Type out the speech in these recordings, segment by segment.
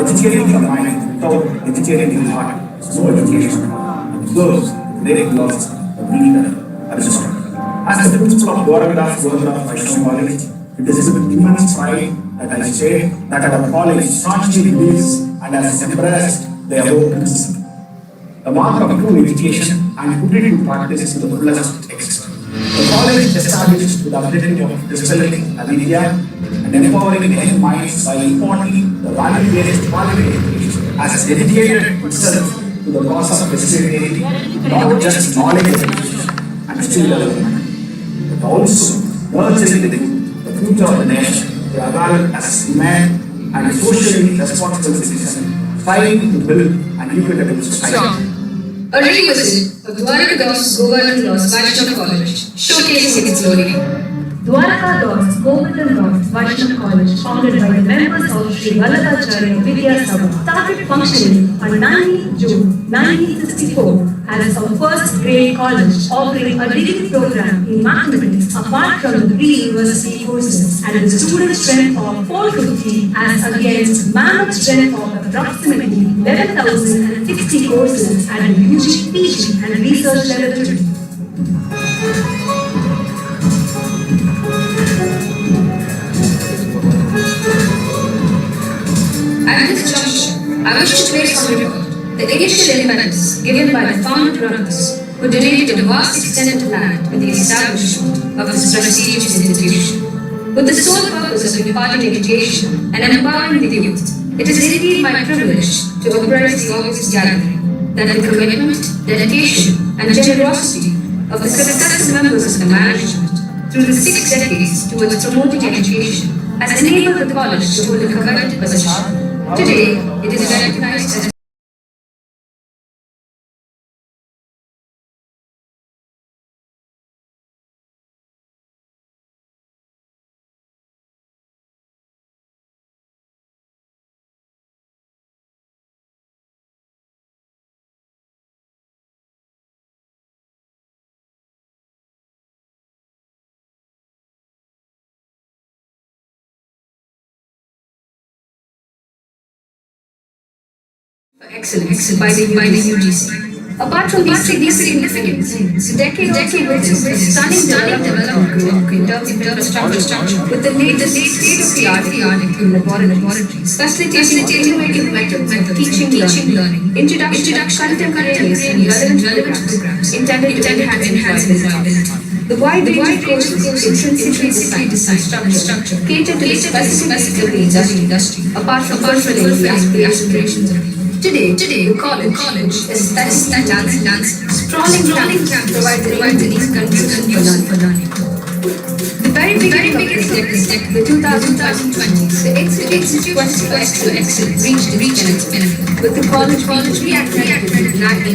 Educating the mind without educating the heart is no education. It goes very close to the reader and the system. As the principal of Government Professional College, it is with immense pride that I say that our college staunchly believes and has embraced the above principle. The mark of true education and put it into practice to the fullest extent. The college is established with the objective of disciplining India and empowering young minds by imparting the value-based quality education as dedicated itself to the cause of disciplinary, not just knowledge education and skill development, but also nurturing the future of the nation to evolve as human and socially responsible citizen, striving to build an equitable society. A revisit of Dwarka Das Govardhan Das Vaishnav College, showcasing its glory. Dwarka Das Govardhan Das Vaishnav College, founded by the members of Sri Vallabhacharya Vidya Sabha, started functioning on 9 June 1964 as our first grade college, offering a degree program in mathematics apart from the pre-university courses, and with a student strength of 450 as against mammoth strength of approximately 11,060 courses at the UG, PG and research laboratory. At this juncture, I wish to place on record the initial impetus given by the founder brothers who donated a vast extent of land with the establishment of this prestigious institution. With the sole purpose of imparting education and empowering the youth, it is indeed my privilege to apprise the august gathering that the commitment, dedication, and generosity of the successive members of the management through the 6 decades towards promoting education has enabled the college to hold the coveted position. Today, it is recognized as for excellence by the UGC. Apart from these significant things, decade witnessed a stunning development in terms of infrastructure with the latest state-of-the-art in laboratories, facilitating method teaching learning, introduction contemporary and relevant programs intended to enhance employability. The wide range of courses intrinsically designed structure cater to the specific industry, apart from the aspirations of people. Today, the college is dance, sprawling campus provides a unique condition for learning. The very beginning of this decade, the 2020, the Institute for Excellence reached its pinnacle, with the college re-accredited NAC++.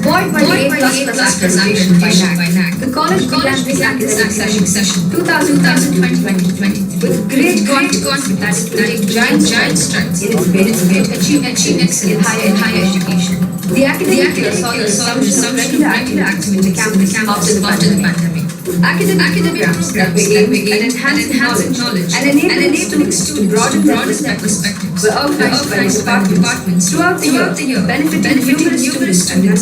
Buoyed by the A++ accreditation by NAC, the college began this academic session 2020-2023 with great confidence that it will take giant strides in its bid to achieve excellence in higher education. The academic year saw the some regular activity in the campus after the pandemic. Academic programs that were aimed at enhancing knowledge and enabling students to broaden their perspectives were organized by departments throughout the year, benefiting numerous students and the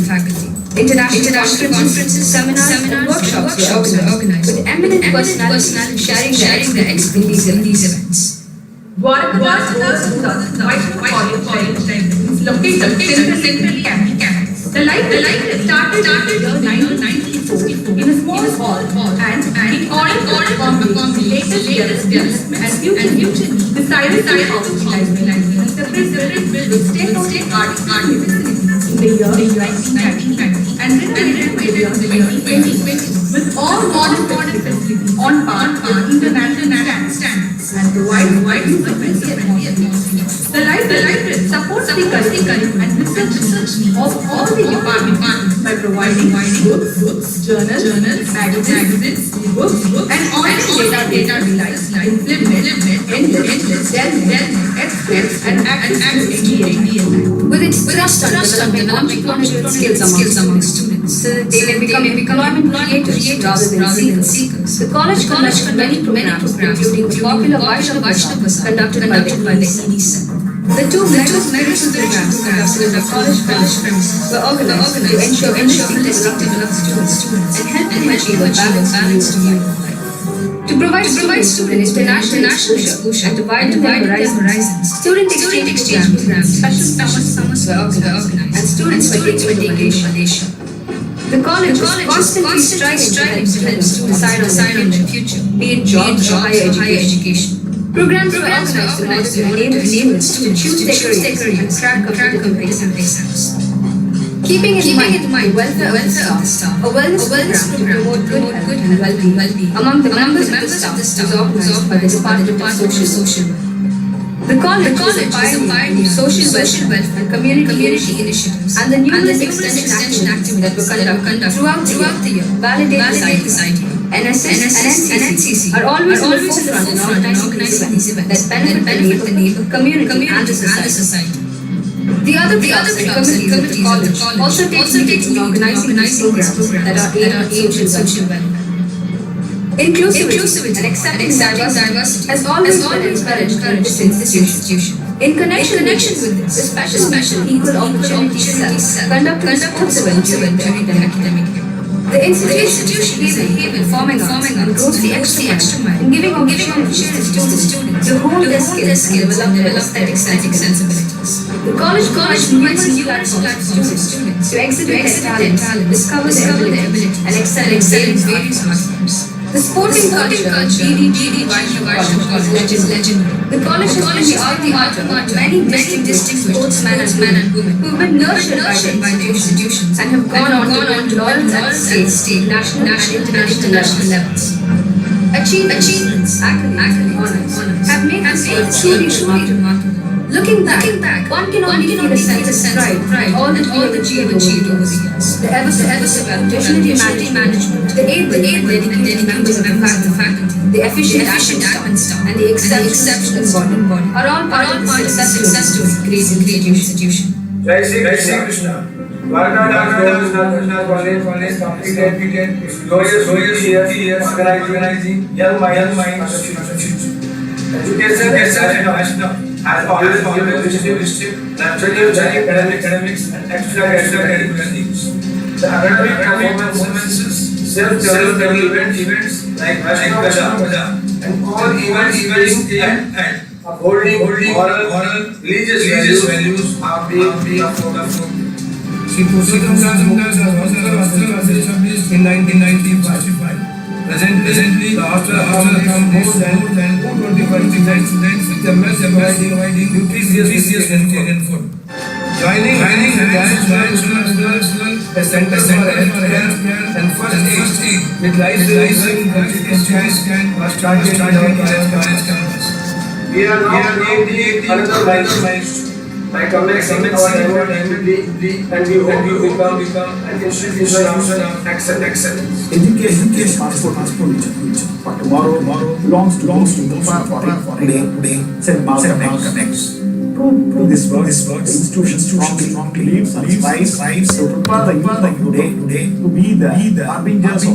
faculty. International conferences, seminars, and workshops were organized with eminent personalities sharing their expertise in these events. Vaishnav College is located centrally campus. The library started in 1994 in a small hall and in order to accommodate the latest development and future decided to utilize the library as a separate built with state-of-the-art facilities in the year 1990 and renovated by the year 2020 with all modern facilities on par with international standards and provide user-friendly atmosphere. The library supports the curriculum and research of all the departments by providing books, journals, magazines, books, and online data relies implement, endless, express, and active ADL. With its thrust on developing management skills among students, they may become employment creators rather than seekers. The college conducted many programs, including the popular Vaishnav conducted by the CDC. The two medical programs conducted in the college premises were organized to ensure holistic development students and help them achieve a balanced view of life. To provide students international exposure and to widen their horizons, student exchange programs, special summers were organized, and students were taken to Malaysia. The college is constantly striving to help students decide on their future, be it jobs or higher education. Programs were organized in order to enable students to choose their career and crack competitive exams. Keeping in mind the welfare of the staff, a wellness program to promote good health and well-being among the members of the staff was organized by the Department of Social Welfare. The college is a pioneer of social welfare and community initiatives and the numerous extension activities that were conducted throughout the year validate the site. NSS and NCC are always in the forefront in organizing these events that benefit the neighbor, community and the society. The other clubs and committees of the college also take lead in organizing programs that are aimed at social welfare. Inclusivity and accepting diversity has always been encouraged in this institution. In connection with this, the special equal opportunity cell conducted sports events during the academic year. The institution is a haven forming arts and goes the extra mile in giving opportunities to the students to hone their skills and develop aesthetic sensibilities. The college provides new platforms for students to exhibit their talent, discover their ability, and excel in various art forms. The sporting culture DDGDVC-Official is legendary. The college has been the alma mater of many distinguished sportsmen and women who have been nurtured by the institutions and have gone on to laurels at state, national and international levels. Achievements, accolades, honors have made this truly remarkable. Looking back, one can only feel a sense of pride all that we have achieved over the years. The ever-so-well visionary management, the able and dedicated members of the faculty, the efficient admin staff, and the exceptional body are all part of the success story created in the institution. Jai Shri Krishna. Varna College completed its glorious years organizing young minds of the future. Education has always been a district, naturally academics and extra-academic learnings. The academic performances, self-development events like Vaishnav and all events and upholding moral religious values are being promoted. She was established in 1995. Presently, the hostel accommodates more than 225 students with a meal providing nutritious vegetarian food. Joining the dance the Center for Health and First Aid with life-saving scan was started in our college campus. We are now creating another milestone by commencing our award annually, and we hope you become an institution of excellence. Education is passport future. But tomorrow belongs to those for today. Said Malcolm X. To this work, the institution strongly believes and strives to prepare the youth today to be the harbingers of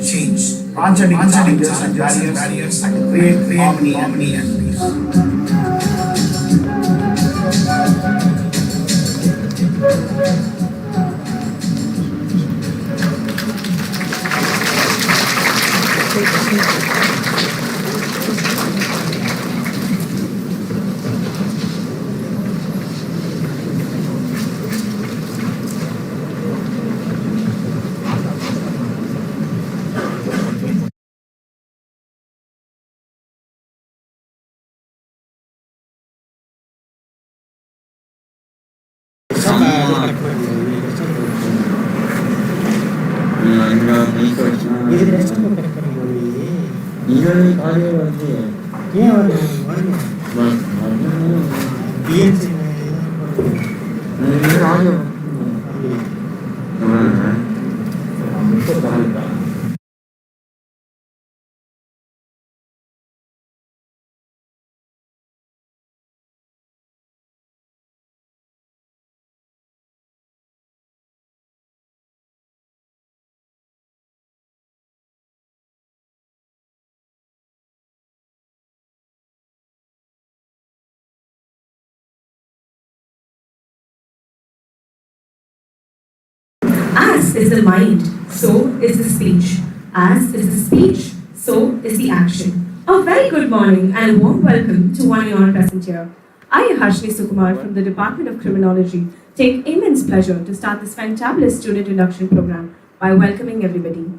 change, transcending challenges and barriers, and create harmony and peace. 이런 과정인데 그냥 As is the mind, so is the speech. As is the speech, so is the action. A very good morning and a warm welcome to one and all present here. I, Harshni Sukumar from the Department of Criminology, take immense pleasure to start this fantabulous student induction program by welcoming everybody.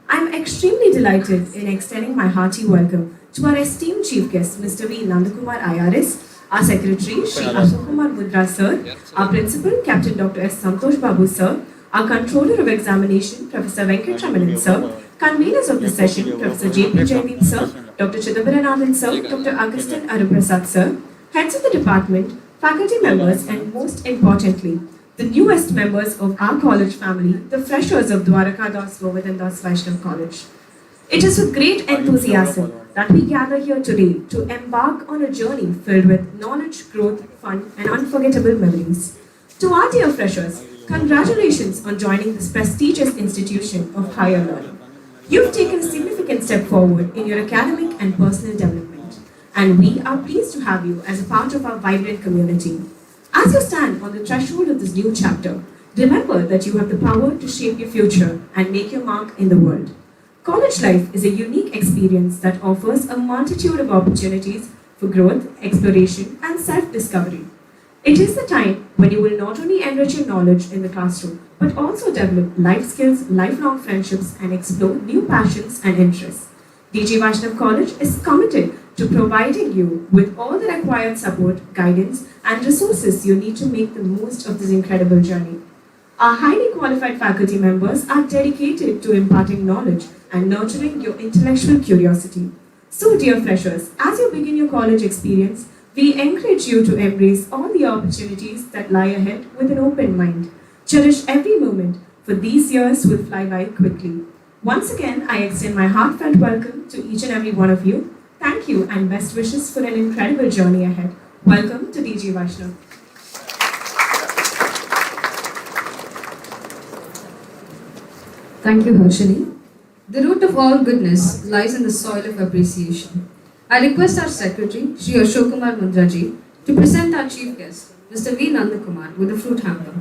I am extremely delighted in extending my hearty welcome to our esteemed chief guest, Mr. V. Nandakumar IRS, our secretary, Shri Ashok Kumar Mudra sir, our principal, Captain Dr. S. Santosh Babu sir, our Controller of Examination, Professor Venkatramanan sir, conveners of the session, Professor J.P. Jaideep sir, Dr. Chidambaranathan sir, Dr. Agustin Aruprasad sir, heads of the department, faculty members, and most importantly, the newest members of our college family, the freshers of Dwaraka Das Govardhan Das Vaishnav College. It is with great enthusiasm that we gather here today to embark on a journey filled with knowledge, growth, fun, and unforgettable memories. To our dear freshers, congratulations on joining this prestigious institution of higher learning. You've taken a significant step forward in your academic and personal development, and we are pleased to have you as a part of our vibrant community. As you stand on the threshold of this new chapter, remember that you have the power to shape your future and make your mark in the world. College life is a unique experience that offers a multitude of opportunities for growth, exploration, and self-discovery. It is the time when you will not only enrich your knowledge in the classroom, but also develop life skills, lifelong friendships, and explore new passions and interests. DG Vaishnav College is committed to providing you with all the required support, guidance, and resources you need to make the most of this incredible journey. Our highly qualified faculty members are dedicated to imparting knowledge and nurturing your intellectual curiosity. So, dear freshers, as you begin your college experience, we encourage you to embrace all the opportunities that lie ahead with an open mind. Cherish every moment, for these years will fly by quickly. Once again, I extend my heartfelt welcome to each and every one of you. Thank you and best wishes for an incredible journey ahead. Welcome to DG Vaishnav. Thank you, Harshini. The root of all goodness lies in the soil of appreciation. I request our secretary, Shri Ashok Kumar Mundraji, to present our chief guest, Mr. V. Nandakumar, with a fruit hamper.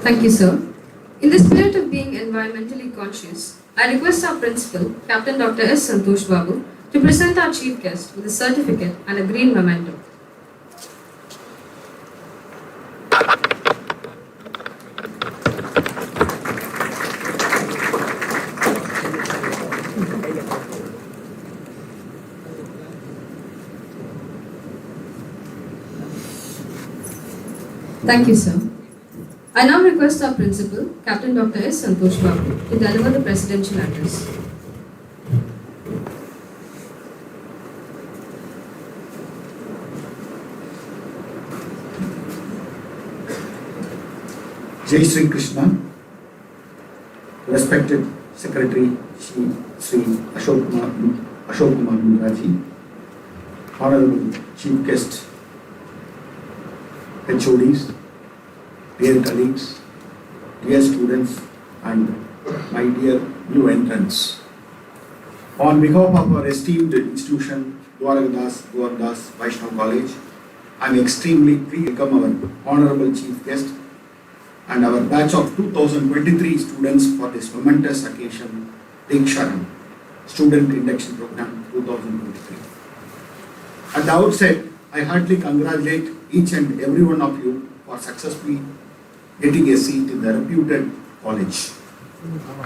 Thank you, sir. In the spirit of being environmentally conscious, I request our principal, Captain Dr. S. Santosh Babu, to present our chief guest with a certificate and a green memento. Thank you, sir. I now request our principal, Captain Dr. S. Santosh Babu, to deliver the presidential address. Jai Sri Krishna, respected Secretary Sri Ashok Kumar Mundraji, Honorable Chief Guest, HODs, dear colleagues, dear students, and my dear new entrants. On behalf of our esteemed institution, Dwarakadas Vaishnav College, I am extremely pleased to welcome our Honorable Chief Guest and our batch of 2023 students for this momentous occasion, Deeksharambh, Student Induction Program 2023. At the outset, I heartily congratulate each and every one of you for successfully getting a seat in the reputed college.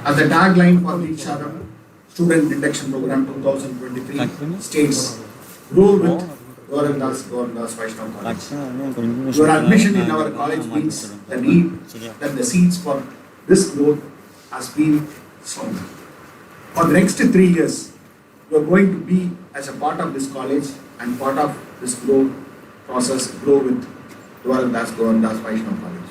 As the tagline for Deeksharambh Student Induction Program 2023 states, grow with Dwarakadas Vaishnav College. Your admission in our college means the need that the seeds for this growth has been sown. For the next 3 years, you are going to be as a part of this college and part of this growth process, grow with Dwarakadas Vaishnav College.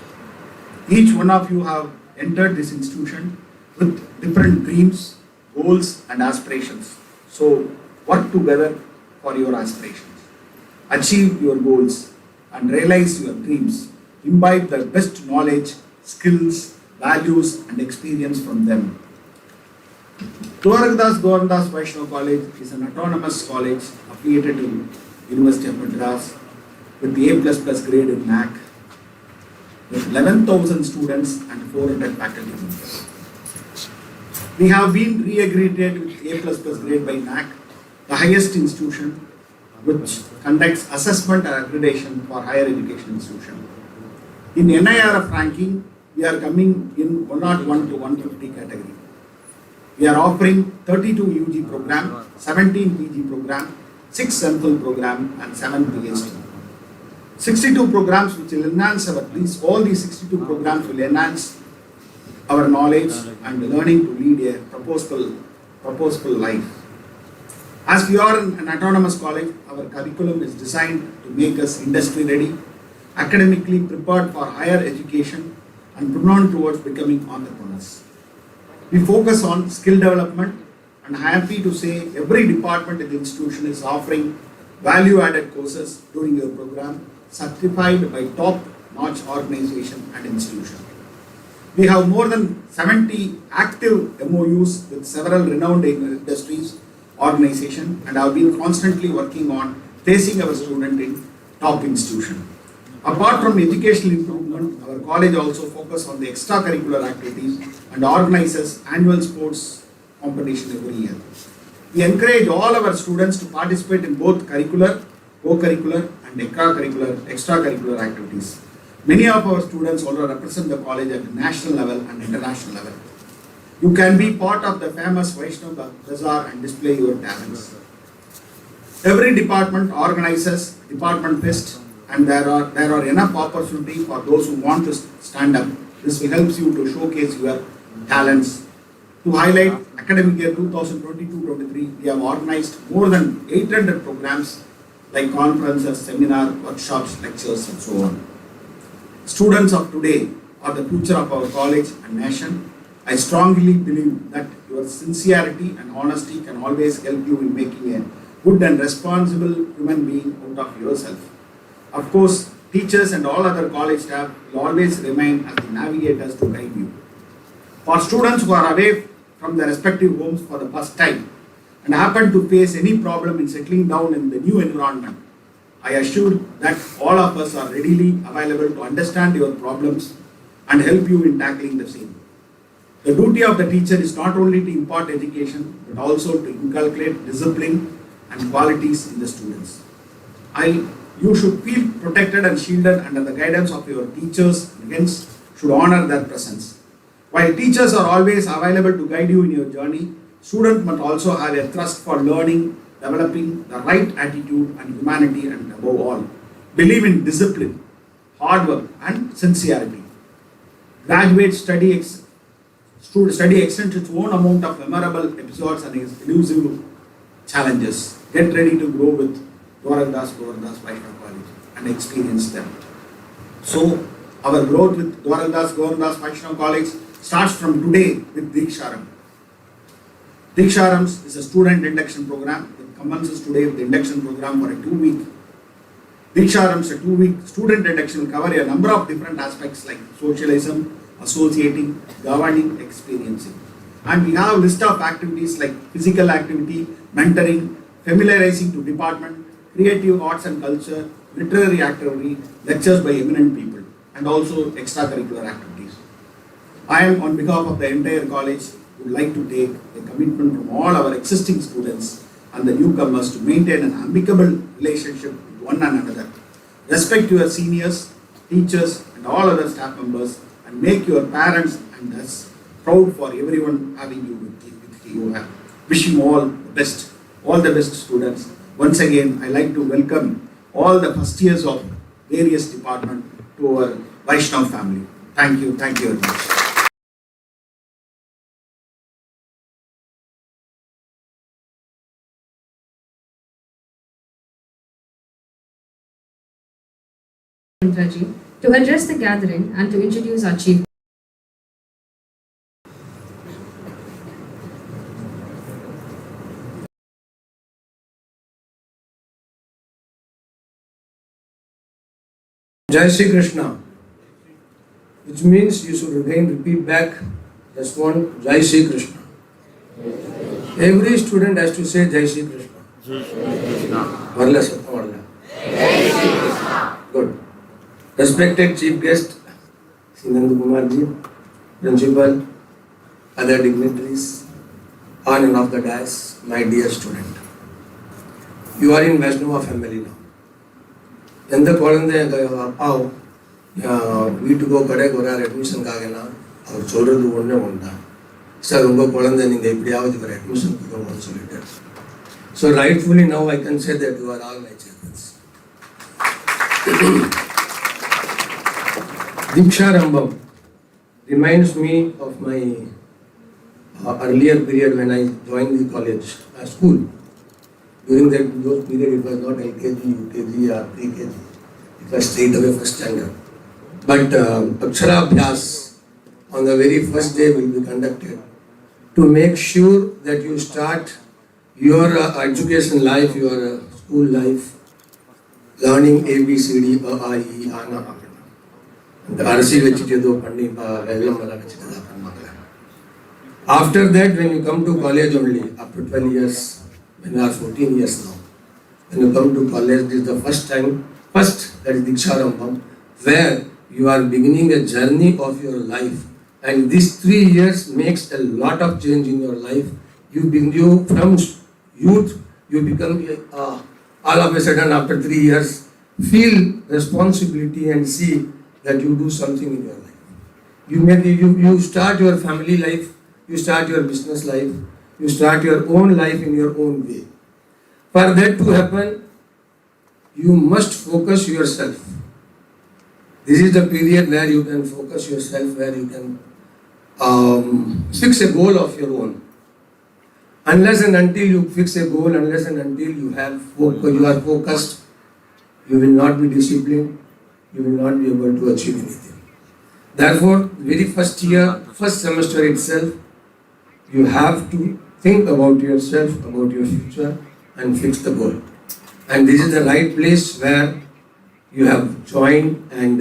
Each one of you have entered this institution with different dreams, goals and aspirations. So work together for your aspirations. Achieve your goals and realize your dreams. Imbibe the best knowledge, skills, values and experience from them. Dwarakadas Vaishnav College is an autonomous college affiliated to University of Madras with the A++ grade in NAC, with 11,000 students and 400 faculty members. We have been re-accredited with A++ grade by NAC, the highest institution which conducts assessment and accreditation for higher education institution. In NIRF ranking, we are coming in 101 to 150 category. We are offering 32 UG program, 17 PG program, 6 MPhil program and 7 PhD. 62 programs which will enhance all these 62 programs will enhance our knowledge and learning to lead a purposeful life. As we are an autonomous college, our curriculum is designed to make us industry ready, academically prepared for higher education and pronoun towards becoming entrepreneurs. We focus on skill development and I am happy to say every department in the institution is offering value-added courses during your program certified by top-notch organization and institution. We have more than 70 active MOUs with several renowned industries, organization and have been constantly working on placing our student in top institution. Apart from educational improvement, our college also focuses on the extracurricular activities and organizes annual sports competition every year. We encourage all our students to participate in both curricular, co-curricular and extracurricular activities. Many of our students also represent the college at the national level and international level. You can be part of the famous Vaishnav Bazaar and display your talents. Every department organizes department fest and there are enough opportunity for those who want to stand up. This will help you to showcase your talents. To highlight academic year 2022-23, we have organized more than 800 programs like conferences, seminars, workshops, lectures and so on. Students of today are the future of our college and nation. I strongly believe that your sincerity and honesty can always help you in making a good and responsible human being out of yourself. Of course, teachers and all other college staff will always remain as the navigators to guide you. For students who are away from their respective homes for the first time and happen to face any problem in settling down in the new environment, I assure that all of us are readily available to understand your problems and help you in tackling the same. The duty of the teacher is not only to impart education but also to inculcate discipline and qualities in the students. You should feel protected and shielded under the guidance of your teachers and hence should honor their presence. While teachers are always available to guide you in your journey, students must also have a thrust for learning, developing the right attitude and humanity and above all, believe in discipline. hard work and sincerity. Graduates study extends its own amount of memorable episodes and elusive challenges. Get ready to grow with Dwarakdas Vaishnav College and experience them. So, our growth with Dwarakdas Vaishnav College starts from today with Deeksharambh. Deeksharambh is a student induction program that commences today with the induction program for a 2-week. Deeksharambh is a 2-week student induction will cover a number of different aspects like socialism, associating, governing, experiencing. And we have a list of activities like physical activity, mentoring, familiarizing to department, creative arts and culture, literary activity, lectures by eminent people, and also extracurricular activities. I am on behalf of the entire college would like to take a commitment from all our existing students and the newcomers to maintain an amicable relationship with one another. Respect your seniors, teachers, and all other staff members, and make your parents and us proud for everyone having you with you. Wish you all the best students. Once again, I like to welcome all the first years of various departments to our Vaishnav family. Thank you very much. To address the gathering and to introduce our chief. Jai Shri Krishna, which means you should again repeat back just one Jai Shri Krishna. Every student has to say Jai Shri Krishna. Varla Satta Varla. Good. Respected Chief Guest, Sinandu Kumar ji, Principal, other dignitaries, on and off the dais, my dear student. You are in Vaishnava family now. எந்த குழந்தை அப்பாவும் வீட்டுக்கோ கடைக்கு வரார் அட்மிஷனுக்காகனா அவர் சொல்கிறது ஒன்று sir உங்கள் குழந்தை நீங்கள் எப்படியாவது ஒரு அட்மிஷன் கொடுக்கணும்னு சொல்லிட்டார். So rightfully now I can say that you are all my childrens. Deeksharambh reminds me of my earlier period when I joined the college, school. During those period, it was not LKG, UKG or pre-KG. It was straight away first standard. But Aksharabhyas on the very first day will be conducted to make sure that you start your education life, your school life, learning ABCD, A, I, E, Ana. After that, when you come to college only, after 12 years, when you are 14 years now, when you come to college, this is the first that is Deeksharambh, where you are beginning a journey of your life. And these 3 years makes a lot of change in your life. You from youth, you become all of a sudden after 3 years, feel responsibility and see that you do something in your life. You start your family life, you start your business life, you start your own life in your own way. For that to happen, you must focus yourself. This is the period where you can focus yourself, where you can fix a goal of your own. Unless and until you fix a goal, unless and until you are focused, you will not be disciplined, you will not be able to achieve anything. Therefore, very first year, first semester itself, you have to think about yourself, about your future, and fix the goal. And this is the right place where you have joined, and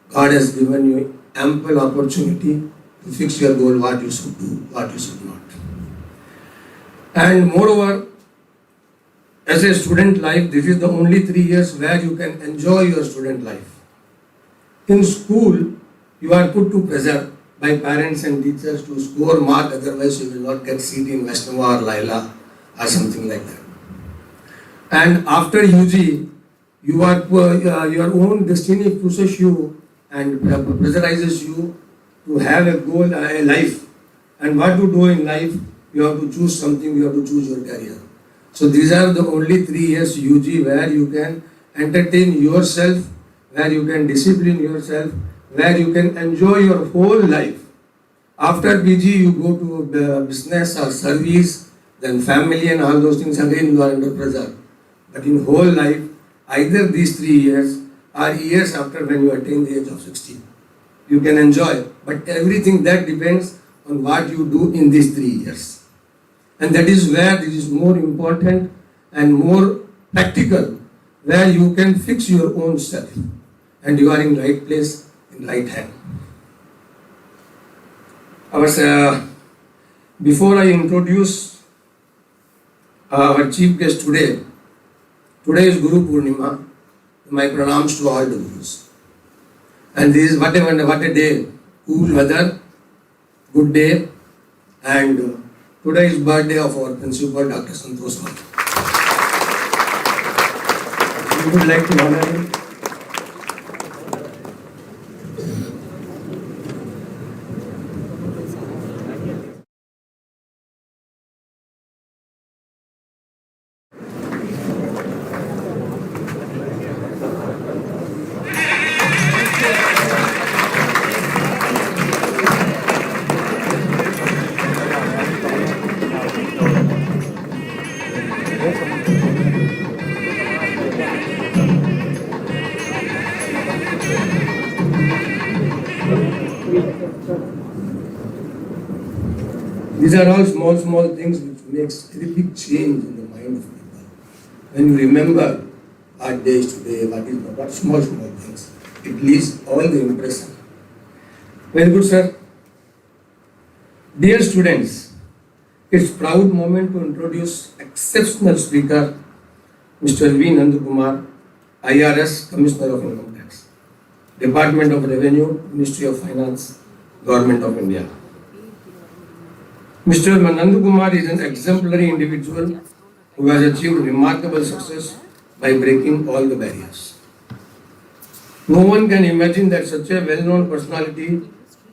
God has given you ample opportunity to fix your goal, what you should do, what you should not. And moreover, as a student life, this is the only 3 years where you can enjoy your student life. In school, you are put to pressure by parents and teachers to score mark, otherwise you will not get seat in Vaishnava or Laila or something like that. And after UG, your own destiny pushes you and pressurizes you to have a goal, a life. And what to do in life, you have to choose something, you have to choose your career. So these are the only 3 years UG where you can entertain yourself, where you can discipline yourself, where you can enjoy your whole life. After PG, you go to the business or service, then family and all those things, again you are under pressure. But in whole life, either these 3 years or years after when you attain the age of 60, you can enjoy. But everything that depends on what you do in these 3 years. And that is where this is more important and more practical, where you can fix your own self and you are in right place, in right hand. Before I introduce our chief guest today is Guru Purnima. My pranams to all the Gurus. And this is what a day, cool weather, good day, and today is birthday of our principal, Dr. Santosh Mata. We would like to honor him. These are all small things which makes very big change in the mind of people. When you remember our days today, what small things, it leaves all the impression. Very good, sir. Dear students, it's proud moment to introduce exceptional speaker, Mr. V. Nandakumar, IRS, Commissioner of Income Tax, Department of Revenue, Ministry of Finance, Government of India. Mr. Nandakumar is an exemplary individual who has achieved remarkable success by breaking all the barriers. No one can imagine that such a well-known personality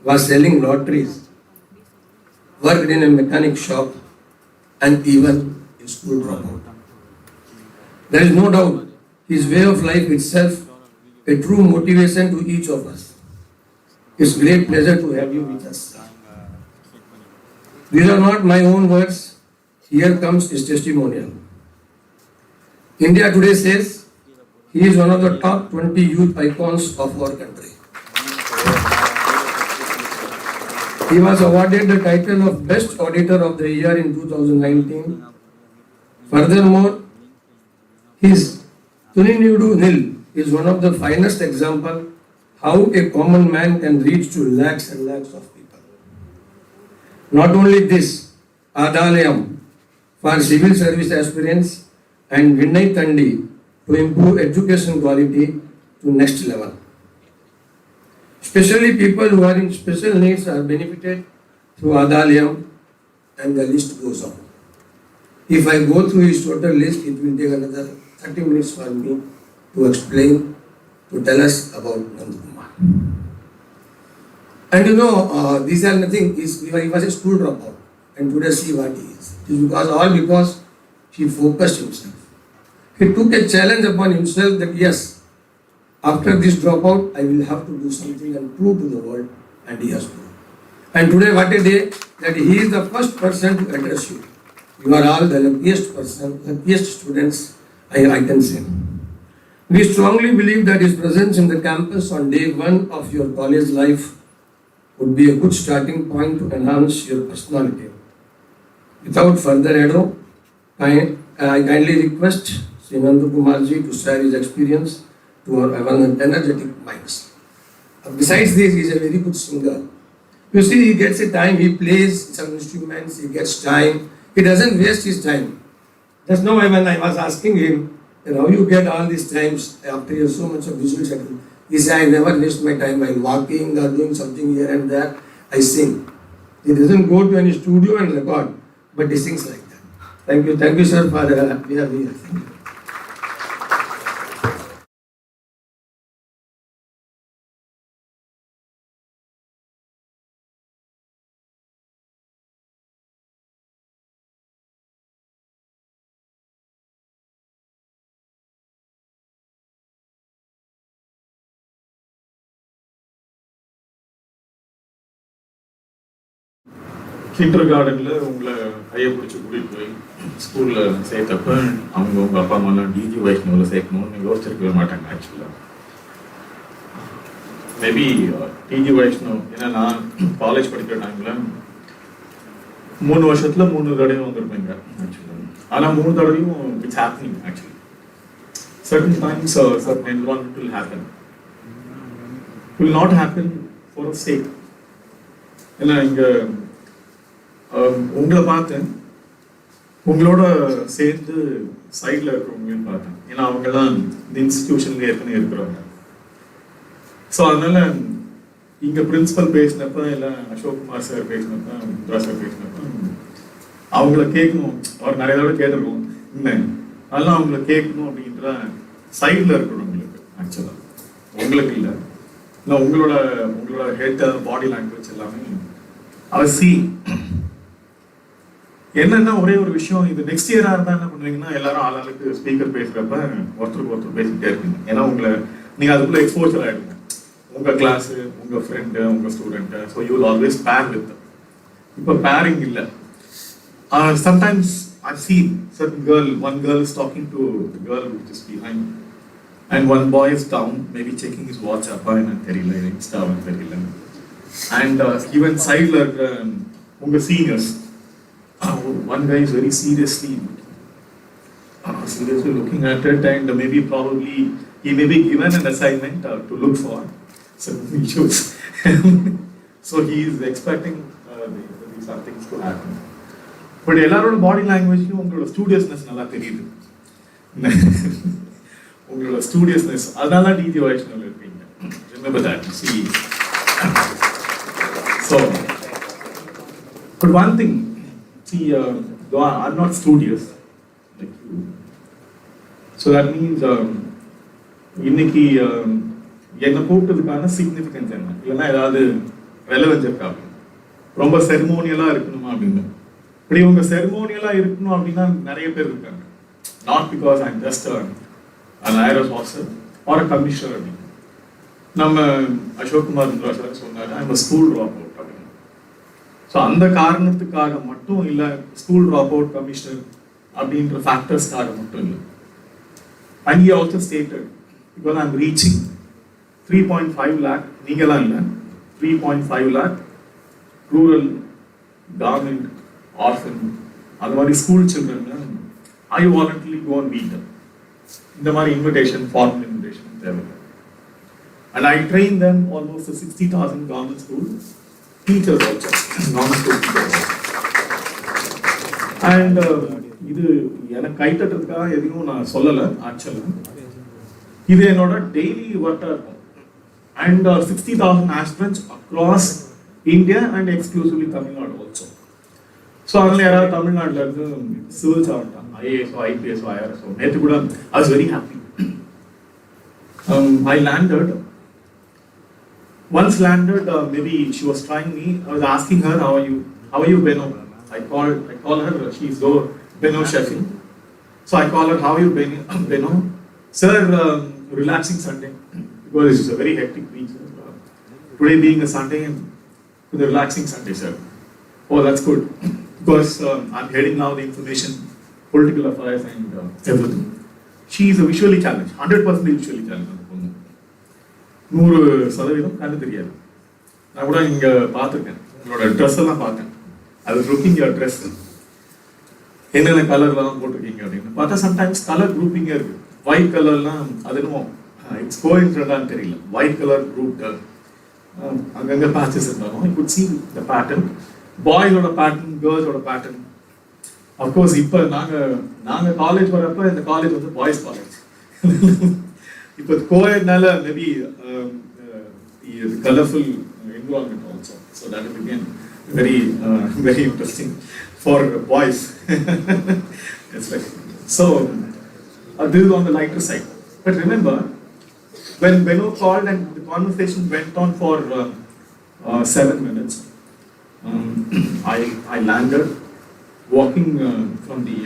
was selling lotteries, worked in a mechanic shop, and even in school dropout. There is no doubt his way of life itself a true motivation to each of us. It's great pleasure to have you with us. These are not my own words. Here comes his testimonial. India Today says he is one of the top 20 youth icons of our country. He was awarded the title of Best Auditor of the Year in 2019. Furthermore, his Tuninidu Nil is one of the finest examples how a common man can reach to lakhs and lakhs of people. Not only this, Adalayam for civil service aspirants and Vinay Tandi to improve education quality to next level. Especially people who are in special needs are benefited through Adalayam, and the list goes on. If I go through his total list, it will take another 30 minutes for me to explain, to tell us about Nandakumar. And these are nothing. He was a school dropout, and today see what he is. It is because he focused himself. He took a challenge upon himself that yes, after this dropout, I will have to do something and prove to the world, and he has proved. And today, what a day that he is the first person to address you. You are all the luckiest students I can say. We strongly believe that his presence in the campus on day one of your college life would be a good starting point to enhance your personality. Without further ado, I kindly request Sri Nandakumarji to share his experience to our energetic minds. Besides this, he is a very good singer. You see, he gets a time, he plays some instruments, he gets time, he doesn't waste his time. Just now when I was asking him, how you get all these times after you have so much of visual setting, he said, I never waste my time while walking or doing something here and there, I sing. He doesn't go to any studio and record, but he sings like that. Thank you sir for we are here. Thank you. Kinder கார்டனில் உங்களை கையை பிடிச்சி கூட்டிகிட்டு போய் ஸ்கூலில் சேர்த்தப்ப அவங்க உங்கள் அப்பா அம்மாலாம் டிஜி வைஷ்ணவில் சேர்க்கணும்னு யோசிச்சிருக்கவே மாட்டாங்க ஆக்சுவலாக. மேபி டிஜி வைஷ்ணவ், ஏன்னா நான் காலேஜ் படிக்கிற டைமில் 3 வருஷத்தில் 3 தடவை வந்திருப்பேங்க ஆக்சுவலாக. ஆனால் 3 தடவையும் it's happening actually. certain times certain environment will happen. It will not happen for a sake. ஏன்னா இங்கே உங்களை பார்த்தேன், உங்களோட சேர்ந்து சைடில் இருக்கிறவங்களையும் பார்த்தேன். ஏன்னா அவங்கெல்லாம் இந்த இன்ஸ்டிடியூஷன்ல ஏற்கனவே இருக்கிறவங்க. ஸோ அதனால இங்கே பிரின்சிபல் பேசினப்ப இல்லை அசோக் குமார் சார் பேசினப்ப, முத்ரா சார் பேசினப்ப அவங்கள கேட்கணும். அவர் நிறைய தடவை கேட்டிருக்கோம், இல்லை அதெல்லாம் அவங்கள கேட்கணும் அப்படின்ற சைடில் இருக்கிறவங்களுக்கு ஆக்சுவலாக, உங்களுக்கு இல்லை. இல்லை உங்களோட ஹெட் பாடி லாங்குவேஜ் எல்லாமே அவர் சி. என்னன்னா ஒரே ஒரு விஷயம், இது நெக்ஸ்ட் இயரா இருந்தா என்ன பண்ணுவீங்கன்னா எல்லாரும் ஆளாளுக்கு ஸ்பீக்கர் பேசுறப்ப ஒருத்தருக்கு ஒருத்தர் பேசிக்கிட்டே இருப்பீங்க. ஏன்னா நீங்க அதுக்குள்ள எக்ஸ்போஜர் ஆயிடுங்க, உங்க கிளாஸ், உங்க ஃப்ரெண்டு, உங்க student. So you will always bear with. இப்போ பேரிங் இல்லை. Sometimes I see certain girl, one girl is talking to the girl which is behind, and one boy is down, maybe checking his watch up and தெரியல, Insta தெரியல. And even side உங்க seniors, one guy is very seriously looking at it, and maybe probably he may be given an assignment to look for certain issues. So he is expecting some things to happen. But எல்லாரோட பாடி லாங்குவேஜ்லையும் உங்களோட ஸ்டூடியஸ்னஸ் நல்லா தெரியுது. உங்களோட ஸ்டூடியஸ்னஸ், அதனால தான் டிஜி வைஷ்ணவ் இருப்பீங்க. Remember that. See. So, but one thing, see, though I'm not studious like you, so that means இன்னைக்கு என்னை கூப்பிட்டதுக்கான சிக்னிஃபிகன்ஸ் என்ன, இல்லைன்னா ஏதாவது ரெலவென்ஸ் இருக்கா, ரொம்ப செரிமோனியலாக இருக்கணுமா அப்படின்னு. இப்படி உங்க செரிமோனியலாக இருக்கணும் அப்படின்னா நிறைய பேர் இருக்காங்க. Not because I'm just an IRS officer or a commissioner அப்படின்னு. நம்ம அசோக் குமார் முத்ரா சார் சொன்னாரு, ஐம் a school dropout அப்படின்னு. ஸோ அந்த காரணத்துக்காக மட்டும் இல்லை, ஸ்கூல் ட்ராப் அவுட், கமிஷனர் அப்படின்ற ஃபேக்டர்ஸ்க்காக மட்டும் இல்லை. And he also stated, because I'm reaching 3.5 lakh, நீங்களாம் இல்லை, 3.5 lakh rural, government, orphan, அந்த மாதிரி school children I voluntarily go and meet them. இந்த மாதிரி இன்விடேஷன், ஃபார்மல் இன்விடேஷன் தேவையில்லை. And I train them almost 60,000 government school teachers also, government school teachers. And இது எனக்கு கை தட்டுறதுக்காக எதையும் நான் சொல்லலை ஆக்சுவலாக. இது என்னோட டெய்லி ஒர்க்காக இருக்கும். And 60,000 aspirants across India and exclusively Tamil Nadu also. So அதில் யாராவது தமிழ்நாட்டில் இருந்து சிவில் சாப்பிட்டாங்க, ஐஏஎஸ்ஓ, ஐபிஎஸ்ஓ, ஐஆர்எஸ்ஓ. நேற்று கூட I was very happy. I landed. Once landed, maybe she was trying me. I was asking her, how are you, Beno? I call her, she's Beno Sheffield. So I call her, how are you, Beno? Sir, relaxing Sunday, because it's a very hectic week. Today being a Sunday, the relaxing Sunday, sir. Oh, that's good. Because I'm heading now the information, political affairs and everything. She is a visually challenged, 100% visually challenged. 100% கண்ணு தெரியாது. நான் கூட இங்கே பார்த்துருக்கேன், உங்களோட dress எல்லாம் பார்த்தேன். I was looking your dress. என்னென்ன கலர்லாம் போட்டிருக்கீங்க அப்படின்னு பார்த்தா சம்டைம்ஸ் கலர் குரூப்பிங்காக இருக்குது. ஒயிட் கலர்லாம் அது என்னமோ இட்ஸ் கோயின்சிடென்ட்டான்னு தெரியல. ஒயிட் கலர் குரூப் அங்கங்கே பேச்சஸ் இருந்தாலும் I could see the pattern. பாய்ஸோட பேட்டர்ன், கேர்ள்ஸோட பேட்டர்ன். அஃப்கோர்ஸ் இப்போ நாங்கள் காலேஜ் வரப்போ இந்த காலேஜ் வந்து பாய்ஸ் காலேஜ். இப்போ கோயட்னால maybe colourful environment also. So that is again very interesting for boys. It's like so. This is on the lighter side. But remember, when Beno called and the conversation went on for 7 minutes. I landed walking from the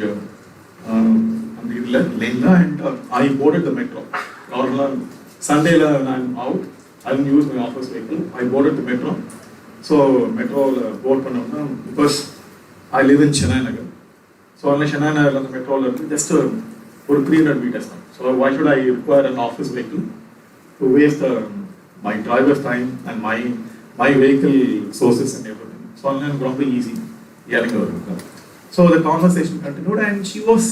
lane and I boarded the metro. Sunday I'm out. I didn't use my office vehicle. I boarded the metro so மெட்ரோவில் board பண்ணோம்னா because I live in Chennai நகர். So அதனால் சென்னை நகரில் அந்த மெட்ரோவில் இருந்து just ஒரு 300 meters தான். So why should I require an office vehicle to waste my driver's time and my vehicle sources and everything. So I'm ரொம்ப easy இறங்கி வருவேன். So the conversation continued and she was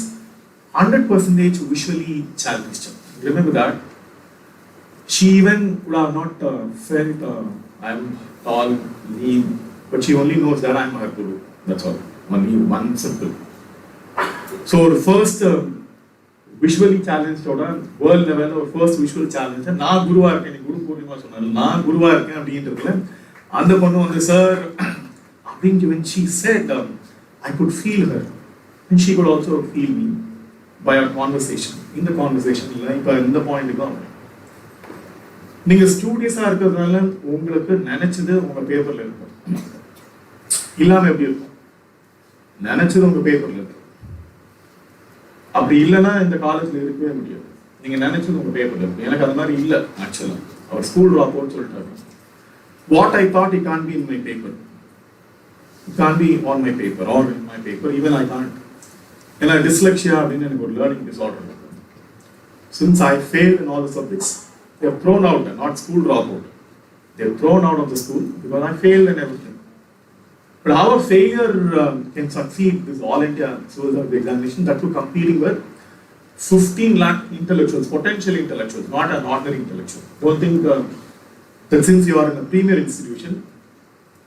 100% visually challenged. Remember that? She even would have not felt I'm tall, lean, but she only knows that I'm her guru. That's all. Only one simple. So the first visually challenged world level or first visual challenge, நான் குருவா இருக்கேன், நீ குரு பூர்ணிமா சொன்னாரு, நான் குருவா இருக்கேன் அப்படின்றதுல அந்த பொண்ணு வந்து சார் அப்படின்னு when she said I could feel her and she could also feel me by our conversation. In the conversation இல்லை இப்போ இந்த பாயிண்ட்டுக்கும் நீங்க ஸ்டூடியஸா இருக்கிறதுனால உங்களுக்கு நினைச்சது உங்க பேப்பர்ல இருக்கும், இல்லாம எப்படி இருக்கும்? நினைச்சது உங்க பேப்பர்ல இருக்கும். அப்படி இல்லைன்னா இந்த காலேஜ்ல இருக்கவே முடியாது. நீங்க நினைச்சது உங்க பேப்பர்ல இருக்கும். எனக்கு அது மாதிரி இல்லை. ஆக்சுவலா அவர் ஸ்கூல் ட்ராப் அவுட் சொல்லிட்டாரு. What I thought it can't be in my paper, it can't be on my paper R in my paper, even I can't. ஏன்னா டிஸ்லெக்ஷியா அப்படின்னு எனக்கு ஒரு லேர்னிங் டிஸார்டர் இருக்கு. Since I failed in all the subjects, they have thrown out, not school dropout. They have thrown out of the school because I failed in everything. But how a failure can succeed this all India source of the examination, that too competing with 15 lakh intellectuals, potential intellectuals, not an ordinary intellectual. Don't think that since you are in a premier institution,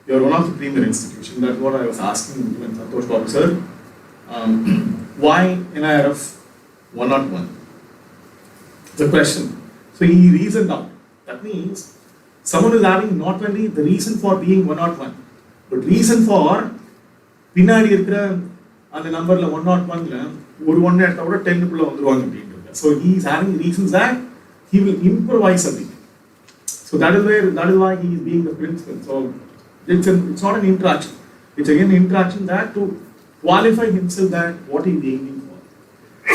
you are one of the premier institution. That's what I was asking when Santosh Babu sir, why NIRF 101? The question. So he reasoned out. That means someone is having not only the reason for being 101, but reason for பின்னாடி இருக்கிற அந்த நம்பர்ல 101ல ஒரு 1 எடுத்தா கூட 10 குள்ள வந்துருவாங்க அப்படின்றது. So he is having reasons that he will improvise everything. So that is why he is being the principal. So it's not an interaction. It's again an interaction that to qualify himself that what he is aiming for.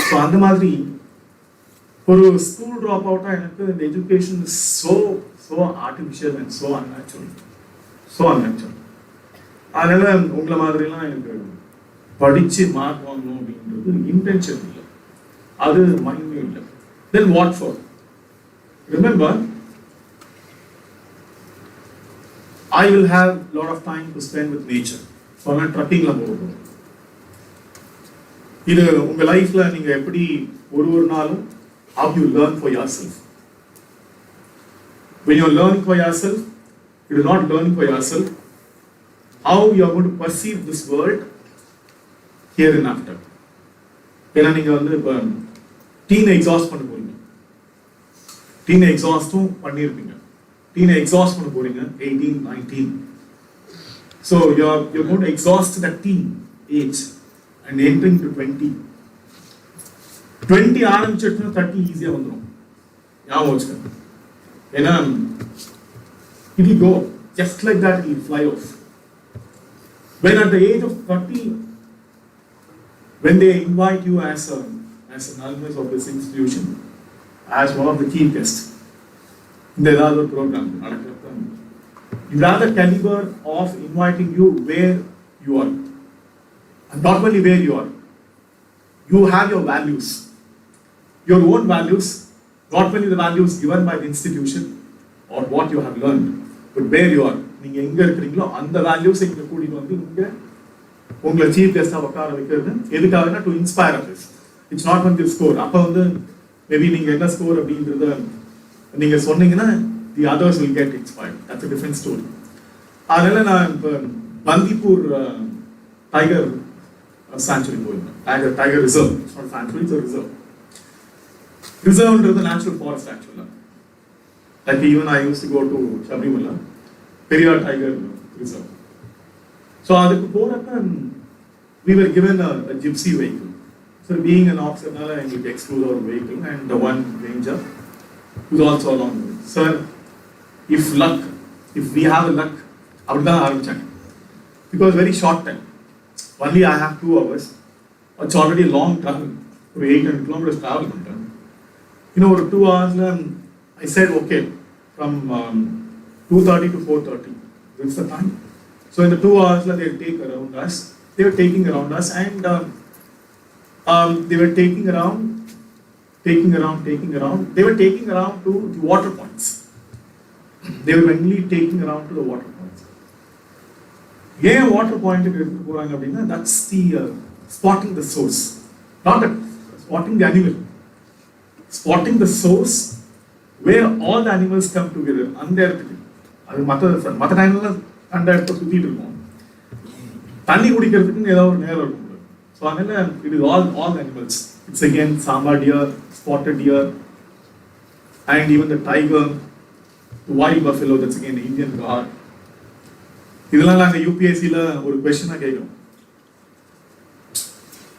So அந்த மாதிரி ஒரு school drop அவுட்டா எனக்கு இந்த education is so artificial and so unnatural. அதனால உங்களை மாதிரிலாம் எனக்கு படிச்சு மார்க் வாங்கணும் அப்படின்றது இன்டென்ஷன் இல்லை, அது மைண்டும் இல்லை. Then what for? Remember I will have lot of time to spend with nature. So நான் ட்ரக்கிங்ல போகிறோம். இது உங்க லைஃப்ல நீங்க எப்படி ஒரு நாளும் how you learn for yourself. When you are learning for yourself, you are not learning for yourself. How you are going to perceive this world here and after. ஏன்னா நீங்க வந்து இப்போ டீனை எக்ஸாஸ்ட் பண்ண போறீங்க, டீனை எக்ஸாஸ்டும் பண்ணியிருப்பீங்க, டீனை எக்ஸாஸ்ட் பண்ண போறீங்க 18, 19. So you're going to exhaust that teen age and entering to 20. 20 ஆரம்பிச்சிட்டுனா 30 ஈஸியா வந்துடும். ஞாபகம் வச்சுக்கோங்க. ஏன்னா it will go just like that, it will fly off. When at the age of 30, when they invite you as an alumnus of this institution, as one of the key guests, இந்த ஏதாவது ஒரு program நடக்கிறது, you have the caliber of inviting you where you are, and not only where you are, you have your values, your own values, not only the values given by the institution or what you have learned, but where you are. நீங்க எங்க இருக்கீங்களோ அந்த values இங்க கூட்டிட்டு வந்து இங்க உங்களை chief கெஸ்டா உட்கார வைக்கிறது எதுக்காகனா to inspire us. It's not only score. அப்ப வந்து மேபி நீங்க என்ன ஸ்கோர் அப்படின்றத நீங்க சொன்னீங்கன்னா the others will get inspired. That's a different story. அதனால நான் இப்போ பந்திப்பூர் டைகர் சாங்சுரி போயிருந்தேன். Tiger reserve. It's not sanctuary, it's a reserve. ரிசர்வ்ன்றது நேச்சுரல் ஃபாரஸ்ட் ஆக்சுவலா. Like even I used to go to Shabrimala, Periyar Tiger Reserve. So adukku porappa we were given a gypsy vehicle. So being an officer nala I need to explore our vehicle, and the one ranger who's also along with me. Sir, if we have luck, avada aarambichanga. Because very short time. Only I have 2 hours. It's already a long travel. For 800 kilometers travel. You know, over 2 hours I said okay, from 2:30 to 4:30 This is the time. So in the 2 hours they'll take around us. They were taking around us, and they were taking around. They were taking around to the water points. They were mainly taking around to the water points. Yeah, water point that's the spotting the source, not the spotting the animal. Spotting the source where all the animals come together. அந்த இடத்துக்கு அது மற்ற டைம்லாம் அந்த இடத்த சுற்றிட்டு இருக்கும். தண்ணி குடிக்கிறதுக்குன்னு ஏதாவது ஒரு நேரம் இருக்கும். ஸோ அதனால it is all the animals. It's again samba deer, spotted deer, and even the tiger, the wild buffalo, that's again the Indian god. இதெல்லாம் நாங்கள் யூபிஎஸ்சியில் ஒரு கொஸ்டினாக கேட்குறோம்.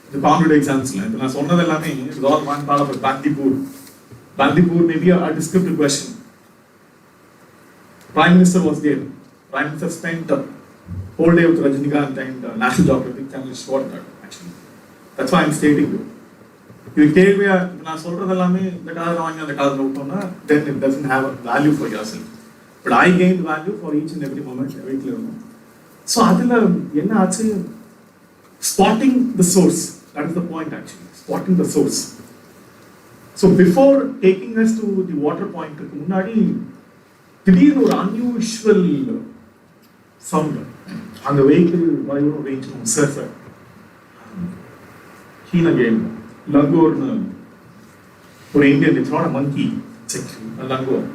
இந்த காம்படிட்டிவ் எக்ஸாம்ஸில் இப்போ நான் சொன்னது எல்லாமே it's all one part of Bandipur. Bandipur may be a descriptive question. Prime Minister was there. Prime Minister spent whole day with Rajinikanth and National Geographic Channel showed that actually. That's why I'm stating it. இது கேள்வியா நான் சொல்றது எல்லாமே இந்த காலத்தில் வாங்கி அந்த காலத்தில் விட்டோம்னா then it doesn't have a value for yourself. But I gained value for each and every moment வீட்டில் இருக்கும். ஸோ அதில் என்ன ஆச்சு, spotting the source. That is the point actually. Spotting the source. So before taking us to the water point, முன்னாடி திடீர்னு ஒரு unusual sound அந்த vehicle வரையும் ரேஞ்ச் சார் கீழே கேம் லங்கோர்னு ஒரு Indian, it's not a monkey, it's actually langur.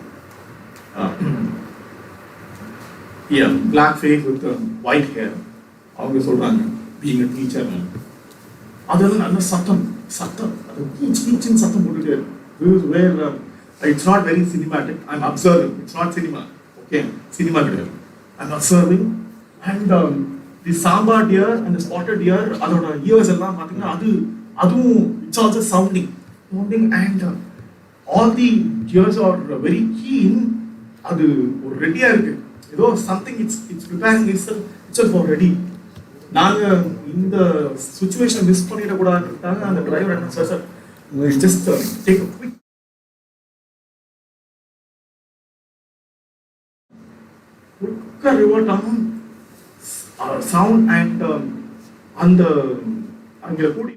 black face with white hair. அவங்க சொல்றாங்க being a teacher. அதெல்லாம் நல்ல சத்தம் அது கீச்சின்னு சத்தம் போட்டுட்டே இருக்கும். This is where it's not very cinematic. I'm observing. It's not cinema. Okay, cinema கிடையாது. I'm observing, and the samba deer and the spotted deer, அதோட ears எல்லாம் பார்த்தீங்கன்னா அதுவும் it's also sounding, and all the ears are very keen. அது ஒரு ரெடியா இருக்கு, ஏதோ something it's preparing itself for ready. நாங்க இந்த சிச்சுவேஷன் மிஸ் பண்ணிட கூடாதுன்றதுக்காக அந்த டிரைவர் என்ன sir just take a quick revert on sound and அந்த அங்க கூடி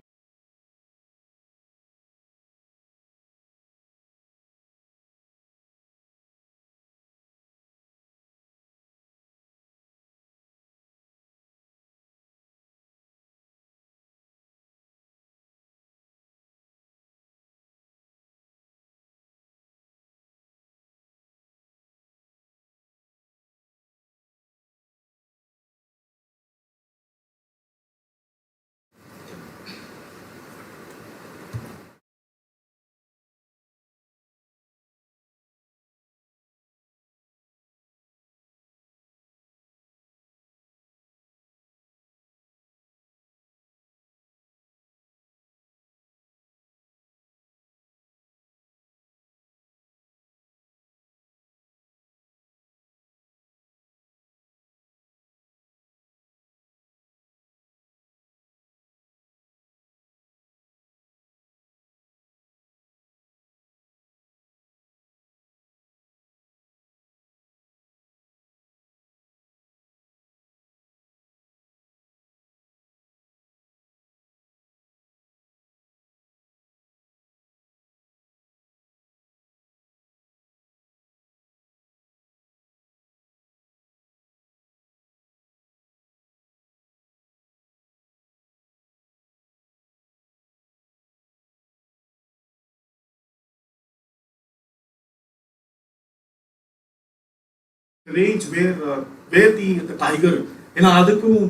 range where the tiger, ஏன்னா அதுக்கும்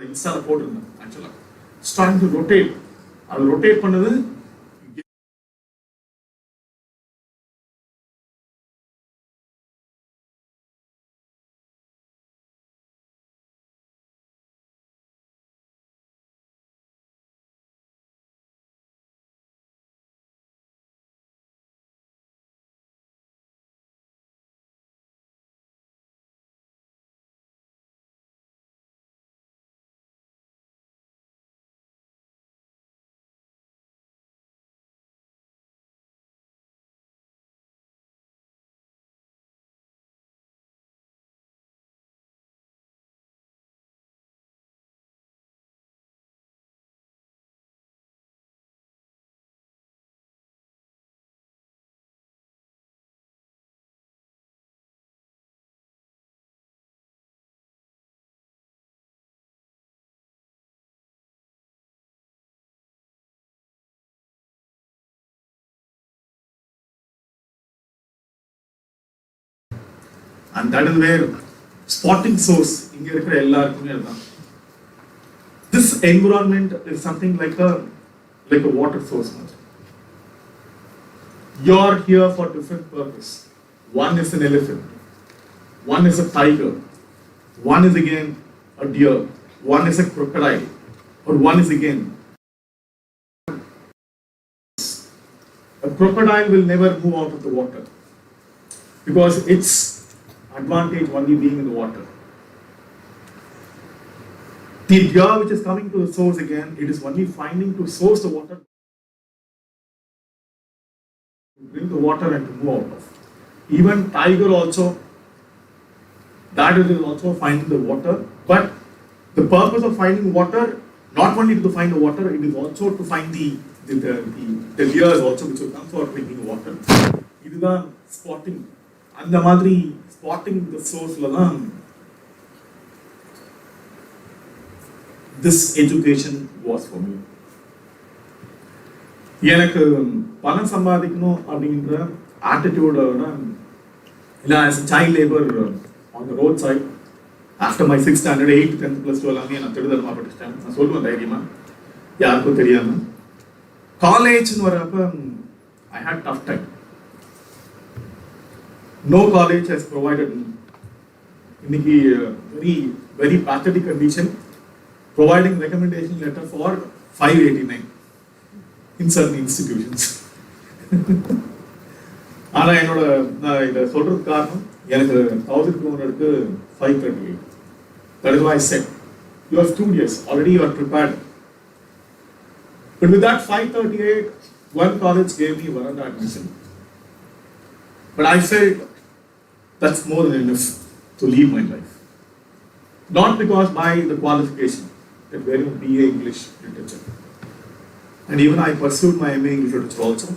இன்ஸ்டால போட்டிருந்தேன் ஆக்சுவலா ஸ்டார்ட் டு ரொட்டேட். அது ரொட்டேட் பண்ணது And that is where spotting source, inge irukra ellarkume adhaan. This environment is something like a water source. You are here for different purpose. One is an elephant, one is a tiger, one is again a deer, one is a crocodile, or one is again. A crocodile will never move out of the water because its advantage only being in the water. The deer which is coming to the source again, it is only finding to source the water, to bring the water and to move out of. Even tiger also, that is also finding the water, but the purpose of finding water, not only to find the water, it is also to find the deers also which will come for drinking water. It is the spotting. And the madri spotting the source la this education was for me. எனக்கு பணம் சம்பாதிக்கணும் அப்படின்ற ஆட்டிடியூடோட இல்லை as a child labor on the road side, after my 6th standard, 8th, 10th, plus 2 எல்லாமே நான் திருதரமாக படிச்சிட்டேன். நான் சொல்லுவேன் தைரியமாக, யாருக்கும் தெரியாமல். காலேஜ்னு வரப்ப I had tough time. No college has provided me. இன்னைக்கு very pathetic condition, providing recommendation letter for 589 in certain institutions. ஆனா என்னோட நான் இதை சொல்றதுக்கு காரணம் எனக்கு 1200க்கு 538. That is why I said you are studious, already you are prepared. But with that 538, one college gave me Varanda admission. But I felt that's more than enough to leave my life. Not because by the qualification, that very BA English literature. And even I pursued my MA English literature also.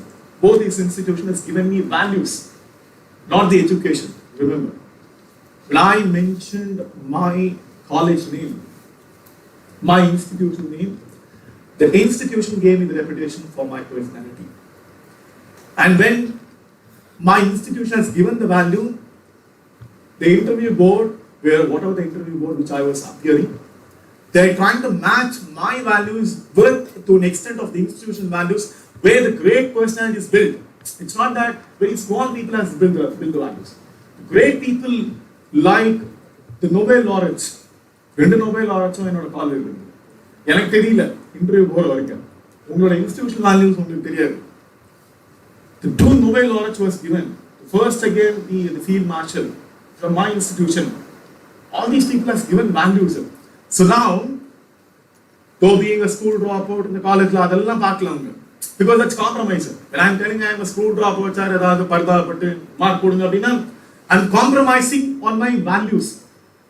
Both these institutions has given me values, not the education, remember. When I mentioned my college name, my institution name, the institution gave me the reputation for my personality. And when my institution has given the value, the interview board, whatever the interview board which I was appearing, they are trying to match my values with to an extent of the institution values where the great personality is built. It's not that very small people has built the values. Great people like the Nobel laureates. ரெண்டு Nobel laureates என்னோட college இருக்கு. எனக்கு தெரியல interview போற வரைக்கும். உங்களோட institutional values உங்களுக்கு தெரியாது. The two Nobel laureates was given. First again the field marshal from my institution. All these people has given values. So now, though being a school dropout in the college la adella paakalaanga, because that's compromise. When I am telling I am a school dropout sir edavadhu parda pattu mark podunga appadina, I am compromising on my values,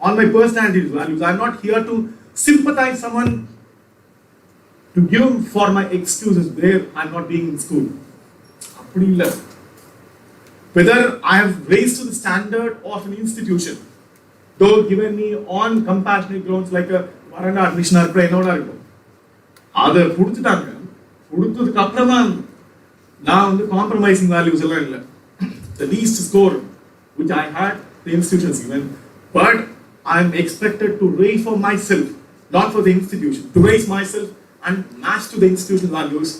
on my personality values. I am not here to sympathize someone, to give for my excuses where I am not being in school. Appadi illa. Whether I have raised to the standard of an institution, though given me on compassionate grounds like a Varanda admission or என்னோட இருக்கும், அதை கொடுத்துட்டாங்க. கொடுத்ததுக்கு அப்புறமா நான் வந்து compromising values எல்லாம் இல்லை. The least score which I had, the institution has given, but I am expected to raise for myself, not for the institution, to raise myself and match to the institution values.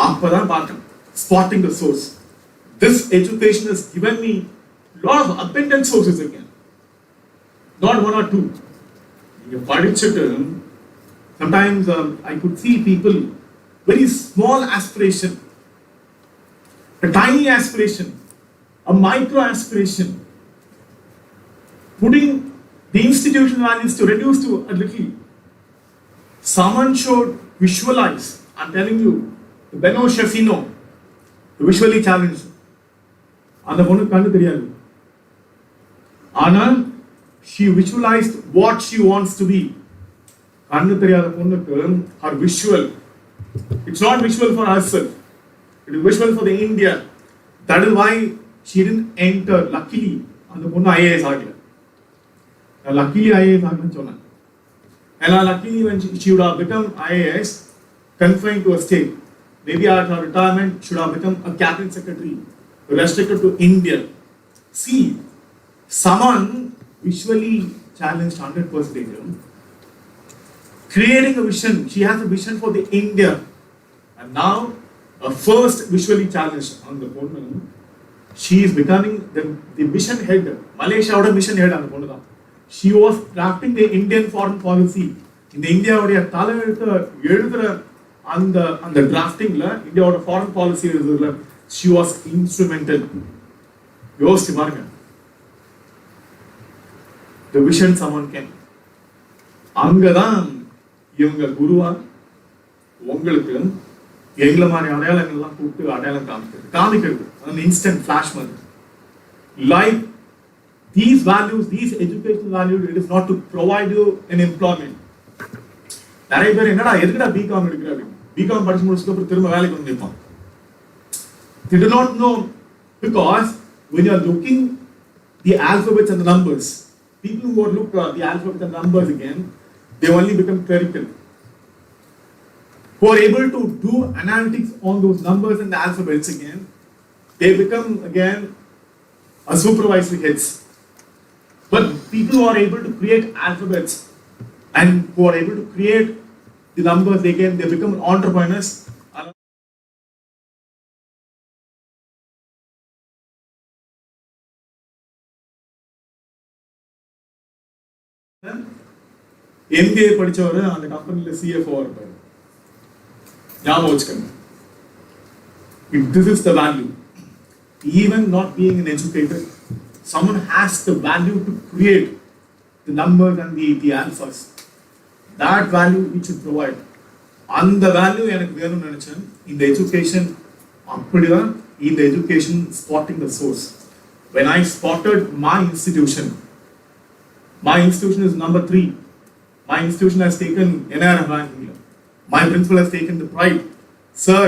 அப்பதான் பார்த்தேன் spotting the source. This education has given me a lot of abundant sources again. Not one or two. You படிச்சிட்டு sometimes I could see people very small aspiration, a tiny aspiration, a micro aspiration, putting the institution values to reduce to a little. Someone should visualize. I'm telling you, the Beno Shefino, the visually challenged. அந்த பொண்ணு கண்ணு தெரியாது. ஆனால் she visualized what she wants to be. கண்ணு தெரியாத பொண்ணுக்கு her visual, it's not visual for herself, it is visual for the India. That is why she didn't enter. Luckily அந்த பொண்ணு IAS ஆகல. Luckily IAS ஆகலன்னு சொன்னேன். And luckily when she would have become IAS, confined to a state, maybe at her retirement should have become a cabinet secretary, restricted to India. See, someone visually challenged 100%, creating a vision. She has a vision for the India, and now a first visually challenged on the phone. She is becoming the mission head. Malaysia mission head on the phone. She was crafting the Indian foreign policy. In the India, on the drafting, India foreign policy, she was instrumental. The vision someone can. Angadam, younger Gurua, Wongalkum, Yanglamari Adela put to Adela Kamikar, an instant flash money. Like these values, these educational values, it is not to provide you an employment. நிறைய பேர் என்னடா எதுக்குடா BCom எடுக்கிறாங்க BCom படிச்சு முடிச்சதுக்கு அப்புறம் திரும்ப வேலைக்கு வந்து நிற்பான். They do not know, because when you are looking the alphabets and the numbers, people who look the alphabets and numbers again, they only become clerical. Who are able to do analytics on those numbers and the alphabets again, they become again a supervisory heads. But people who are able to create alphabets and who are able to create the numbers, they become entrepreneurs. MBA படிச்சவரு அந்த கம்பெனில CFO இருப்பாரு. ஞாபகம் வச்சுக்கோங்க. This is the value. Even not being an educator, someone has the value to create the numbers and the alphas. That value we should provide. And the value எனக்கு வேணும்னு நினைச்சேன். In the education, அப்படிதான் in the education spotting the source. When I spotted my institution is number 3. My institution has taken NRM ranking. My principal has taken the pride. Sir,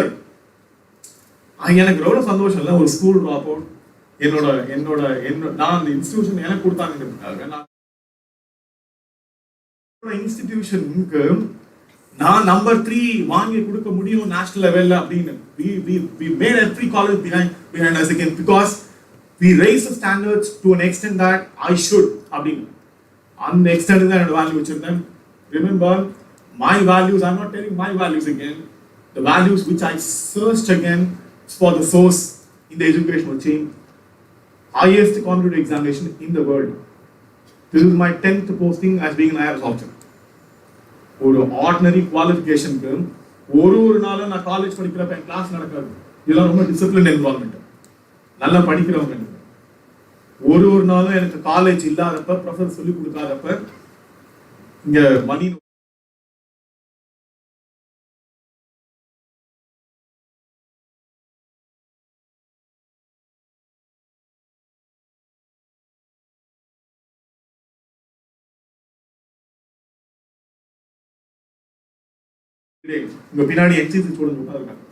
எனக்கு ரொம்ப சந்தோஷம் இல்லை ஒரு school drop out என்னோட நான் அந்த institution எனக்கு கொடுத்தாங்க. இன்ஸ்டிடியூஷனுக்கு நான் நம்பர் 3 வாங்கி கொடுக்க முடியும் நேஷனல் லெவல்ல அப்படின்னு we made every college behind us again, because we raise the standards to an extent that I should அப்படின்னு அந்த extent தான் என்னோட வேல்யூ வச்சிருந்தேன். Remember, my values, I'm not telling my values again, the values which I searched again for the source in the educational chain. Highest competitive examination in the world. This is my 10th posting as being an IRS officer. ஒரு ordinary குவாலிஃபிகேஷனுக்கு ஒரு நாளும் நான் college படிக்கிறப்ப என் class நடக்காது. இதெல்லாம் ரொம்ப discipline environment. நல்லா படிக்கிறவங்க ஒரு நாளும் எனக்கு காலேஜ் இல்லாதப்ப ப்ரொஃபசர் சொல்லி கொடுக்காதப்ப இங்க மணி பின்னாடி NCC ஸ்டூடெண்ட் உட்கார்ந்திருக்காங்க.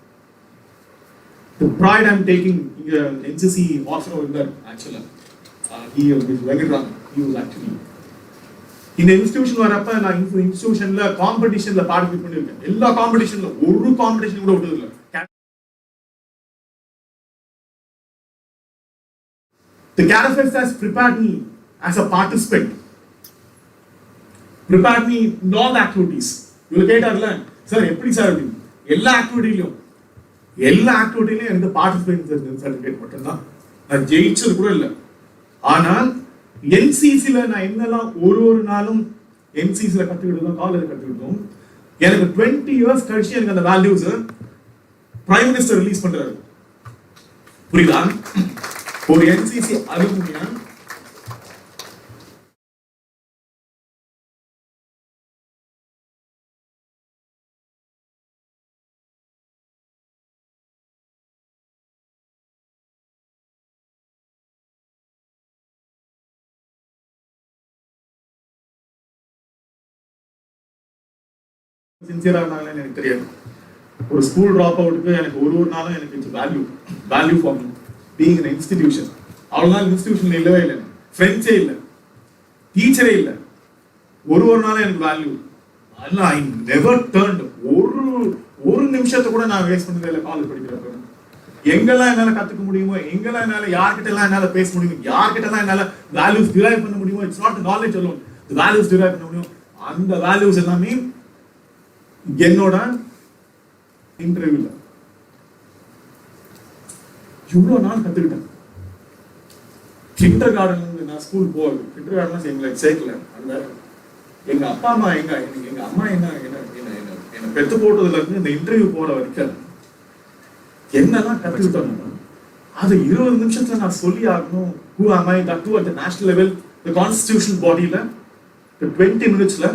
The pride I'm taking இங்க NCC ஆஃபீஸர் இருந்தார். ஆக்சுவலா he was actually இந்த இன்ஸ்டிடியூஷன் வரப்ப நான் இன்ஸ்டிடியூஷன்ல காம்படிஷன்ல பார்ட்டிசிபேட் பண்ணிருக்கேன். எல்லா காம்படிஷன்ல ஒரு காம்படிஷன் கூட விட்டது இல்ல. The Carafest has prepared me as a participant, prepared me in all the activities. You will get and learn. Sir, எப்படி சார் அப்படி எல்லா ஆக்டிவிட்டிலையும் எனக்கு பார்ட்டிசிபேட் சர்டிஃபிகேட் மட்டும்தான். நான் ஜெயிச்சது கூட இல்லை. ஆனால் NCCல நான் என்னெல்லாம் ஒரு நாளும் NCCல கற்றுக்கிட்டோம், காலேஜ் கற்றுக்கிட்டோம். எனக்கு 20 years கழிச்சு எனக்கு அந்த வேல்யூஸ் பிரைம் மினிஸ்டர் ரிலீஸ் பண்றாரு. புரியுதா? ஒரு NCC அலுமினியா சின்சியரா இருந்தாங்கன்னு எனக்கு தெரியாது. ஒரு ஸ்கூல் ட்ராப் அவுட்டுக்கு எனக்கு ஒரு நாளும் எனக்கு it's value for me being an institution. அவ்வளோதான் இன்ஸ்டிடியூஷன் இல்லவே இல்லை, ஃப்ரெண்ட்ஸே இல்லை, டீச்சரே இல்லை. ஒரு நாளும் எனக்கு வேல்யூ. அதெல்லாம் ஐ நெவர் டர்ன்ட். ஒரு நிமிஷத்தை கூட நான் வேஸ்ட் பண்ணதே இல்லை காலேஜ் படிக்கிறப்ப. எங்கெல்லாம் என்னால கத்துக்க முடியுமோ, எங்கெல்லாம் என்னால யார்கிட்ட எல்லாம் என்னால பேச முடியும், யார்கிட்ட எல்லாம் என்னால வேல்யூஸ் டிரைவ் பண்ண முடியுமோ, it's not knowledge alone, the values drive பண்ண முடியும். அந்த வேல்யூஸ் எல்லாமே என்னோட இன்டர்வியூல இவ்வளவு நாள் கத்துக்கிட்டேன். கிண்டர் கார்டன்ல நான் ஸ்கூல் போகுது, கிண்டர் கார்டன் எங்களை சேர்க்கல. அந்த எங்க அப்பா அம்மா எங்க அம்மா என்ன பெத்து போட்டதுல இருந்து இந்த இன்டர்வியூ போற வரைக்கும் என்னெல்லாம் கத்துக்கிட்டோம், அது 20 நிமிஷத்துல நான் சொல்லி ஆகணும். Who am I? That too at the national level, the constitutional body la, the 20 minutes la,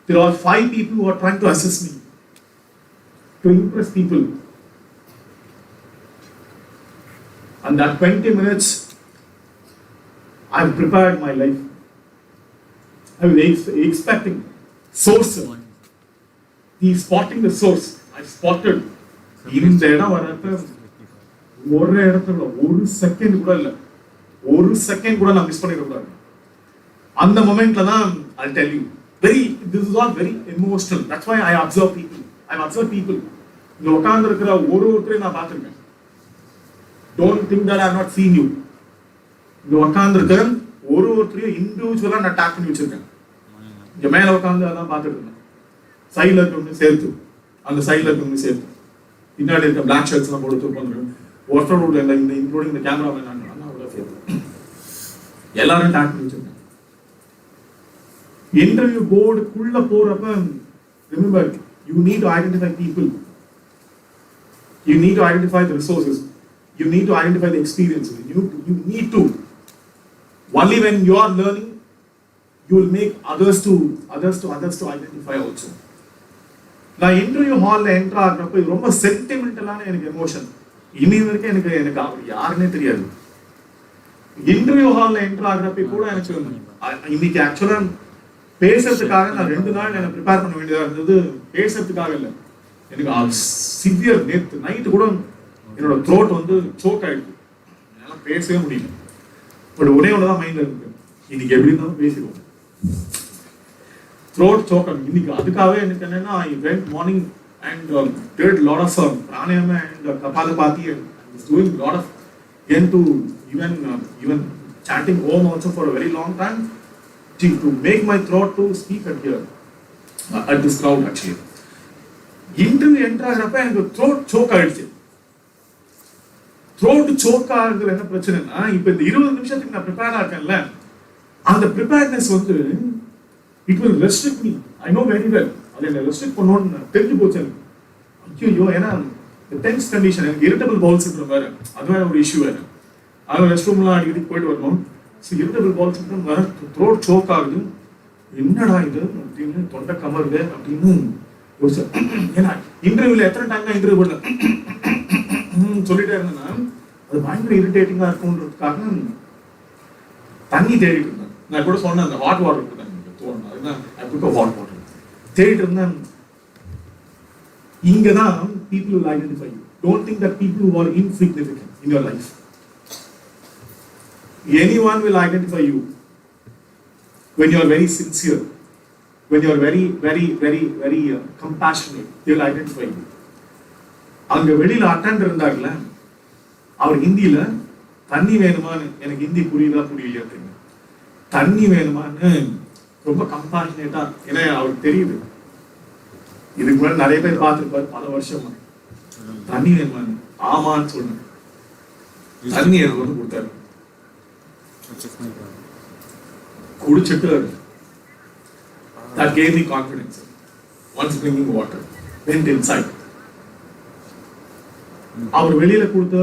there are 5 people who are trying to assess me, to impress people. And that 20 minutes, I've prepared my life. I was expecting source. He's spotting the source. I spotted. இந்த இடம் வரப்ப ஒரு இடத்துல ஒரு second கூட நான் miss பண்ணிடக்கூடாது. அந்த மொமெண்ட்ல தான் I'll tell you. This is all very emotional. That's why I observe people. இங்க உட்கார்ந்து இருக்கிற ஒருத்தரையும் நான் பார்த்திருக்கேன். Don't think that I have not seen you. இங்க உட்கார்ந்து இருக்கிற ஒருத்தரையும் இண்டிவிஜுவலா நான் டாக் பண்ணி வச்சிருக்கேன். இங்க மேல உட்கார்ந்து அதான் பார்த்துட்டு இருந்தேன். சைட்ல இருக்கவங்க சேர்த்து, அந்த சைட்ல இருக்கவங்க சேர்த்து, பின்னாடி இருக்க பிளாக் ஷர்ட்ஸ் எல்லாம் போட்டு உட்காந்துருக்கேன். ஒருத்தரோட இல்லை, இந்த இன்க்ளூடிங் இந்த கேமராமேன் அண்ணாவோட சேர்த்து எல்லாரும் டாக் பண்ணி வச்சிருக்கேன். இன்டர்வியூ போர்டுக்குள்ள போறப்ப remember, you need to identify people, you need to identify the resources, you need to identify the experiences, you need to only when you are learning you will make others to identify also. நான் interview ஹால்ல enter ஆகிறப்ப இது ரொம்ப சென்டிமெண்டலான எனக்கு emotion. இனி வரைக்கும் எனக்கு அவர் யாருன்னே தெரியாது. இன்டர்வியூ ஹால்ல என்டர் ஆகிறப்ப கூட எனக்கு இன்னைக்கு ஆக்சுவலா பேசுறதுக்காக நான் 2 நாள் எனக்கு ப்ரிப்பேர் பண்ண வேண்டியதா இருந்தது. பேசுறதுக்காக இல்லை, எனக்கு சிவியர் நேத்து நைட்டு கூட என்னோட த்ரோட் வந்து சோக் ஆயிடுச்சு, என்னால பேசவே முடியல. பட் ஒரே ஒண்ணுதான் மைண்ட்ல இருக்கு, இன்னைக்கு எப்படி இருந்தாலும் பேசிடுவோம். த்ரோட் சோக் இன்னைக்கு. அதுக்காகவே எனக்கு என்னன்னா, I went morning and did lot of pranayama and kapalabhati and was doing lot of to even chanting Om also for a very long time to make my throat to speak at here at this crowd actually. Interview enter ஆகிறப்ப எனக்கு throat choke ஆயிடுச்சு. Throat choke ஆகுறது என்ன பிரச்சனைனா, இப்ப இந்த 20 நிமிஷத்துக்கு நான் prepare ஆகல, அந்த ப்ரிப்பேர்னஸ் வந்து it will restrict me. I know very well. அதை என்ன ரெஸ்ட்ரிக்ட் பண்ணணும்னு தெரிஞ்சு போச்சு எனக்கு. ஐயோ, ஏன்னா டென்ஸ் கண்டிஷன், எனக்கு இரிட்டபிள் பவுல் சிண்ட்ரோம் வேற, அது வேற ஒரு இஷ்யூ வேற. அது ரெஸ்ட் ரூம்லாம் அடிக்கடி போயிட்டு வரணும். ஸோ இரிட்டபிள் பவுல் சிண்ட்ரோம் வேற, த்ரோட் சோக் ஆகுது. என்னடா இது அப்படின்னு, தொண்டை கமருது அப்படின்னு ஒரு ஏன்னா இன்டர்வியூல எத்தனை டைம் தான் இன்டர்வியூ பண்ண சொல்லிட்டே இருந்தேன்னா அது பயங்கர இரிட்டேட்டிங்கா இருக்கும்ன்றதுக்காக தண்ணி தேடிட்டு இருந்தேன். நான் கூட சொன்னேன், அந்த ஹாட் வாட்டர் இருக்குதான் தோணும், அதுதான் ஹாட் வாட்டர் தேடிட்டு இருந்தேன். இங்கதான் people will identify you. Don't think that people who are insignificant in your life. Anyone will identify you when you are very sincere, when you are very compassionate. They will identify you. அங்க வெளியில attender இருந்தாங்கல்ல, அவர் ஹிந்தியில தண்ணி வேணுமான்னு, எனக்கு ஹிந்தி புரியலையா தெரியும், தண்ணி வேணுமான்னு ரொம்ப கம்பேஷனேட்டா, ஏன்னா அவருக்கு தெரியுது இதுக்கு முன்னாடி நிறைய பேர் பார்த்துருப்பாரு பல வருஷமா, தண்ணி வேணுமான்னு ஆமான்னு சொன்னேன். தண்ணி எனக்கு வந்து கொடுத்தாரு, குடிச்சிட்டு that gave me confidence. Once drinking water, went inside. அவர் வெளியில கொடுத்த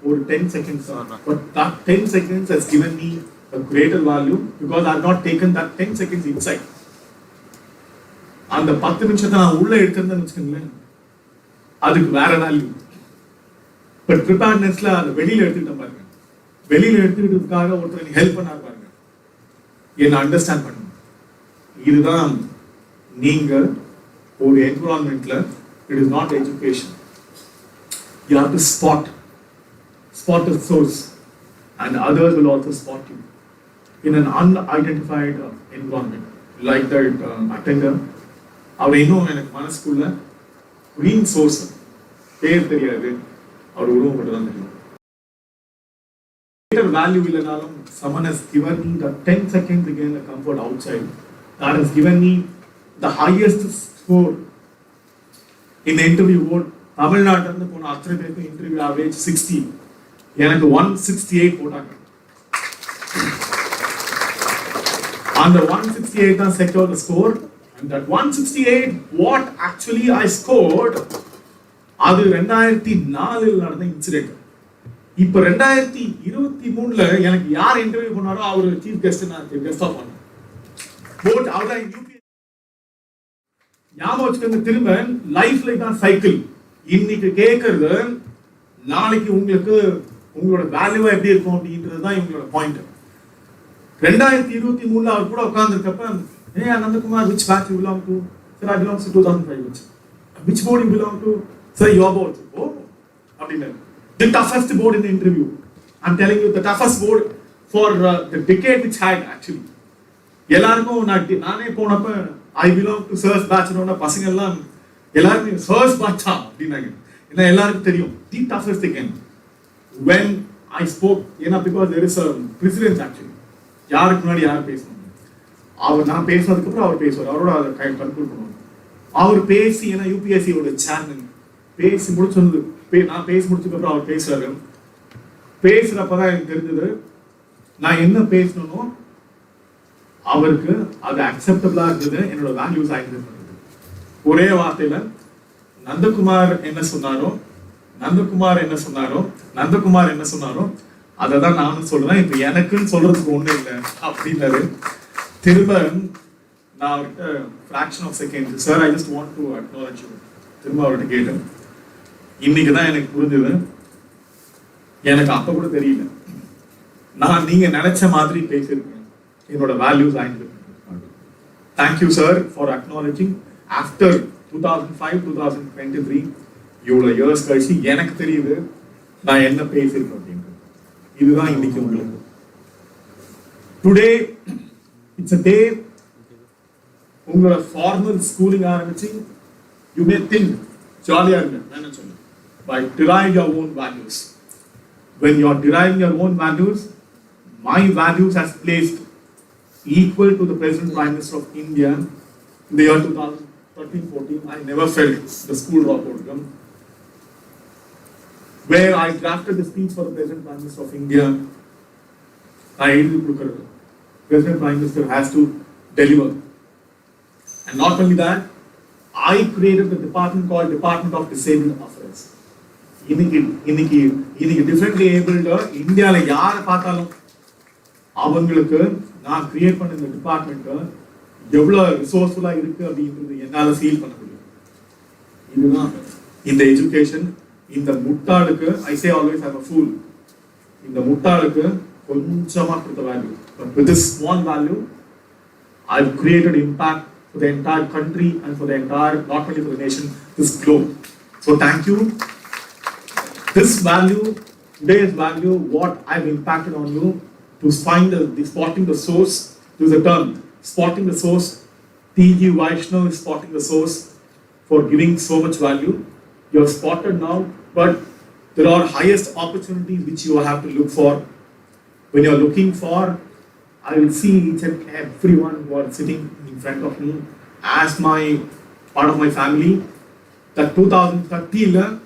ஒரு 10 seconds, but that 10 seconds has given me a greater value because I have not taken that 10 seconds inside. அந்த 10 நிமிஷத்தை நான் உள்ள எடுத்திருந்தேன்னு வச்சுக்கோங்களேன், அதுக்கு வேற வேல்யூ. பட் ப்ரிப்பேர்னஸ்ல அதை வெளியில எடுத்துக்கிட்டேன் பாருங்க, வெளியில எடுத்துக்கிட்டதுக்காக ஒருத்தர் எனக்கு ஹெல்ப் பண்ணாரு பாருங்க, என்ன அண்டர்ஸ்டாண்ட் பண்ணுங்க. இதுதான் நீங்க ஒரு என்விரான்மெண்ட்ல, it is not education. You have to spot the source, and others will also spot you in an unidentified environment. Like that attender, அவர் இன்னும் எனக்கு மனசுக்குள்ள green source பேர் தெரியாது, அவர் உருவம் மட்டும் தான் தெரியும். Greater value இல்லைனாலும் someone has given me the 10 seconds to gain the comfort outside. That has given me the highest score in the interview board. தமிழ்நாட்டில் இருந்து போன அத்தனை பேருக்கு இன்டர்வியூ ஆவரேஜ் 60, எனக்கு 168 போட்டாங்க. அந்த 168 தான் secured the score, and that 168 what actually I scored, அது 2004 நடந்த இன்சிடென்ட். இப்போ 2023 எனக்கு யார் இன்டர்வியூ பண்ணாரோ அவர் சீஃப் கெஸ்ட், நான் கெஸ்ட் ஆஃப் பண்ணேன். போட் அவுட் யூபி ஞாபகம் வச்சுக்கோங்க. திரும்ப லைஃப்ல தான் சைக்கிள். இன்னைக்கு கேட்கறது நாளைக்கு உங்களுக்கு உங்களோட வேல்யூவா எப்படி இருக்கும் அப்படின்றது தான் இவங்களோட பாயிண்ட். 2023 அவர் கூட உட்கார்ந்துருக்கப்ப, Nandakumar, which batch you belong to? Sir, I belong to 2005 batch. Which board you belong to? Sir, your board. Oh, அப்படின்னா the toughest board in the interview. I'm telling you, the toughest board for the decade which had actually. எல்லாருக்கும் நானே போனப்ப I belong to Sir's batch னோட பசங்க எல்லாம் எல்லாரும் Sir's batch அப்படின்னாங்க. ஏன்னா எல்லாருக்கும் தெரியும் the toughest again. When I spoke, because there is a precedence actually. யாருக்கு முன்னாடி யார் பேசணும், அவர் நான் பேசுனதுக்கு அப்புறம் அவர் பேசுவார், அவரோட அதை கன்க்ளூட் பண்ணுவாங்க. அவர் பேசி, ஏன்னா யூபிஎஸ்சியோட சேர்மன் பேசி முடிச்சது, நான் பேசி முடிச்சதுக்கு அப்புறம் அவர் பேசுறாரு. பேசுறப்பதான் எனக்கு தெரிஞ்சது நான் என்ன பேசணும்னோ அவருக்கு அது அக்செப்டபிளா இருந்தது, என்னோட வேல்யூஸ் ஆகிருந்தது. ஒரே வார்த்தையில நந்தகுமார் என்ன சொன்னாரோ அதை தான் நானும் சொல்றேன். இப்ப எனக்குன்னு சொல்றதுக்கு ஒண்ணு இல்லை அப்படின்னாரு. திரும்ப நான் அவர்கிட்ட fraction of second, sir I just want to acknowledge you, திரும்ப அவர்கிட்ட கேட்டேன். இன்னைக்கு தான் எனக்கு புரிஞ்சது, எனக்கு அப்ப கூட தெரியல. நான் நீங்க நினைச்ச மாதிரி பேசியிருக்கேன், என்னோட வேல்யூஸ் ஆயிட்டு. Thank you sir for acknowledging. After 2005 2023 இவ்வளோ இயர்ஸ் கழிச்சு எனக்கு தெரியுது நான் என்ன பேசியிருக்கேன் அப்படின்னு. இதுதான் இன்னைக்கு உங்களுக்கு. டுடே இட்ஸ் அ டே. உங்களோட ஃபார்மல் ஸ்கூலிங் ஆரம்பிச்சு யூ மே திங்க் ஜாலியா இருங்க, என்ன சொல்லுங்க, but derive your own values. When you are deriving your own values, my values has placed equal to the President Prime Minister of India in the year 2013-14. I never felt the school dropout. Where I drafted the speech for the President Prime Minister of India, President Prime Minister has to deliver. And not only that, I created the department called Department of Disabled Affairs. இன்னைக்கு differently abled இந்தியாவில் யாரை பார்த்தாலும் அவங்களுக்கு நான் create பண்ண இந்த department எவ்வளோ ரிசோர்ஸ்ஃபுல்லா இருக்கு அப்படின்றது என்னால ஃபீல் பண்ண முடியும். இதுதான் இந்த எஜுகேஷன். இந்த முட்டாளுக்கு I say always I am a fool. இந்த முட்டாளுக்கு கொஞ்சமா கொடுத்த value, but with this small value I've created impact for the entire country and for the entire, not only for the nation, this globe. So thank you. This value, today's value, what I've impacted on you to find the spotting the source. There's a term, spotting the source. T.G. Vaishnav is spotting the source for giving so much value. You have spotted now, but there are highest opportunities which you have to look for. When you are looking for, I will see each and everyone who are sitting in front of me as my part of my family. That 2030,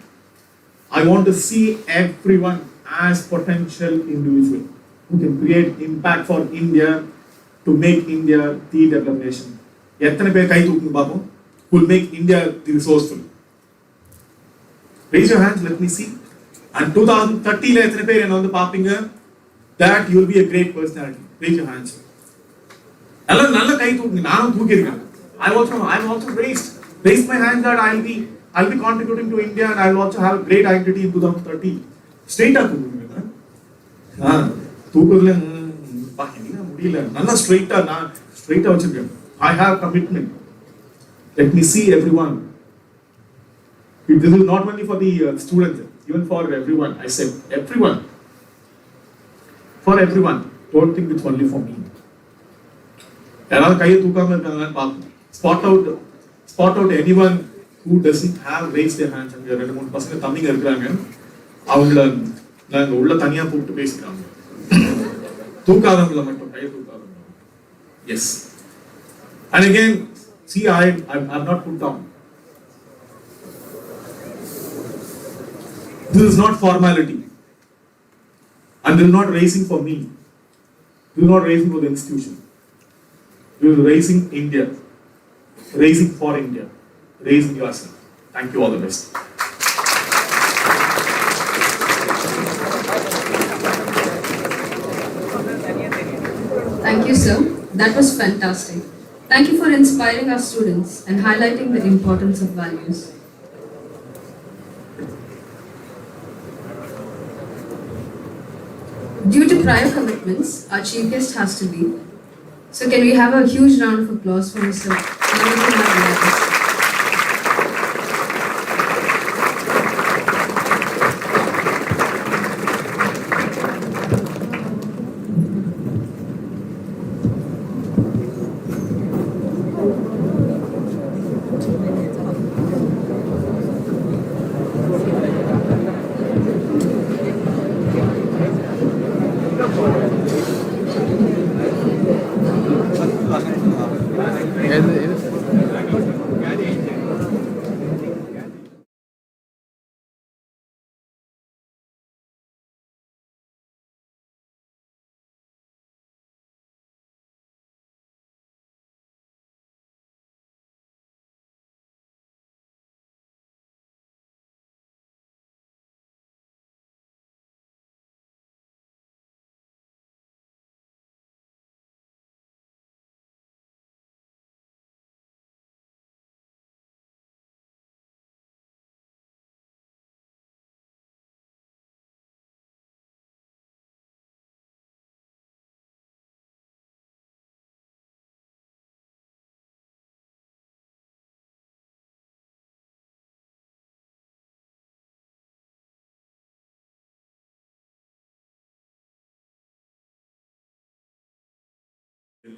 I want to see everyone as potential individual who can create impact for India, to make India the developed nation. எத்தனை பேர் கை தூக்குங்க பாப்போம், who will make India the resourceful? Raise your hands, let me see. And 2030 எத்தனை பேர் என்ன வந்து பாப்பீங்க, that you will be a great personality? Raise your hands. நல்ல கை தூக்குங்க. நானும் தூக்கியிருக்கேன். I also raised my hand that I'll be contributing to India and I'll also have a great identity in 2030. Straight up தூக்குங்க. தூக்குறதுல முடியல, நல்லா ஸ்ட்ரைட்டா வச்சிருக்கேன். I have commitment. Let me see everyone. This is not only for the students, even for everyone. I said everyone. For everyone. Don't think it's only for me. யாராவது கையை தூக்காம இருக்காங்கன்னு பார்ப்போம். Spot out anyone who doesn't have raised their hands. அங்க 2-3 பசங்க தம்பிங்க இருக்கிறாங்க. அவங்கள நாங்கள் உள்ள தனியாக கூப்பிட்டு பேசிக்கிறாங்க. தூக்காதவங்களை மட்டும் கை தூக்காதவங்க. S. And again, see, I'm not put down. This is not formality. And this is not raising for me. This is not raising for the institution. This is raising India. Raising for India. Raising yourself. Thank you, all the best. Thank you, sir. That was fantastic. Thank you for inspiring our students and highlighting the importance of values. Due to prior commitments, our chief guest has to leave. So can we have a huge round of applause for Mr.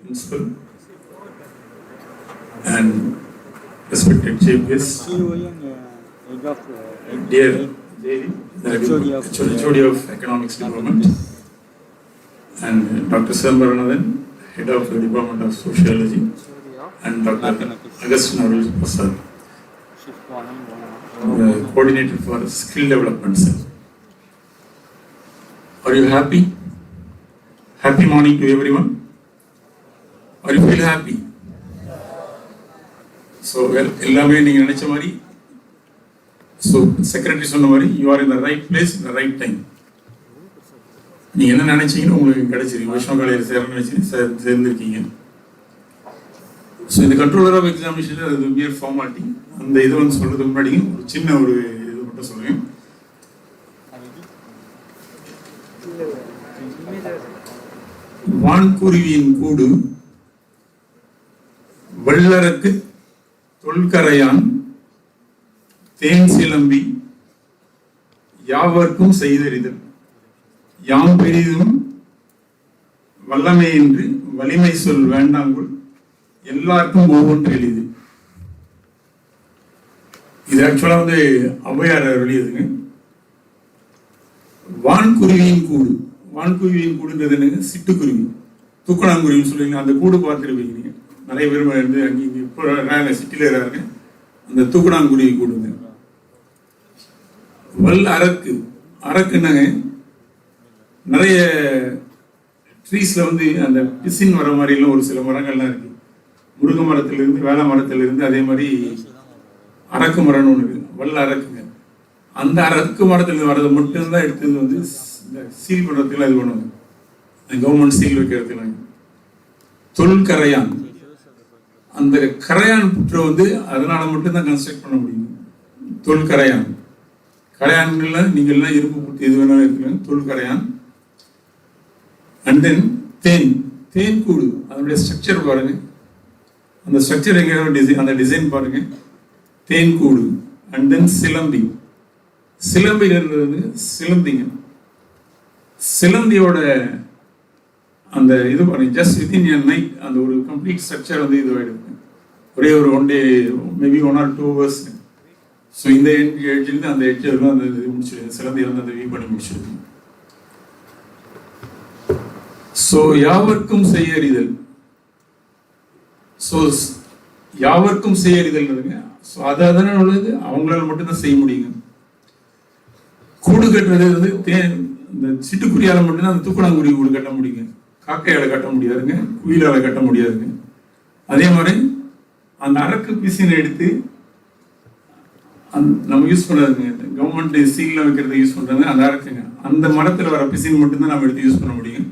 Principal and respected chief guests, dear HOD of Economics Department, and Dr. Sambaranathan, Head of the Department of Sociology, and Dr. Augustin Prasad, Coordinator for Skill Development Cell. Are you happy? Happy morning to everyone. Or you feel happy? So, well, எல்லாமே நீங்க நினைச்ச மாதிரி, so secretary சொன்ன மாதிரி, you are in the right place in the right time. நீங்க என்ன நினைச்சீங்கன்னு உங்களுக்கு கிடைச்சிருக்கு. வைஷ்ணவ காலேஜில் சேரணும்னு நினைச்சீங்க, சேர்ந்துருக்கீங்க. ஸோ இந்த கண்ட்ரோலர் ஆஃப் எக்ஸாமினேஷன் அது மியர் ஃபார்மாலிட்டி. அந்த இது வந்து சொல்றதுக்கு முன்னாடி ஒரு சின்ன ஒரு இது மட்டும் சொல்லுவேன். வான்குருவியின் கூடு வள்ளருக்கு தொல்கரையான் தேன் சிலம்பி யாவர்க்கும் செய்தறிதல் யாம் பெரிதும் வல்லமை என்று வலிமை சொல் வேண்டாங்குள் எல்லாருக்கும் ஒவ்வொன்று எளிது. இது ஆக்சுவலா வந்து ஔவையார் எழுதியதுங்க. வான்குருவியின் கூடு, வான்குருவியின் கூடுன்றது என்னங்க? சிட்டுக்குருவி, தூக்கணாங்குருவின்னு சொல்லுவீங்க. அந்த கூடு பார்த்துருப்பீங்க நீங்க. நிறைய பேர் வந்து அங்கே இங்கே இப்போ சிட்டியில் இருக்காங்க. அந்த தூக்கணாங்குருவி கூடுங்க. வல் அரக்கு, அரக்குன்னாங்க நிறைய ட்ரீஸில் வந்து அந்த பிசின் வர மாதிரிலாம் ஒரு சில மரங்கள்லாம் இருக்கு. முருங்கை மரத்திலிருந்து, வேள மரத்திலிருந்து, அதே மாதிரி அரக்கு மரம்னு ஒன்று இருக்கு. வல் அரக்குங்க. அந்த அரக்கு மரத்தில் வர்றது மட்டும்தான் எடுத்தது வந்து சீல் பண்ணுறதுக்குலாம் இது பண்ணுவாங்க. கவர்மெண்ட் சீல் வைக்கிறதுக்கு. தொல்கரையான், அந்த கரையான் புற்றை வந்து அதனால மட்டும்தான் கன்ஸ்ட்ரக்ட் பண்ண முடியும். தொல்கரையான், கரையான்ல நீங்க எல்லாம் இரும்பு புற்று எது வேணாலும் இருக்கிறாங்க. தொல்கரையான். அண்ட் தென் தேன், தேன் கூடு, அதனுடைய ஸ்ட்ரக்சர் பாருங்க. அந்த ஸ்ட்ரக்சர் எங்க டிசைன், அந்த டிசைன் பாருங்க. தேன் கூடு. And then சிலம்பி, சிலம்பிங்கிறது சிலந்திங்க. சிலந்தியோட அந்த இது பாருங்க, ஜஸ்ட் வித்தின் எ நைட் அந்த ஒரு கம்ப்ளீட் ஸ்ட்ரக்சர் வந்து இது ஆகிடுது. ஒரே ஒரு 1 day, maybe 1 or 2 hours. So இந்த எட்ஜிலிருந்து அந்த எட்ஜ் வரலாம் அந்த இது முடிச்சிடுங்க, சிலந்தி இருந்து அந்த வியூ பண்ணி முடிச்சிடுங்க. ஸோ யாவர்க்கும் செய்யறிதல். ஸோ யாவர்க்கும் செய்யறிதல்ன்றதுங்க. ஸோ அதனால உள்ளது அவங்களால மட்டும்தான் செய்ய முடியுங்க. கூடு கட்டுறது வந்து இந்த சிட்டுக்குருவியால மட்டும்தான் அந்த தூக்கணாங்குருவி கூடு கட்ட முடியுங்க. காக்கையால கட்ட முடியாதுங்க, குயிலால கட்ட முடியாதுங்க. அதே மாதிரி அந்த அரக்கு பிசினை எடுத்து நம்ம யூஸ் பண்ணாதுங்க, கவர்மெண்ட் சீல்லாம் வைக்கிறது யூஸ் பண்றாங்க அந்த அரக்குங்க. அந்த மரத்தில் வர பிசின் மட்டும்தான் நம்ம எடுத்து யூஸ் பண்ண முடியும்,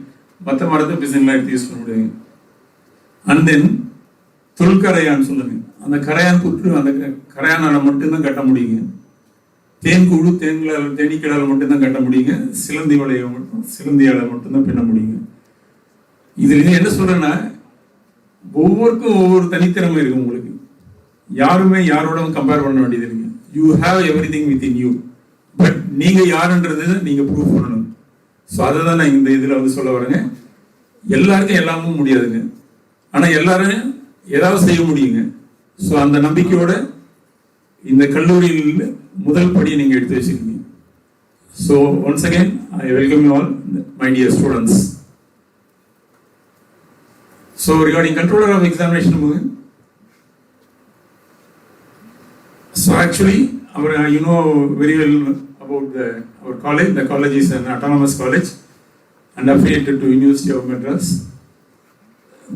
மற்ற மரத்தை பிசின்லாம் எடுத்து யூஸ் பண்ண முடியுங்க. அண்ட் தென் தொல்கரையான்னு சொல்லுங்க, அந்த கரையான் புற்று அந்த கரையானால மட்டும்தான் கட்ட முடியுங்க. தேன்கூடு தேனீக்களால் மட்டும்தான் கட்ட முடியுங்க. சிலந்தி வலையை மட்டும் சிலந்தியால மட்டும்தான் பின்ன முடியுங்க. இதுல என்ன சொல்றேன்னா, ஒவ்வொருக்கும் ஒவ்வொரு தனித்திறமை இருக்கு. உங்களுக்கு யாருமே யாரோடவும் கம்பேர் பண்ண வேண்டியது இல்லைங்க. You have everything within you. But நீங்க யாருன்றது நீங்க ப்ரூவ் பண்ணணும். ஸோ அதை தான் நான் இந்த இதுல வந்து சொல்ல வரேங்க. எல்லாருக்கும் எல்லாமும் முடியாதுங்க, ஆனா எல்லாரும் ஏதாவது செய்ய முடியுங்க. ஸோ அந்த நம்பிக்கையோட இந்த கல்லூரியில் முதல் படியை நீங்க எடுத்து வச்சிருக்கீங்க. So once again I welcome you all my dear students. So regarding controller of examination, so actually you know very well about our college. The college is an autonomous college and affiliated to University of Madras.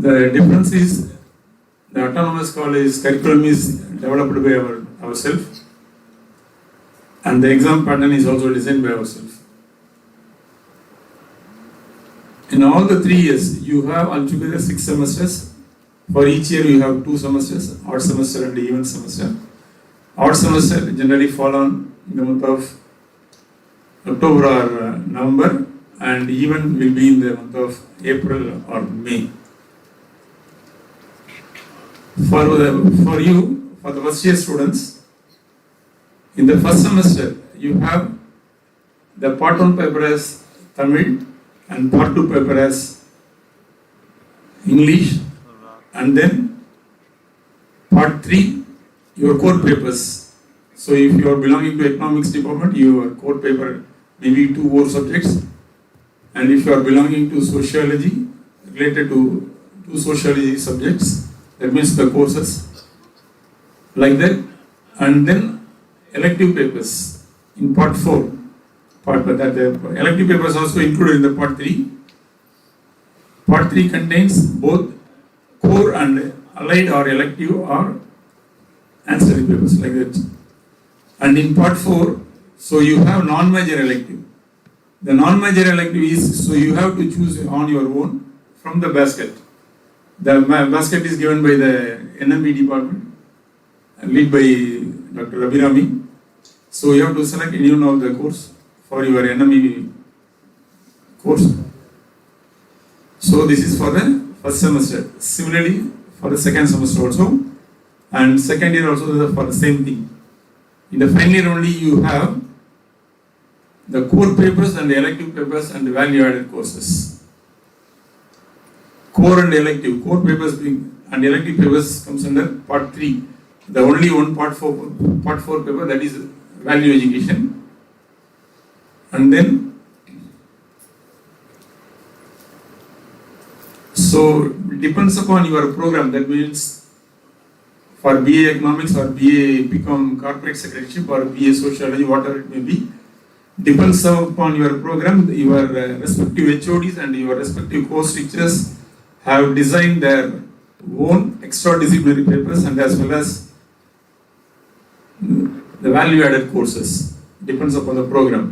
The difference is the autonomous college curriculum is developed by ourselves, and the exam pattern is also designed by ourselves. In all the 3 years, you have altogether 6 semesters. For each year, you have 2 semesters, odd semester and even semester. Odd semester generally fall on in the month of October or November, and even will be in the month of April or May. For you, for the first year students, in the first semester, you have the part 1 paper as Tamil, and part 2 paper as English, and then part 3 your core papers. So if you are belonging to economics department, your core paper may be 2 core subjects, and if you are belonging to sociology, related to 2 sociology subjects, that means the courses like that. And then elective papers in part 4. But that the elective papers also included in the part 3. Part 3 contains both core and allied or elective or ancillary papers like that. And in part 4, so you have non-major elective. The non-major elective is, so you have to choose on your own from the basket. The basket is given by the NME department, led by Dr. Abhirami. So you have to select any one of the course for your NME course. So this is for the first semester. Similarly for the second semester also, and second year also for the same thing. In the final year only you have the core papers and the elective papers and the value added courses. Core and elective, core papers and elective papers comes under part 3. The only one part 4 paper, that is value education. And then, so depends upon your program. That means for BA Economics or BA become Corporate Secretaryship or BA Sociology, whatever it may be, depends upon your program. Your respective HODs and your respective course teachers have designed their own extra-disciplinary papers and as well as the value-added courses. Depends upon the program.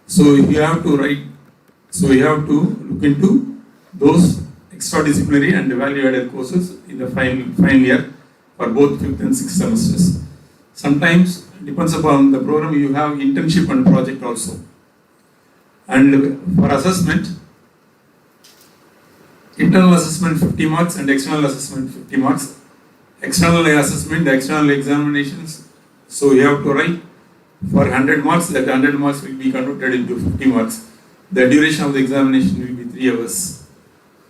So you have to write, so you have to look into those extra-disciplinary and value-added courses in the final year for both 5th and 6th semesters. Sometimes, depends upon the program, you have internship and project also. And for assessment, internal assessment 50 marks and external assessment 50 marks. External assessment, the external examinations, so you have to write for 100 marks, that 100 marks will be converted into 50 marks. The duration of the examination will be 3 hours.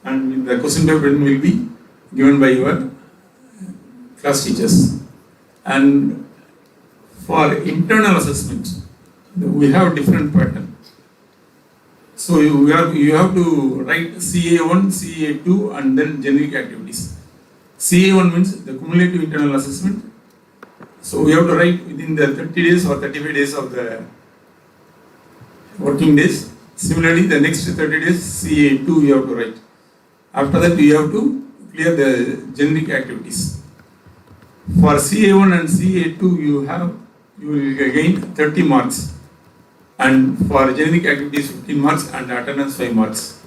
And the question paper will be given by your class teachers. And For internal assessment, we have different pattern. So you have to write CA1, CA2 and then generic activities. CA1 means the cumulative internal assessment. So we have to write within the 30 days or 35 days of the working days. Similarly, the next 30 days CA2 you have to write. After that you have to clear the generic activities. For CA1 and CA2 you will gain 30 marks, and for generic activities 15 marks and attendance 5 marks.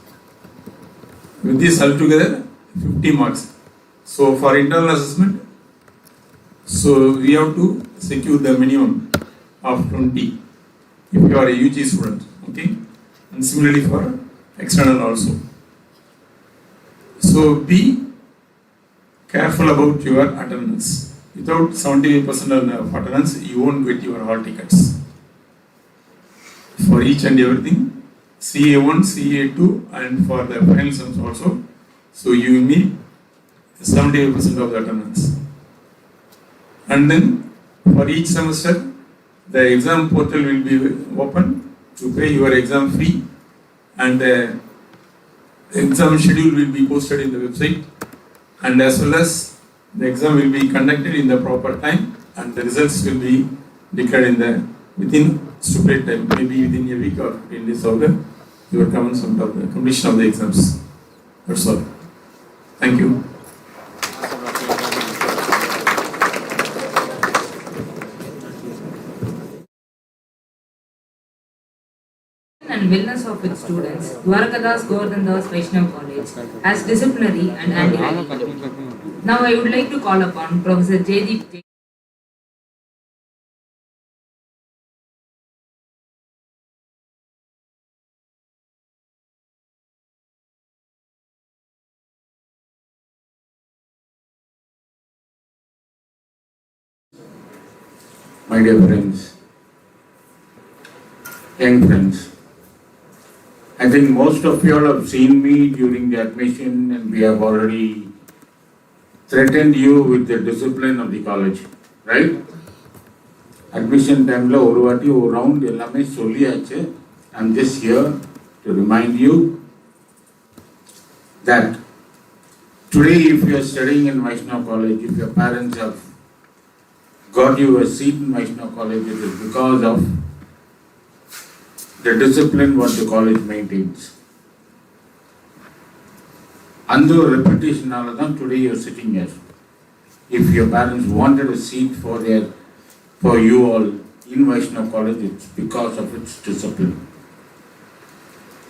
With this altogether 50 marks. So for internal assessment, so we have to secure the minimum of 20 if you are a UG student, okay? And similarly for external also. So be careful about your attendance. Without 75% of attendance, you won't get your hall tickets. For each and everything, CA1, CA2 and for the final sums also, so you will meet 75% of the attendance. And then for each semester, the exam portal will be open to pay your exam fee, and the exam schedule will be posted in the website, and as well as the exam will be conducted in the proper time, and the results will be declared within stipulated time, maybe within a week or 10 days of your commencement of the completion of the exams. That's all. Thank you. And wellness of its students, Dwarakadas Govardhandas Vaishnav College as disciplinary and anti-rally. Now I would like to call upon Professor Jaydeep. My dear friends, young friends, I think most of you all have seen me during the admission, and we have already threatened you with the discipline of the college, right? Admission time la oru vaati or round ellame solliyachu. I'm just here to remind you that today if you are studying in Vaishnav College, if your parents have got you a seat in Vaishnav College, it is because of the discipline what the college maintains. Under reputation, today you are sitting here. If your parents wanted a seat for you all in Vaishnav College, it's because of its discipline.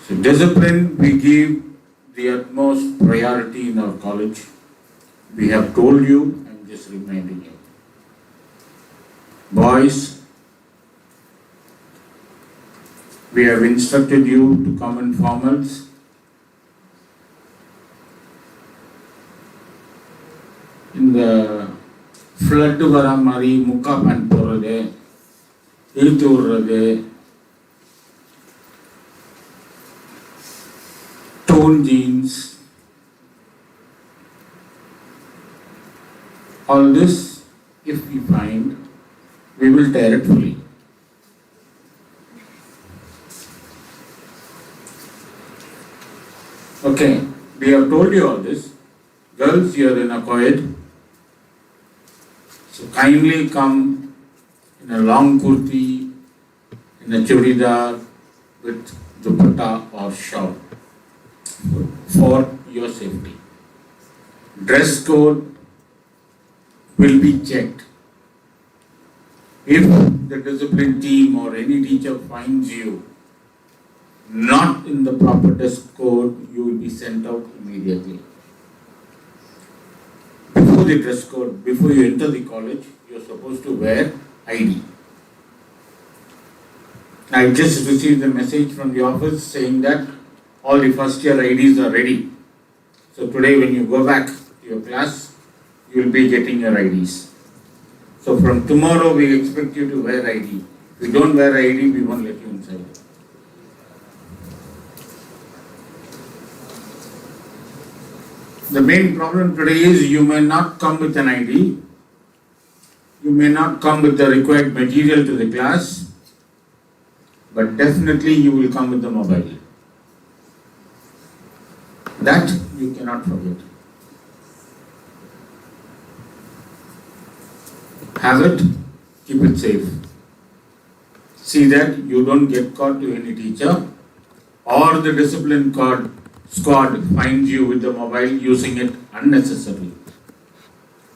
So discipline, we give the utmost priority in our college. We have told you, I'm just reminding you. Boys, we have instructed you to come in formals. In the flood vara mari mukka pant porade, ilthu urade, tone jeans, all this, if we find, we will tear it fully. Okay, we have told you all this. Girls, you are in a co-ed. So kindly come in a long kurti, in a churidar, with dupatta or shawl for your safety. Dress code will be checked. If the discipline team or any teacher finds you not in the proper dress code, you will be sent out immediately. Before the dress code, before you enter the college, you are supposed to wear ID. I just received a message from the office saying that all the first year IDs are ready. So today when you go back to your class, you will be getting your IDs. So from tomorrow we expect you to wear ID. If you don't wear ID, we won't let you inside. The main problem today is you may not come with an ID. You may not come with the required material to the class, but definitely you will come with the mobile. That you cannot forget. Have it, keep it safe. See that you don't get caught to any teacher or the discipline squad finds you with the mobile using it unnecessarily.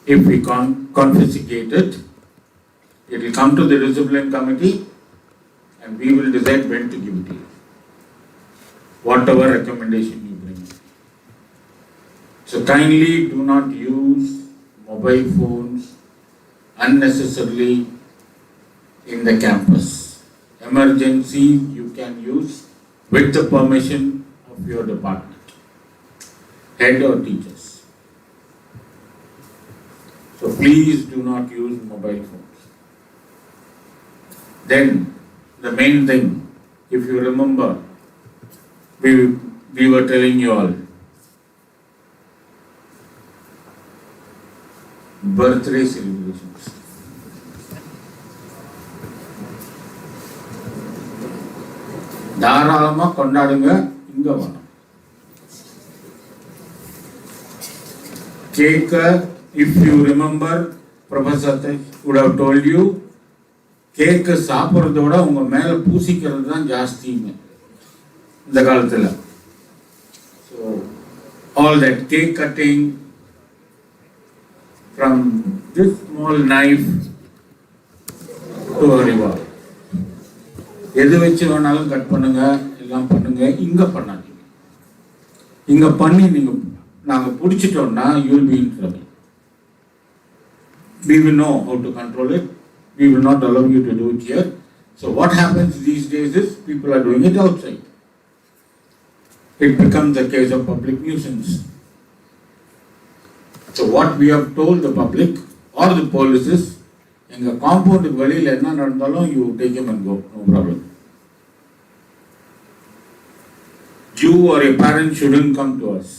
If we confiscate it, it will come to the discipline committee and we will decide when to give it to you. Whatever recommendation you bring. So kindly do not use mobile phones unnecessarily in the campus. Emergency you can use with the permission of your department, head or teachers. So please do not use mobile phones. Then the main thing, if you remember, we were telling you all, birthday celebrations. தாராளமா கொண்டாடுங்க, இங்க வரணும். Cake, if you remember, Professor would have told you, cake சாப்பிடுறத விட உங்க மேல பூசிக்கிறது தான் ஜாஸ்திங்க இந்த காலத்துல. So all that cake cutting, from this small knife to a river. எது வச்சு வேணாலும் கட் பண்ணுங்க, எல்லாம் பண்ணுங்க, இங்க பண்ணாதீங்க. இங்க பண்ணி நாங்க பிடிச்சிட்டோம்னா you will be in trouble. We will know how to control it. We will not allow you to do it here. So what happens these days is people are doing it outside. It becomes a case of public nuisance. So what we have told the public or the police is, எங்க காம்பவுண்டுக்கு வெளியில என்ன நடந்தாலும் you take him and go, no problem. You or a parent shouldn't come to us.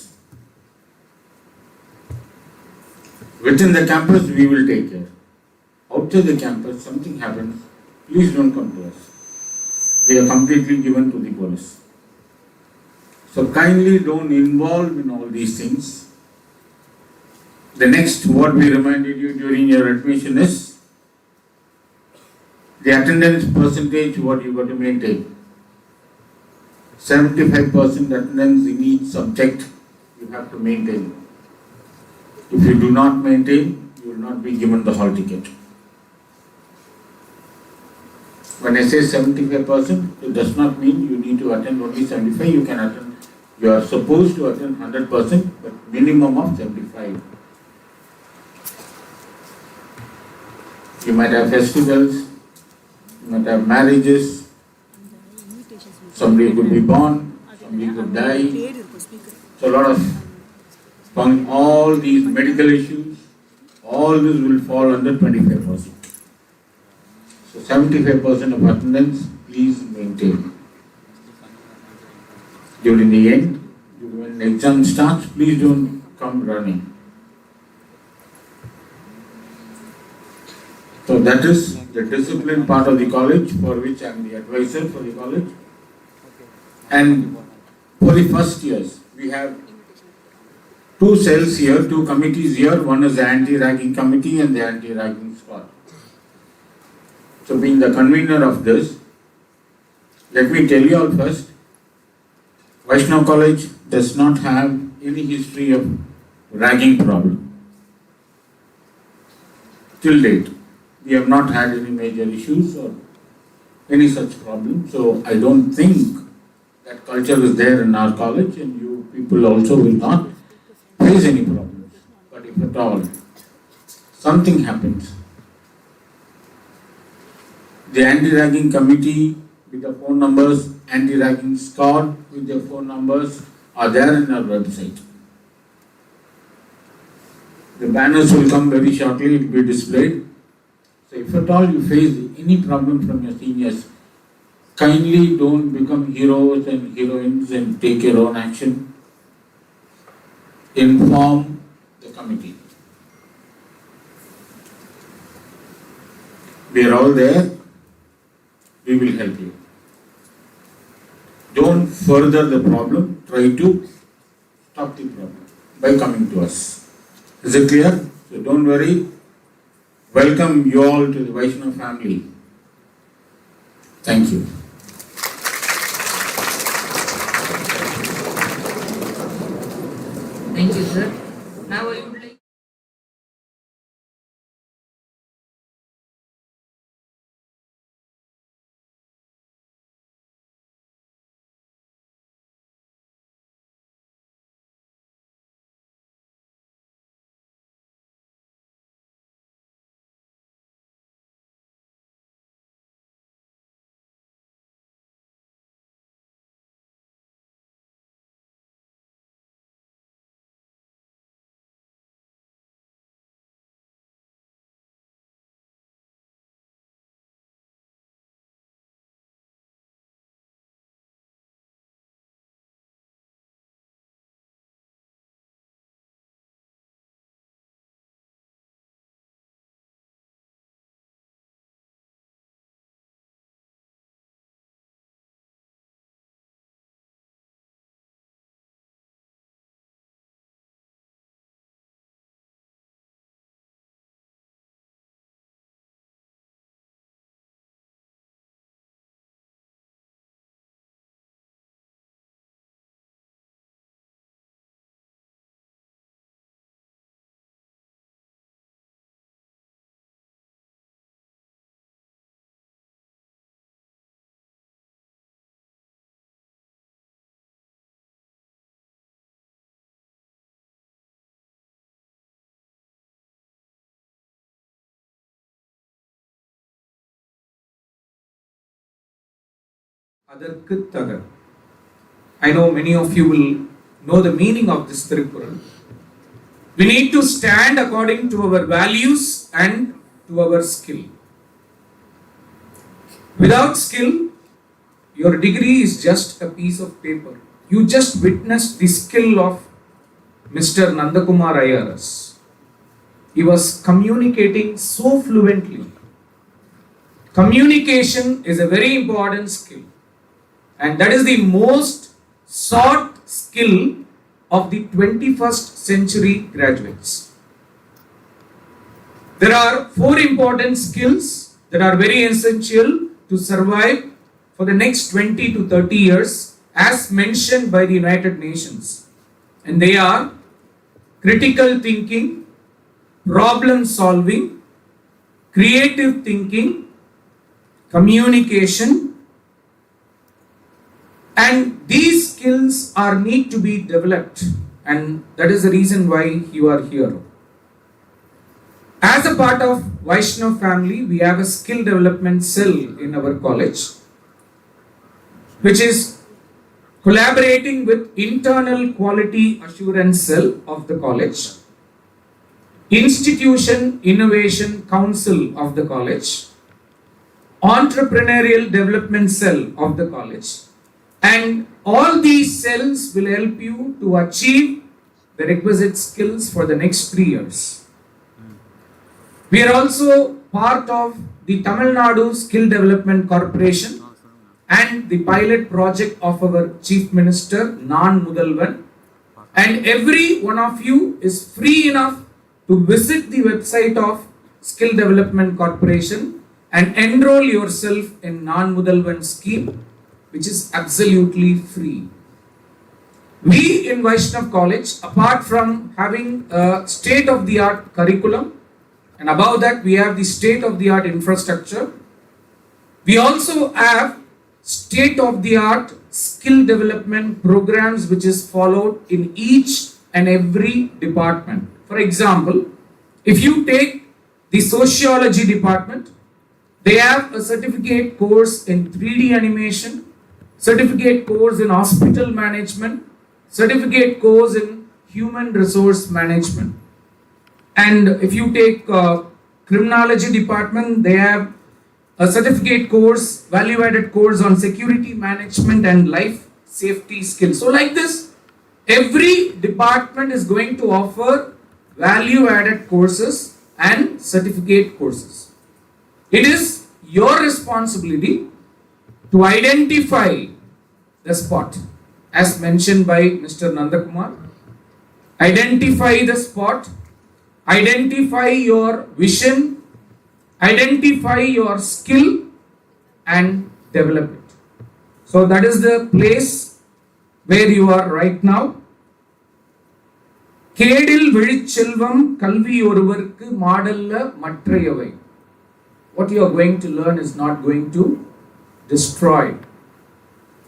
Within the campus we will take care. Outside the campus something happens, please don't come to us. We are completely given to the police. So kindly don't involve in all these things. The next, what we reminded you during your admission is the attendance percentage what you got to maintain. 75% attendance in each subject you have to maintain. If you do not maintain, you will not be given the hall ticket. When I say 75%, it does not mean you need to attend only 75, you can attend, you are supposed to attend 100%, but minimum of 75. You might have festivals, you might have marriages, somebody could be born, somebody could die. So a lot of, all these medical issues, all this will fall under 25%. So 75% of attendance, please maintain. During the end, when the exam starts, please don't come running. So that is the discipline part of the college, for which I am the advisor for the college. And for the first years, we have two cells here, two committees here. One is the anti-ragging committee and the anti-ragging squad. So being the convener of this, let me tell you all first, Vaishnav College does not have any history of ragging problem. Till date, we have not had any major issues or any such problem. So I don't think that culture is there in our college, and you people also will not face any problems. But if at all something happens, the anti-ragging committee with the phone numbers, anti-ragging squad with their phone numbers are there in our website. The banners will come very shortly, it will be displayed. So if at all you face any problem from your seniors, kindly don't become heroes and heroines and take your own action. Inform the committee. We are all there. We will help you. Don't further the problem. Try to stop the problem by coming to us. Is it clear? So don't worry. Welcome you all to the Vaishnava family. Thank you. Thank you, sir. Now I would like Adakku I know many of you will know the meaning of this Tirukkural. We need to stand according to our values and to our skill. Without skill, your degree is just a piece of paper. You just witnessed the skill of Mr. Nandakumar IRS. He was communicating so fluently. Communication is a very important skill, and that is the most sought skill of the 21st century graduates. There are 4 important skills that are very essential to survive for the next 20 to 30 years as mentioned by the United Nations, and they are critical thinking, problem solving, creative thinking, communication, and these skills are need to be developed, and that is the reason why you are here. As a part of Vaishnav family, we have a skill development cell in our college, which is collaborating with internal quality assurance cell of the college, institution innovation council of the college, entrepreneurial development cell of the college, and all these cells will help you to achieve the requisite skills for the next 3 years. We are also part of the Tamil Nadu Skill Development Corporation and the pilot project of our Chief Minister, Nan Mudalvan, and every one of you is free enough to visit the website of Skill Development Corporation and enroll yourself in Nan Mudalvan scheme, which is absolutely free. We in Vaishnav College, apart from having a state-of-the-art curriculum, and above that we have the state-of-the-art infrastructure, we also have state-of-the-art skill development programs which is followed in each and every department. For example, if you take the sociology department, they have a certificate course in 3D animation, certificate course in hospital management, certificate course in human resource management. And if you take criminology department, they have a certificate course, value-added course on security management and life safety skills. So like this, every department is going to offer value-added courses and certificate courses. It is your responsibility to identify the spot, as mentioned by Mr. Nandakumar. Identify the spot, identify your vision, identify your skill, and develop it. So that is the place where you are right now. கேடில் விழிச்செல்வம் கல்வி ஒருவருக்கு மாடல்ல மற்றையவை. What you are going to learn is not going to destroy.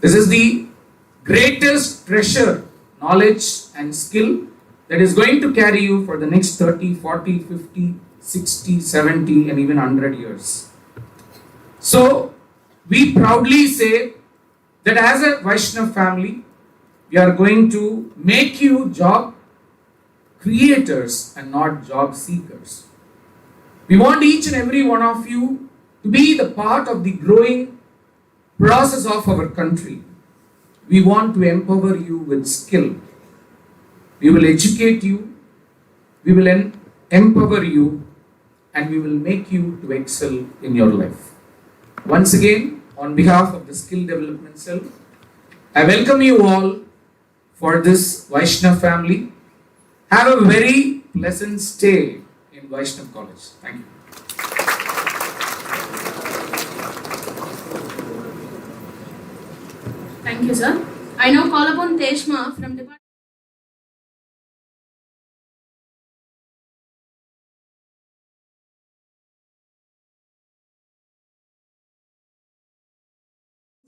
This is the greatest treasure, knowledge and skill that is going to carry you for the next 30, 40, 50, 60, 70 and even 100 years. So we proudly say that as a Vaishnav family, we are going to make you job creators and not job seekers. We want each and every one of you to be the part of the growing process of our country. We want to empower you with skill. We will educate you, we will empower you, and we will make you to excel in your life. Once again, on behalf of the Skill Development Cell, I welcome you all for this Vaishnav family. Have a very pleasant stay in Vaishnav College. Thank you. Thank you, sir. I now call upon Teshma from Department.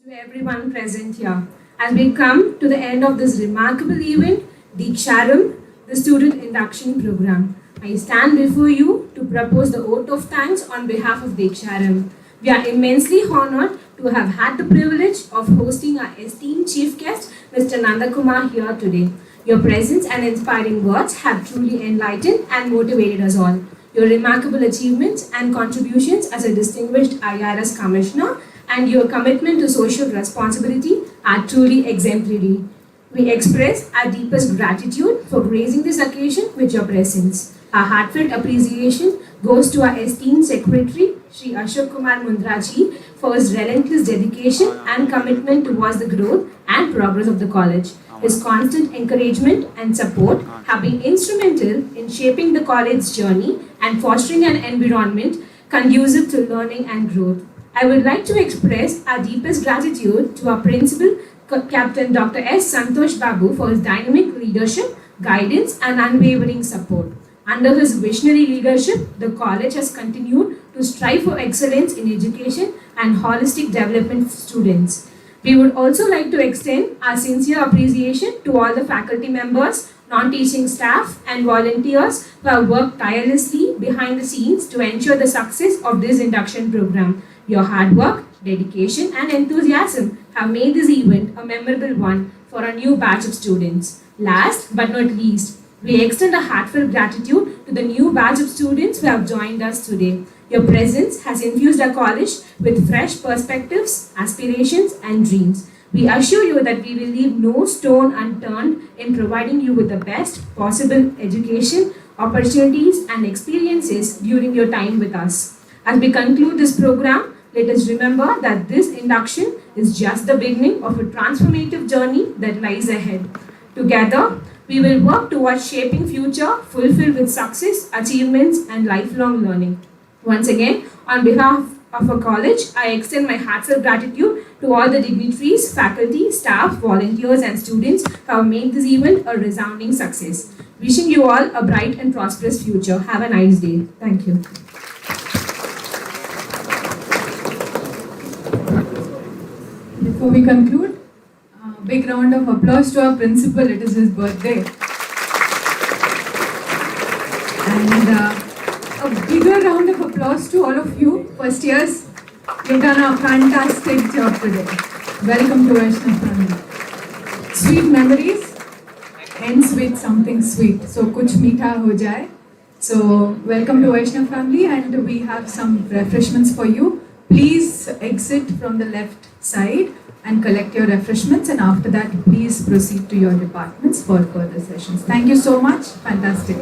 To everyone present here, as we come to the end of this remarkable event, Deeksharambh, the student induction program, I stand before you to propose the oath of thanks on behalf of Deeksharambh. We are immensely honored to have had the privilege of hosting our esteemed chief guest, Mr. Nandakumar, here today. Your presence and inspiring words have truly enlightened and motivated us all. Your remarkable achievements and contributions as a distinguished IRS commissioner and your commitment to social responsibility are truly exemplary. We express our deepest gratitude for gracing this occasion with your presence. Our heartfelt appreciation goes to our esteemed Secretary, Shri Ashok Kumar Mundraji, for his relentless dedication and commitment towards the growth and progress of the college. His constant encouragement and support have been instrumental in shaping the college's journey and fostering an environment conducive to learning and growth. I would like to express our deepest gratitude to our principal, Captain Dr. S. Santosh Babu, for his dynamic leadership, guidance, and unwavering support. Under his visionary leadership, the college has continued to strive for excellence in education and holistic development of students. We would also like to extend our sincere appreciation to all the faculty members, non-teaching staff, and volunteers who have worked tirelessly behind the scenes to ensure the success of this induction program. Your hard work, dedication, and enthusiasm have made this event a memorable one for a new batch of students. Last but not least, we extend a heartfelt gratitude to the new batch of students who have joined us today. Your presence has infused our college with fresh perspectives, aspirations, and dreams. We assure you that we will leave no stone unturned in providing you with the best possible education, opportunities, and experiences during your time with us. As we conclude this program, let us remember that this induction is just the beginning of a transformative journey that lies ahead. Together, we will work towards shaping future fulfilled with success, achievements, and lifelong learning. Once again, on behalf of our college, I extend my heartfelt gratitude to all the dignitaries, faculty, staff, volunteers, and students who have made this event a resounding success. Wishing you all a bright and prosperous future. Have a nice day. Thank you. Before we conclude, big round of applause to our principal. It is his birthday. And a bigger round of applause to all of you, first years. You've done a fantastic job today. Welcome to Vaishnav family. Sweet memories ends with something sweet. So kuch meetha ho jaye. So welcome to Vaishnav family, and we have some refreshments for you. Please exit from the left side and collect your refreshments, and after that please proceed to your departments for further sessions. Thank you so much. Fantastic.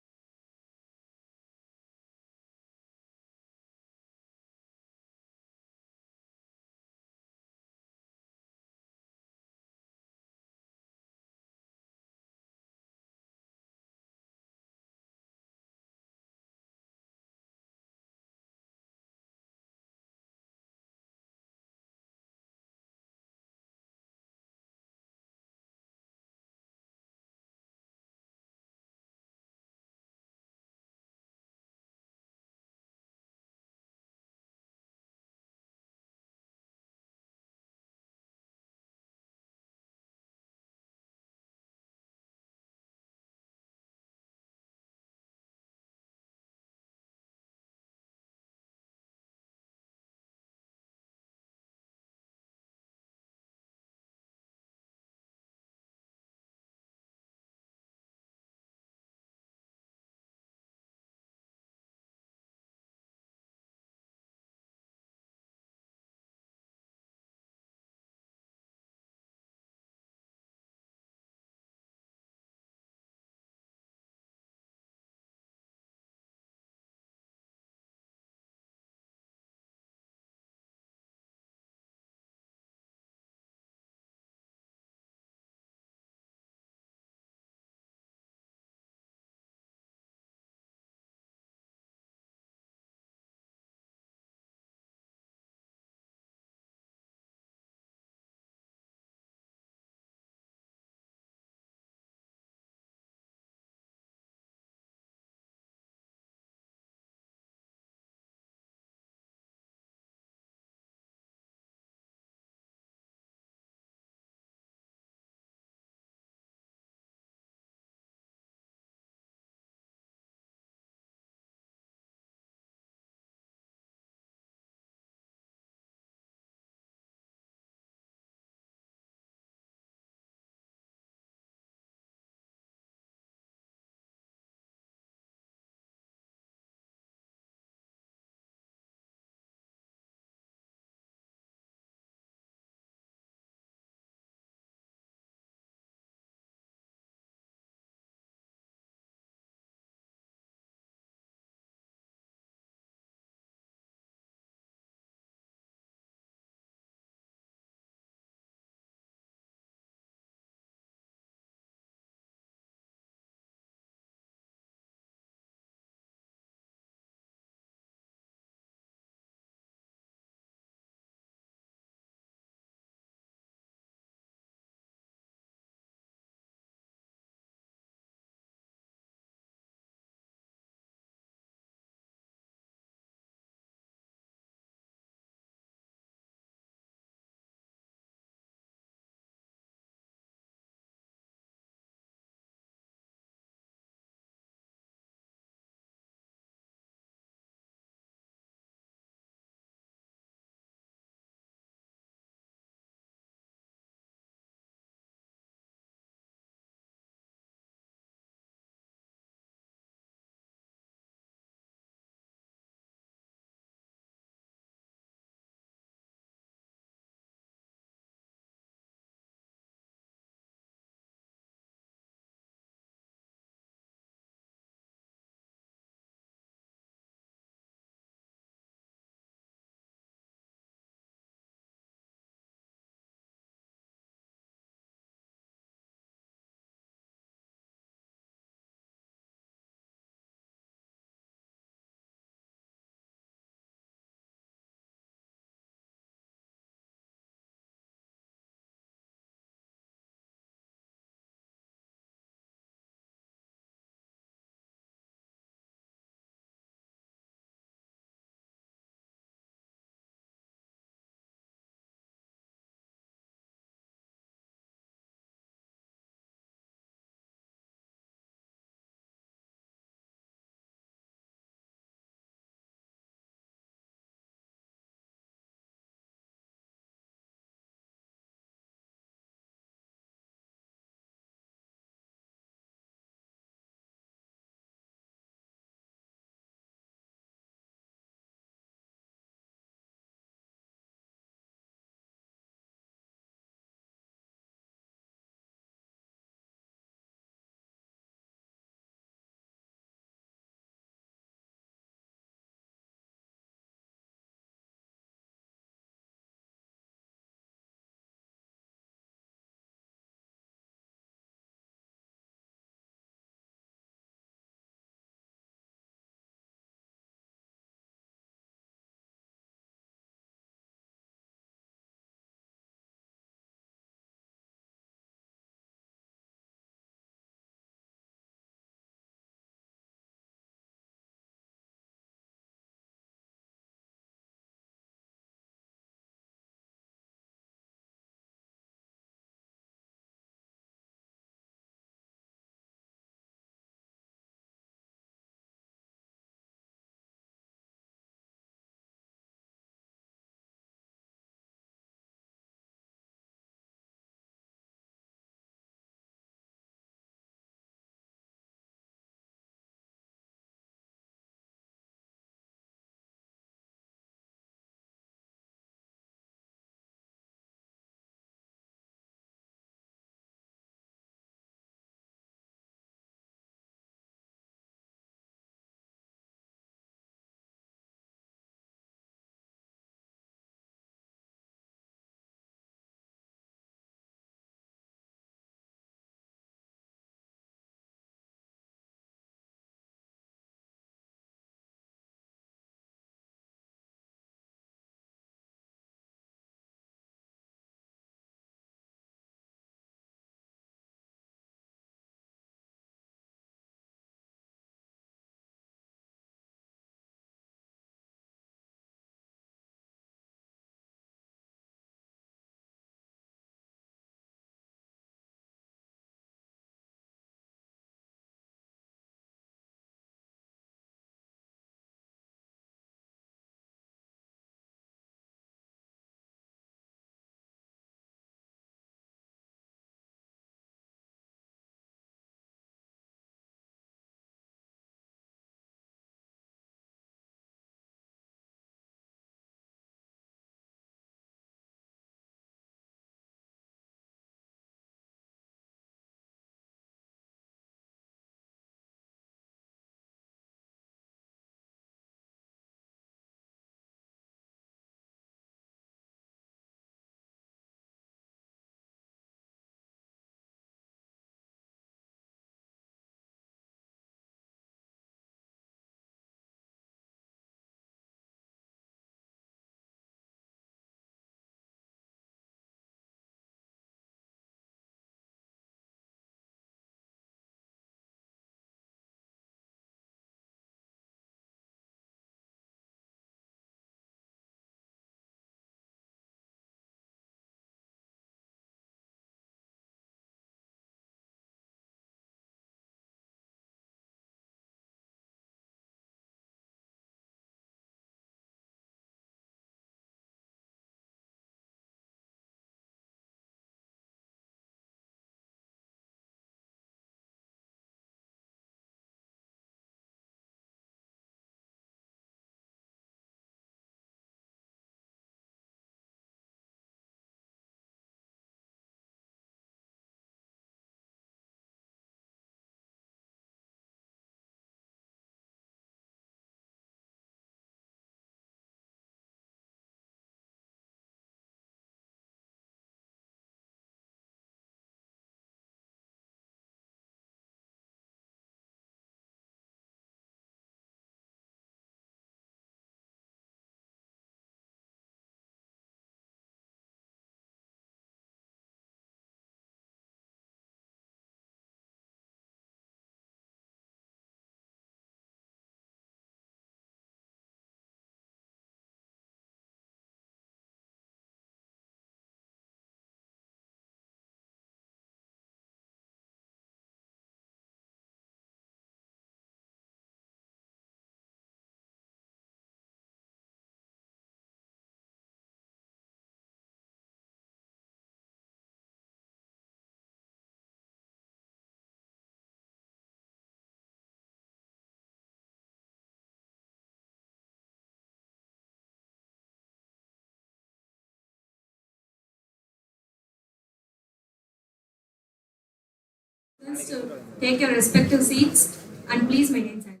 students to take your respective seats and please maintain silence.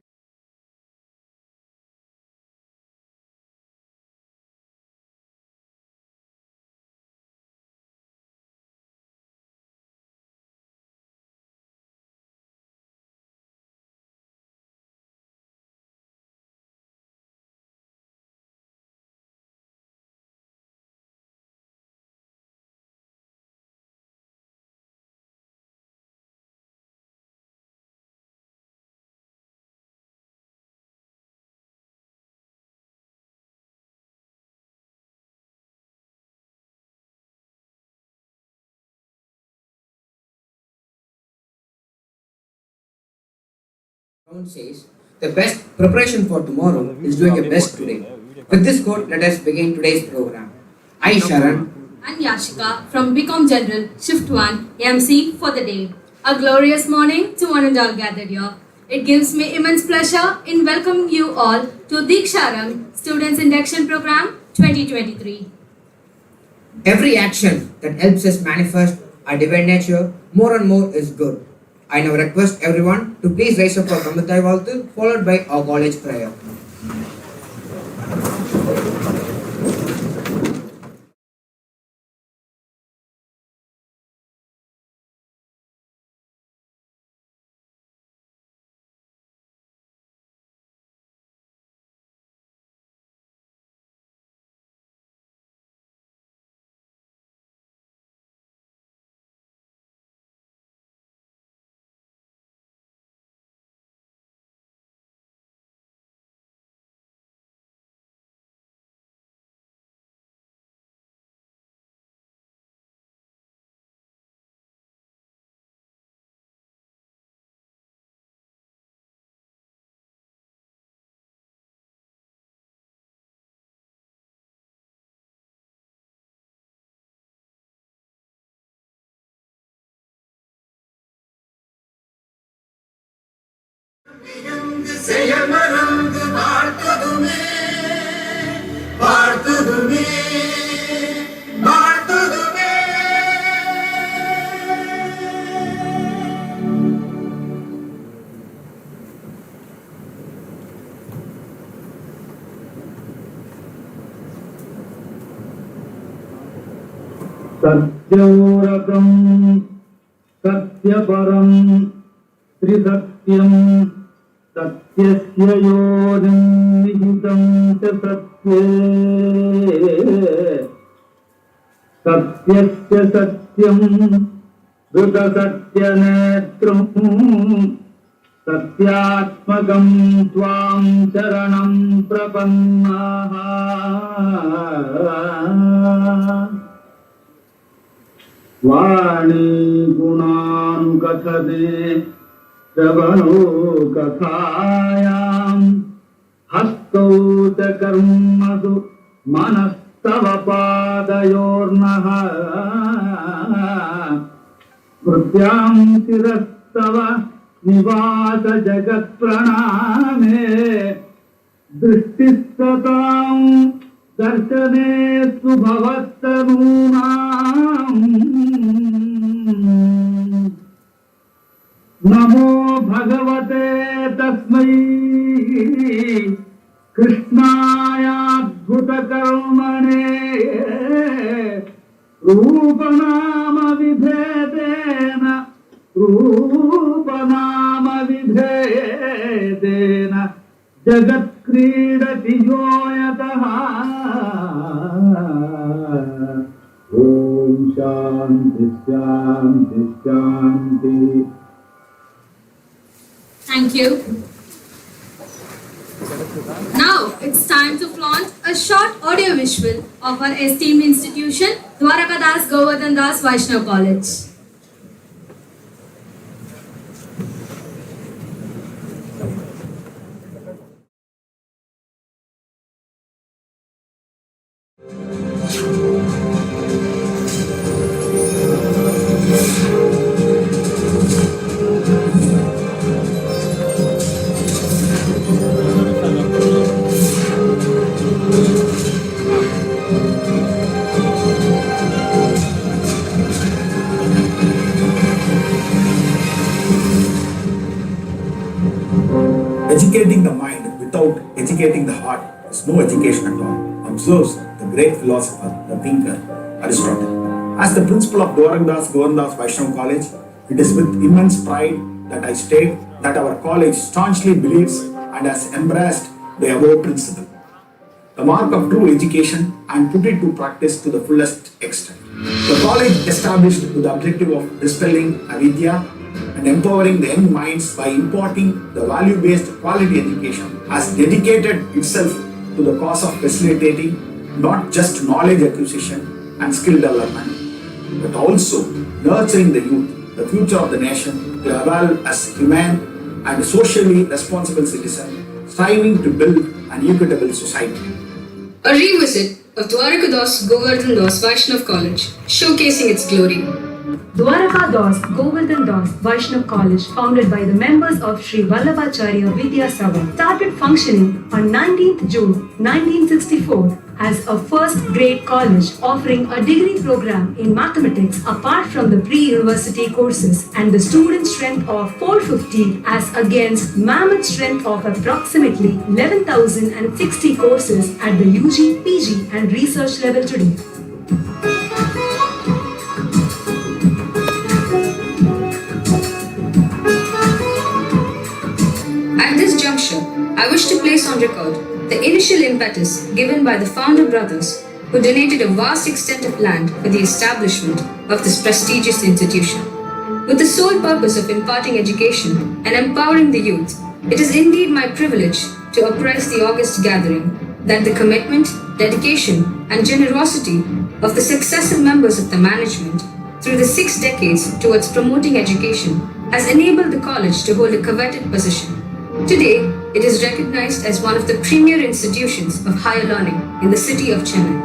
Says, the best preparation for tomorrow is doing your best today. With this quote, let us begin today's program. I, Sharan, And Yashika from BCom General Shift 1 MC for the day. A glorious morning to one and all gathered here. It gives me immense pleasure in welcoming you all to Deeksharambh Students Induction Program 2023. every action that helps us manifest our divine nature more and more is good. I now request everyone to please rise up for Kamatai Valtu, followed by our college prayer. सत्यौरकं सत्यपरं त्रिसत्यं सत्यस्य योनिं निहितं च सत्ये सत्यस्य सत्यं धृतसत्यनेत्रं सत्यात्मकं त्वां शरणं प्रपन्नाः वाणी गुणानुकथने श्रवणो कथायां हस्तौ च कर्मसु मनस्तव पादयोर्नः स्मृत्यां शिरस्तव निवास जगत्प्रणामे दृष्टिस्ततां दर्शने सुभवत्तनूनाम् नमो भगवते तस्मै कृष्णायाद्भुतकर्मणे रूपनामविभेदेन जगत्क्रीडति यो यतः ॐ शान्ति शान्ति शान्ति. Thank you. Now it's time to flaunt a short audio visual of our esteemed institution, Dwarakadas Govardhan Das Vaishnav College. has no education at all, observes the great philosopher, the thinker, Aristotle. As the principal of Dwarakdas Vaishnav College, it is with immense pride that I state that our college staunchly believes and has embraced the above principle, the mark of true education, and put it to practice to the fullest extent. The college established with the objective of dispelling avidya and empowering the young minds by imparting the value-based quality education, has dedicated itself to the cause of facilitating not just knowledge acquisition and skill development, but also nurturing the youth, the future of the nation, to evolve as humane and socially responsible citizen, striving to build an equitable society. A revisit of Dwarakadas Govardhan Das Vaishnav College, showcasing its glory. Dwaraka Das Govardhan Das Vaishnav College, founded by the members of Sri Vallabhacharya Vidya Sabha, started functioning on 19th June 1964 as a first-grade college offering a degree program in mathematics apart from the pre-university courses, and the student strength of 450 as against mammoth strength of approximately 11,060 courses at the UG, PG and research level today. At this juncture, I wish to place on record the initial impetus given by the founder brothers who donated a vast extent of land for the establishment of this prestigious institution. With the sole purpose of imparting education and empowering the youth, it is indeed my privilege to apprise the august gathering that the commitment, dedication, and generosity of the successive members of the management through the 6 decades towards promoting education has enabled the college to hold a coveted position. Today, it is recognized as one of the premier institutions of higher learning in the city of Chennai.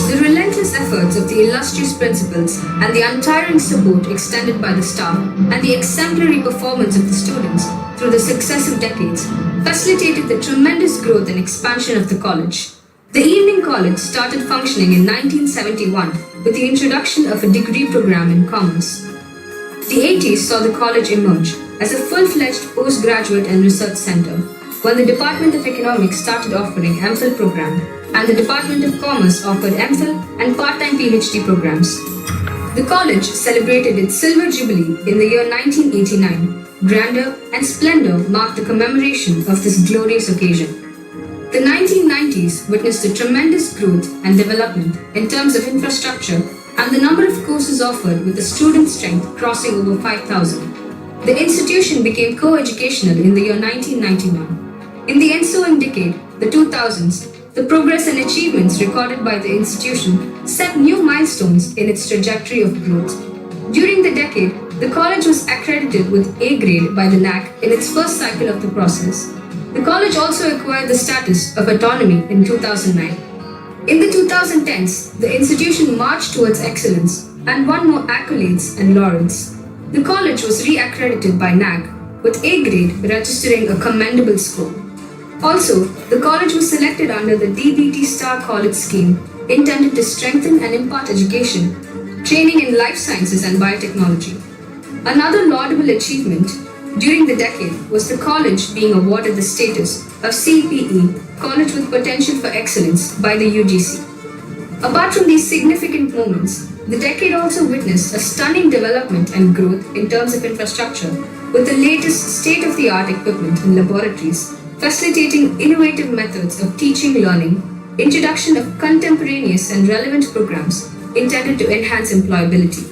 The relentless efforts of the illustrious principals and the untiring support extended by the staff and the exemplary performance of the students through the successive decades facilitated the tremendous growth and expansion of the college. The evening college started functioning in 1971 with the introduction of a degree program in commerce. The 80s saw the college emerge as a full-fledged postgraduate and research center, when the Department of Economics started offering MPhil program and the Department of Commerce offered MPhil and part-time PhD programs. The college celebrated its silver jubilee in the year 1989. Grandeur and splendor marked the commemoration of this glorious occasion. The 1990s witnessed a tremendous growth and development in terms of infrastructure and the number of courses offered, with the student strength crossing over 5,000. The institution became co-educational in the year 1999. In the ensuing decade, the 2000s, the progress and achievements recorded by the institution set new milestones in its trajectory of growth. During the decade, the college was accredited with A grade by the NAC in its first cycle of the process. The college also acquired the status of autonomy in 2009. In the 2010s, the institution marched towards excellence and won more accolades and laurels. The college was re-accredited by NAC with A grade registering a commendable score. Also, the college was selected under the DBT Star College scheme intended to strengthen and impart education, training in life sciences and biotechnology. Another laudable achievement during the decade was the college being awarded the status of CPE, College with Potential for Excellence, by the UGC. Apart from these significant moments, the decade also witnessed a stunning development and growth in terms of infrastructure, with the latest state-of-the-art equipment in laboratories, facilitating innovative methods of teaching learning, introduction of contemporaneous and relevant programs intended to enhance employability.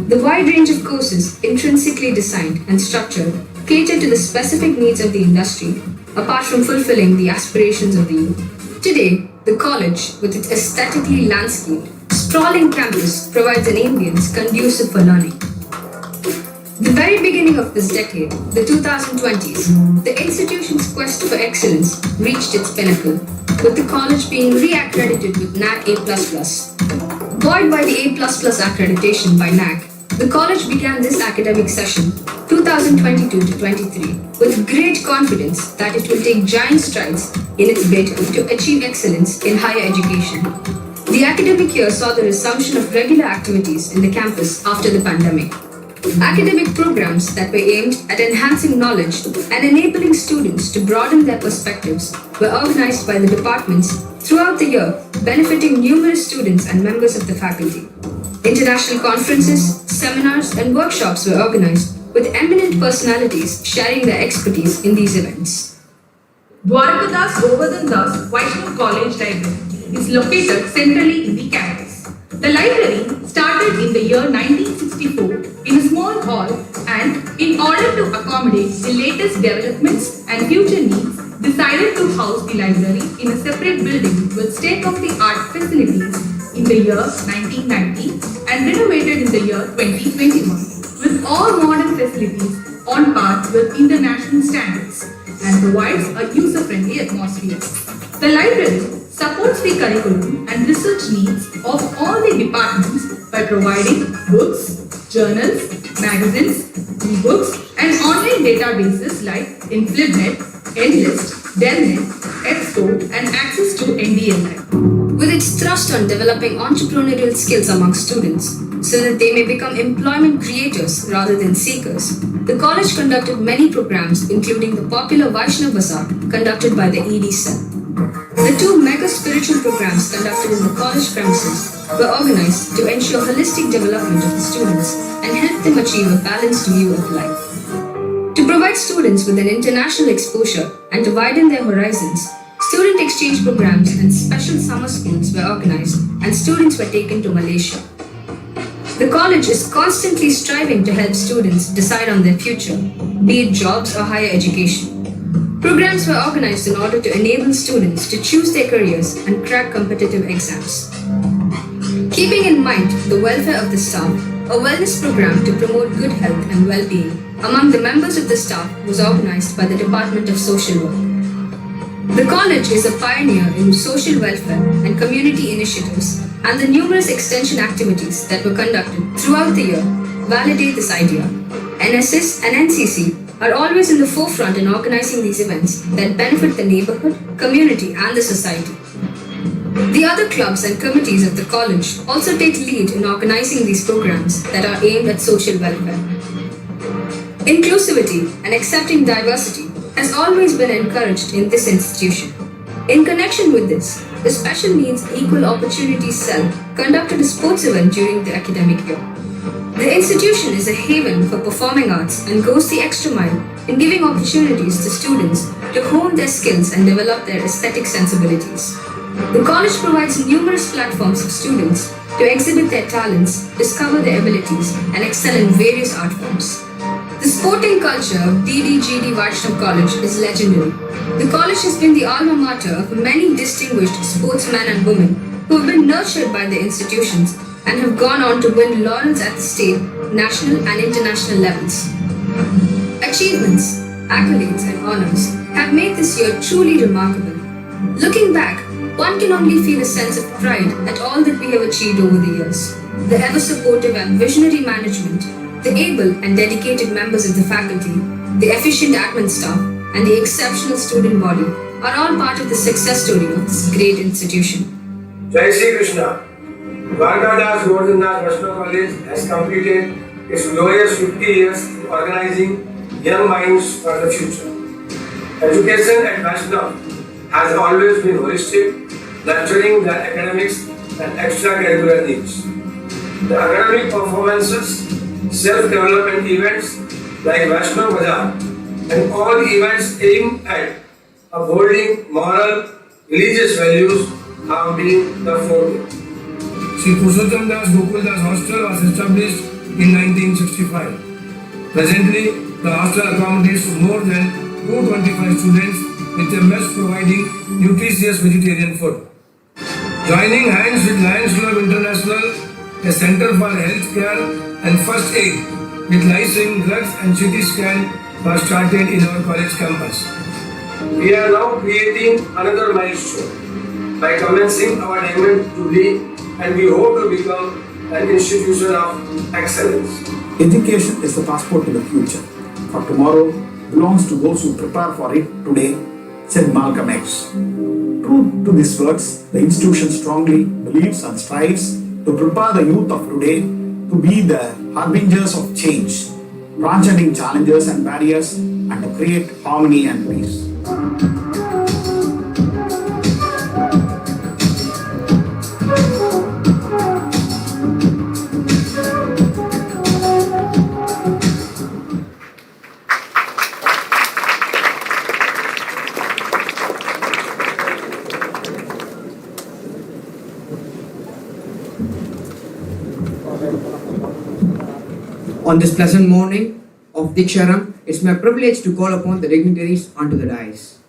The wide range of courses intrinsically designed and structured cater to the specific needs of the industry, apart from fulfilling the aspirations of the youth. Today, the college, with its aesthetically landscaped, sprawling campus, provides an ambience conducive for learning. The very beginning of this decade, the 2020s, the institution's quest for excellence reached its pinnacle, with the college being re-accredited with NAC A++. Buoyed by the A++ accreditation by NAC, the college began this academic session, 2022-23, with great confidence that it will take giant strides in its bid to achieve excellence in higher education. The academic year saw the resumption of regular activities in the campus after the pandemic. Academic programs that were aimed at enhancing knowledge and enabling students to broaden their perspectives were organized by the departments throughout the year, benefiting numerous students and members of the faculty. International conferences, seminars, and workshops were organized with eminent personalities sharing their expertise in these events. Dwarkadas Govardhan Das Vaishnav College Library is located centrally in the campus. The library started in the year 1964 in a small hall, and in order to accommodate the latest developments and future needs, decided to house the library in a separate building with state-of-the-art facilities in the year 1990 and renovated in the year 2021 with all modern facilities on par with international standards and provides a user-friendly atmosphere. The library supports the curriculum and research needs of all the departments by providing books, journals, magazines, e-books, and online databases like InflibNet, Enlist, Delnet, EBSCO, and access to NDLI. With its thrust on developing entrepreneurial skills among students so that they may become employment creators rather than seekers, the college conducted many programs including the popular Vaishnav Bazaar conducted by the ED cell. The two mega spiritual programs conducted in the college premises were organized to ensure holistic development of the students and help them achieve a balanced view of life. To provide students with an international exposure and to widen their horizons, student exchange programs and special summer schools were organized and students were taken to Malaysia. The college is constantly striving to help students decide on their future, be it jobs or higher education. Programs were organized in order to enable students to choose their careers and crack competitive exams. Keeping in mind the welfare of the staff, a wellness program to promote good health and well-being among the members of the staff was organized by the Department of Social Work. The college is a pioneer in social welfare and community initiatives, and the numerous extension activities that were conducted throughout the year validate this idea. NSS and NCC are always in the forefront in organizing these events that benefit the neighborhood, community, and the society. The other clubs and committees of the college also take lead in organizing these programs that are aimed at social welfare. Inclusivity and accepting diversity has always been encouraged in this institution. In connection with this, the Special Needs Equal Opportunities Cell conducted a sports event during the academic year. The institution is a haven for performing arts and goes the extra mile in giving opportunities to students to hone their skills and develop their aesthetic sensibilities. The college provides numerous platforms for students to exhibit their talents, discover their abilities, and excel in various art forms. The sporting culture of DDGDVC-Official College is legendary. The college has been the alma mater of many distinguished sportsmen and women who have been nurtured by the institutions and have gone on to win laurels at the state, national, and international levels. Achievements, accolades, and honors have made this year truly remarkable. Looking back, one can only feel a sense of pride at all that we have achieved over the years. The ever-supportive and visionary management, the able and dedicated members of the faculty, the efficient admin staff, and the exceptional student body are all part of the success story of this great institution. Jai Shri Krishna. Dwarkadas Govardhan Das Vaishnav College has completed its glorious 50 years in organizing young minds for the future. Education at Vaishnav has always been holistic, nurturing the academics and extracurricular needs. The academic performances, self-development events like Vaishnav Bazaar, and all events aimed at upholding moral, religious values have been the foremost. Sri Purushottam Das Gokul Das Hostel was established in 1965. Presently, the hostel accommodates more than 225 students with a mess providing nutritious vegetarian food. Joining hands with Lions Club International, a center for health care and first aid with life-saving drugs and CT scan was started in our college campus. We are now creating another milestone by commencing our diamond jubilee, and we hope to become an institution of excellence. Education is the passport to the future. For tomorrow belongs to those who prepare for it today, said Malcolm X. True to these words, the institution strongly believes and strives to prepare the youth of today to be the harbingers of change, transcending challenges and barriers, and to create harmony and peace. On this pleasant morning of Deeksharambh, it's my privilege to call upon the dignitaries onto the dais.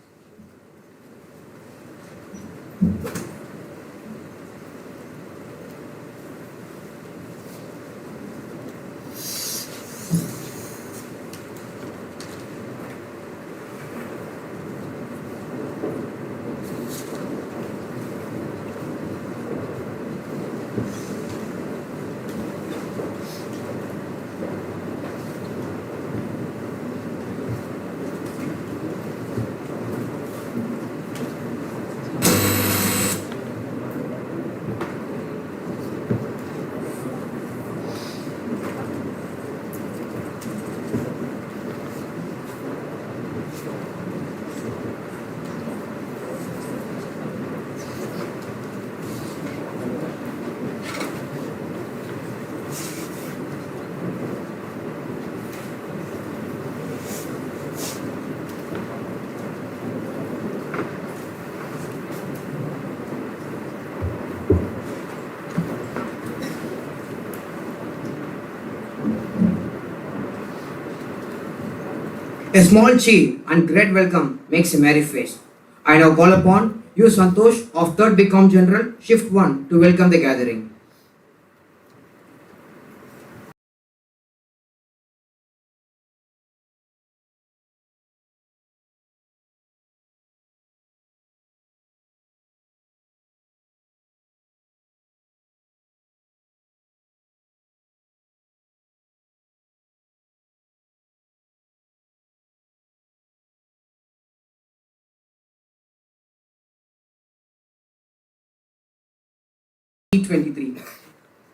A small cheer and great welcome makes a merry face. I now call upon you, Santosh of 3rd BCom General, Shift 1, to welcome the gathering.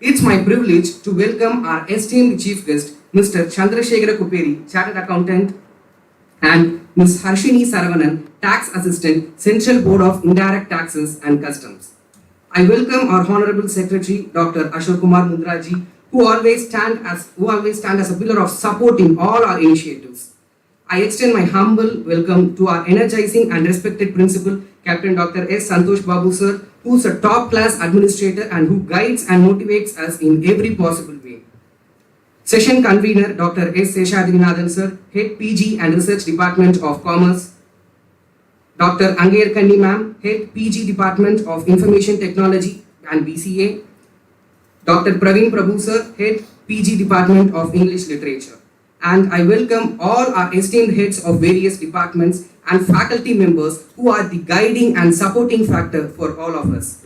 It's my privilege to welcome our esteemed chief guest, Mr. Chandrasekhara Kuperi, Chartered Accountant, and Ms. Harshini Saravanan, Tax Assistant, Central Board of Indirect Taxes and Customs. I welcome our Honorable Secretary, Dr. Ashok Kumar Mundraji, who always stand as a pillar of support in all our initiatives. I extend my humble welcome to our energizing and respected principal, Captain Dr. S. Santosh Babu sir, who is a top-class administrator and who guides and motivates us in every possible way. Session convener, Dr. S. Seshadrinathan sir, Head PG and Research Department of Commerce. Dr. Angayar Kanni ma'am, Head PG Department of Information Technology and BCA. Dr. Praveen Prabhu sir, Head PG Department of English Literature. And I welcome all our esteemed heads of various departments and faculty members who are the guiding and supporting factor for all of us.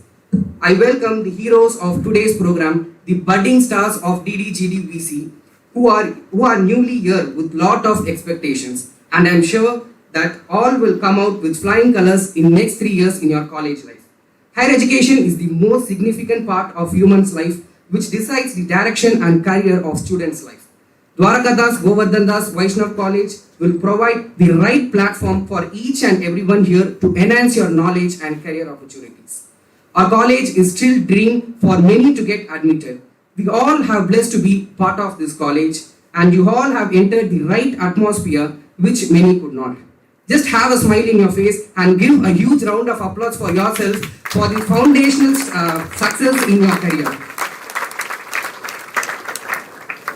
I welcome the heroes of today's program, the budding stars of DDGDVC, who are newly here with lot of expectations, and I'm sure that all will come out with flying colors in next 3 years in your college life. Higher education is the most significant part of human's life, which decides the direction and career of students' life. Dwarakadas Govardhan Das Vaishnav College will provide the right platform for each and everyone here to enhance your knowledge and career opportunities. Our college is still dream for many to get admitted. We all have blessed to be part of this college, and you all have entered the right atmosphere which many could not. Just have a smile in your face and give a huge round of applause for yourselves for the foundational success in your career.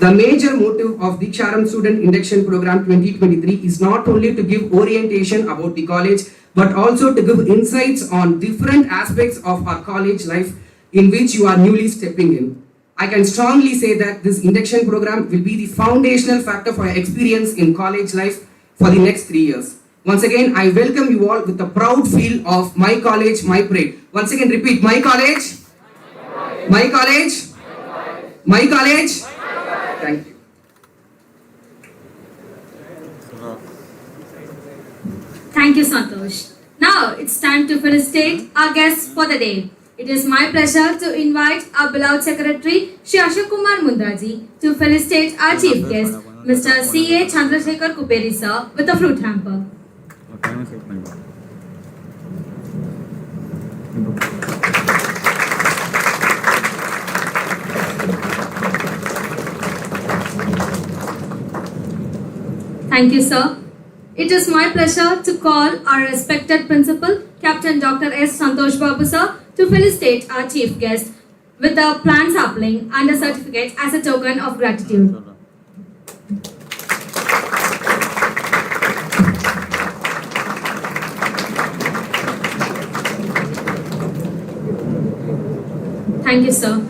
The major motive of Deeksharambh Student Induction Program 2023 is not only to give orientation about the college, but also to give insights on different aspects of our college life in which you are newly stepping in. I can strongly say that this induction program will be the foundational factor for your experience in college life for the next 3 years. Once again, I welcome you all with a proud feel of my college, my pride. Once again, repeat, my college, my college, my college. Thank you. Thank you, Santosh. Now it's time to felicitate our guests for the day. it is my pleasure to invite our beloved Secretary, Shri Ashok Kumar Mundaji, to felicitate our Chief Guest, Mr. C.A. Chandrasekhar Kuperi sir, with a fruit hamper. Thank you, sir. It is my pleasure to call our respected principal, Captain Dr. S. Santosh Babu sir, to felicitate our chief guest with a plant sapling and a certificate as a token of gratitude. Thank you, sir.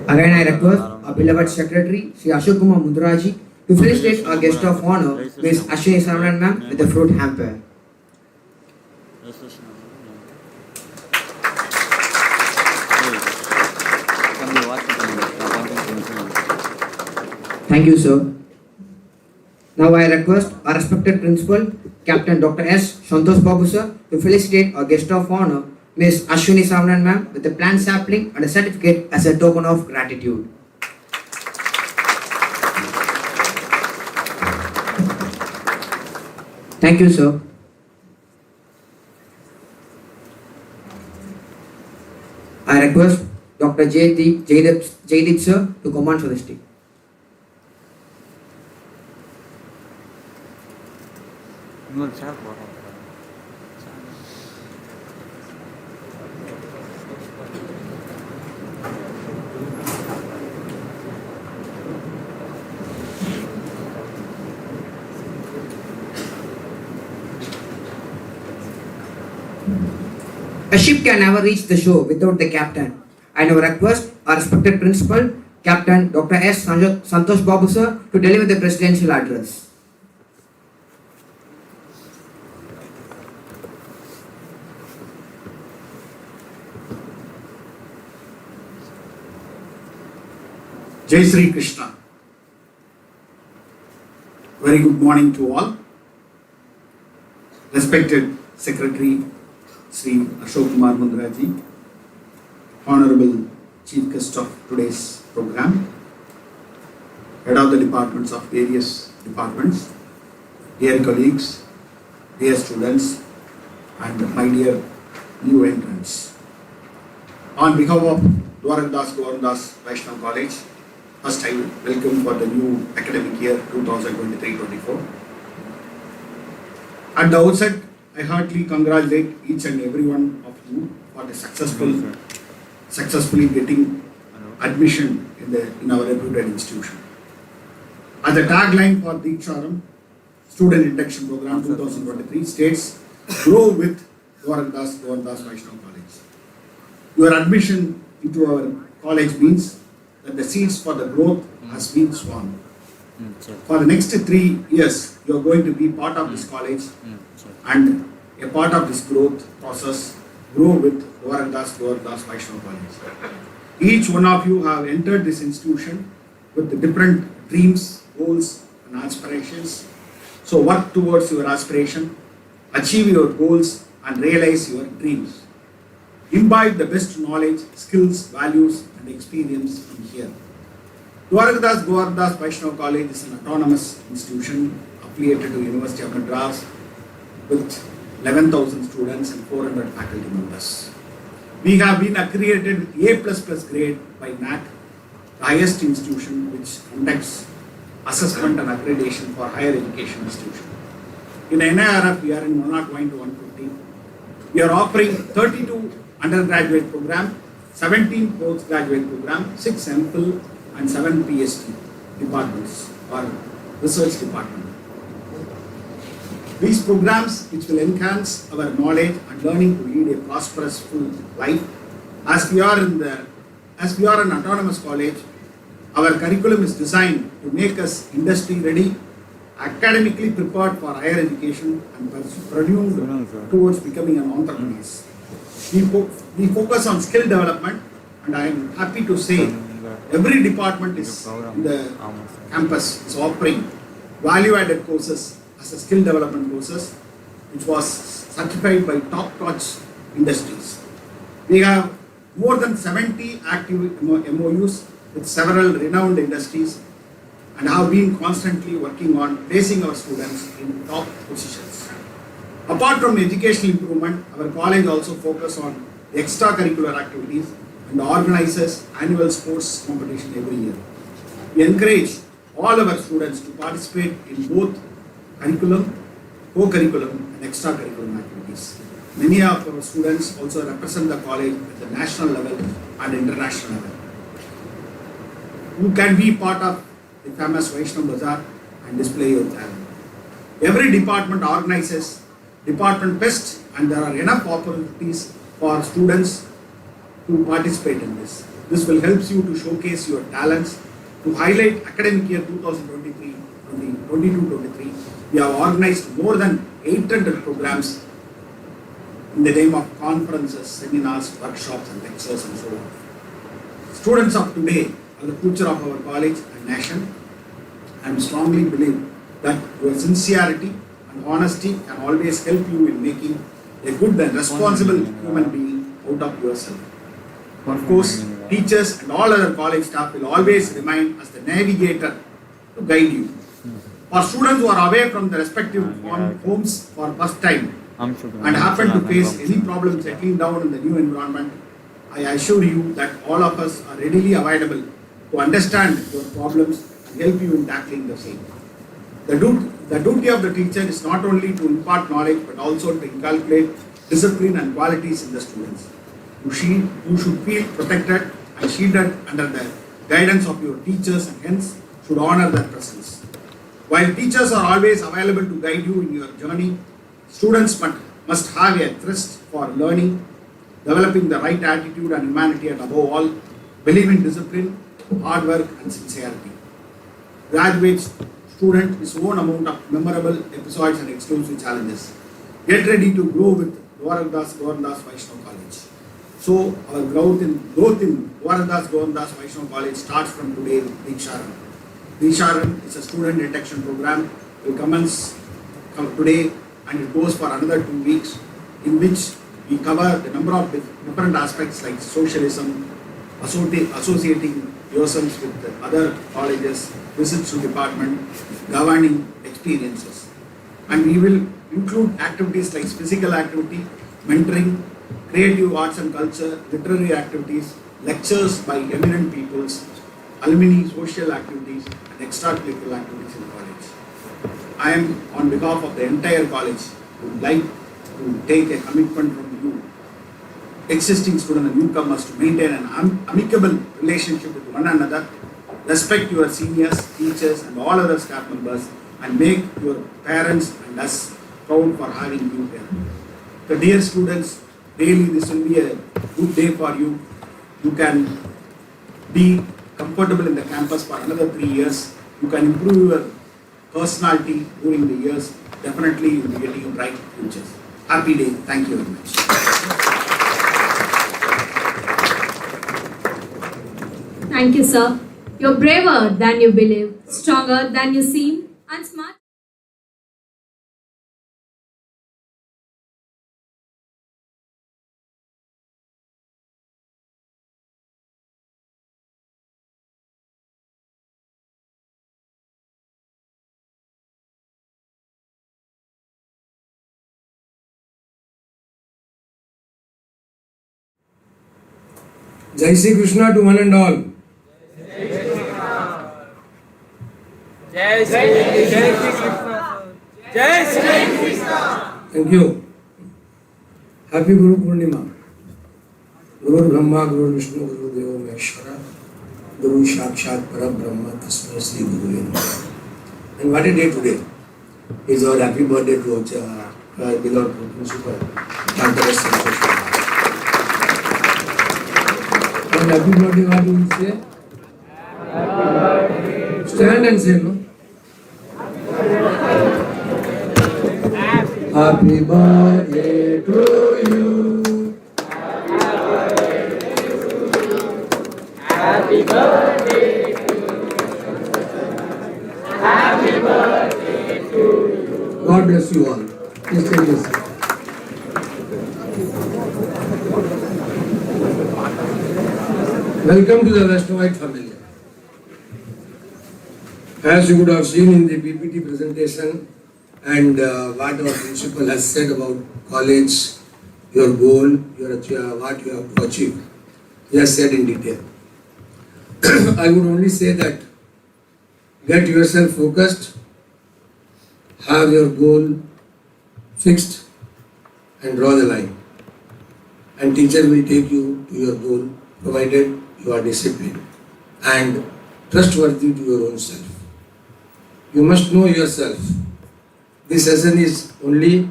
Again, I request our beloved Secretary, Sri Ashok Kumar Mundraji, to felicitate our guest of honor, Ms. Ashwini Saravanan ma'am, with a fruit hamper. Thank you, sir. Now I request our respected principal, Captain Dr. S. Santosh Babu sir, to felicitate our guest of honor, Ms. Ashwini Saravanan ma'am, with a plant sapling and a certificate as a token of gratitude. Thank you, sir. I request Dr. Jaydeep sir to command for the stage. A ship can never reach the shore without the captain. I now request our respected principal, Captain Dr. S. Santosh Babu sir, to deliver the presidential address. Jai Sri Krishna. Very good morning to all. Respected Secretary Sri Ashok Kumar Mundraji, Honorable Chief Guest of today's program, Head of the Departments of various departments, dear colleagues, dear students, and my dear new entrants. On behalf of Dwarakadas Govindas Vaishnav College, first I welcome for the new academic year 2023-24. At the outset, I heartily congratulate each and every one of you for the successfully getting admission in our reputed institution. As the tagline for Deeksharambh Student Induction Program 2023 states, grow with Dwarakadas Vaishnav College. Your admission into our college means that the seeds for the growth has been sown. For the next 3 years, you are going to be part of this college and a part of this growth process. Grow with Dwarakadas Vaishnav College. Each one of you have entered this institution with the different dreams, goals and aspirations. So work towards your aspiration, achieve your goals and realize your dreams. Imbibe the best knowledge, skills, values and experience from here. Dwarakadas Vaishnav College is an autonomous institution affiliated to University of Madras with 11,000 students and 400 faculty members. We have been accredited with A++ grade by NAC, the highest institution which conducts assessment and accreditation for higher education institution. In NIRF, we are in 101 to 150. We are offering 32 undergraduate program, 17 postgraduate program, 6 MPhil and 7 PhD departments or research department. These programs which will enhance our knowledge and learning to lead a prosperous full life. As we are an autonomous college, our curriculum is designed to make us industry ready, academically prepared for higher education and pursued towards becoming an entrepreneur. We focus on skill development, and I am happy to say every department is in the campus is offering value-added courses as a skill development courses, which was certified by top-notch industries. We have more than 70 active MOUs with several renowned industries and have been constantly working on placing our students in top positions. Apart from educational improvement, our college also focuses on extracurricular activities and organizes annual sports competition every year. We encourage all our students to participate in both curriculum, co-curriculum and extracurricular activities. Many of our students also represent the college at the national level and international level. You can be part of the famous Vaishnav Bazaar and display your talent. Every department organizes department fest and there are enough opportunities for students to participate in this. This will help you to showcase your talents. To highlight academic year 2022-23, we have organized more than 800 programs in the name of conferences, seminars, workshops and lectures and so on. Students of today are the future of our college and nation, and strongly believe that your sincerity and honesty can always help you in making a good and responsible human being out of yourself. Of course, teachers and all other college staff will always remain as the navigator to guide you. For students who are away from their respective homes for first time and happen to face any problem settling down in the new environment, I assure you that all of us are readily available to understand your problems and help you in tackling the same. The duty of the teacher is not only to impart knowledge but also to inculcate discipline and qualities in the students. You should feel protected and shielded under the guidance of your teachers and hence should honor their presence. While teachers are always available to guide you in your journey, students must have a thirst for learning, developing the right attitude and humanity, and above all, believe in discipline, hard work and sincerity. Graduate student his own amount of memorable episodes and exclusive challenges. Get ready to grow with Gorakhdas Vaishnav College. So our growth in Gorakhdas Vaishnav College starts from today with Deeksharambh. Deeksharambh is a student induction program. It will commence today and it goes for another 2 weeks, in which we cover the number of different aspects like socialism, associating yourselves with other colleges, visits to department, governing experiences. And we will include activities like physical activity, mentoring, creative arts and culture, literary activities, lectures by eminent peoples, alumni social activities and extracurricular activities in college. I am on behalf of the entire college would like to take a commitment from you, existing students and newcomers, to maintain an amicable relationship with one another, respect your seniors, teachers and all other staff members, and make your parents and us proud for having you here. So dear students, really this will be a good day for you. You can be comfortable in the campus for another 3 years. You can improve your personality during the years. Definitely you will be getting a bright future. Happy day. Thank you very much. Thank you, sir. You're braver than you believe, stronger than you seem, and smart. Jai Shri Krishna to one and all. Jai Shri Krishna. Jai Shri Krishna. Thank you. Happy Guru Purnima. Guru Brahma, Guru Vishnu, Guru Deva Maheshwara, Guru Sakshat Parabrahma, Tasmai Shri Guru Namaha. And what a day today. Is our happy birthday to our beloved principal, Dr. S. And happy birthday, what do you say? Stand and say, no? Happy birthday to you. Happy birthday to you. Happy birthday to you. God bless you all. Please take this. Welcome to the Vaishnavite family. As you would have seen in the PPT presentation and what our principal has said about college, your goal, what you have to achieve, he has said in detail. I would only say that get yourself focused, have your goal fixed and draw the line. And teacher will take you to your goal provided you are disciplined and trustworthy to your own self. You must know yourself. This session is only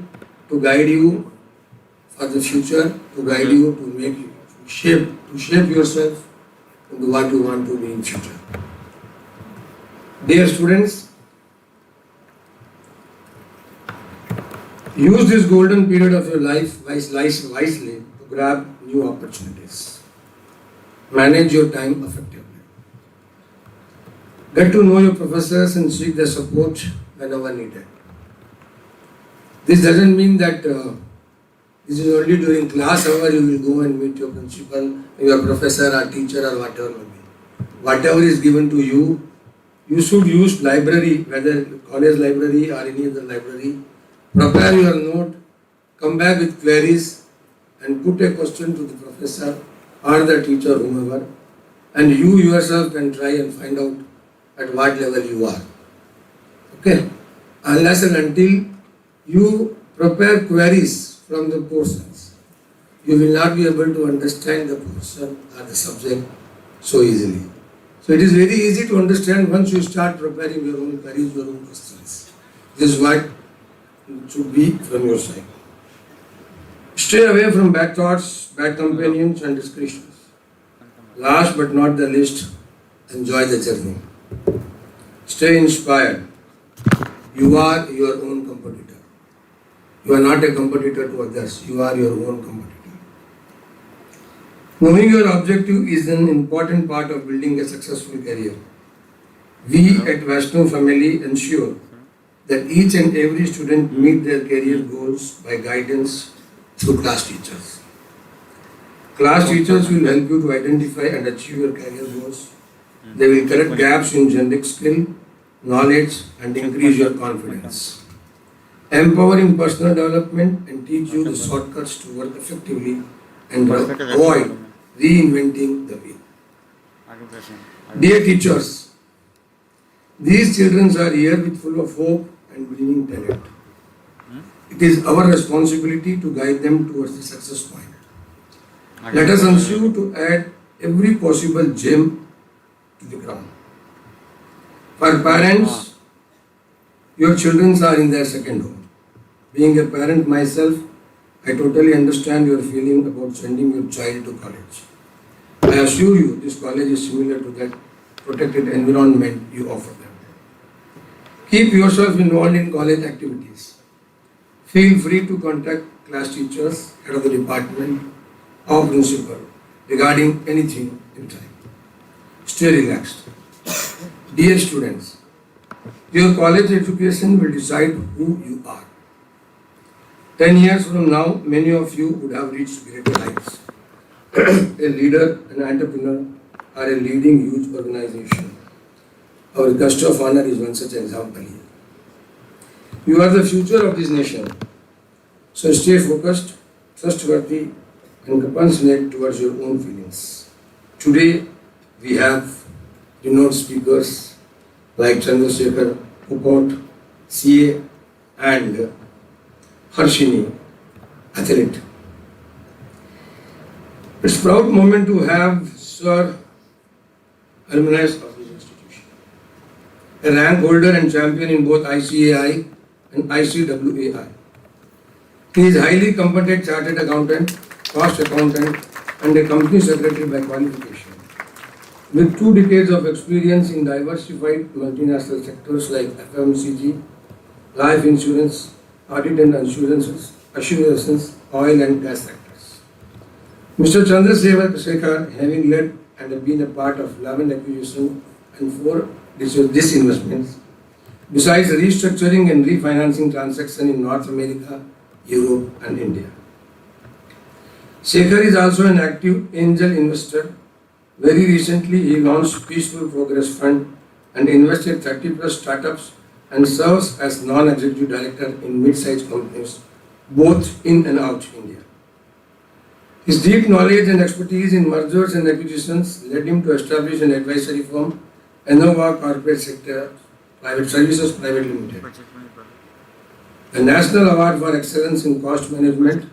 to guide you for the future, to guide you to make you shape yourself into what you want to be in future. Dear students, use this golden period of your life wisely to grab new opportunities. Manage your time effectively. Get to know your professors and seek their support whenever needed. This doesn't mean that this is only during class hour you will go and meet your principal, your professor or teacher or whatever may be. Whatever is given to you, you should use library, whether college library or any other library. Prepare your note, come back with queries and put a question to the professor or the teacher, whomever, and you yourself can try and find out at what level you are. Okay? Unless and until you prepare queries from the portions, you will not be able to understand the portion or the subject so easily. So it is very easy to understand once you start preparing your own queries, your own questions. This is what should be from your side. Stay away from bad thoughts, bad companions and discretions. Last but not the least, enjoy the journey. Stay inspired. You are your own competitor. You are not a competitor to others. You are your own competitor. Knowing your objective is an important part of building a successful career. We at Vaishnav family ensure that each and every student meet their career goals by guidance through class teachers. Class teachers will help you to identify and achieve your career goals. They will correct gaps in generic skill, knowledge and increase your confidence. Empowering personal development and teach you the shortcuts to work effectively and avoid reinventing the wheel. Dear teachers, these children are here with full of hope and winning talent. It is our responsibility to guide them towards the success point. Let us ensure to add every possible gem to the crown. For parents, your children are in their second home. Being a parent myself, I totally understand your feeling about sending your child to college. I assure you, this college is similar to that protected environment you offer them. Keep yourself involved in college activities. Feel free to contact class teachers, head of the department, or principal regarding anything in time. Stay relaxed. Dear students, your college education will decide who you are. 10 years from now, many of you would have reached greater heights. A leader, an entrepreneur, or a leading huge organization. Our guest of honor is one such example here. You are the future of this nation. So stay focused, trustworthy, and compassionate towards your own feelings. Today, we have renowned speakers like Chandrasekhar, Pupot, CA, and Harshini, athlete. It's a proud moment to have Sir alumni of this institution, a rank holder and champion in both ICAI and ICWAI. He is highly competent chartered accountant, cost accountant, and a company secretary by qualification. With 2 decades of experience in diversified multinational sectors like FMCG, life insurance, audit and assurances, oil and gas sectors. Mr. Chandrasekhar, having led and been a part of 11 acquisitions and 4 disinvestments, besides restructuring and refinancing transactions in North America, Europe and India. Shekhar is also an active angel investor Very recently, he launched Peaceful Progress Fund and invested 30 plus startups and serves as non-executive director in mid-sized companies, both in and out India. His deep knowledge and expertise in mergers and acquisitions led him to establish an advisory firm, Innova Corporate Sector Private Services Private Limited. The National Award for Excellence in Cost Management,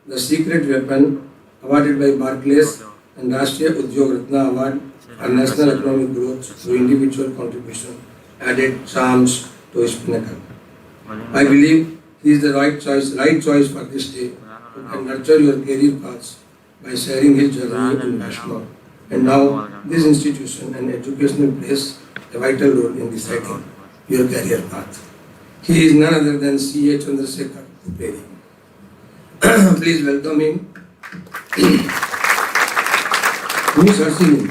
the Secret Weapon, awarded by Barclays, and Rashtriya Udyog Ratna Award for National Economic Growth through individual contribution added charms to his pinnacle. I believe he is the right choice for this day, who can nurture your career paths by sharing his journey in national. And now, this institution and educational plays a vital role in deciding your career path. He is none other than C.A. Chandrasekhar Kuperi. Please welcome him. Ms. Harshini.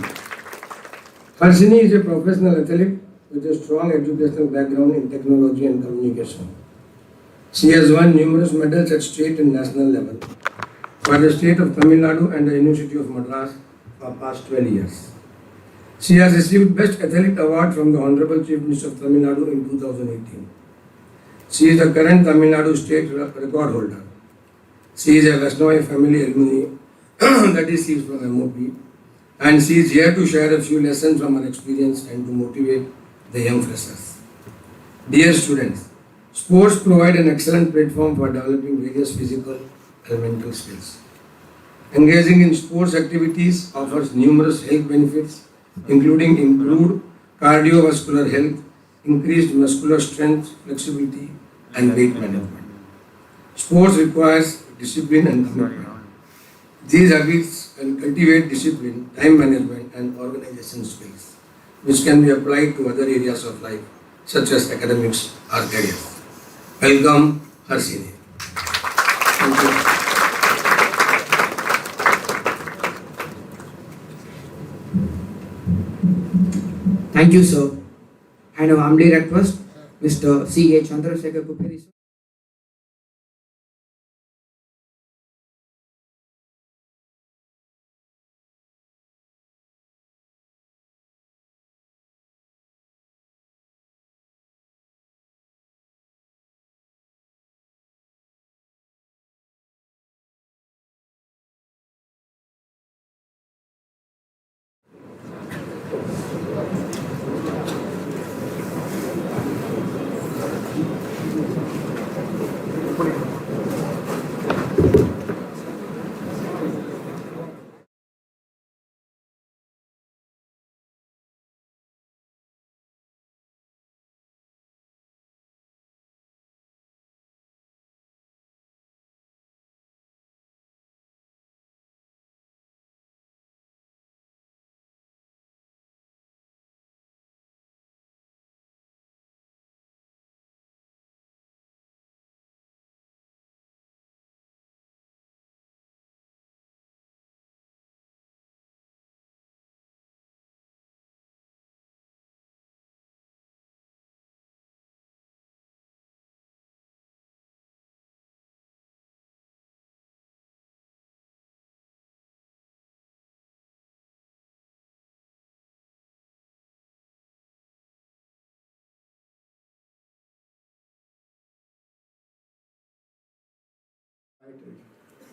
Harshini is a professional athlete with a strong educational background in technology and communication. She has won numerous medals at state and national level for the state of Tamil Nadu and the University of Madras for past 12 years. She has received Best Athlete Award from the Honorable Chief Minister of Tamil Nadu in 2018. She is the current Tamil Nadu state record holder. She is a Vaishnavi family alumni, that is, she is from MOP, and she is here to share a few lessons from her experience and to motivate the young freshers. Dear students, sports provide an excellent platform for developing various physical and mental skills. Engaging in sports activities offers numerous health benefits, including improved cardiovascular health, increased muscular strength, flexibility, and weight management. Sports requires discipline and commitment. These habits can cultivate discipline, time management, and organization skills, which can be applied to other areas of life, such as academics or career. Welcome, Harshini. Thank you. Thank you, sir. I now humbly request Mr. C.A. Chandrasekhar Kuperi, sir.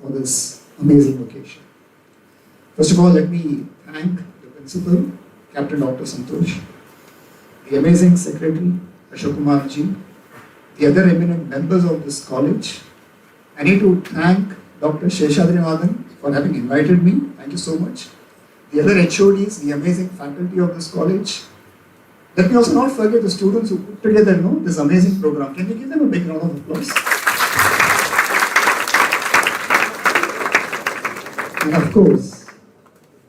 For this amazing occasion. First of all, let me thank the principal, Captain Dr. Santosh, the amazing secretary, Ashok Kumar ji, the other eminent members of this college. I need to thank Dr. Sheshadrinathan for having invited me. Thank you so much. The other HODs, the amazing faculty of this college. Let me also not forget the students who put together this amazing program. Can we give them a big round of applause? And of course,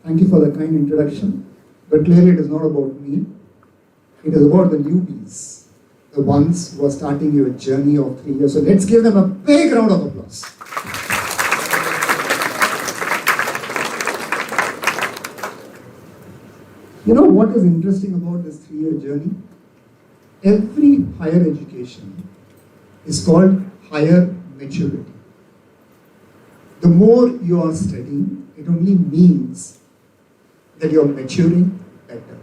thank you for the kind introduction, but clearly it is not about me. It is about the newbies, the ones who are starting your journey of 3 years. So let's give them a big round of applause. You know what is interesting about this 3-year journey? Every higher education is called higher maturity. The more you are studying, it only means that you're maturing better.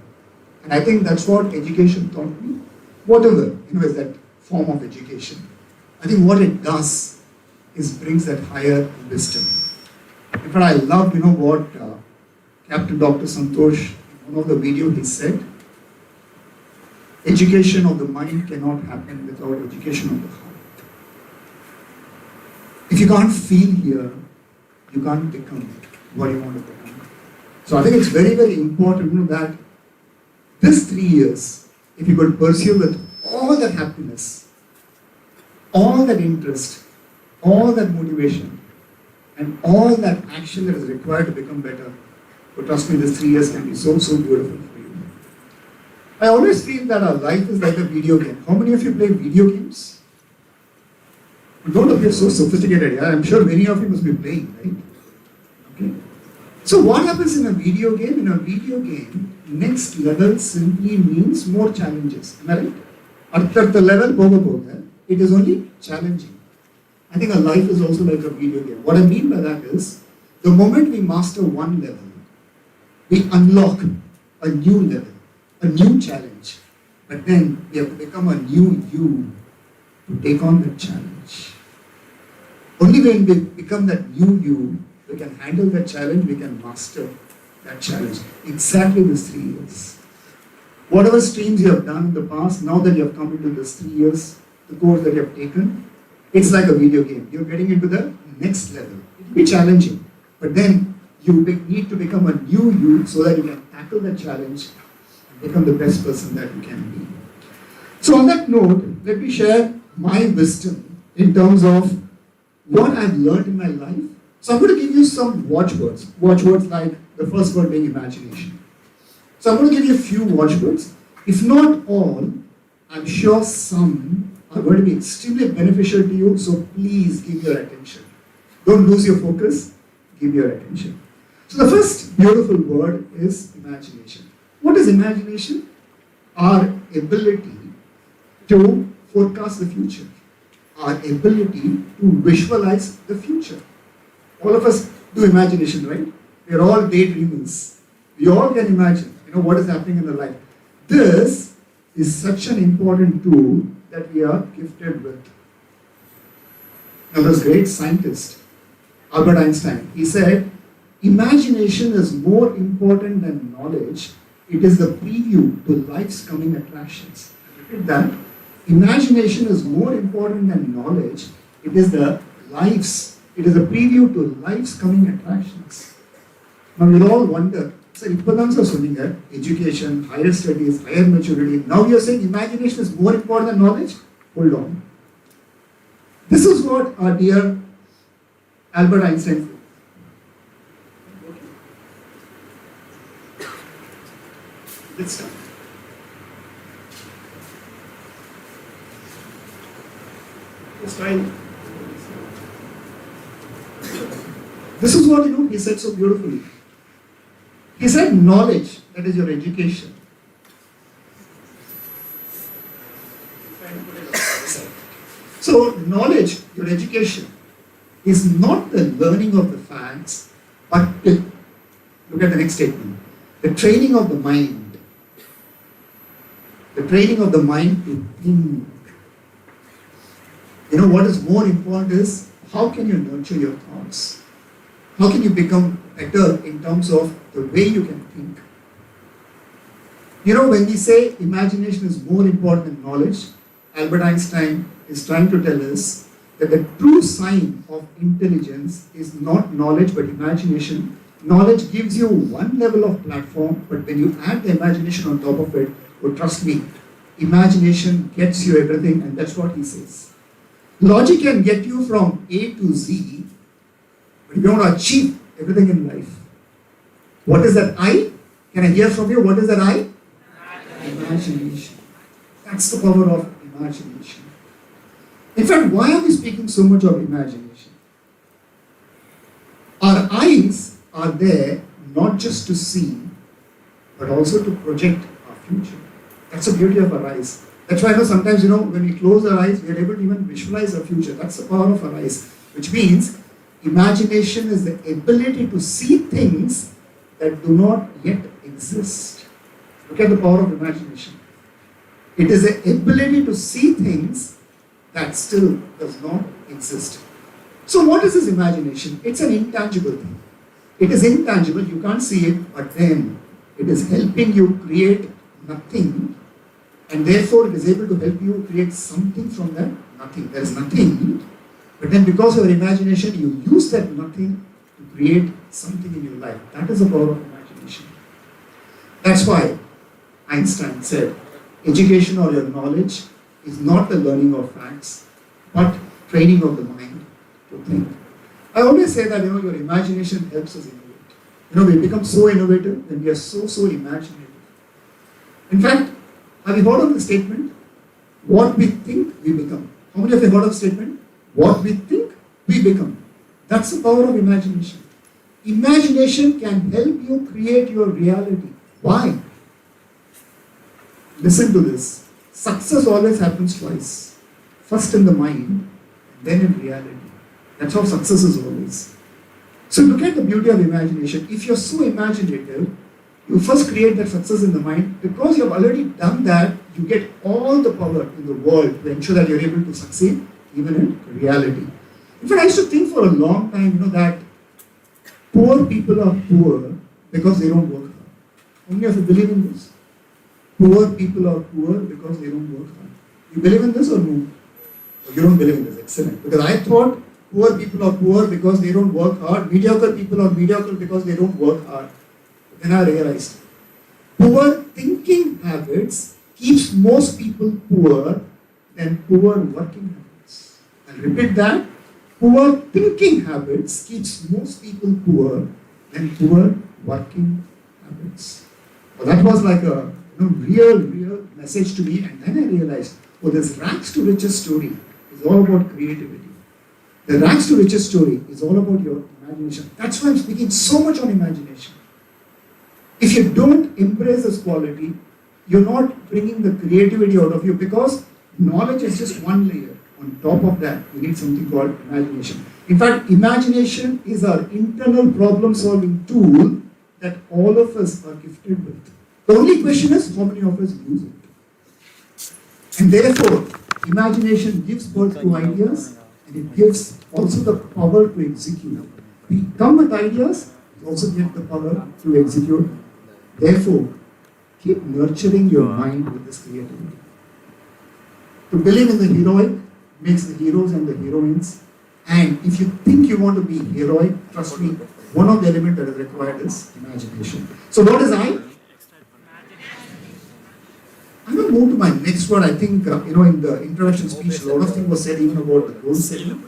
And I think that's what education taught me. Whatever, is that form of education. I think what it does is brings that higher wisdom. In fact, I loved, what Captain Dr. Santosh, in one of the videos he said, education of the mind cannot happen without education of the heart. If you can't feel here, you can't become what you want to become. So I think it's very, very important that this 3 years, if you could pursue with all that happiness, all that interest, all that motivation, and all that action that is required to become better, but trust me, this 3 years can be so, so beautiful for you. I always feel that our life is like a video game. How many of you play video games? You don't appear so sophisticated. Yeah? I'm sure many of you must be playing, right? Okay. So what happens in a video game? In a video game, next level simply means more challenges. Am I right? At the level, it is only challenging. I think our life is also like a video game. What I mean by that is, the moment we master one level, we unlock a new level, a new challenge. But then we have to become a new you to take on that challenge. Only when we become that new you, we can handle that challenge, we can master that challenge. Exactly these 3 years. Whatever streams you have done in the past, now that you have come into this 3 years, the course that you have taken, it's like a video game. You're getting into the next level. It will be challenging, but then you need to become a new you so that you can tackle that challenge and become the best person that you can be. So on that note, let me share my wisdom in terms of what I've learned in my life. So I'm going to give you some watchwords. Watchwords like the first word being imagination. So I'm going to give you a few watchwords. If not all, I'm sure some are going to be extremely beneficial to you. So please give your attention. Don't lose your focus. Give your attention. So the first beautiful word is imagination. What is imagination? Our ability to forecast the future. Our ability to visualize the future. All of us do imagination, right? We are all daydreamers. We all can imagine, what is happening in our life. This is such an important tool that we are gifted with. Now, this great scientist, Albert Einstein, he said, imagination is more important than knowledge. It is the preview to life's coming attractions. Repeat that. Imagination is more important than knowledge. It is a preview to life's coming attractions. Now we'll all wonder, sir, education, higher studies, higher maturity. Now you're saying imagination is more important than knowledge? Hold on. This is what our dear Albert Einstein said. Let's start. This is what he said so beautifully. He said knowledge, that is your education. So knowledge, your education, is not the learning of the facts, but look at the next statement. The training of the mind. The training of the mind to think. What is more important is how can you nurture your thoughts? How can you become better in terms of the way you can think? When we say imagination is more important than knowledge, Albert Einstein is trying to tell us that the true sign of intelligence is not knowledge but imagination. Knowledge gives you one level of platform, but when you add the imagination on top of it, trust me, imagination gets you everything, and that's what he says. Logic can get you from A to Z, but if you want to achieve everything in life, what is that I? Can I hear from you? What is that I? Imagination. That's the power of imagination. In fact, why are we speaking so much of imagination? Our eyes are there not just to see, but also to project our future. That's the beauty of our eyes. That's why sometimes, when we close our eyes, we are able to even visualize our future. That's the power of our eyes. Which means, imagination is the ability to see things that do not yet exist. Look at the power of imagination. It is the ability to see things that still does not exist. So what is this imagination? It's an intangible thing. It is intangible, you can't see it, but then it is helping you create nothing, and therefore it is able to help you create something from that nothing. There is nothing, but then because of your imagination, you use that nothing to create something in your life. That is the power of imagination. That's why Einstein said, education or your knowledge is not the learning of facts, but training of the mind to think. I always say that, your imagination helps us innovate. We become so innovative when we are so imaginative. In fact, have you heard of the statement, what we think, we become? How many of you have heard of the statement? What we think, we become. That's the power of imagination. Imagination can help you create your reality. Why? Listen to this. Success always happens twice. First in the mind, then in reality. That's how success is always. So look at the beauty of imagination. If you're so imaginative, you first create that success in the mind. Because you have already done that, you get all the power in the world to ensure that you're able to succeed even in reality. In fact, I used to think for a long time, that poor people are poor because they don't work hard. How many of you believe in this? Poor people are poor because they don't work hard. You believe in this or no? Or you don't believe in this? Excellent. Because I thought poor people are poor because they don't work hard. Mediocre people are mediocre because they don't work hard. Then I realized, poor thinking habits keeps most people poor than poor working habits. I'll repeat that. Poor thinking habits keeps most people poor than poor working habits. Well, that was like a real message to me, and then I realized, this rags to riches story is all about creativity. The rags to riches story is all about your imagination. That's why I'm speaking so much on imagination. If you don't embrace this quality, you're not bringing the creativity out of you, because knowledge is just one layer. On top of that, you need something called imagination. In fact, imagination is our internal problem-solving tool that all of us are gifted with. The only question is, how many of us use it? And therefore, imagination gives birth to ideas, and it gives also the power to execute. We come with ideas, we also get the power to execute. Therefore, keep nurturing your mind with this creativity. To believe in the heroic makes the heroes and the heroines. And if you think you want to be heroic, trust me, one of the elements that is required is imagination. So what is I? I'm going to move to my next word. I think, in the introduction speech, a lot of things was said even about the goal setting.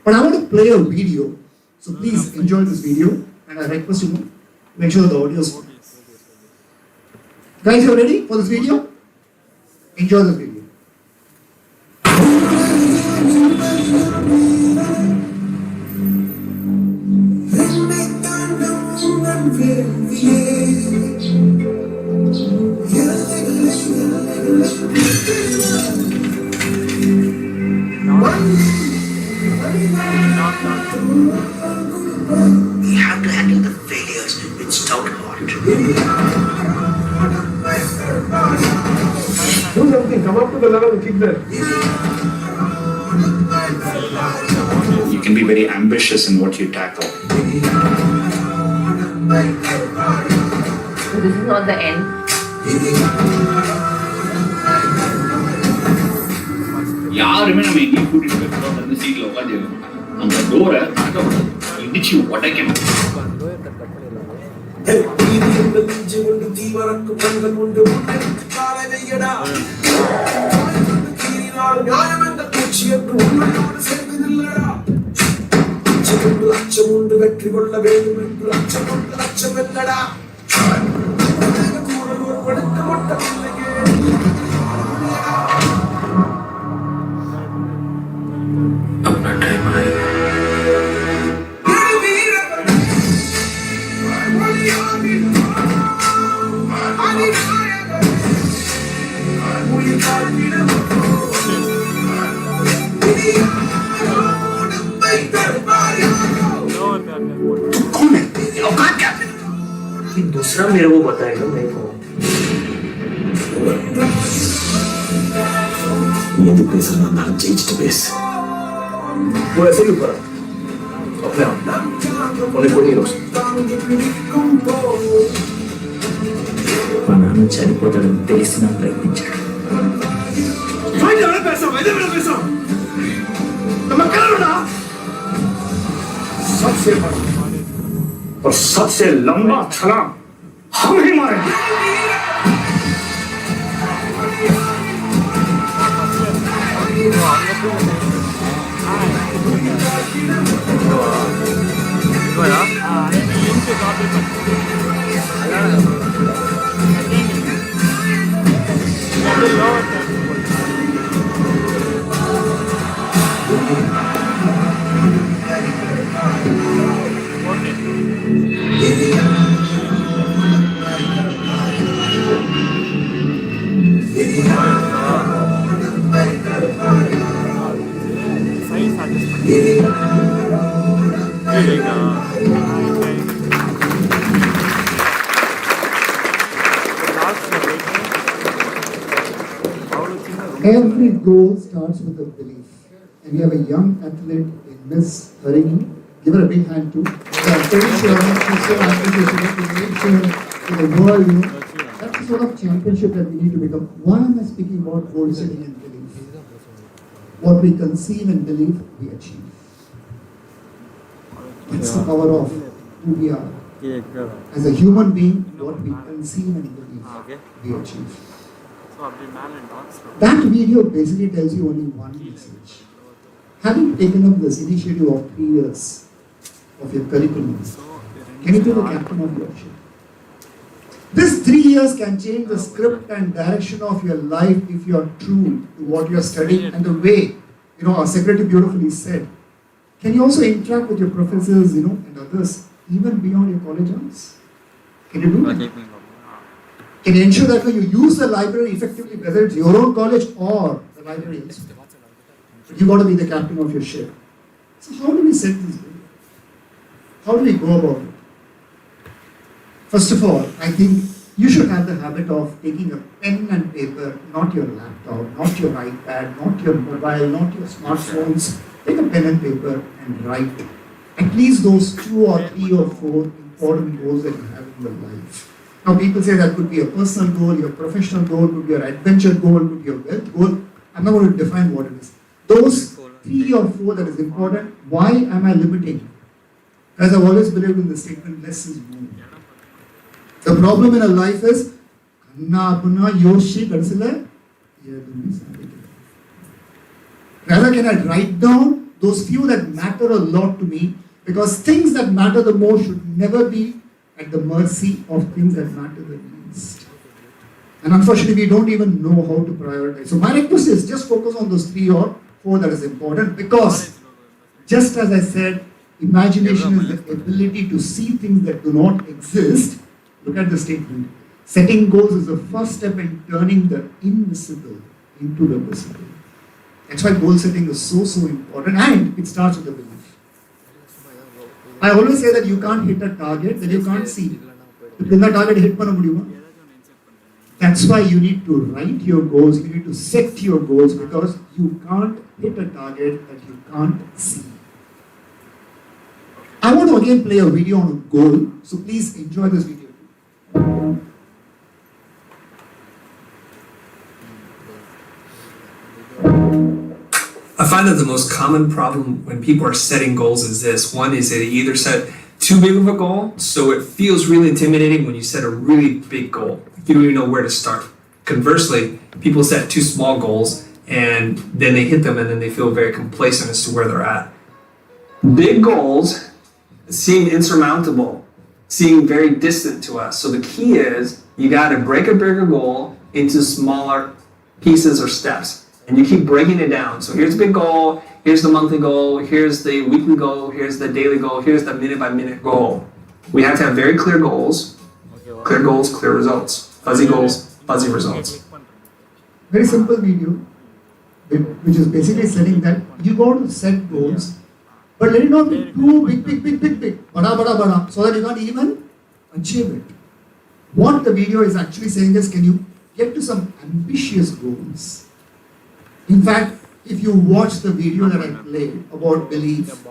But I want to play a video. So please enjoy this video. And I request you to make sure the audio is on. Guys, you ready for this video? Enjoy the video. We have to handle the failures with stout heart. Do something, come up to the level and keep there. You can be very ambitious in what you tackle. This is not the end. யாருமே நம்ம எங்கேயும் கூட்டிட்டு போய் அந்த சீட்ல உட்காந்து அந்த டோரை இடிச்சு உடைக்கணும். வெற்றி கொள்ள வேண்டும் என்று அச்சம் கொண்டு அச்சம் வெல்லடா. कोई दूसरा मेरे को बताएगा मैं कौन। எது பேசுறதா இருந்தாலும் ஜெயிச்சுட்டு பேசு. ऐसे क्यों करा अपने आप उन्हें कोई नहीं रोक మనం చనిపోతాడని తెలిసిన ప్రయత్నించాడు. सबसे बड़ा और सबसे लंबा छलांग हम ही मारेंगे। Every goal starts with a belief. And we have a young athlete in Miss Harini. Give her a big hand too. I'm very sure she's so ambitious to make sure to the world, that's the sort of championship that we need to become. Why am I speaking about goal setting and belief? What we conceive and believe, we achieve. That's the power of who we are. As a human being, what we conceive and believe, we achieve. That video basically tells you only one message. Having taken up this initiative of 3 years of your curriculum, can you be the captain of your ship? This 3 years can change the script and direction of your life if you are true to what you are studying and the way, our secretary beautifully said. Can you also interact with your professors, and others, even beyond your college hours? Can you do that? Can you ensure that you use the library effectively, whether it's your own college or the library elsewhere? But you got to be the captain of your ship. So how do we set this goal? How do we go about it? First of all, I think you should have the habit of taking a pen and paper, not your laptop, not your iPad, not your mobile, not your smartphones. Take a pen and paper and write at least those 2 or 3 or 4 important goals that you have in your life. Now people say that could be a personal goal, your professional goal, could be your adventure goal, could be your wealth goal. I'm not going to define what it is. Those 3 or 4 that is important, why am I limiting? As I've always believed in the statement, less is more. The problem in a life is, rather can I write down those few that matter a lot to me, because things that matter the most should never be at the mercy of things that matter the least. And unfortunately, we don't even know how to prioritize. So my request is just focus on those 3 or 4 that is important, because just as I said, imagination is the ability to see things that do not exist. Look at the statement. Setting goals is the first step in turning the invisible into the visible. That's why goal setting is so important, and it starts with the belief. I always say that you can't hit a target that you can't see. If you target hit panna mudiyuma. That's why you need to write your goals, you need to set your goals, because you can't hit a target that you can't see. I want to again play a video on a goal, so please enjoy this video. I find that the most common problem when people are setting goals is this. One is they either set too big of a goal, so it feels really intimidating when you set a really big goal. You don't even know where to start. Conversely, people set too small goals and then they hit them and then they feel very complacent as to where they're at. Big goals seem insurmountable, seem very distant to us. So the key is you got to break a bigger goal into smaller pieces or steps. And you keep breaking it down. So here's the big goal, here's the monthly goal, here's the weekly goal, here's the daily goal, here's the minute by minute goal. We have to have very clear goals, clear results. Fuzzy goals, fuzzy results. Very simple video, which is basically saying that you got to set goals, but let it not be too big, bada, so that you can't even achieve it. What the video is actually saying is, can you get to some ambitious goals? In fact, if you watch the video that I played about belief,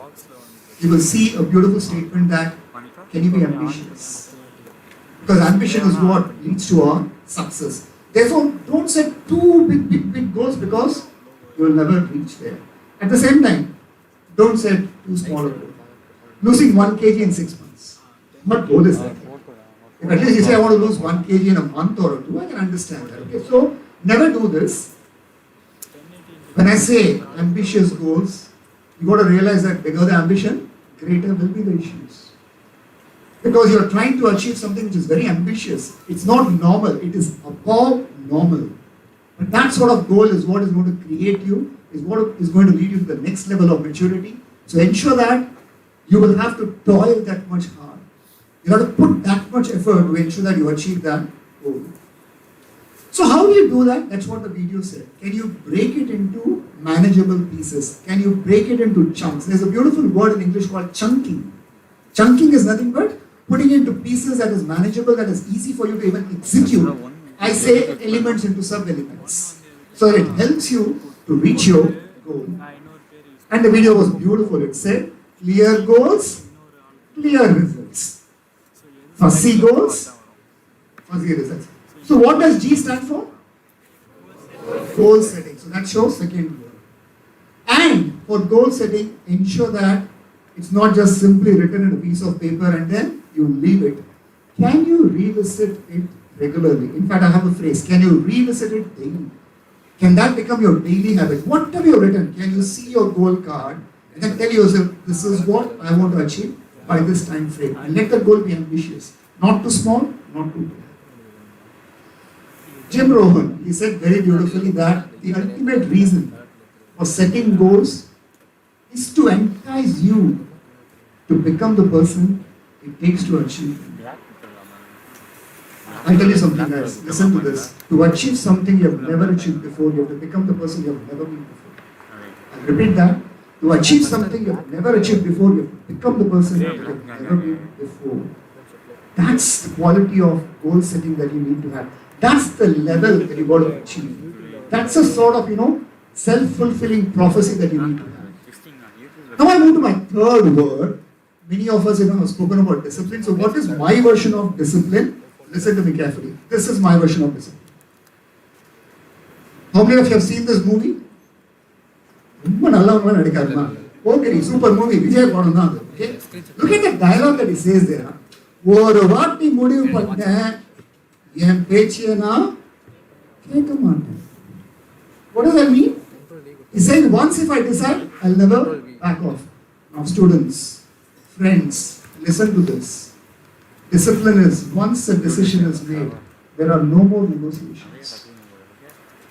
you will see a beautiful statement that, can you be ambitious? Because ambition is what leads to our success. Therefore, don't set too big goals because you will never reach there. At the same time, don't set too small a goal. Losing 1 kg in 6 months. What goal is that? If at least you say I want to lose 1 kg in a month or 2, I can understand that. Okay, so never do this. When I say ambitious goals, you got to realize that bigger the ambition, greater will be the issues. Because you are trying to achieve something which is very ambitious. It's not normal, it is above normal. But that sort of goal is what is going to create you, is what is going to lead you to the next level of maturity. So ensure that you will have to toil that much hard. You have to put that much effort to ensure that you achieve that goal. So how do you do that? That's what the video said. Can you break it into manageable pieces? Can you break it into chunks? There's a beautiful word in English called chunking. Chunking is nothing but putting into pieces that is manageable, that is easy for you to even execute. I say elements into sub-elements. So it helps you to reach your goal. And the video was beautiful. It said, clear goals, clear results. Fussy goals, fuzzy results. So what does G stand for? Goal setting. So that shows second goal. And for goal setting, ensure that it's not just simply written in a piece of paper and then you leave it. Can you revisit it regularly? In fact, I have a phrase. Can you revisit it daily? Can that become your daily habit? Whatever you've written, can you see your goal card and then tell yourself, this is what I want to achieve by this time frame. And let the goal be ambitious. Not too small, not too big. Jim Rohn, he said very beautifully that the ultimate reason for setting goals is to entice you to become the person it takes to achieve them. I'll tell you something, guys. Listen to this. To achieve something you have never achieved before, you have to become the person you have never been before. I'll repeat that. To achieve something you have never achieved before, you have to become the person you have never been before. That's the quality of goal setting that you need to have. That's the level that you got to achieve. That's a sort of, self-fulfilling prophecy that you need to have. Now I move to my third word. Many of us, have spoken about discipline. So what is my version of discipline? Listen to me carefully. This is my version of discipline. How many of you have seen this movie? Okay, super movie. Okay? Look at the dialogue that he says there. What does that mean? He's saying once if I decide, I'll never back off. Now students, friends, listen to this. Discipline is, once a decision is made, there are no more negotiations.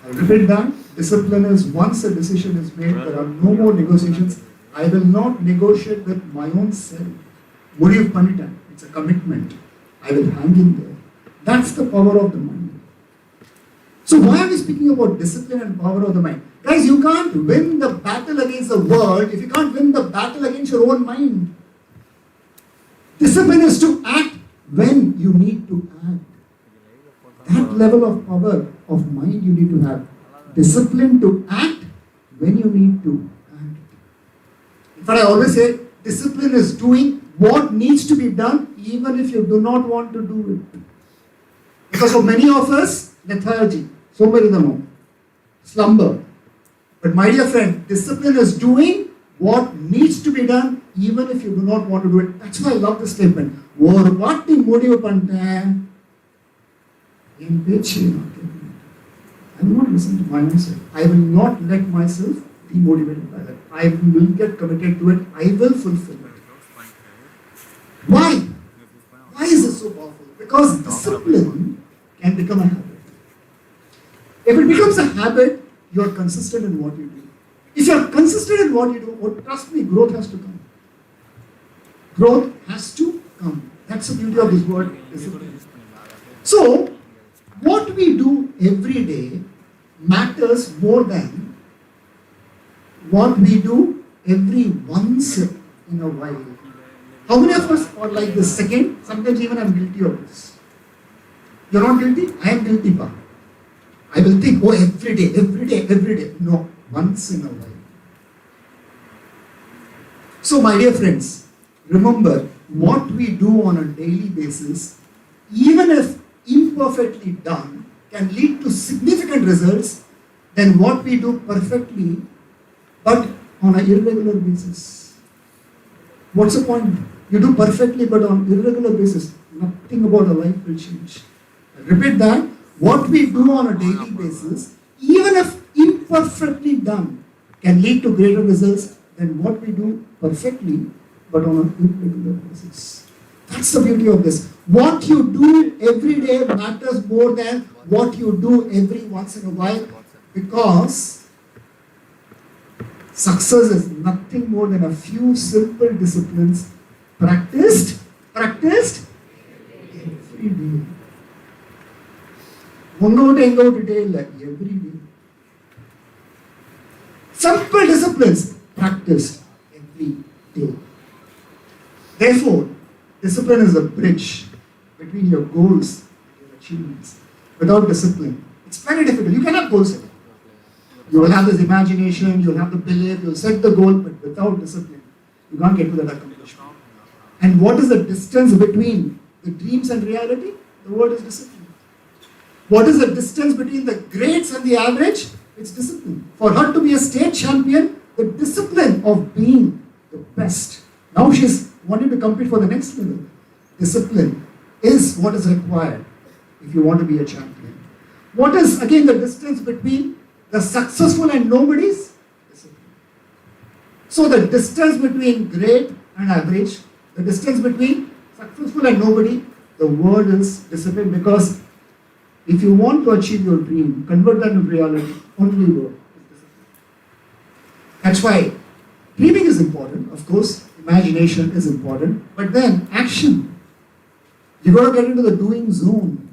I'll repeat that. Discipline is, once a decision is made, there are no more negotiations. I will not negotiate with my own self. Muriv Panitan, it's a commitment. I will hang in there. That's the power of the mind. So why are we speaking about discipline and power of the mind? Guys, you can't win the battle against the world if you can't win the battle against your own mind. Discipline is to act when you need to act. That level of power of mind you need to have. Discipline to act when you need to act. In fact, I always say, discipline is doing what needs to be done even if you do not want to do it. Because for many of us, lethargy, slumber. But my dear friend, discipline is doing what needs to be done even if you do not want to do it. That's why I love this statement. I will not listen to my own self. I will not let myself be motivated by that. I will get committed to it. I will fulfill it. Why? Why is it so powerful? Because discipline can become a habit. If it becomes a habit, you are consistent in what you do. If you are consistent in what you do, trust me, growth has to come. Growth has to come. That's the beauty of this word, discipline. So, what we do every day matters more than what we do every once in a while. How many of us are like this? Second, sometimes even I'm guilty of this. You're not guilty? I am guilty, pa. I will think, oh, every day. No, once in a while. So, my dear friends, remember what we do on a daily basis, even if imperfectly done, can lead to significant results than what we do perfectly, but on an irregular basis. What's the point? You do perfectly, but on irregular basis, nothing about our life will change. I repeat that. What we do on a daily basis, even if imperfectly done, can lead to greater results than what we do perfectly, but on an irregular basis. That's the beauty of this. What you do every day matters more than what you do every once in a while, because success is nothing more than a few simple disciplines practiced every day. Every day. Simple disciplines practiced every day. Therefore, discipline is a bridge between your goals and your achievements. Without discipline, it's very difficult. You cannot goal setting. You will have this imagination, you'll have the belief, you'll set the goal, but without discipline, you can't get to that accomplishment. And what is the distance between the dreams and reality? The word is discipline. What is the distance between the greats and the average? It's discipline. For her to be a state champion, the discipline of being the best. Now she's wanting to compete for the next level. Discipline is what is required if you want to be a champion. What is again the distance between the successful and nobodies? Discipline. So the distance between great and average, the distance between successful and nobody, the word is discipline, because if you want to achieve your dream, convert that into reality, only word is discipline. That's why dreaming is important, of course, imagination is important, but then action. You got to get into the doing zone.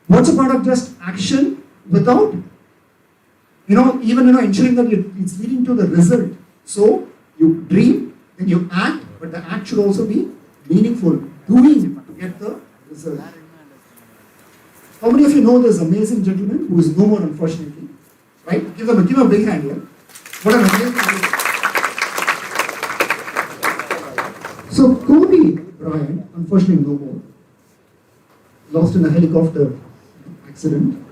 What's a part of just action without, ensuring that it's leading to the result. So you dream, then you act, but the act should also be meaningful, doing to get the result. How many of you know this amazing gentleman who is no more, unfortunately? Right? Give him a big hand here. What an amazing guy. So Kobe Bryant, unfortunately no more, lost in a helicopter accident.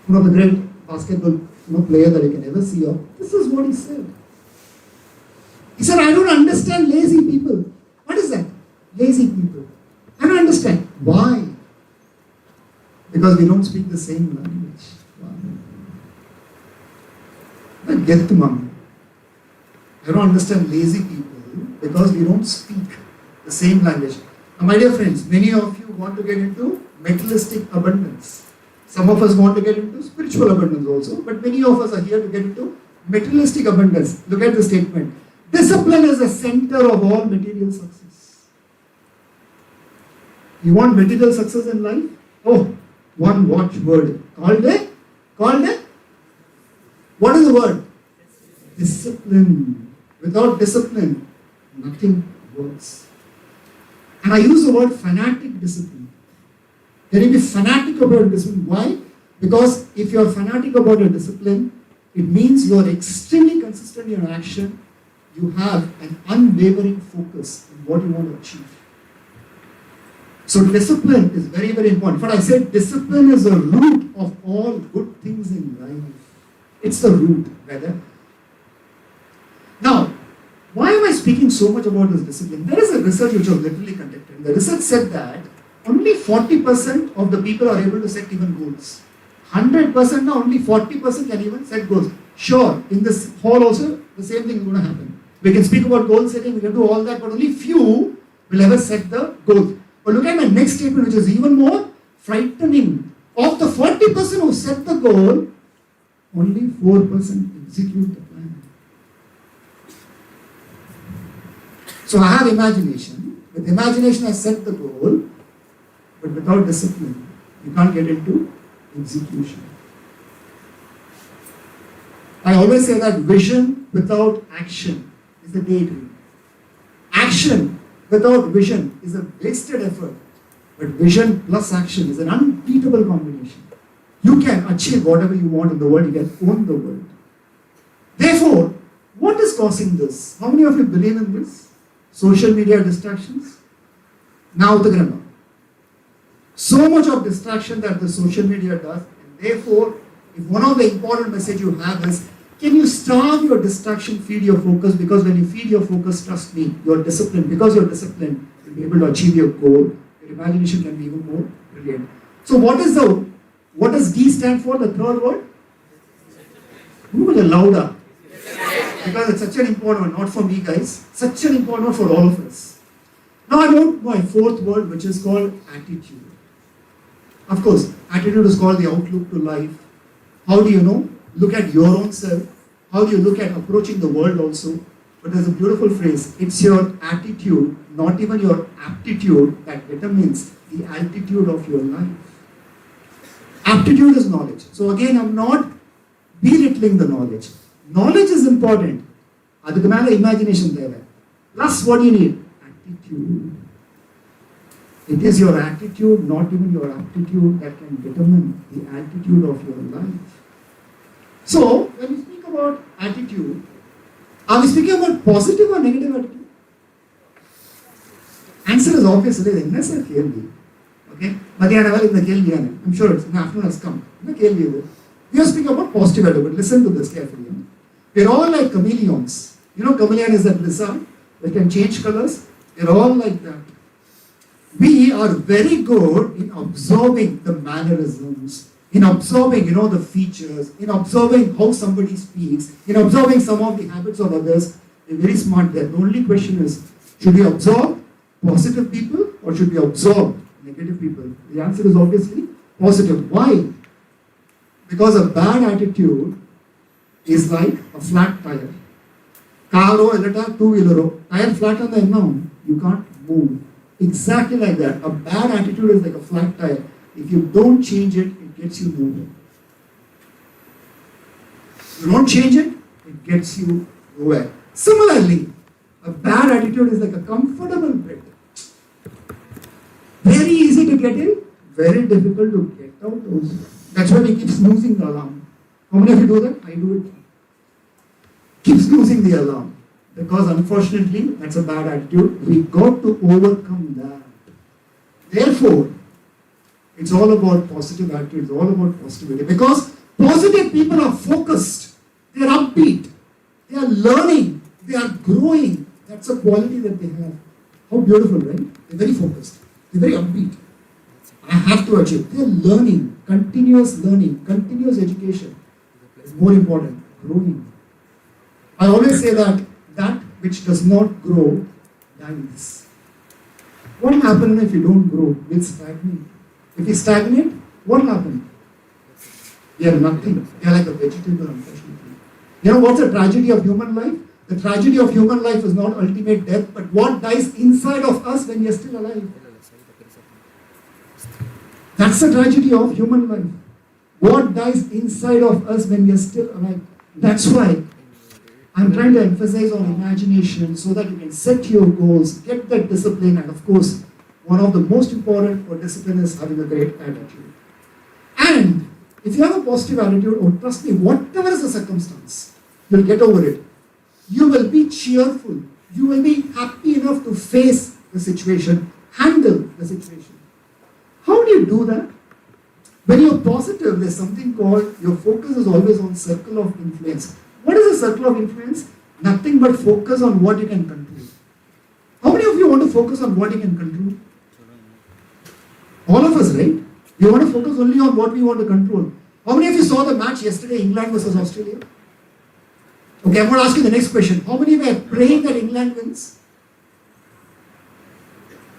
One of the great basketball players that you can ever see of. This is what he said. He said, I don't understand lazy people. What is that? Lazy people. I don't understand. Why? Because we don't speak the same language. But get to mum. I don't understand lazy people because we don't speak the same language. Now, my dear friends, many of you want to get into materialistic abundance. Some of us want to get into spiritual abundance also, but many of us are here to get into materialistic abundance. Look at the statement. Discipline is the center of all material success. You want material success in life? Oh, one watchword. Called it? What is the word? Discipline. Without discipline, nothing works. And I use the word fanatic discipline. Can you be fanatic about discipline? Why? Because if you are fanatic about your discipline, it means you are extremely consistent in your action. You have an unwavering focus in what you want to achieve. So discipline is very, very important. But I said discipline is the root of all good things in life. It's the root, brother. Now, why am I speaking so much about this discipline? There is a research which was literally conducted. The research said that only 40% of the people are able to set even goals. 100% now, only 40% can even set goals. Sure, in this hall also, the same thing is going to happen. We can speak about goal setting, we can do all that, but only few will ever set the goals. But look at my next statement, which is even more frightening. Of the 40% who set the goal, only 4% execute the plan. So I have imagination. With imagination, I set the goal, but without discipline, you can't get into execution. I always say that vision without action is a daydream. Action without vision is a wasted effort. But But vision plus action is an unbeatable combination. You can achieve whatever you want in the world, you can own the world. Therefore, what is causing this? How many of you believe in this? Social media distractions? Now the grammar. So much of distraction that the social media does, and therefore, if one of the important message you have is, can you starve your distraction, feed your focus? Because when you feed your focus, trust me, you're disciplined. Because you're disciplined, you'll be able to achieve your goal. Your imagination can be even more brilliant. So what does D stand for, the third word? Who will louder? Because it's such an important one, not for me guys, such an important one for all of us. Now I want my fourth word, which is called attitude. Of course, attitude is called the outlook to life. How do you know? Look at your own self. How do you look at approaching the world also? But there's a beautiful phrase, it's your attitude, not even your aptitude, that determines the altitude of your life. Aptitude is knowledge. So again, I'm not belittling the knowledge. Knowledge is important. Adukku mela imagination theva. Plus what do you need? Attitude. It is your attitude, not even your aptitude, that can determine the altitude of your life. So, when we speak about attitude, are we speaking about positive or negative attitude? Answer is obviously the inness kelvi. Okay? Madhyana in the kelvi. I'm sure it's in the afternoon has come. In the kelvi. We are speaking about positive attitude, but listen to this carefully. We are all like chameleons. You know, chameleon is that lizard that can change colors. We are all like that. We are very good in observing the mannerisms, in observing, the features, in observing how somebody speaks, in observing some of the habits of others. We're very smart there. The only question is, should we observe positive people or should we observe negative people? The answer is obviously positive. Why? Because a bad attitude is like a flat tire. Car or two-wheeler, tire flat on the end, you can't move. Exactly like that. A bad attitude is like a flat tire. If you don't change it, it gets you moving. You don't change it, it gets you nowhere. Similarly, a bad attitude is like a comfortable bed. Very easy to get in, very difficult to get out also. That's why we keep snoozing the alarm. How many of you do that? I do it. Keep snoozing the alarm. Because unfortunately, that's a bad attitude. We got to overcome that. Therefore, it's all about positive attitude. It's all about positivity. Because positive people are focused. They are upbeat. They are learning. They are growing. That's a quality that they have. How beautiful, right? They're very focused. They're very upbeat. I have to achieve. They're learning. Continuous learning. Continuous education. It's more important. Growing. I always say that which does not grow dies. What happens if you don't grow? We'll stagnate. If we stagnate, what happens? We are nothing. We are like a vegetable, unfortunately. You know what's the tragedy of human life? The tragedy of human life is not ultimate death, but what dies inside of us when we are still alive. That's the tragedy of human life. What dies inside of us when we are still alive. That's why I'm trying to emphasize on imagination so that you can set your goals, get that discipline, and of course, one of the most important for discipline is having a great attitude. And if you have a positive attitude, trust me, whatever is the circumstance, you'll get over it. You will be cheerful. You will be happy enough to face the situation, handle the situation. How do you do that? When you're positive, there's something called, your focus is always on circle of influence. What is a circle of influence? Nothing but focus on what you can control. How many of you want to focus on what you can control? All of us, right? We want to focus only on what we want to control. How many of you saw the match yesterday, England versus Australia? Okay, I'm going to ask you the next question. How many were praying that England wins?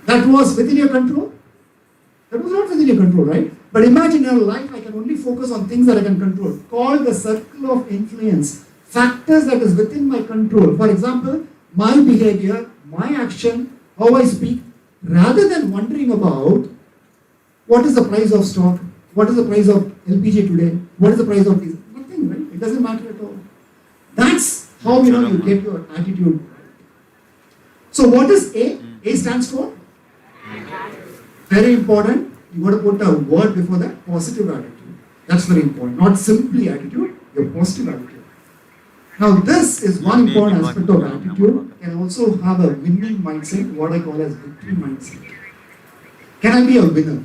That was within your control? That was not within your control, right? But imagine in life, I can only focus on things that I can control. Called the circle of influence. Factors that is within my control. For example, my behavior, my action, how I speak, rather than wondering about what is the price of stock, what is the price of LPG today, what is the price of diesel. Nothing, right? It doesn't matter at all. That's how you get your attitude. So what is A? A stands for? Very important, you got to put a word before that, positive attitude. That's very important. Not simply attitude, your positive attitude. Now this is one important aspect of attitude. Can also have a winning mindset, what I call as victory mindset. Can I be a winner?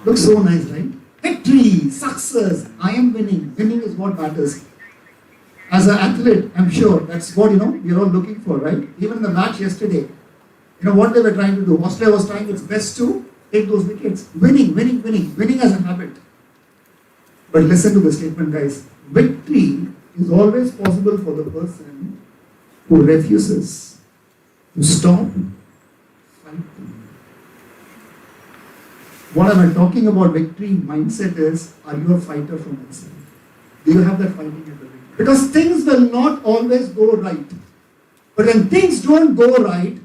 Looks so nice, right? Victory, success, I am winning. Winning is what matters. As an athlete, I'm sure that's what we're all looking for, right? Even in the match yesterday, what they were trying to do. Australia was trying its best to take those wickets. Winning as a habit. But listen to the statement, guys. Victory is always possible for the person who refuses to stop fighting. What am I talking about victory mindset is, are you a fighter from inside? Do you have that fighting ability? Because things will not always go right. But when things don't go right,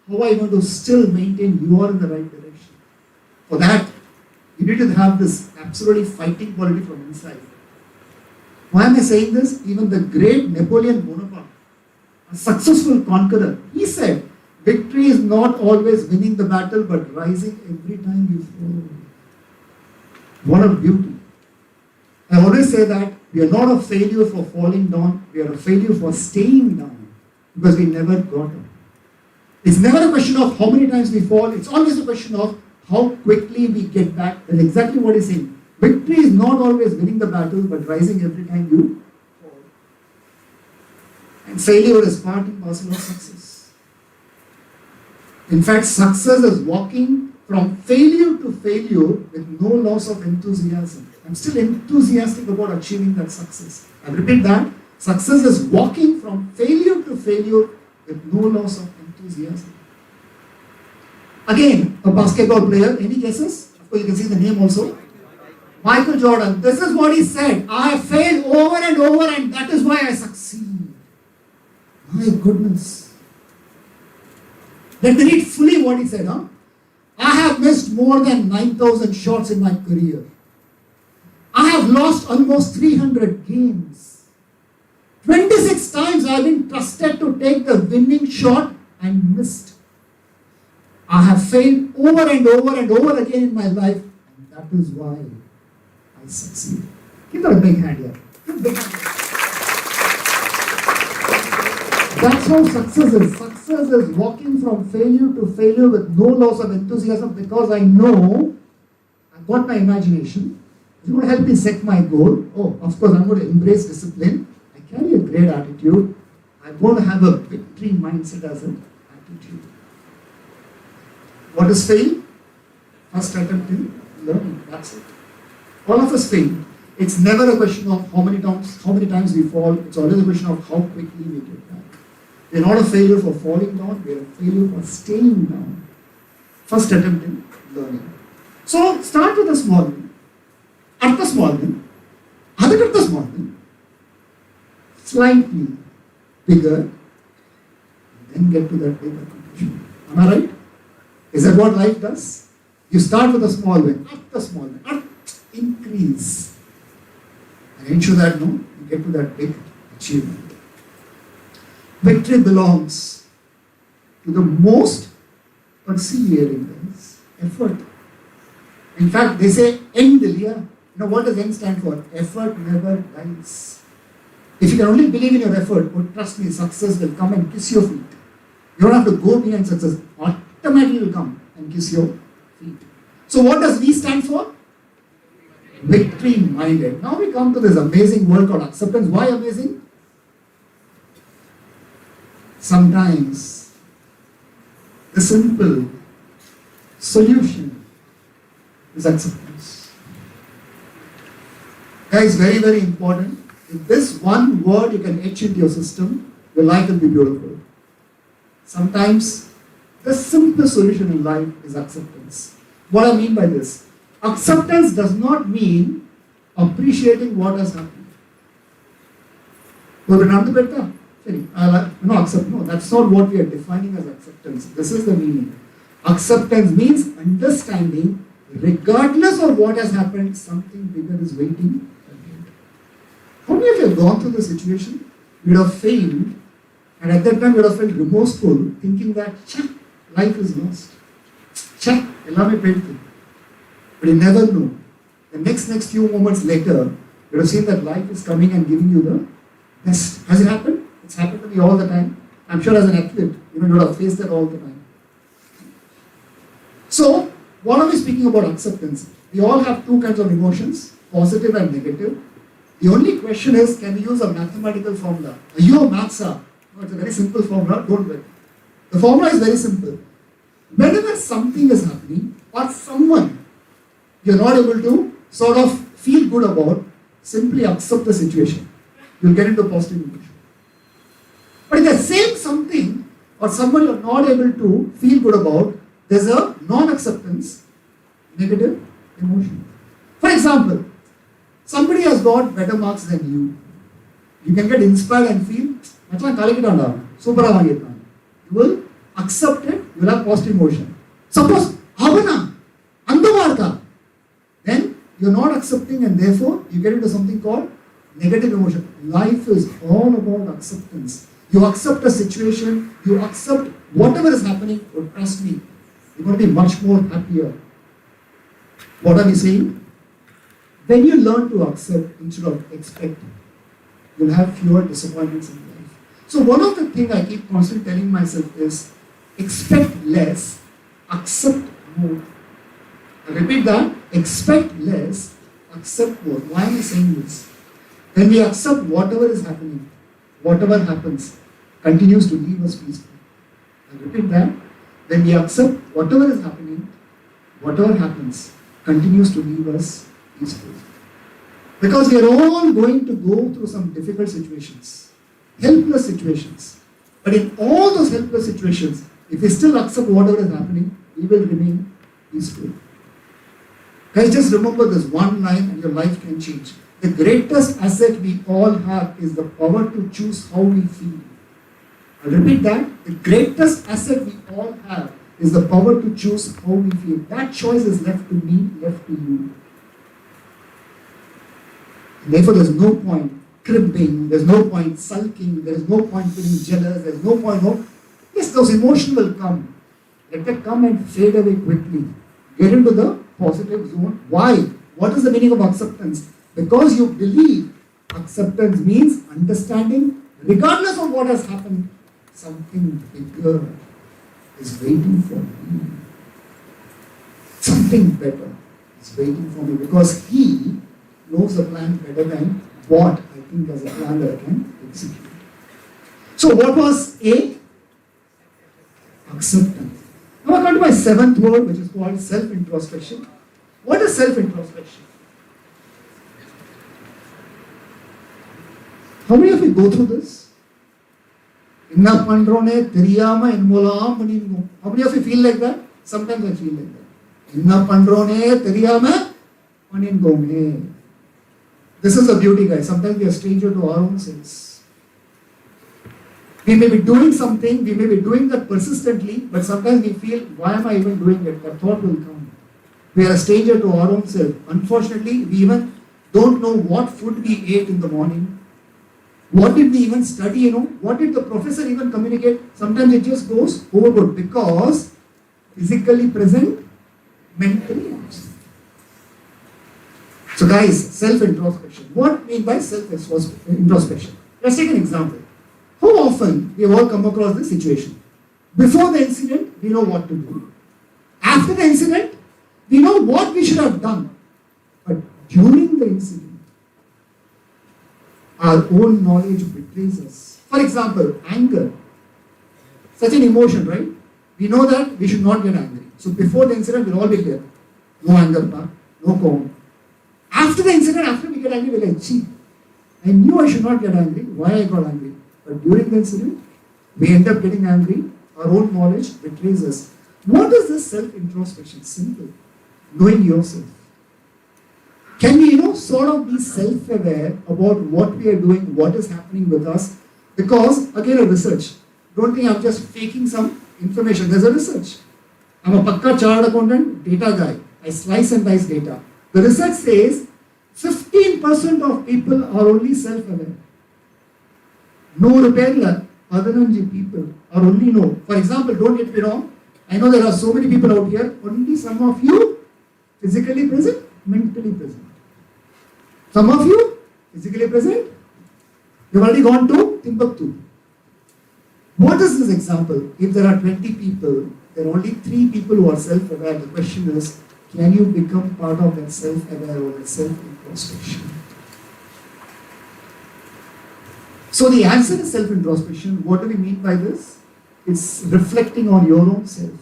how are you going to still maintain you are in the right direction? For that, you need to have this absolutely fighting quality from inside. Why am I saying this? Even the great Napoleon Bonaparte, a successful conqueror, he said, victory is not always winning the battle, but rising every time you fall. What a beauty. I always say that we are not a failure for falling down, we are a failure for staying down, because we never got up. It's never a question of how many times we fall, it's always a question of how quickly we get back. That's exactly what he's saying. Victory is not always winning the battle, but rising every time you fall. And failure is part and parcel of success. In fact, success is walking from failure to failure with no loss of enthusiasm. I'm still enthusiastic about achieving that success. I repeat that. Success is walking from failure to failure with no loss of enthusiasm. Again, a basketball player. Any guesses? Of course, you can see the name also. Michael Jordan. This is what he said. I have failed over and over, and that is why I succeed. My goodness. Let me read fully what he said. I have missed more than 9,000 shots in my career. I have lost almost 300 games. 26 times I have been trusted to take the winning shot and missed. I have failed over and over and over again in my life, and that is why I succeed. Give her a big hand here. Give a big hand. That's how success is. Success is walking from failure to failure with no loss of enthusiasm, because I know I've got my imagination. It's going to help me set my goal. Oh, of course, I'm going to embrace discipline. I carry a great attitude. I'm going to have a victory mindset as an attitude. What is fail? First attempt in learning. That's it. All of us fail. It's never a question of how many times we fall. It's always a question of how quickly we get back. We're not a failure for falling down. We're a failure for staying down. First attempt in learning. So start with a small one. At the small one. Other at the small one. Slightly bigger. And then get to that big accomplishment. Am I right? Is that what life does? You start with a small win, at the small win, increase. And ensure that you get to that big achievement. Victory belongs to the most persevering guys. Effort. In fact, they say end Dilia. What does end stand for? Effort never dies. If you can only believe in your effort, trust me, success will come and kiss your feet. You don't have to go behind success. Automatically will come and kiss your feet. So what does V stand for? Victory minded. Now we come to this amazing word called acceptance. Why amazing? Sometimes the simple solution is acceptance. Guys, very, very important. If this one word you can etch into your system, your life will be beautiful. Sometimes the simplest solution in life is acceptance. What I mean by this? Acceptance does not mean appreciating what has happened. No, that's not what we are defining as acceptance. This is the meaning. Acceptance means understanding, regardless of what has happened, something bigger is waiting ahead. How many of you have gone through the situation? You would have failed, and at that time you would have felt remorseful, thinking that life is lost. check, எல்லாமே போயிடுது. But you never know. The next few moments later, you have seen that life is coming and giving you the best. Has it happened? It's happened to me all the time. I'm sure as an athlete, you would have faced that all the time. So, what are we speaking about acceptance? We all have two kinds of emotions, positive and negative. The only question is, can we use a mathematical formula? Ayyo, mathsa. No, it's a very simple formula, don't worry. The formula is very simple. Whenever something is happening, or someone you're not able to sort of feel good about, simply accept the situation. You'll get into positive emotion. But if the same something or someone you're not able to feel good about, there's a non-acceptance, negative emotion. For example, somebody has got better marks than you. You can get inspired and feel, super. You will accept it, you will have positive emotion. Suppose, then you're not accepting and therefore you get into something called negative emotion. Life is all about acceptance. You accept a situation, you accept whatever is happening, but trust me, you're going to be much more happier. What are we saying? When you learn to accept instead of expect, you'll have fewer disappointments in life. So one of the things I keep constantly telling myself is, expect less, accept more. I repeat that, expect less, accept more. Why am I saying this? When we accept whatever is happening, whatever happens, continues to leave us peaceful. I repeat that, when we accept whatever is happening, whatever happens, continues to leave us peaceful. Because we are all going to go through some difficult situations, helpless situations. But in all those helpless situations, if we still accept whatever is happening, we will remain peaceful. Guys, just remember this one line and your life can change. The greatest asset we all have is the power to choose how we feel. I'll repeat that. The greatest asset we all have is the power to choose how we feel. That choice is left to me, left to you. Therefore, there's no point cribbing, there's no point sulking, there's no point feeling jealous, there's no point, yes, those emotions will come. Let them come and fade away quickly. Get into the positive zone. Why? What is the meaning of acceptance? Because you believe acceptance means understanding, regardless of what has happened, something bigger is waiting for me. Something better is waiting for me because He knows the plan better than what I think as a plan that I can execute. So what was A? Acceptance. Now I come to my seventh word, which is called self-introspection. What is self-introspection? How many of you go through this? How many of you feel like that? Sometimes I feel like that. This is the beauty, guys. Sometimes we are stranger to our own selves. We may be doing something, we may be doing that persistently, but sometimes we feel, why am I even doing it? That thought will come. We are a stranger to our own self. Unfortunately, we even don't know what food we ate in the morning. What did we even study, What did the professor even communicate? Sometimes it just goes overboard because physically present, mentally absent. So guys, self-introspection. What do I mean by self-introspection? Let's take an example. How often we have all come across this situation? Before the incident, we know what to do. After the incident, we know what we should have done. But during the incident, our own knowledge betrays us. For example, anger. Such an emotion, right? We know that we should not get angry. So before the incident, we'll all be clear. No anger, no calm. After the incident, after we get angry, we're like, gee, I knew I should not get angry. Why I got angry? But during the incident, we end up getting angry. Our own knowledge betrays us. What is this self-introspection? Simple. Knowing yourself. Can we, sort of be self-aware about what we are doing, what is happening with us? Because, again, a research. Don't think I'm just faking some information. There's a research. I'm a pakka chartered accountant, data guy. I slice and dice data. The research says 15% of people are only self-aware. No repair, 15 people are only know. For example, don't get me wrong, I know there are so many people out here, only some of you physically present, mentally present. Some of you physically present, you've already gone to Timbuktu. What is this example? If there are 20 people, there are only 3 people who are self-aware. The question is, can you become part of that self-aware or that self-introspection? So the answer is self-introspection. What do we mean by this? It's reflecting on your own self.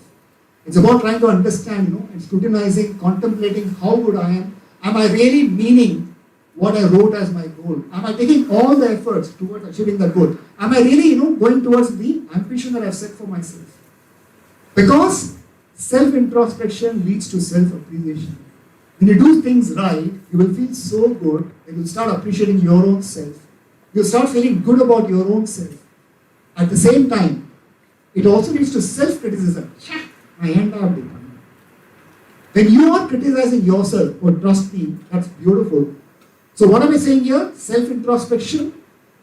It's about trying to understand, and scrutinizing, contemplating how good I am. Am I really meaning what I wrote as my goal? Am I taking all the efforts towards achieving that goal? Am I really, going towards the ambition that I've set for myself? Because self-introspection leads to self-appreciation. When you do things right, you will feel so good that you'll start appreciating your own self. You'll start feeling good about your own self. At the same time, it also leads to self-criticism. I end up becoming. When you are criticizing yourself, trust me, that's beautiful. So what am I saying here? Self-introspection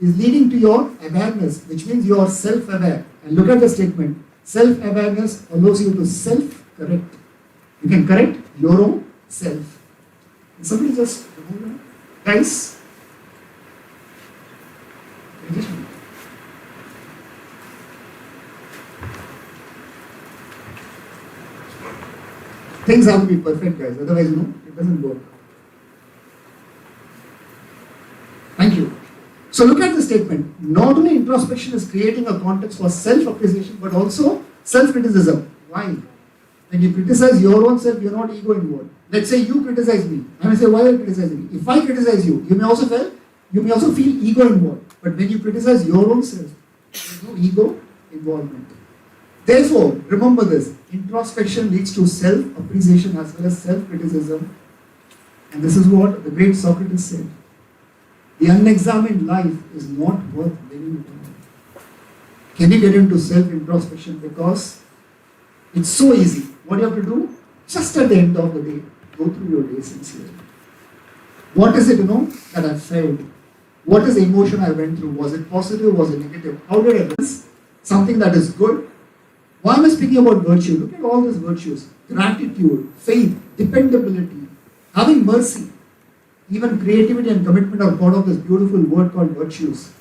is leading to your awareness, which means you are self-aware. And look at the statement. Self-awareness allows you to self-correct. You can correct your own self. Can somebody just remove that? Guys? Things have to be perfect, guys. Otherwise, it doesn't work. Thank you. So look at the statement. Not only introspection is creating a context for self-appreciation, but also self-criticism. Why? When you criticize your own self, you're not ego involved. Let's say you criticize me. And I say, why are you criticizing me? If I criticize you, you may also feel ego involved. But when you criticize your own self, there's no ego involvement. Therefore, remember this. Introspection leads to self-appreciation as well as self-criticism. And this is what the great Socrates said. The unexamined life is not worth living at all. Can you get into self-introspection? Because it's so easy. What you have to do? Just at the end of the day, go through your day sincerely. What is it, that I felt? What is the emotion I went through? Was it positive? Was it negative? How did I do something that is good? Why am I speaking about virtue? Look at all these virtues. Gratitude, faith, dependability, having mercy. Even creativity and commitment are part of this beautiful word called virtues.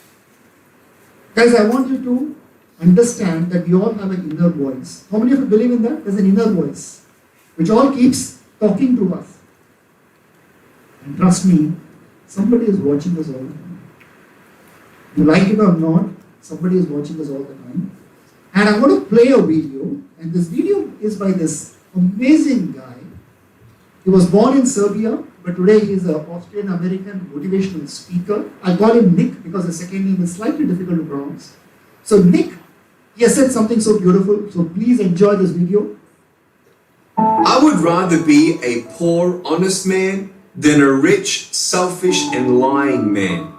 Guys, I want you to understand that we all have an inner voice. How many of you believe in that? There's an inner voice which all keeps talking to us. And trust me, somebody is watching us all the time. You like it or not, somebody is watching us all the time. And I'm going to play a video, and this video is by this amazing guy. He was born in Serbia, but today he is an Austrian-American motivational speaker. I call him Nick because the second name is slightly difficult to pronounce. So Nick, he has said something so beautiful, so please enjoy this video. I would rather be a poor, honest man than a rich, selfish, and lying man.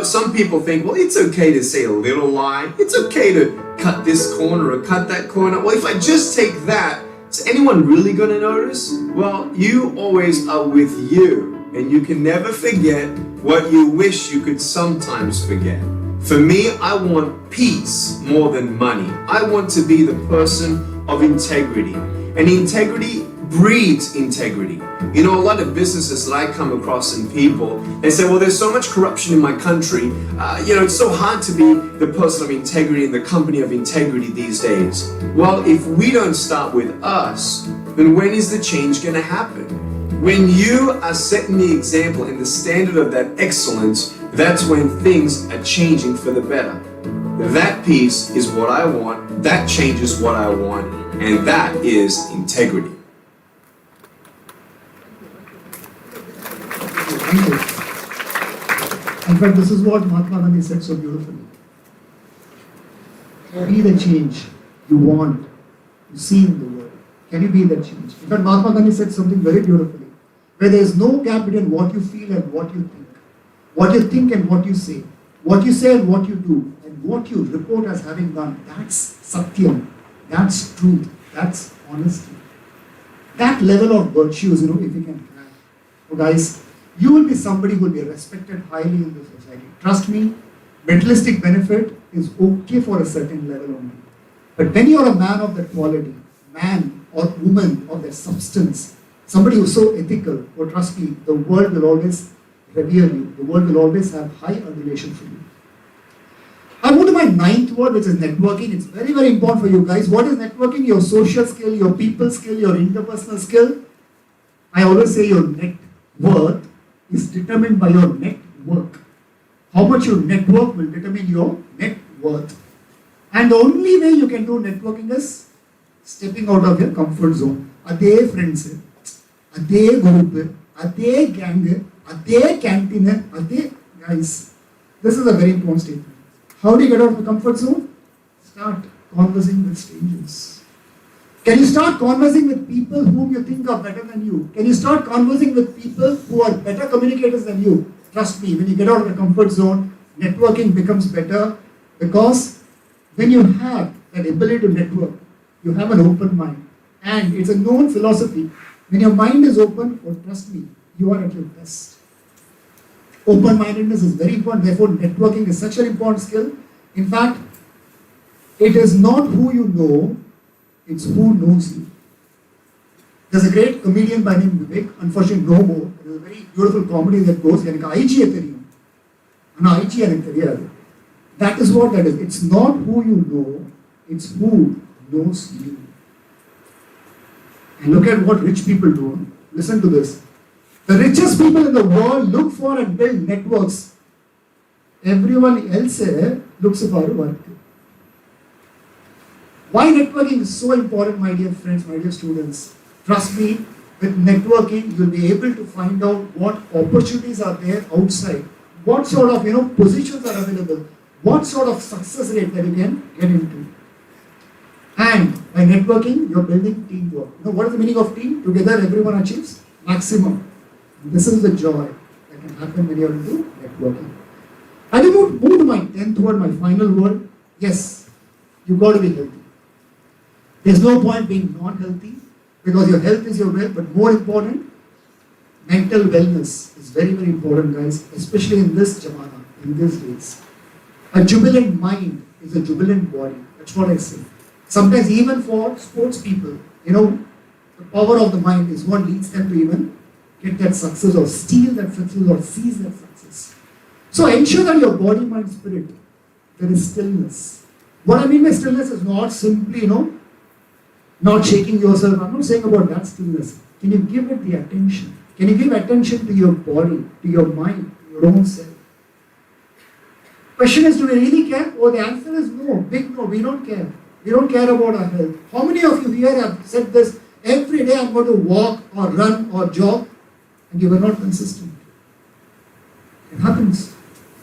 Some people think, well, it's okay to say a little lie. It's okay to cut this corner or cut that corner. Well, if I just take that, is anyone really going to notice? Well, you always are with you, and you can never forget what you wish you could sometimes forget. For me, I want peace more than money. I want to be the person of integrity. And integrity breeds integrity. A lot of businesses that I come across and people, they say, well, there's so much corruption in my country. It's so hard to be the person of integrity in the company of integrity these days. Well, if we don't start with us, then when is the change going to happen? When you are setting the example and the standard of that excellence, that's when things are changing for the better. That peace is what I want, that change is what I want, and that is integrity. In fact, this is what Mahatma Gandhi said so beautifully. Be the change you want to see in the world. Can you be that change? In fact, Mahatma Gandhi said something very beautifully, where there is no gap between what you feel and what you think. What you think and what you say. What you say and what you do. And what you report as having done. That's satyam. That's truth. That's honesty. That level of virtues, if you can have. So guys, you will be somebody who will be respected highly in the society. Trust me, materialistic benefit is okay for a certain level only. But when you are a man of that quality, man or woman of their substance, somebody who's so ethical, oh, trust me, the world will always revere you. The world will always have high adulation for you. I move to my ninth word, which is networking. It's very, very important for you guys. What is networking? Your social skill, your people skill, your interpersonal skill. I always say your net worth is determined by your network. How much you network will determine your net worth. And the only way you can do networking is stepping out of your comfort zone. Ade friends, ade group, ade gang, ade canteen, ade guys. This is a very important statement. How do you get out of the comfort zone? Start conversing with strangers. Can you start conversing with people whom you think are better than you? Can you start conversing with people who are better communicators than you? Trust me, when you get out of the comfort zone, networking becomes better, because when you have that ability to network, you have an open mind. And it's a known philosophy. When your mind is open, oh, trust me, you are at your best. Open-mindedness is very important. Therefore, networking is such an important skill. In fact, it is not who you know, it's who knows you. There's a great comedian by name Vivek, unfortunately no more. There's a very beautiful comedy that goes, that is what that is. It's not who you know, it's who knows you. And look at what rich people do. Listen to this. The richest people in the world look for and build networks. Everyone else looks for work. Why networking is so important, my dear friends, my dear students? Trust me, with networking, you'll be able to find out what opportunities are there outside, what sort of positions are available, what sort of success rate that you can get into. And by networking, you're building teamwork. What is the meaning of team? Together, everyone achieves maximum. This is the joy that can happen when you're into networking. I will move to my 10th word, my final word. Yes, you've got to be healthy. There's no point being not healthy, because your health is your wealth, but more important, mental wellness is very, very important, guys, especially in this jamana, in these days. A jubilant mind is a jubilant body. That's what I say. Sometimes even for sports people, the power of the mind is what leads them to even get that success or steal that success or seize that success. So ensure that your body, mind, spirit, there is stillness. What I mean by stillness is not simply, not shaking yourself. I'm not saying about that stillness. Can you give it the attention? Can you give attention to your body, to your mind, to your own self? Question is, do we really care? Oh, the answer is no. Big no. We don't care. We don't care about our health. How many of you here have said this? Every day I'm going to walk or run or jog, and you were not consistent. It happens.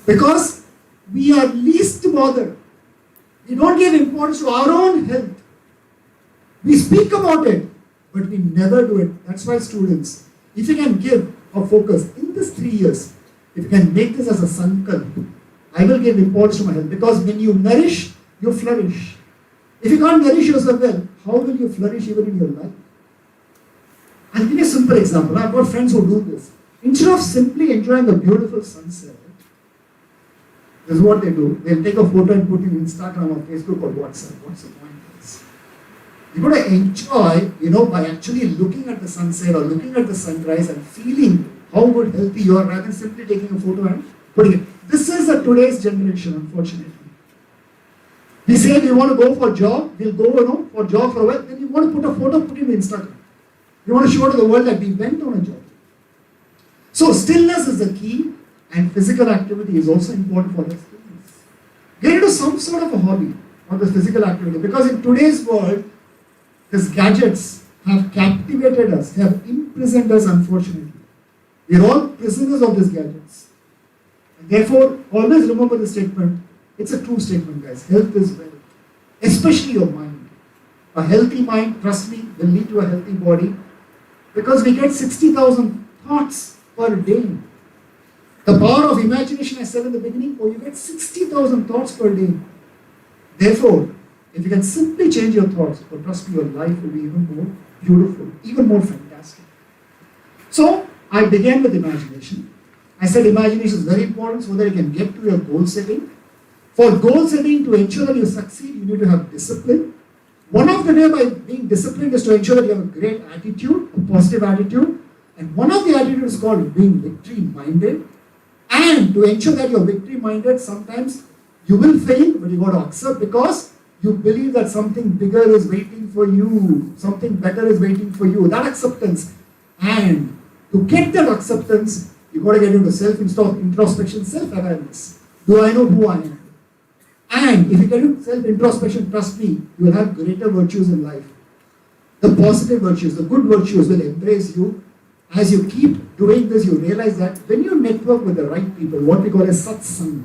Because we are least bothered. We don't give importance to our own health. We speak about it, but we never do it. That's why, students, if you can give a focus in this 3 years, if you can make this as a sankalp, I will give importance to my health. Because when you nourish, you flourish. If you can't nourish yourself well, how will you flourish even in your life? I'll give you a simple example. I've got friends who do this. Instead of simply enjoying a beautiful sunset, this is what they do. They'll take a photo and put it in Instagram or Facebook or WhatsApp. What's the point? You've got to enjoy, by actually looking at the sunset or looking at the sunrise and feeling how good, healthy you are, rather than simply taking a photo and putting it. This is today's generation, unfortunately. We say we want to go for a job, we'll go, for a job for a while, then you want to put a photo, put it in Instagram. You want to show to the world that we went on a job. So stillness is the key, and physical activity is also important for the stillness. Get into some sort of a hobby or the physical activity, because in today's world, these gadgets have captivated us, have imprisoned us, unfortunately. We are all prisoners of these gadgets. And therefore, always remember the statement. It's a true statement, guys. Health is wealth. Especially your mind. A healthy mind, trust me, will lead to a healthy body. Because we get 60,000 thoughts per day. The power of imagination, I said in the beginning, you get 60,000 thoughts per day. Therefore, if you can simply change your thoughts, trust me, your life will be even more beautiful, even more fantastic. So, I began with imagination. I said imagination is very important so that you can get to your goal setting. For goal setting, to ensure that you succeed, you need to have discipline, One of the way by being disciplined is to ensure that you have a great attitude, a positive attitude. And one of the attitudes is called being victory-minded. And to ensure that you're victory-minded, sometimes you will fail, but you got to accept because you believe that something bigger is waiting for you, something better is waiting for you. That acceptance. And to get that acceptance, you got to get into self-introspection, self-awareness. Do I know who I am? And if you get into self-introspection, trust me, you will have greater virtues in life. The positive virtues, the good virtues will embrace you. As you keep doing this, you realize that when you network with the right people, what we call a satsang,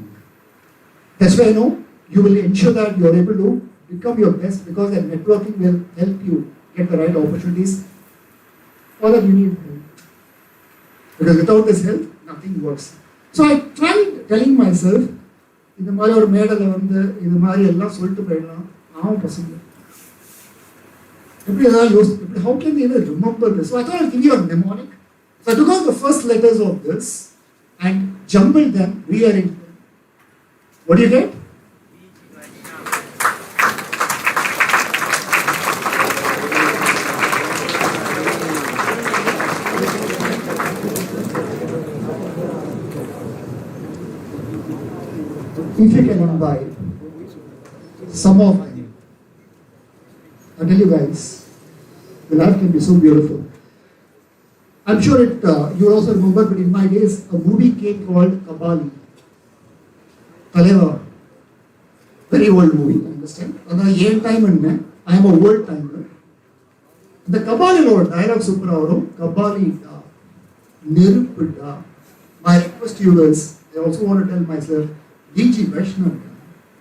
that's why I know you will ensure that you are able to become your best because that networking will help you get the right opportunities. All that you need help. Because without this help, nothing works. So I tried telling myself, இந்த மாதிரி ஒரு மேடலை வந்து இது மாதிரி எல்லாம் சொல்லிட்டு போயிடலாம் ஆமாம் பசங்க எப்படி ஏதாவது யோசிச்சு how can they even remember this? So I thought I'll give you a mnemonic. So I took out the first letters of this and jumbled them, rearranged them. What do you get? If you can imbibe some of them, I tell you guys, the life can be so beautiful. I'm sure you will also remember, but in my days, a movie came called Kabali. Taleva. Very old movie, understand? And I time and I am a old timer. The Kabali Lord, dialogue super avaro, Kabali da, Niruppu da. My request to you is, I also want to tell myself, DG Vaishnav.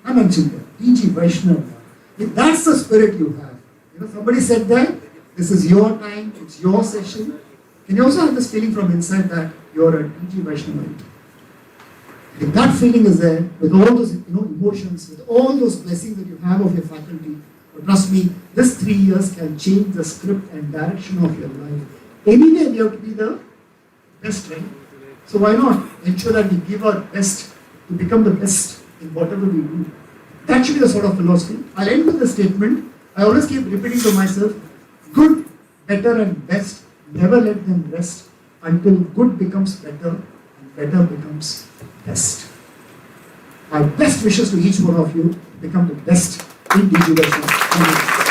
I mentioned that. DG Vaishnav. If that's the spirit you have, somebody said that this is your time, it's your session. Can you also have this feeling from inside that you're a DG Vaishnav? If that feeling is there, with all those emotions, with all those blessings that you have of your faculty, but trust me, this 3 years can change the script and direction of your life. Anyway, we have to be the best, right? So why not ensure that we give our best to become the best in whatever we do? That should be the sort of philosophy. I'll end with a statement. I always keep repeating to myself, good, better and best, never let them rest until good becomes better and better becomes best. My best wishes to each one of you become the best in DDGDVC.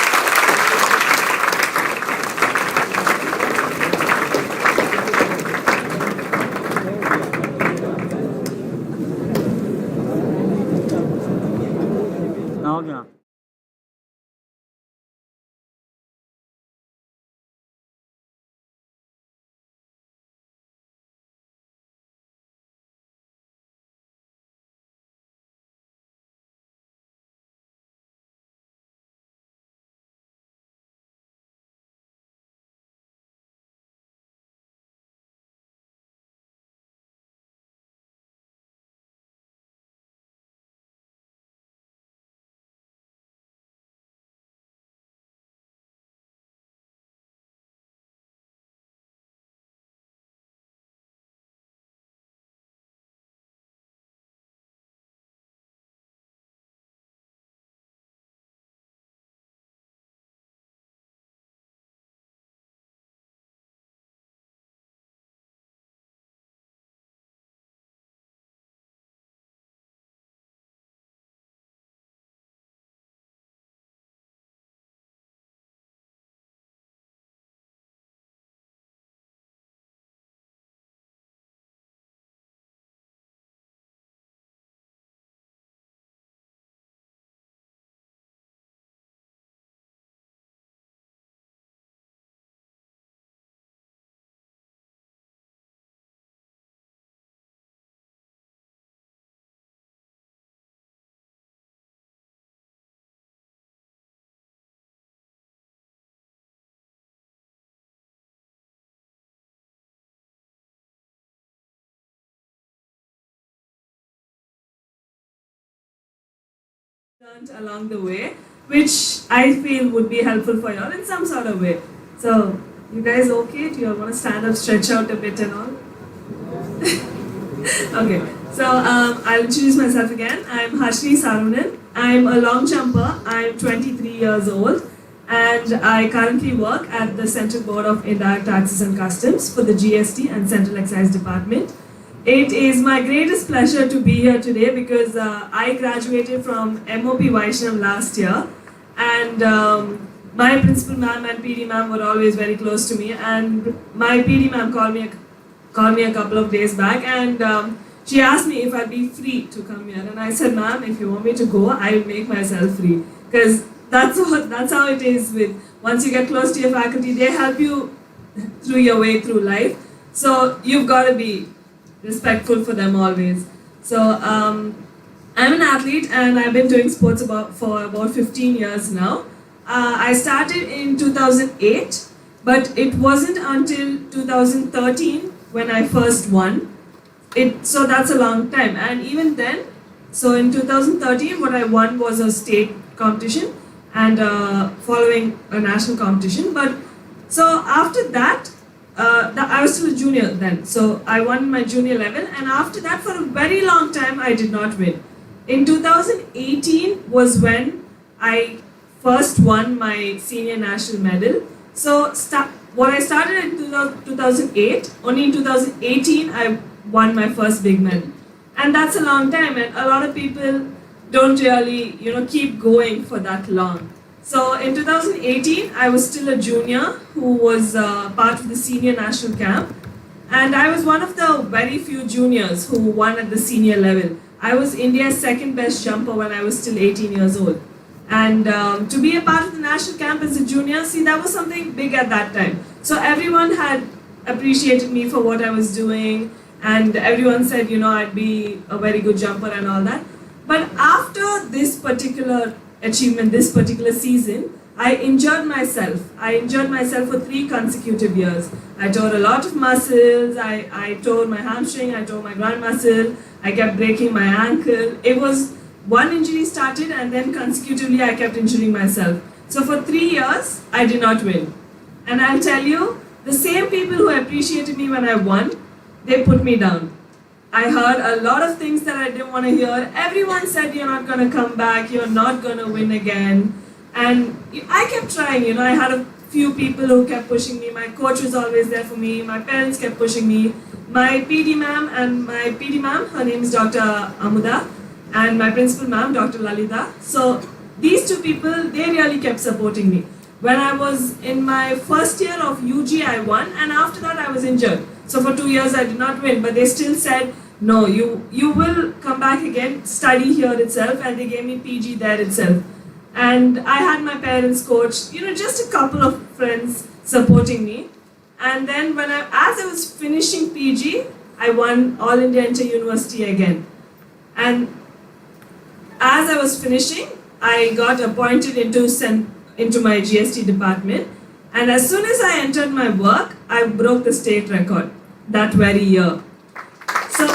Learned along the way, which I feel would be helpful for y'all in some sort of way. So, you guys okay? Do you all want to stand up, stretch out a bit and all? Okay, so I'll introduce myself again. I'm Harshini Sarunan. I'm a long jumper. I'm 23 years old. and I currently work at the Central Board of Indirect Taxes and Customs for the GST and Central Excise Department. It is my greatest pleasure to be here today because I graduated from MOP Vaishnav last year, and my principal ma'am and PD ma'am were always very close to me, and my PD ma'am called me a couple of days back, and she asked me if I'd be free to come here, and I said, ma'am, if you want me to go, I will make myself free, because that's how it is with, once you get close to your faculty, they help you through your way through life, so you've got to be respectful for them always. So I'm an athlete and I've been doing sports for about 15 years now. I started in 2008, but it wasn't until 2013 when I first won. So that's a long time, and even then, so in 2013 what I won was a state competition and following a national competition, but so after that, I was still a junior then, so I won my junior level, and after that for a very long time I did not win. In 2018 was when I first won my senior national medal. So what I started in 2008, only in 2018 I won my first big medal, and that's a long time, and a lot of people don't really keep going for that long. So in 2018 I was still a junior who was part of the senior national camp, and I was one of the very few juniors who won at the senior level. I was India's second best jumper when I was still 18 years old, and to be a part of the national camp as a junior, see, that was something big at that time. So everyone had appreciated me for what I was doing, and everyone said I'd be a very good jumper and all that. But after this particular achievement, this particular season, I injured myself. I injured myself for 3 consecutive years. I tore a lot of muscles, I tore my hamstring, I tore my groin muscle, I kept breaking my ankle. It was one injury started, and then consecutively I kept injuring myself. So for 3 years, I did not win. And I'll tell you, the same people who appreciated me when I won, they put me down. I heard a lot of things that I didn't want to hear. Everyone said, you're not going to come back, you're not going to win again. And I kept trying, I had a few people who kept pushing me. My coach was always there for me. My parents kept pushing me. My PD ma'am, her name is Dr. Amuda, and my principal ma'am, Dr. Lalita. So these 2 people, they really kept supporting me. When I was in my first year of UG, I won, and after that I was injured. So for 2 years I did not win, but they still said, no, you will come back again, study here itself, and they gave me PG there itself. And I had my parents, coach, just a couple of friends supporting me. And then as I was finishing PG, I won All India Inter-University again. And as I was finishing, I got appointed into my GST department. And as soon as I entered my work, I broke the state record that very year. So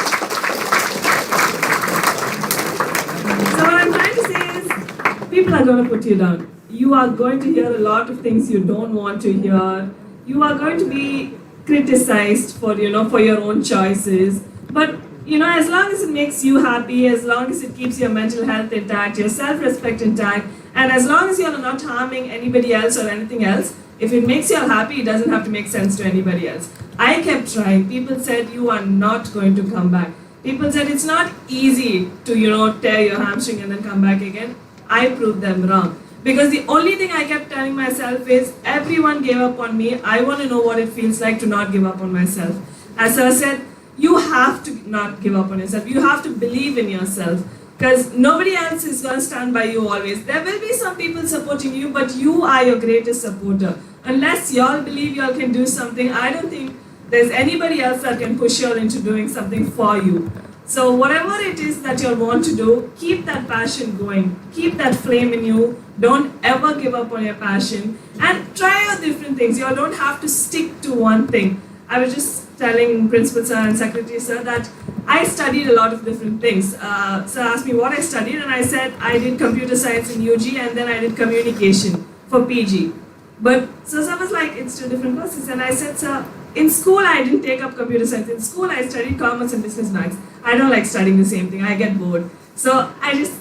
what I'm trying to say is, people are going to put you down. You are going to hear a lot of things you don't want to hear. You are going to be criticized for your own choices. But as long as it makes you happy, as long as it keeps your mental health intact, your self-respect intact, and as long as you're not harming anybody else or anything else, if it makes you all happy, it doesn't have to make sense to anybody else. I kept trying. People said, you are not going to come back. People said, it's not easy to, tear your hamstring and then come back again. I proved them wrong. Because the only thing I kept telling myself is, everyone gave up on me. I want to know what it feels like to not give up on myself. As Sir said, you have to not give up on yourself. You have to believe in yourself. Because nobody else is going to stand by you always. There will be some people supporting you, but you are your greatest supporter. Unless y'all believe y'all can do something, I don't think there's anybody else that can push y'all into doing something for you. So whatever it is that you want to do, keep that passion going. Keep that flame in you. Don't ever give up on your passion. And try out different things. You don't have to stick to one thing. I was just telling Principal Sir and Secretary Sir that I studied a lot of different things. Sir asked me what I studied, and I said I did computer science in UG, and then I did communication for PG. But Sir was like, it's 2 different courses. And I said, sir, in school I didn't take up computer science. In school I studied commerce and business maths. I don't like studying the same thing. I get bored. So I just,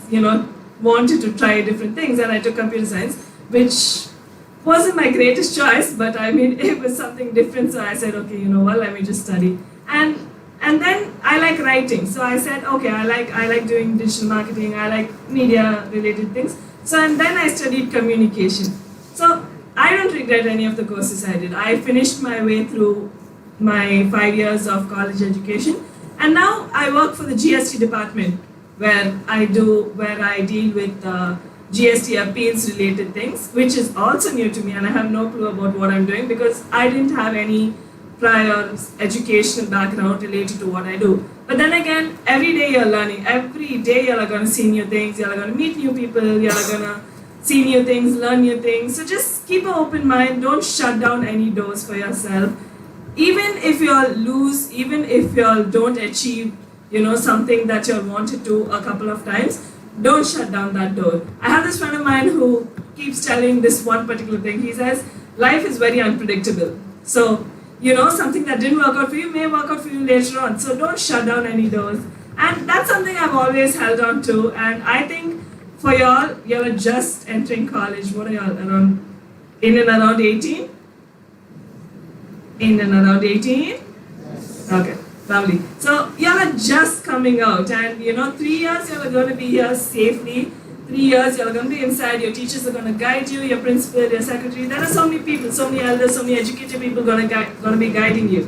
wanted to try different things, and I took computer science, which wasn't my greatest choice, but I mean, it was something different. So I said, okay, you know what, let me just study. And then I like writing. So I said, okay, I like doing digital marketing. I like media related things. So, and then I studied communication. So I don't regret any of the courses I did. I finished my way through my 5 years of college education. And now I work for the GST department, where I deal with GST appeals related things, which is also new to me, and I have no clue about what I'm doing because I didn't have any prior educational background related to what I do. But then again, every day you're learning. Every day you're going to see new things, you're going to meet new people, you're going to see new things, learn new things. So just keep an open mind, don't shut down any doors for yourself. Even if you all lose, even if you all don't achieve, you know, something that you wanted to a couple of times, don't shut down that door. I have this friend of mine who keeps telling this one particular thing. He says, life is very unpredictable. So, you know, something that didn't work out for you may work out for you later on. So don't shut down any doors. And that's something I've always held on to. And I think for y'all are just entering college. What are y'all, in and around 18? In and around 18? Okay, lovely. So y'all are just coming out, and you know, 3 years y'all are going to be here safely. 3 years y'all are going to be inside. Your teachers are going to guide you. Your principal, your secretary. There are so many people, so many elders, so many educated people going to be guiding you.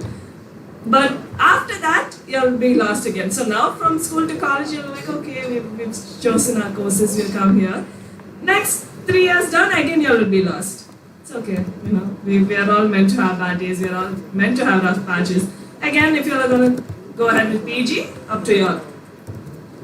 But after that, you'll be lost again. So now, from school to college, you're like, okay, we've chosen our courses. We'll come here. Next 3 years down, again you'll be lost. It's okay, you know, we are all meant to have bad days, we are all meant to have rough patches. Again, if you're going to go ahead with PG, up to you.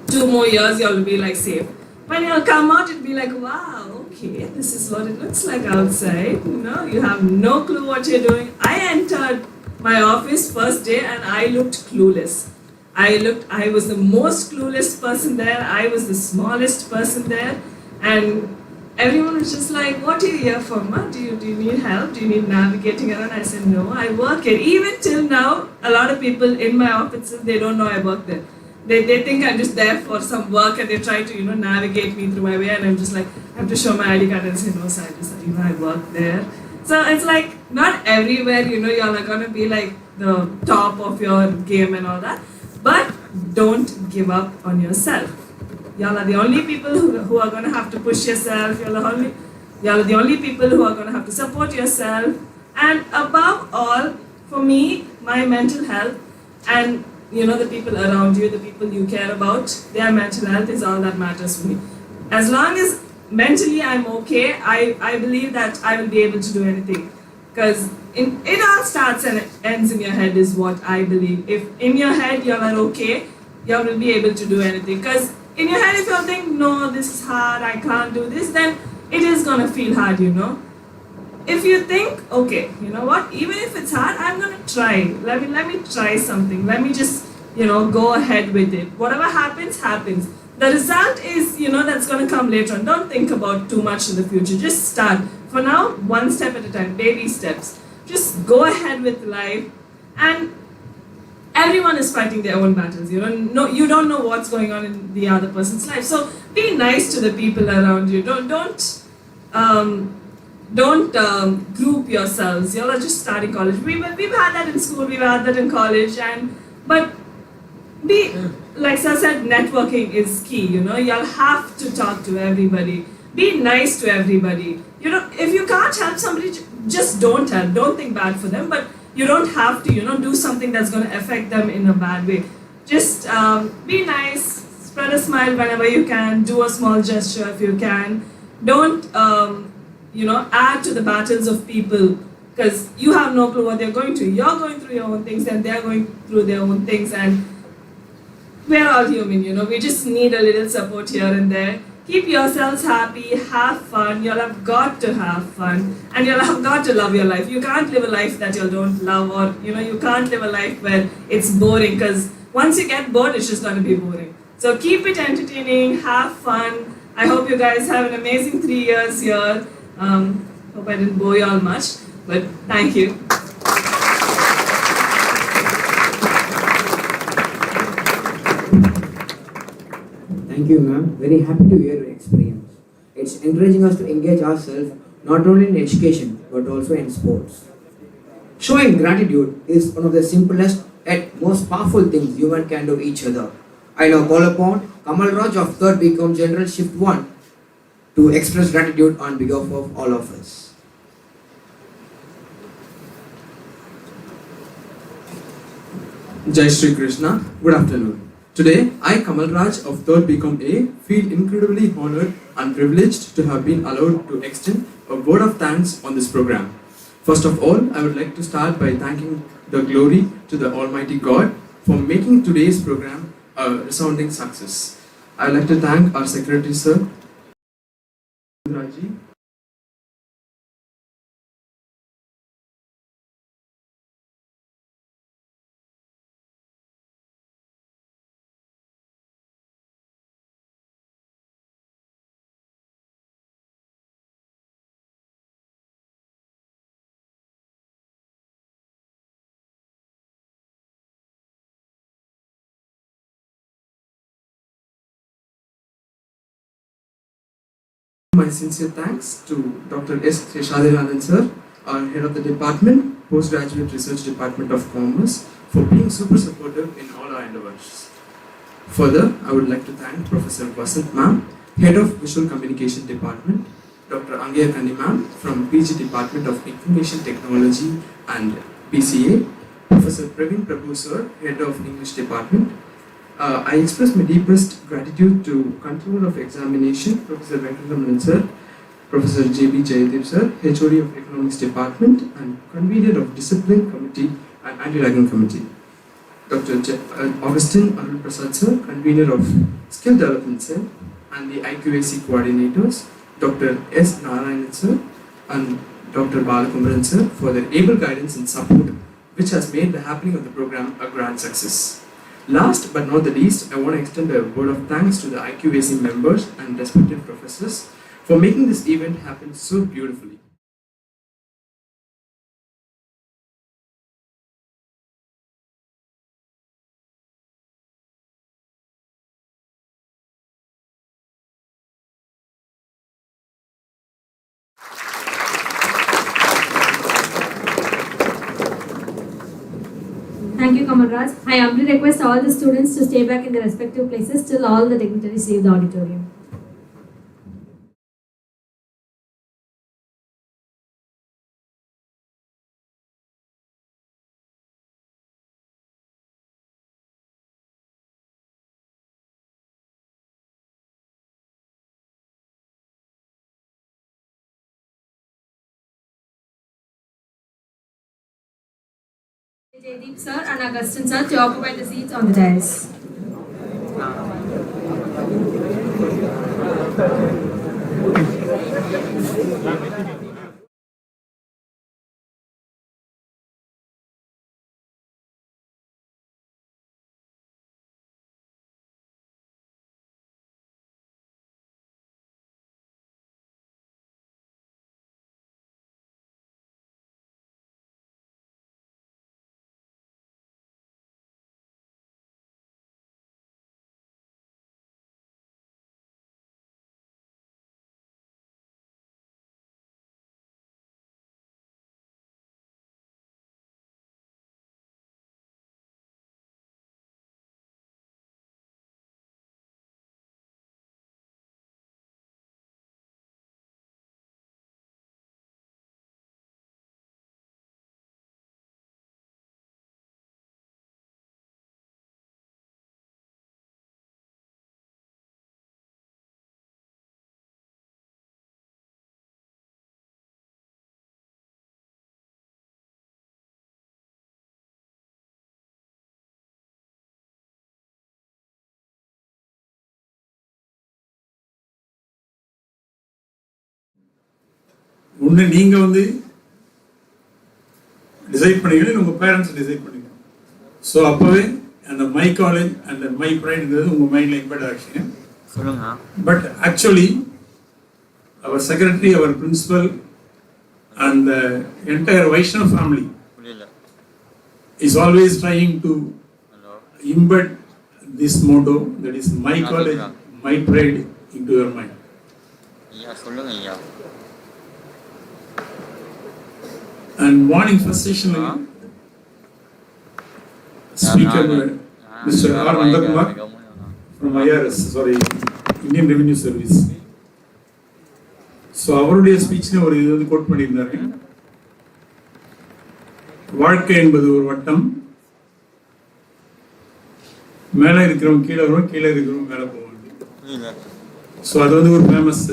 2 more years, you'll be like safe. When you'll come out, it'll be like, wow, okay, this is what it looks like outside. You know, you have no clue what you're doing. I entered my office first day and I looked clueless. I was the most clueless person there. I was the smallest person there. And everyone was just like, what are you here for, ma? Do you need help? Do you need navigating around? I said, no, I work here. Even till now, a lot of people in my offices, they don't know I work there. They think I'm just there for some work and they try to, you know, navigate me through my way, and I'm just like, I have to show my ID card and say, no, sir, I work there. So it's like, not everywhere, you know, y'all are going to be like the top of your game and all that. But don't give up on yourself. Y'all are the only people who are going to have to push yourself. Y'all are the only people who are going to have to support yourself. And above all, for me, my mental health and, you know, the people around you, the people you care about, their mental health is all that matters for me. As long as mentally I'm okay, I believe that I will be able to do anything. Because it all starts and ends in your head is what I believe. If in your head y'all are okay, y'all will be able to do anything. Because in your head, if you think, no, this is hard, I can't do this, then it is going to feel hard, you know. If you think, okay, you know what, even if it's hard, I'm going to try. Let me try something. Let me just, you know, go ahead with it. Whatever happens, happens. The result is, you know, that's going to come later on. Don't think about too much in the future. Just start. For now, one step at a time, baby steps. Just go ahead with life. And everyone is fighting their own battles. You know, no, you don't know what's going on in the other person's life. So be nice to the people around you. Don't group yourselves. You're just starting college. We've had that in school. We've had that in college. But like Sir said, networking is key. You know, you'll have to talk to everybody. Be nice to everybody. You know, if you can't help somebody, just don't help. Don't think bad for them. But you don't have to, you know, do something that's going to affect them in a bad way. Just be nice, spread a smile whenever you can, do a small gesture if you can. Don't, you know, add to the battles of people because you have no clue what they're going through. You're going through your own things and they're going through their own things, and we're all human, you know. We just need a little support here and there. Keep yourselves happy, have fun. You'll have got to have fun, and you'll have got to love your life. You can't live a life that you don't love, or you know, you can't live a life where it's boring, because once you get bored, it's just going to be boring. So keep it entertaining, have fun. I hope you guys have an amazing 3 years here. Hope I didn't bore you all much, but thank you. Thank you, ma'am. Very happy to hear your experience. It's encouraging us to engage ourselves not only in education but also in sports. Showing gratitude is one of the simplest yet most powerful things human can do each other. I now call upon Kamal Raj of 3rd BCom General Shift 1 to express gratitude on behalf of all of us. Jai Shri Krishna, good afternoon. Today, I, Kamal Raj of 3rd BCom A, feel incredibly honored and privileged to have been allowed to extend a word of thanks on this program. First of all, I would like to start by thanking the glory to the Almighty God for making today's program a resounding success. I would like to thank our Secretary Sir, Raji. My sincere thanks to Dr. S. Shadhiranand sir, our head of the department, Postgraduate Research Department of Commerce, for being super supportive in all our endeavors. Further, I would like to thank Professor Vasant ma'am, head of Visual Communication Department, Dr. Angaya Kandi ma'am from PG Department of Information Technology and PCA, Professor Praveen Prabhu sir, head of English Department. I express my deepest gratitude to Controller of Examination, Professor Venkatramanan sir, Professor J.B. Jayadev sir, HOD of Economics Department and Convener of Discipline Committee and Anti-Ragging Committee. Dr. Augustine Arul Prasad sir, Convener of Skill Development Cell and the IQAC Coordinators, Dr. S. Narayanan sir and Dr. Balakumaran sir for their able guidance and support which has made the happening of the program a grand success. Last but not the least, I want to extend a word of thanks to the IQAC members and respected professors for making this event happen so beautifully. Thank you, Kamal Raj. I humbly request all the students to stay back in their respective places till all the dignitaries leave the auditorium. Jaydeep sir and Augustine sir to occupy the seats on the dais. ஒன்று நீங்கள் வந்து decide பண்ணிக்கணும், உங்கள் parents decide பண்ணிக்கணும். So அப்போவே அந்த my college அந்த my ப்ரைடுங்கிறது உங்கள் மைண்டில் இம்பேக்ட் ஆச்சுங்க. பட் ஆக்சுவலி அவர் செக்ரட்டரி, அவர் principal and the entire Vaishnav family is always trying to embed this motto, that is my college, my pride, into your mind. And morning first session, speaker Mr. R. Nandakumar from IRS, sorry, Indian Revenue Service. So அவருடைய ஸ்பீச்ல ஒரு இது வந்து code பண்ணியிருந்தாரு. வாழ்க்கை என்பது ஒரு வட்டம், மேலே இருக்கிறவங்க கீழே வருவோம், கீழே இருக்கிறவங்க மேலே போவாங்க. ஸோ அது வந்து ஒரு ஃபேமஸ்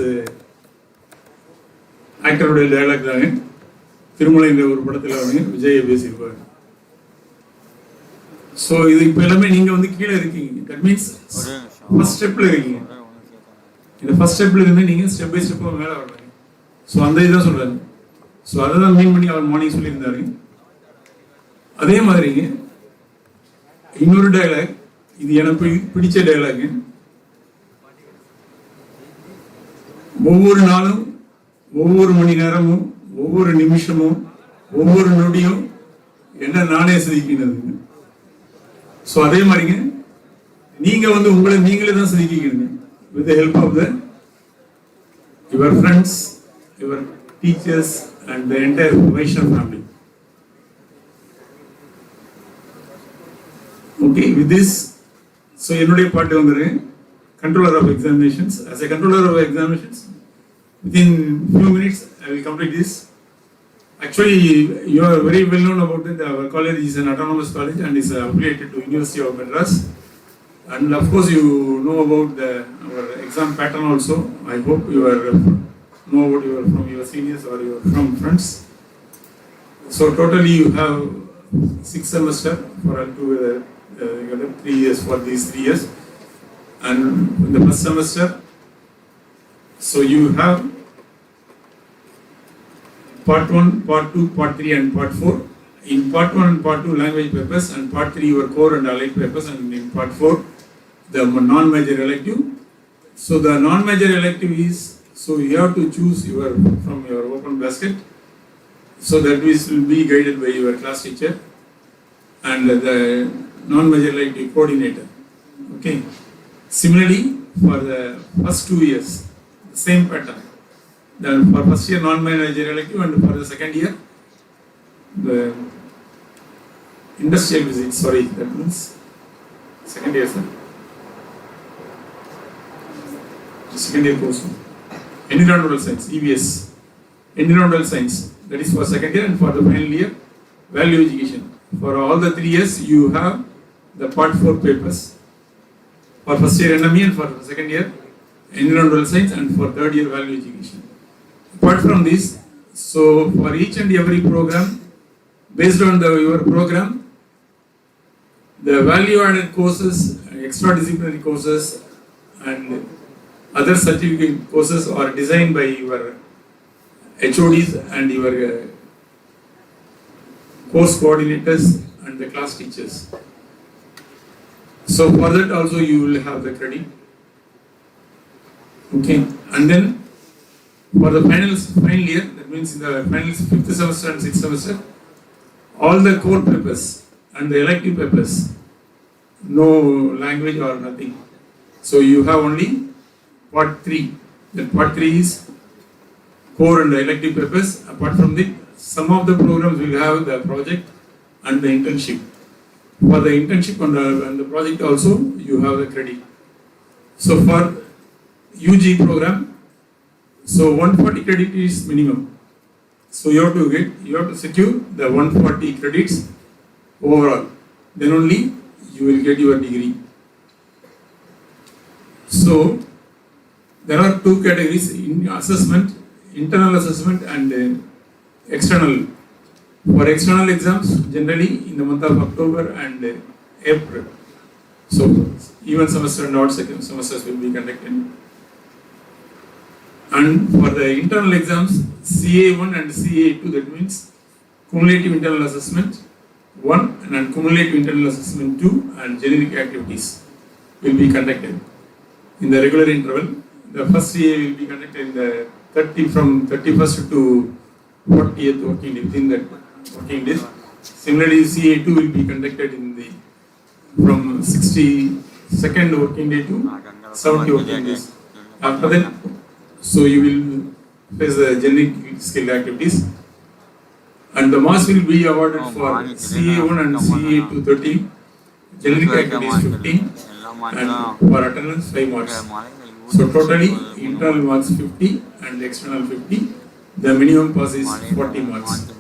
ஆக்டருடைய டயலாக் தாங்க. திருமலைங்கிற ஒரு படத்தில் அவங்க விஜயை பேசியிருப்பாரு. ஸோ இது இப்போ எல்லாமே நீங்கள் வந்து கீழே இருக்கீங்க. தட் மீன்ஸ் ஃபர்ஸ்ட் ஸ்டெப்பில் இருக்கீங்க. இந்த ஃபர்ஸ்ட் ஸ்டெப்பில் இருந்து நீங்கள் ஸ்டெப் பை ஸ்டெப்பாக மேலே வர்றாங்க. ஸோ அந்த இதுதான் சொல்கிறாரு. ஸோ அதை தான் மீன் பண்ணி அவர் மார்னிங் சொல்லியிருந்தாரு. அதே மாதிரிங்க இன்னொரு டயலாக், இது எனக்கு பிடிச்ச டயலாக். ஒவ்வொரு நாளும், ஒவ்வொரு மணி நேரமும், ஒவ்வொரு நிமிஷமும், ஒவ்வொரு நொடியும் என்ன நானே செதுக்கினது. ஸோ அதே மாதிரிங்க நீங்க வந்து உங்களை நீங்களே தான் செதுக்கிக்கிறீங்க with the help of your friends, your teachers and the entire Vaishnav family. Okay, with this, so என்னுடைய பாட்டு வந்து controller of examinations. As a controller of examinations, within few minutes I will complete this. Actually, you are very well known about it. Our college is an autonomous college and is affiliated to University of Madras. And of course, you know about our exam pattern also. I hope you know about from your seniors or from friends. So totally you have 6 semesters for altogether 3 years for these 3 years. And in the first semester, so you have part 1, part 2, part 3 and part 4. In part 1 and part 2 language papers, and part 3 your core and allied papers, and in part 4 the non-major elective. So the non-major elective is, so you have to choose from your open basket. So that will be guided by your class teacher and the non-major elective coordinator. Okay. Similarly, for the first 2 years, the same pattern. Then for first year non-major elective and for the second year, the industrial visits. Sorry, that means second year, sir. Second year course. Environmental science, EVS. Environmental science. That is for second year, and for the final year, value education. For all the 3 years, you have the part 4 papers. For first year NME and for second year environmental science, and for third year value education. Apart from this, so for each and every program, based on your program, the value added courses, extra disciplinary courses and other certificate courses are designed by your HODs and your course coordinators and the class teachers. So for that also you will have the credit. Okay, and then for the final year, that means in the final 5th semester and 6th semester, all the core papers and the elective papers, no language or nothing. So you have only part 3. That part 3 is core and the elective papers. Apart from that, some of the programs will have the project and the internship. For the internship and the project also, you have the credit. So for UG program, so 140 credit is minimum. So you have to secure the 140 credits overall. Then only you will get your degree. So there are 2 categories in assessment: internal assessment and external. For external exams, generally in the month of October and April. So even semester and odd second semesters will be conducted. And for the internal exams, CA1 and CA2, that means cumulative internal assessment 1 and cumulative internal assessment 2 and generic activities will be conducted in the regular interval. The first CA will be conducted in the from 31st to 40th working day, within that working days. Similarly, CA2 will be conducted from 62nd working day to 70 working days. After that, so you will face the generic skill activities. And the marks will be awarded for CA1 and CA2 30, generic activities 15, and for attendance 5 marks. So totally internal marks 50 and external 50. The minimum pass is 40 marks.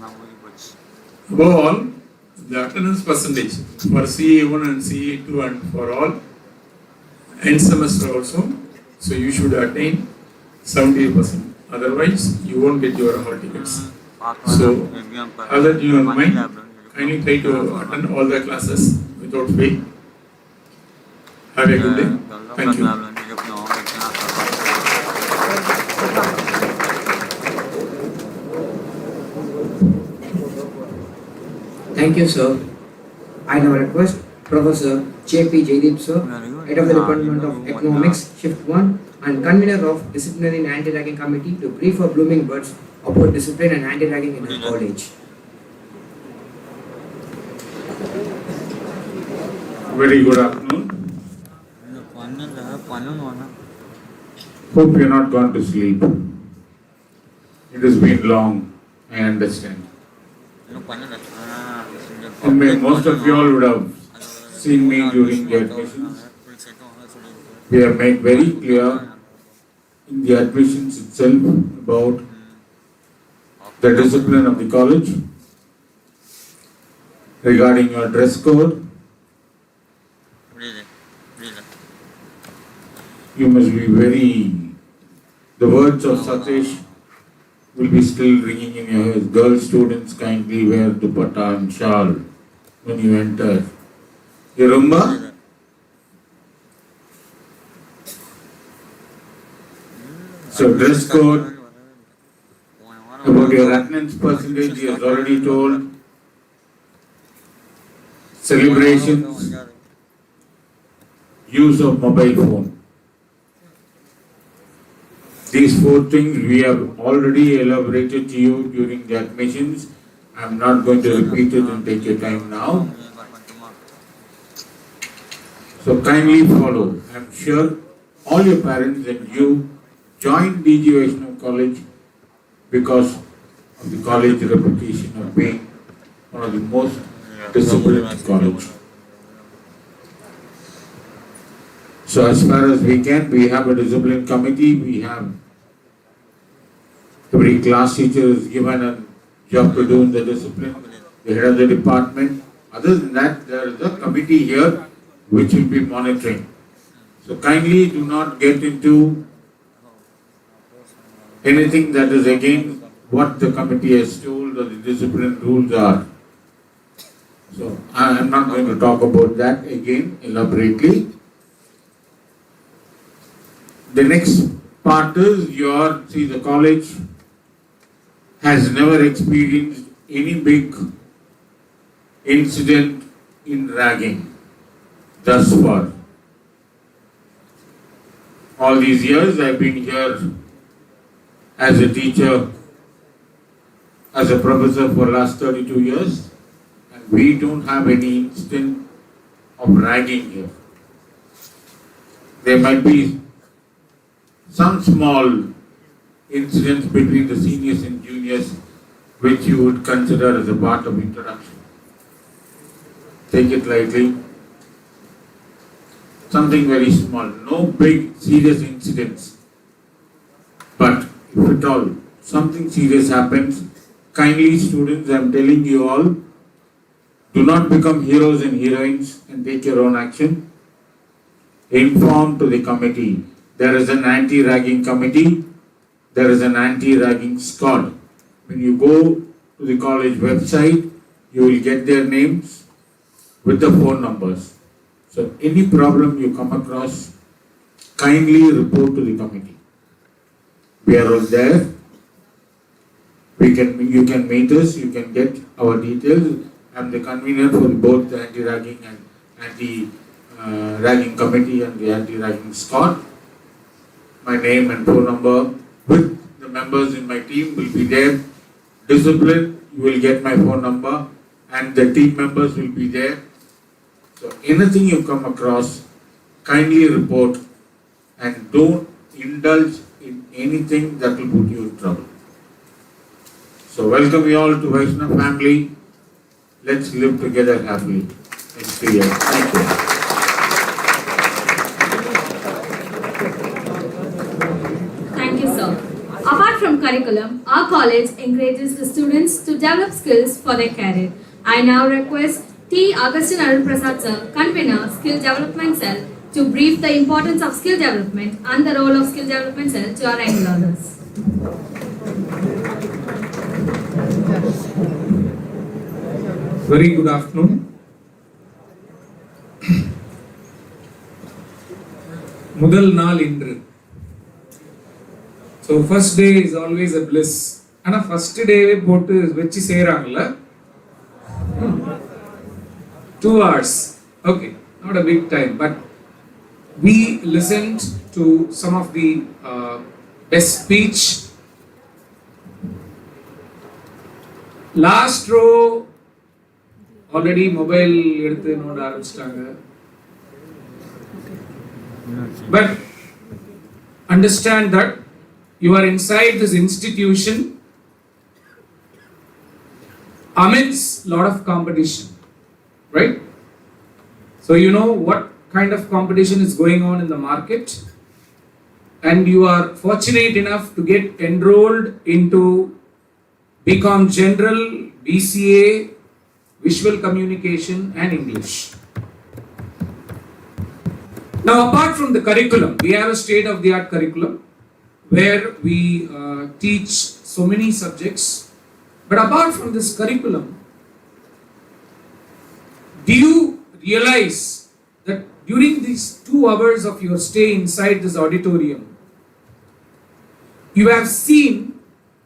Above all, the attendance percentage for CA1 and CA2 and for all end semester also. So you should attain 70%. Otherwise, you won't get your hall tickets. So, have that in your mind. Kindly try to attend all the classes without fail. Have a good day. Thank you. Thank you, sir. I now request Professor J.P. Jaideep, sir, Head of the Department of Economics, Shift 1, and Convener of Disciplinary and Anti-Ragging Committee to brief our blooming birds about discipline and anti-ragging in our college. Very good afternoon. Hope you are not gone to sleep. It has been long, I understand. And most of you all would have seen me during the admissions. We have made very clear in the admissions itself about the discipline of the college, regarding your dress code. You must be the words of Satish will be still ringing in your ears. Girl students kindly wear dupatta and shawl when you enter. You remember? So dress code, about your attendance percentage, he has already told. Celebrations, use of mobile phone. These 4 things we have already elaborated to you during the admissions. I am not going to repeat it and take your time now. So kindly follow. I am sure all your parents and you joined DG College because of the college reputation of being one of the most disciplined college. So as far as we can, we have a discipline committee. We have every class teacher is given a job to do in the discipline, the head of the department. Other than that, there is a committee here which will be monitoring. So kindly do not get into anything that is against what the committee has told or the discipline rules are. So I am not going to talk about that again elaborately. The next part is the college has never experienced any big incident in ragging thus far. All these years I've been here as a teacher, as a professor for the last 32 years, and we don't have any incident of ragging here. There might be some small incidents between the seniors and juniors which you would consider as a part of introduction. Take it lightly. Something very small, no big serious incidents. But if at all something serious happens, kindly students, I am telling you all, do not become heroes and heroines and take your own action. Inform to the committee. There is an anti-ragging committee. There is an anti-ragging squad. When you go to the college website, you will get their names with the phone numbers. So any problem you come across, kindly report to the committee. We are all there. You can meet us, you can get our details. I am the convener for both the anti-ragging and anti-ragging committee and the anti-ragging squad. My name and phone number with the members in my team will be there. Discipline, you will get my phone number and the team members will be there. So anything you come across, kindly report and don't indulge in anything that will put you in trouble. So welcome you all to Vaishnav family. Let's live together happily. Next year. Thank you. Thank you, sir. Apart from curriculum, our college encourages the students to develop skills for their career. I now request T. Agustin Arun Prasad sir, convener, Skill Development Cell, to brief the importance of skill development and the role of skill development cell to our young learners. Very good afternoon. முதல் நாள் இன்று. So first day is always a bliss. ஆனா first day போட்டு வெச்சி செய்றாங்கல்ல. 2 hours. Okay, not a big time, but we listened to some of the best speech. Last row already mobile எடுத்து நோட ஆரம்பிச்சிட்டாங்க. But understand that you are inside this institution amidst lot of competition, right? So you know what kind of competition is going on in the market, and you are fortunate enough to get enrolled into BCom General, BCA, Visual Communication and English. Now apart from the curriculum, we have a state-of-the-art curriculum where we teach so many subjects. But apart from this curriculum, do you realize that during these 2 hours of your stay inside this auditorium, you have seen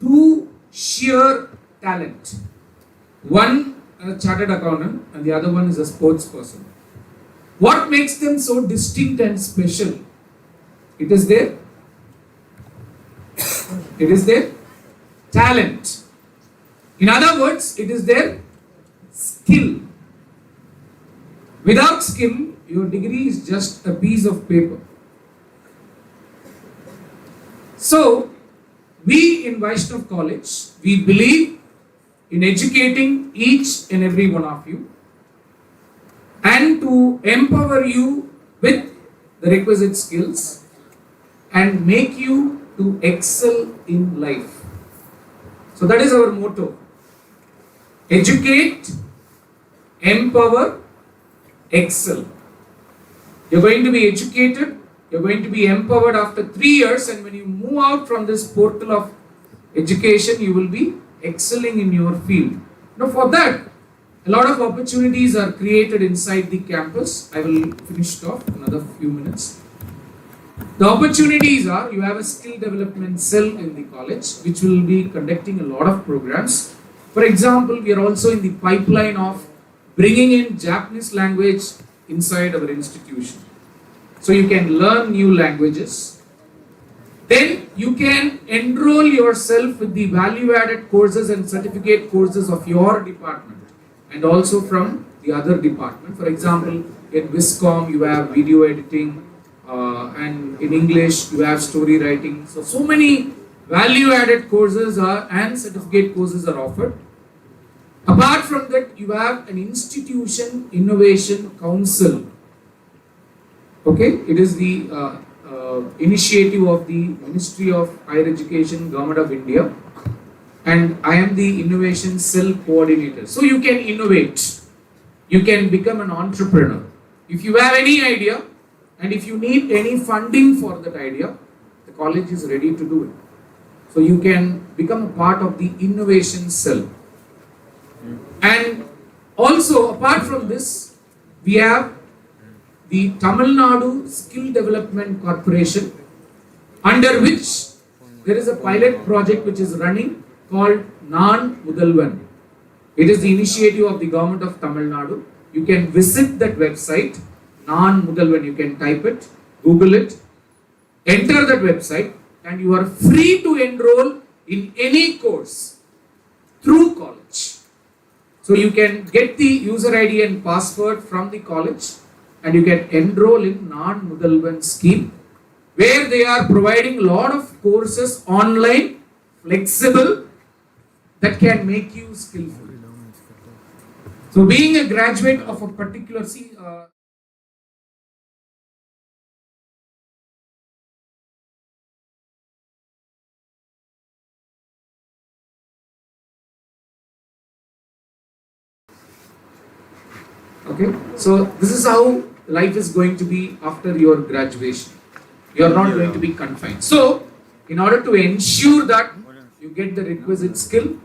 2 sheer talent. One a chartered accountant and the other one is a sports person. What makes them so distinct and special? It is their talent. In other words, it is their skill. Without skill, your degree is just a piece of paper. So, we in Vaishnav College, we believe in educating each and every one of you and to empower you with the requisite skills and make you to excel in life. So that is our motto. Educate, empower, excel. You're going to be educated, you're going to be empowered after 3 years, and when you move out from this portal of education, you will be excelling in your field. Now for that, a lot of opportunities are created inside the campus. I will finish it off another few minutes. The opportunities are, you have a skill development cell in the college which will be conducting a lot of programs. For example, we are also in the pipeline of bringing in Japanese language inside our institution. So you can learn new languages. Then you can enroll yourself with the value-added courses and certificate courses of your department and also from the other department. For example, in Viscom you have video editing, and in English you have story writing. So many value-added courses and certificate courses are offered. Apart from that, you have an institution innovation council. Okay, it is the initiative of the Ministry of Higher Education, Government of India, and I am the innovation cell coordinator. So you can innovate, you can become an entrepreneur. If you have any idea and if you need any funding for that idea, the college is ready to do it. So you can become a part of the innovation cell. And also apart from this, we have the Tamil Nadu Skill Development Corporation, under which there is a pilot project which is running called Naan Mudalvan. It is the initiative of the government of Tamil Nadu. You can visit that website, Naan Mudalvan. You can type it, Google it, enter that website, and you are free to enroll in any course through college. So you can get the user ID and password from the college and you can enroll in Naan Mudalvan scheme, where they are providing a lot of courses online, flexible, that can make you skillful. So being a graduate of a particular, okay, so this is how life is going to be after your graduation. You are not going to be confined. So, in order to ensure that you get the requisite skill,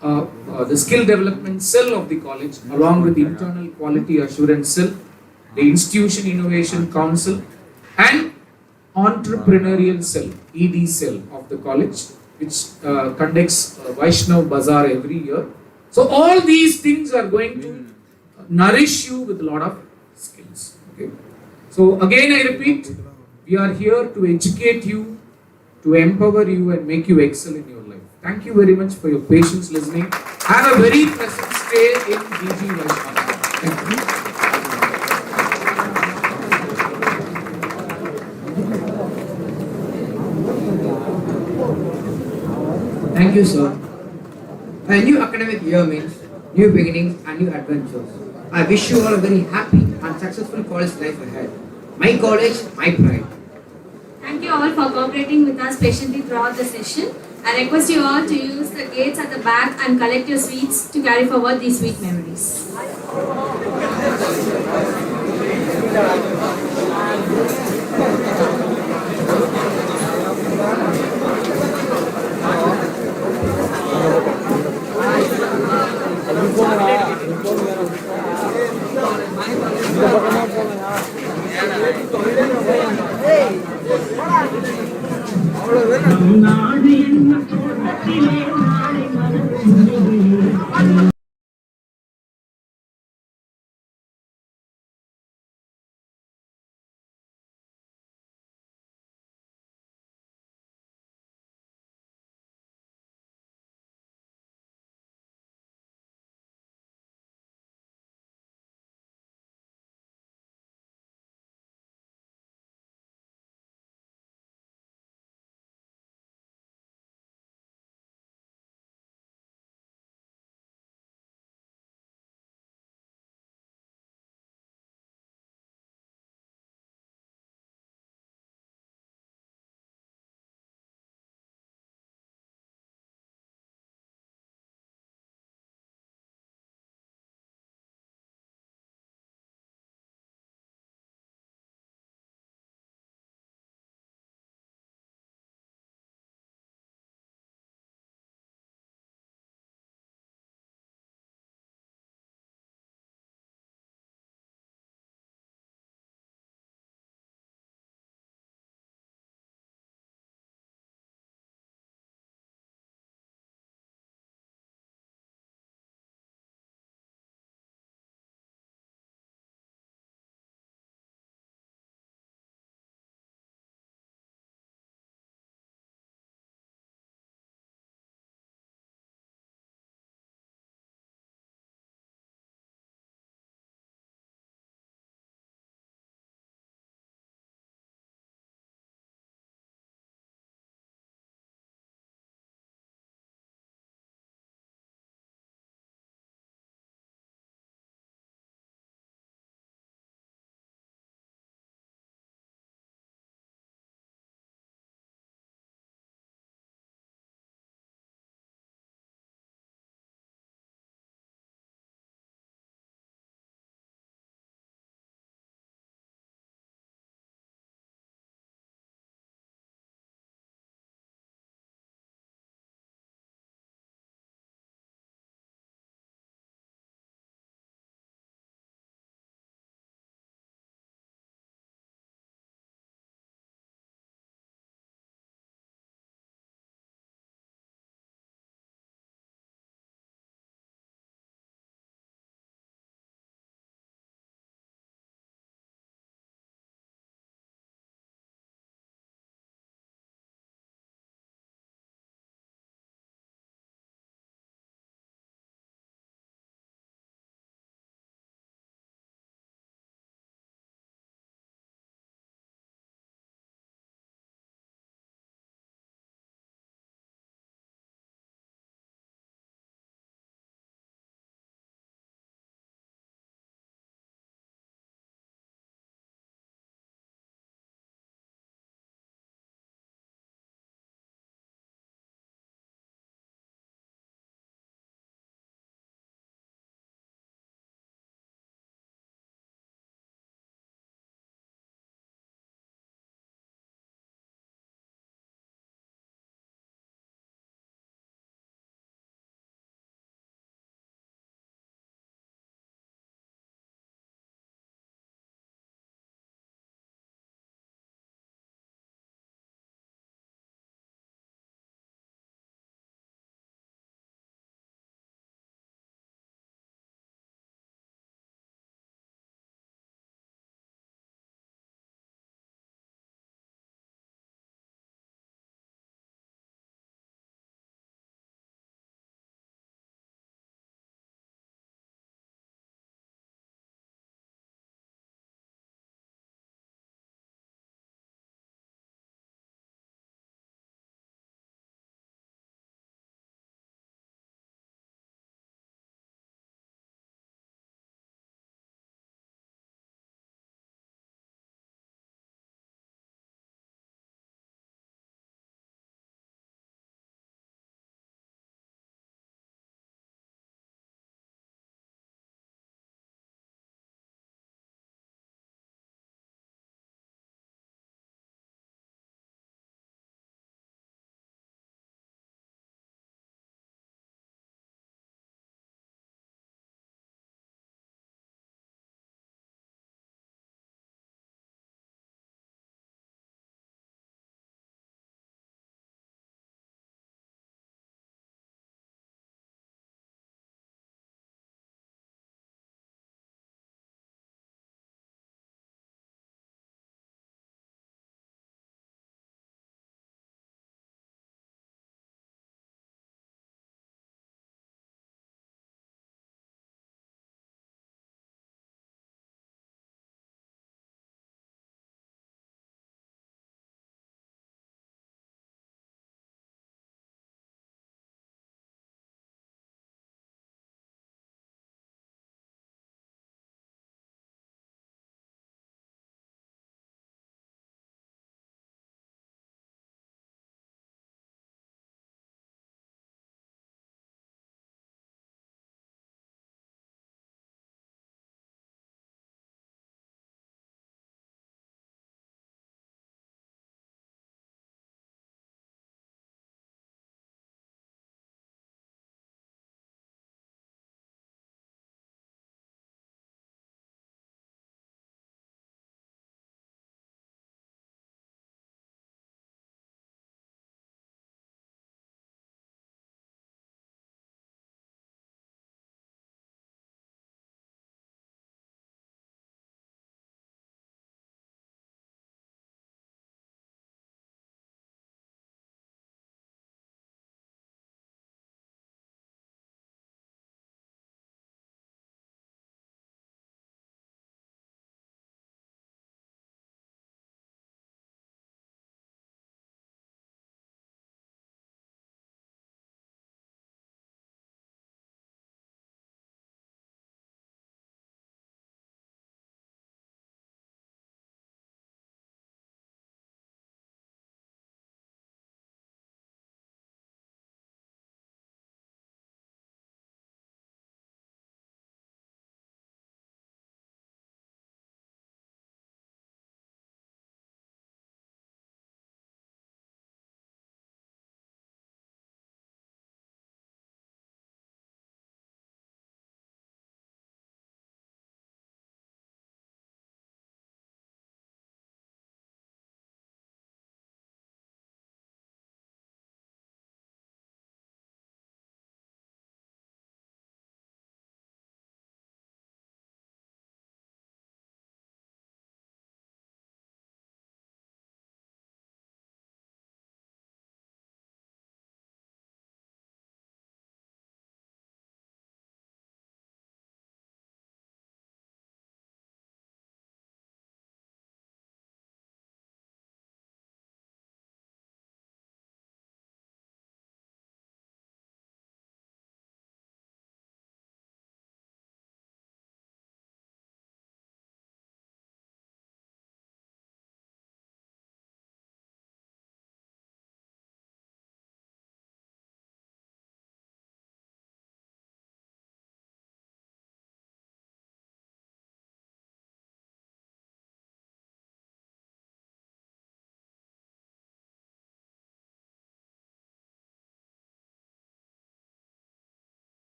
the skill development cell of the college, along with the internal quality assurance cell, the institution innovation council, and entrepreneurial cell, ED cell of the college, which conducts Vaishnav Bazaar every year. So all these things are going to nourish you with a lot of skills. Okay. So again I repeat, we are here to educate you, to empower you and make you excel in your life. Thank you very much for your patience listening. Have a very pleasant stay in DG Vaishnav. Thank you. Thank you, sir. A new academic year means new beginnings and new adventures. I wish you all a very happy and successful college life ahead. My college, my pride. Thank you all for cooperating with us patiently throughout the session. I request you all to use the gates at the back and collect your sweets to carry forward these sweet memories.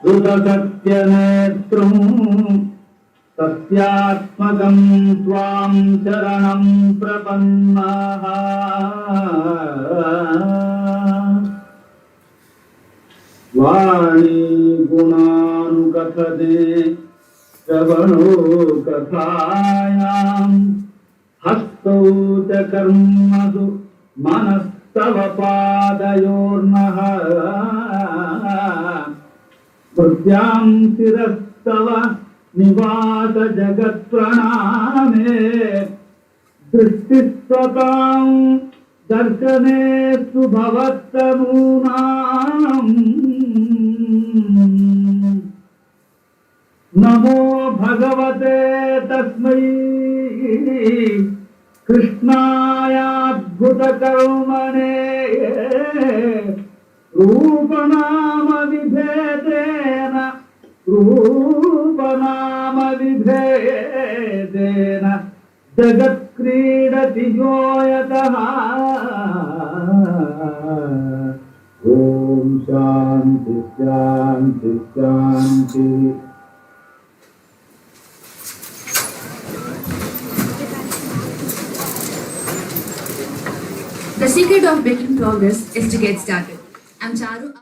श्रुतसत्यनेत्रं सत्यात्मकं त्वां चरणं प्रपन्नः वाणी गुणानुकथने श्रवणो कथायां हस्तौ च कर्मसु मनस्तव पादयोर्नः कृत्यां शिरस्तव निवास जगत्प्रणामे दृष्टिस्वतां दर्शने सुभवत्तनूनाम् नमो भगवते तस्मै कृष्णायाद्भुतकर्मणे रूपनामविभेदेन जगत्क्रीडति यो यतः ॐ शान्ति शान्ति शान्ति The secret of making progress is to get started. I'm Charu.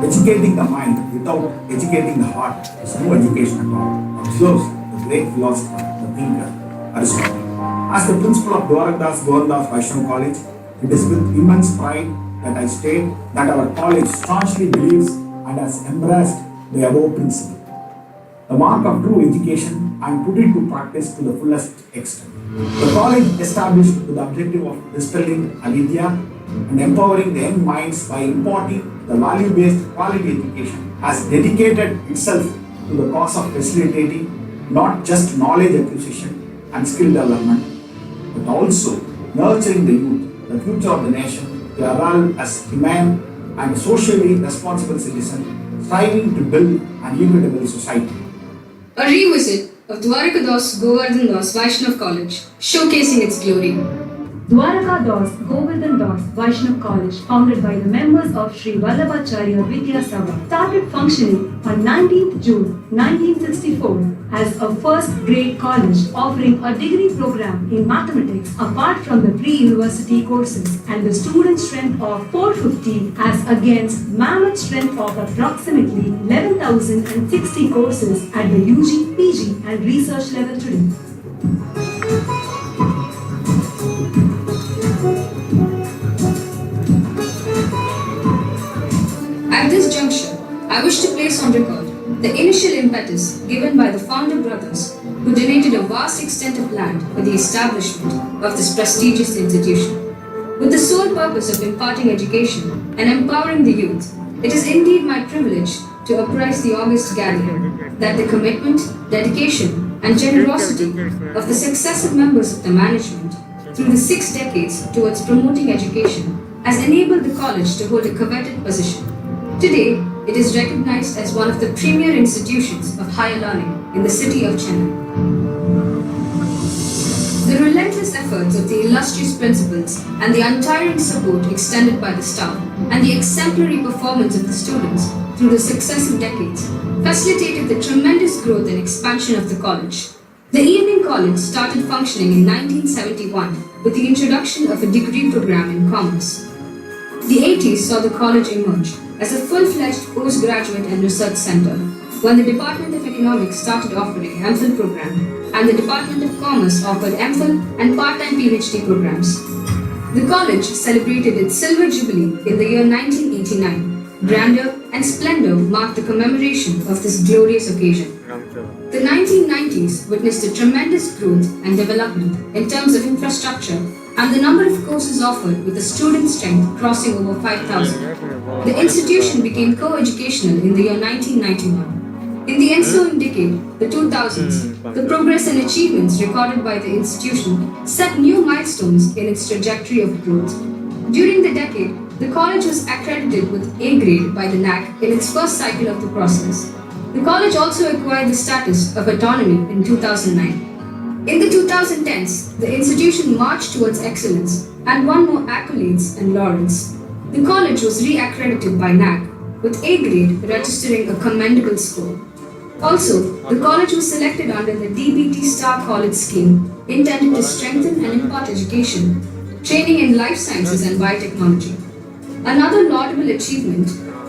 Educating the mind without educating the heart is no education at all, observes the great philosopher, the thinker, Aristotle. As the principal of Dwarakadas Govindas Vaishnav College, it is with immense pride that I state that our college staunchly believes and has embraced the above principle. The mark of true education and put it to practice to the fullest extent. The college established with the objective of dispelling avidya and empowering the young minds by imparting the value-based quality education has dedicated itself to the cause of facilitating not just knowledge acquisition and skill development, but also nurturing the youth, the future of the nation, to evolve as humane and socially responsible citizen, striving to build an equitable society. A revisit of Dwarakadas Govardhan Das Vaishnav College, showcasing its glory. Dwarakadas Govardhan Das Vaishnav College, founded by the members of Sri Vallabhacharya Vidya Sabha, started functioning on 19th June 1964 as a first grade college offering a degree program in mathematics apart from the pre-university courses, and the student strength of 450 as against mammoth strength of approximately 11,060 courses at the UG, PG and research level today. At this juncture, I wish to place on record the initial impetus given by the founder brothers who donated a vast extent of land for the establishment of this prestigious institution. With the sole purpose of imparting education and empowering the youth, it is indeed my privilege to apprise the august gathering that the commitment, dedication and generosity of the successive members of the management through the 6 decades towards promoting education has enabled the college to hold a coveted position. Today, it is recognized as one of the premier institutions of higher learning in the city of Chennai. The relentless efforts of the illustrious principals and the untiring support extended by the staff and the exemplary performance of the students through the successive decades facilitated the tremendous growth and expansion of the college. The evening college started functioning in 1971 with the introduction of a degree program in commerce. The 80s saw the college emerge as a full-fledged postgraduate and research center when the Department of Economics started offering MPhil program and the Department of Commerce offered MPhil and part-time PhD programs. The college celebrated its silver jubilee in the year 1989. Grandeur and splendor marked the commemoration of this glorious occasion. The 1990s witnessed a tremendous growth and development in terms of infrastructure and the number of courses offered with a student strength crossing over 5,000. The institution became co-educational in the year 1991. In the ensuing decade, the 2000s, the progress and achievements recorded by the institution set new milestones in its trajectory of growth. During the decade, the college was accredited with A grade by the NAC in its first cycle of the process. The college also acquired the status of autonomy in 2009. In the 2010s, the institution marched towards excellence and won more accolades and laurels. The college was re-accredited by NAC with A grade registering a commendable score. Also, the college was selected under the DBT Star College scheme intended to strengthen and impart education, training in life sciences and biotechnology. Another laudable achievement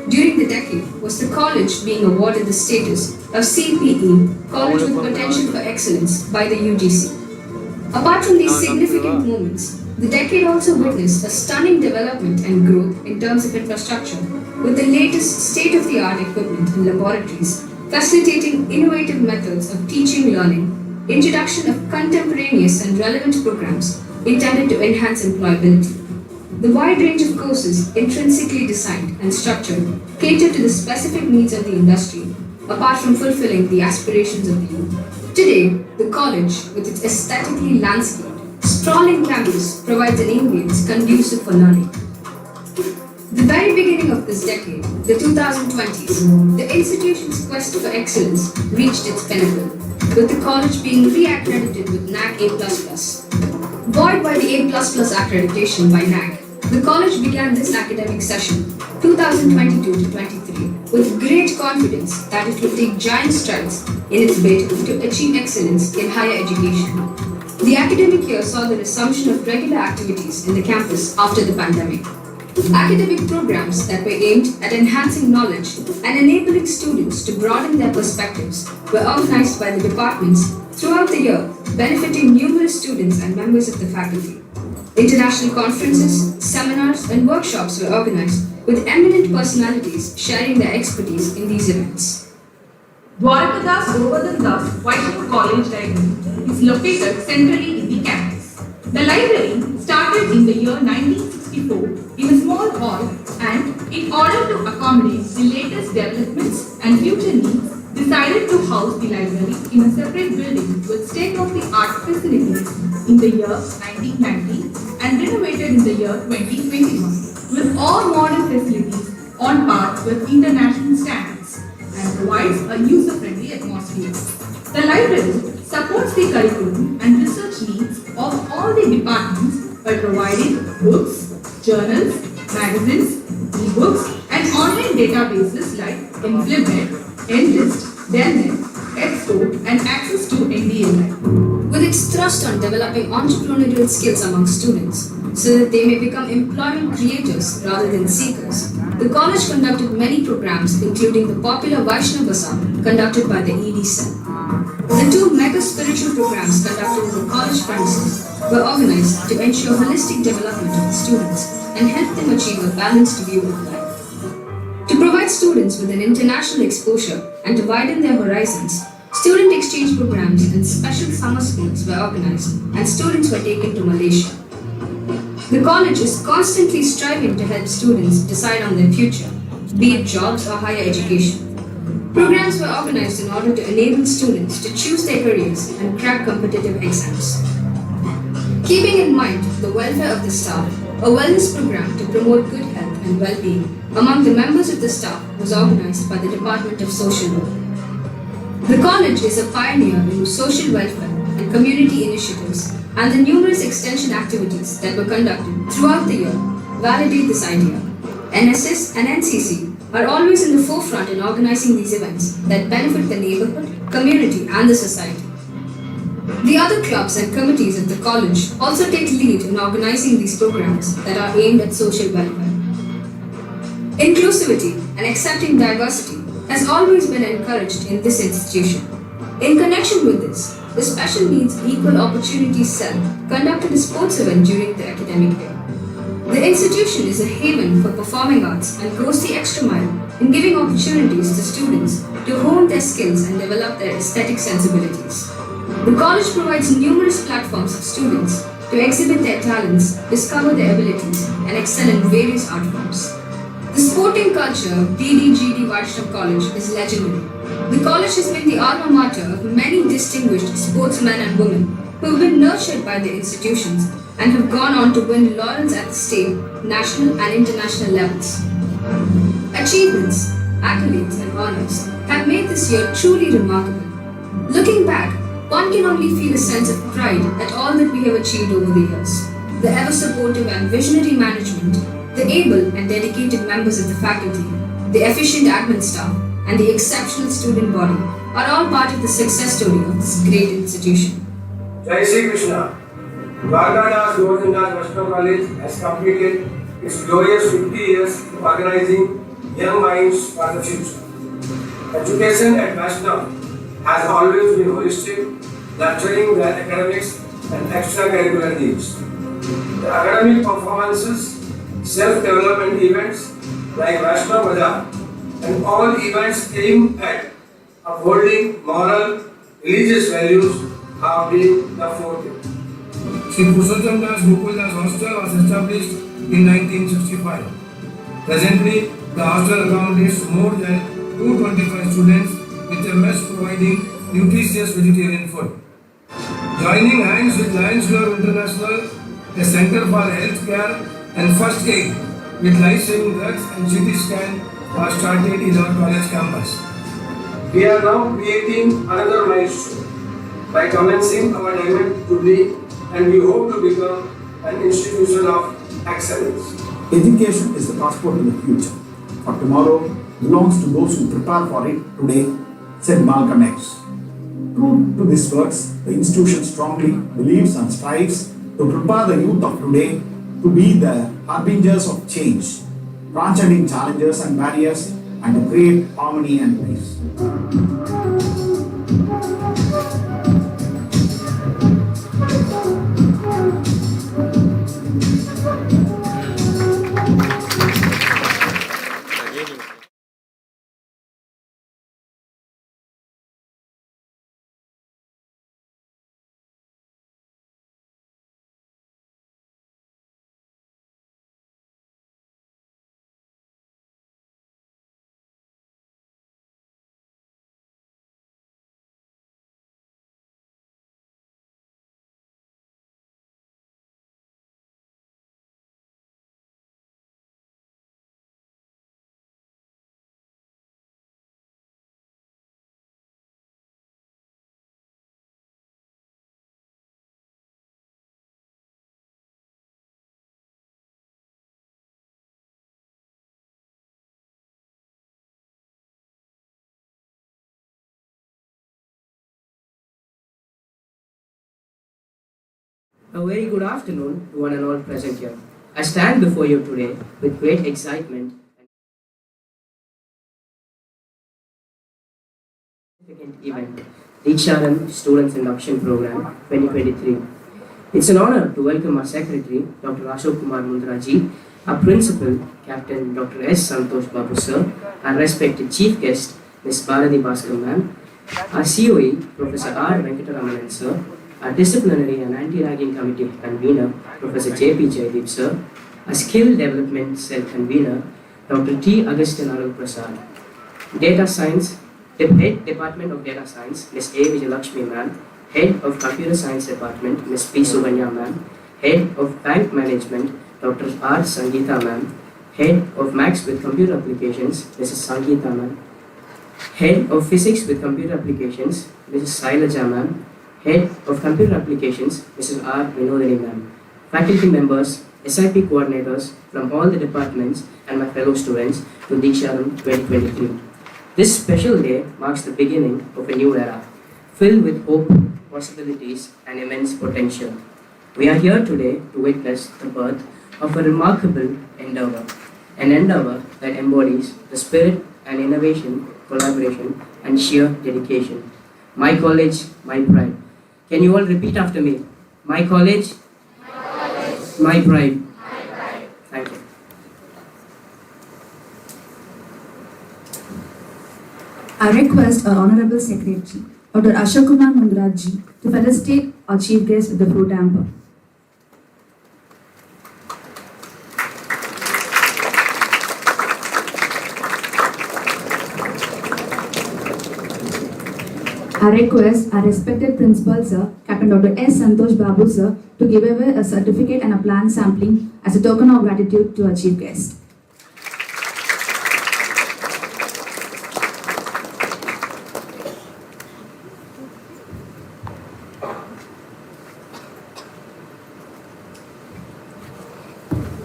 during the decade was the college being awarded the status of CPE, College with Potential for Excellence, by the UGC. Apart from these significant moments, the decade also witnessed a stunning development and growth in terms of infrastructure, with the latest state-of-the-art equipment and laboratories, facilitating innovative methods of teaching learning, introduction of contemporaneous and relevant programs intended to enhance employability. The wide range of courses intrinsically designed and structured cater to the specific needs of the industry, apart from fulfilling the aspirations of the youth. Today, the college, with its aesthetically landscaped, sprawling campus, provides an ambience conducive for learning. The very beginning of this decade, the 2020s, the institution's quest for excellence reached its pinnacle, with the college being re-accredited with NAC A++. Buoyed by the A++ accreditation by NAC, the college began this academic session, 2022-23, with great confidence that it will take giant strides in its bid to achieve excellence in higher education. The academic year saw the resumption of regular activities in the campus after the pandemic. Academic programs that were aimed at enhancing knowledge and enabling students to broaden their perspectives were organized by the departments throughout the year, benefiting numerous students and members of the faculty. International conferences, seminars, and workshops were organized with eminent personalities sharing their expertise in these events. Dwarkadas Govardhan Das Vaishnava College Library is located centrally in the campus. The library started in the year 1964 in a small hall and, in order to accommodate the latest developments and future needs, decided to house the library in a separate building with state-of-the-art facilities in the year 1990 and renovated in the year 2021 with all modern facilities on par with international standards and provides a user-friendly atmosphere. The library supports the curriculum and research needs of all the departments by providing books, journals, magazines, e-books, and online databases like Inflimed, Enlist, Delnet, Expo, and access to NDA. With its thrust on developing entrepreneurial skills among students so that they may become employment creators rather than seekers, the college conducted many programs including the popular Vaishnava Bazaar conducted by the ED cell. The two mega spiritual programs conducted in the college premises were organized to ensure holistic development of the students and help them achieve a balanced view of life. To provide students with an international exposure and to widen their horizons, student exchange programs and special summer schools were organized and students were taken to Malaysia. The college is constantly striving to help students decide on their future, be it jobs or higher education. Programs were organized in order to enable students to choose their careers and crack competitive exams. Keeping in mind the welfare of the staff, a wellness program to promote good health and well-being among the members of the staff was organized by the Department of Social Work. The college is a pioneer in social welfare and community initiatives, and the numerous extension activities that were conducted throughout the year validate this idea. NSS and NCC are always in the forefront in organizing these events that benefit the neighborhood, community, and the society. The other clubs and committees at the college also take lead in organizing these programs that are aimed at social welfare. Inclusivity and accepting diversity has always been encouraged in this institution. In connection with this, the Special Needs Equal Opportunities Cell conducted a sports event during the academic year. The institution is a haven for performing arts and goes the extra mile in giving opportunities to students to hone their skills and develop their aesthetic sensibilities. The college provides numerous platforms for students to exhibit their talents, discover their abilities, and excel in various art forms. The sporting culture of DDGDVC-Official College is legendary. The college has been the alma mater of many distinguished sportsmen and women who have been nurtured by the institutions and have gone on to win laurels at the state, national, and international levels. Achievements, accolades, and honors have made this year truly remarkable. Looking back, one can only feel a sense of pride at all that we have achieved over the years. The ever-supportive and visionary management, the able and dedicated members of the faculty, the efficient admin staff, and the exceptional student body are all part of the success story of this great institution. Jai Shri Krishna. Dwarkadas Govardhandas Vaishnav College has completed its glorious 50 years of organizing young minds for the future. Education at Vaishnav has always been holistic, nurturing their academics and extracurricular needs. The academic performances, self-development events like Vaishnav Bazaar, and all events aimed at upholding moral, religious values have been the forte. Sri Purushottam Das Gokuldas Hostel was established in 1965. Presently, the hostel accommodates more than 225 students with a mess providing nutritious vegetarian food. Joining hands with Lions Club International, a center for health care and first aid with life-saving drugs and CT scan was started in our college campus. We are now creating another milestone by commencing our Diamond Jubilee, and we hope to become an institution of excellence. Education is the passport to the future. For tomorrow belongs to those who prepare for it today, said Malcolm X. True to these words, the institution strongly believes and strives to prepare the youth of today to be the harbingers of change, transcending challenges and barriers, and to create harmony and peace. A very good afternoon to one and all present here. I stand before you today with great excitement and significant event, Deeksharambh Students Induction Program 2023. It's an honor to welcome our Secretary, Dr. Ashok Kumar Mundraji, our Principal, Captain Dr. S. Santosh Babu Sir, our respected Chief Guest, Ms. Bharati Bhaskar Ma'am, our COE, Professor R. Venkataramanan Sir, our Disciplinary and Anti-Ragging Committee Convener, Professor J.P. Jaideep Sir, our Skill Development Cell Convener, Dr. T. Agustin Arul Prasad, Data Science, Head Department of Data Science, Ms. A. Vijayalakshmi Ma'am, Head of Computer Science Department, Ms. P. Suvanya Ma'am, Head of Bank Management, Dr. R. Sangeeta Ma'am, Head of Maths with Computer Applications, Mrs. Sangeeta Ma'am, Head of Physics with Computer Applications, Mrs. Sailaja Ma'am, Head of Computer Applications, Mrs. R. Vinodini Ma'am, faculty members, SIP coordinators from all the departments, and my fellow students to Deeksharambh 2023. This special day marks the beginning of a new era, filled with hope, possibilities and immense potential. We are here today to witness the birth of a remarkable endeavor, an endeavor that embodies the spirit and innovation, collaboration, and sheer dedication. My college, my pride. Can you all repeat after me? My college, my pride. Thank you. I request our Honorable Secretary, Dr. Ashok Kumar Mundraji, to felicitate our Chief Guest with the fruit hamper. I request our respected Principal Sir, Captain Dr. S. Santosh Babu Sir, to give away a certificate and a plant sampling as a token of gratitude to our Chief Guest.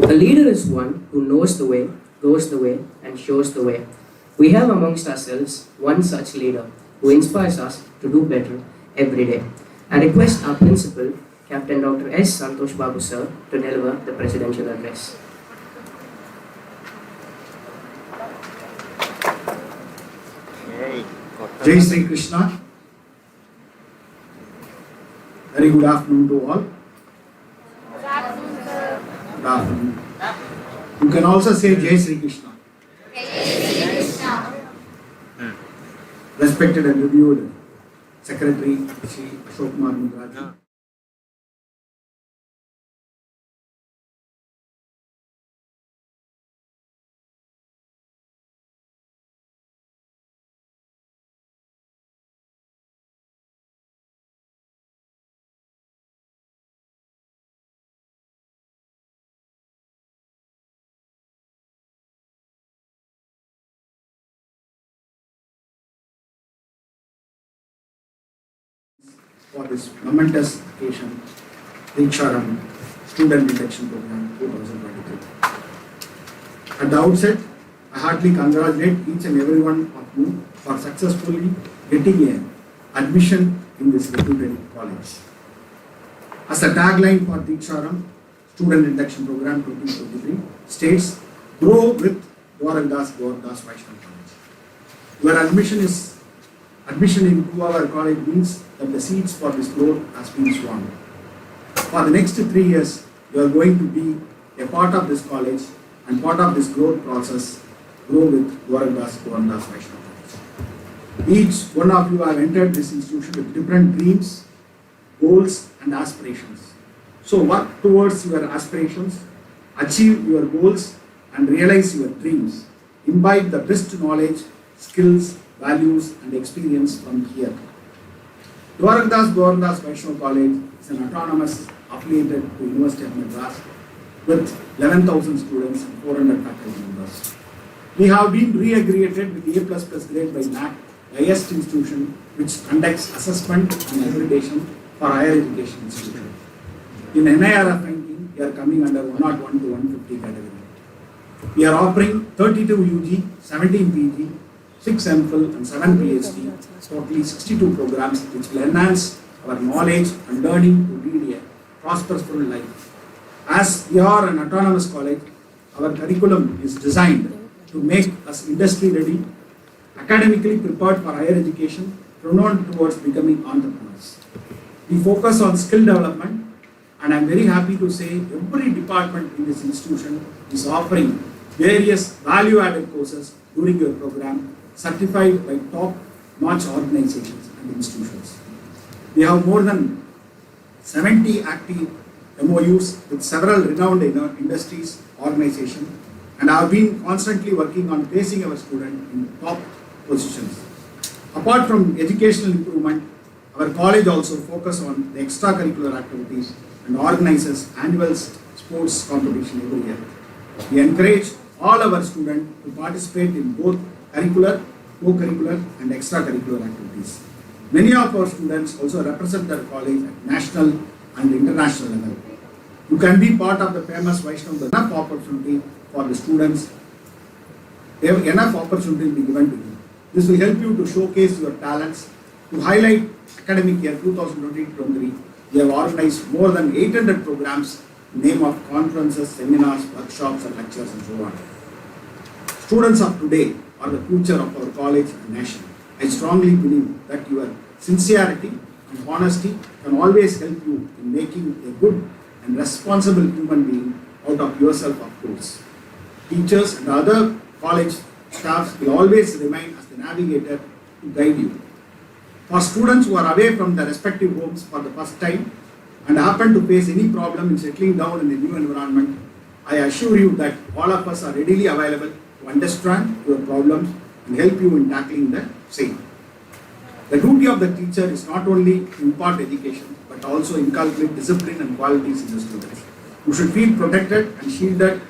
A leader is one who knows the way, goes the way, and shows the way. We have amongst ourselves one such leader who inspires us to do better every day. I request our principal, Captain Dr. S. Santosh Babu Sir, to deliver the presidential address. Jai Sri Krishna. Very good afternoon to all. Good afternoon. You can also say Jai Sri Krishna. Respected and reviewed Secretary Shri Ashok Kumar Mundraji. For this momentous occasion, Deeksharambh Student Induction Program 2023. At the outset, I heartily congratulate each and every one of you for successfully getting an admission in this reputed college. As the tagline for Deeksharambh Student Induction Program 2023 states, grow with Gauravidas Vaishnav College. Your admission into our college means that the seeds for this growth has been sworn. For the next 3 years, you are going to be a part of this college and part of this growth process. Grow with Gauravidas Vaishnav College. Each one of you have entered this institution with different dreams, goals, and aspirations. So work towards your aspirations, achieve your goals, and realize your dreams. Imbibe the best knowledge, skills, values, and experience from here. Gauravidas Vaishnav College is an autonomous affiliated to University of Madras with 11,000 students and 400 faculty members. We have been re-aggregated with A++ grade by NAC, the highest institution which conducts assessment and accreditation for higher education institutions. In NIRF ranking, we are coming under 101 to 150 category. We are offering 32 UG, 17 PG, 6 MPhil and 7 PhD, totally 62 programs which will enhance our knowledge and learning to lead a prosperous life. As we are an autonomous college, our curriculum is designed to make us industry ready, academically prepared for higher education, renowned towards becoming entrepreneurs. We focus on skill development, and I am very happy to say every department in this institution is offering various value-added courses during your program, certified by top-notch organizations and institutions. We have more than 70 active MOUs with several renowned industries, organizations, and have been constantly working on placing our students in top positions. Apart from educational improvement, our college also focuses on the extracurricular activities and organizes annual sports competition every year. We encourage all our students to participate in both curricular, co-curricular and extracurricular activities. Many of our students also represent their college at national and international level. You can be part of the famous Vaishnav. Enough opportunity for the students. Enough opportunity will be given to you. This will help you to showcase your talents, To highlight academic year 2020-23, we have organized more than 800 programs in the name of conferences, seminars, workshops, and lectures, and so on. Students of today are the future of our college and nation. I strongly believe that your sincerity and honesty can always help you in making a good and responsible human being out of yourself, of course. Teachers and other college staffs will always remain as the navigator to guide you. For students who are away from their respective homes for the first time and happen to face any problem in settling down in a new environment, I assure you that all of us are readily available to understand your problems and help you in tackling the same. The duty of the teacher is not only to impart education, but also inculcate discipline and qualities in the students. You should feel protected and shielded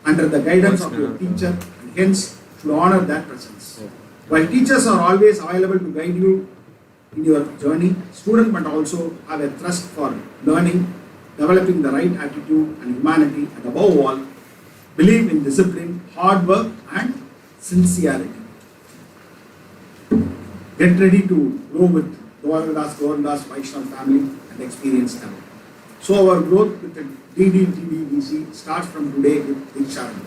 under the guidance of your teacher, and hence should honor that presence. While teachers are always available to guide you in your journey, students must also have a thrust for learning, developing the right attitude and humanity, and above all, believe in discipline, hard work, and sincerity. Get ready to grow with Govindas, Vaishnav family and experience them. So our growth with the DDGDVC starts from today with Deeksharambh.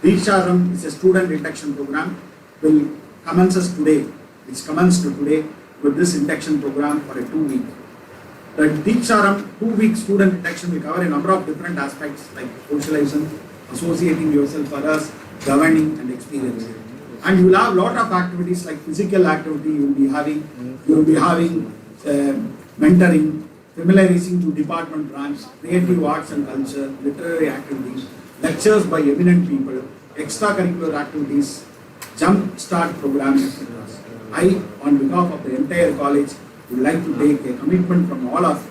Deeksharambh is a student induction program which commences today with this induction program for a 2-week. The Deeksharambh 2-week student induction will cover a number of different aspects like socializing, associating yourself with others, governing and experiencing. And you will have a lot of activities like physical activity, you will be having mentoring, familiarizing to department branch, creative arts and culture, literary activities, lectures by eminent people, extracurricular activities, jump start programs, etc. I, on behalf of the entire college, would like to take a commitment from all of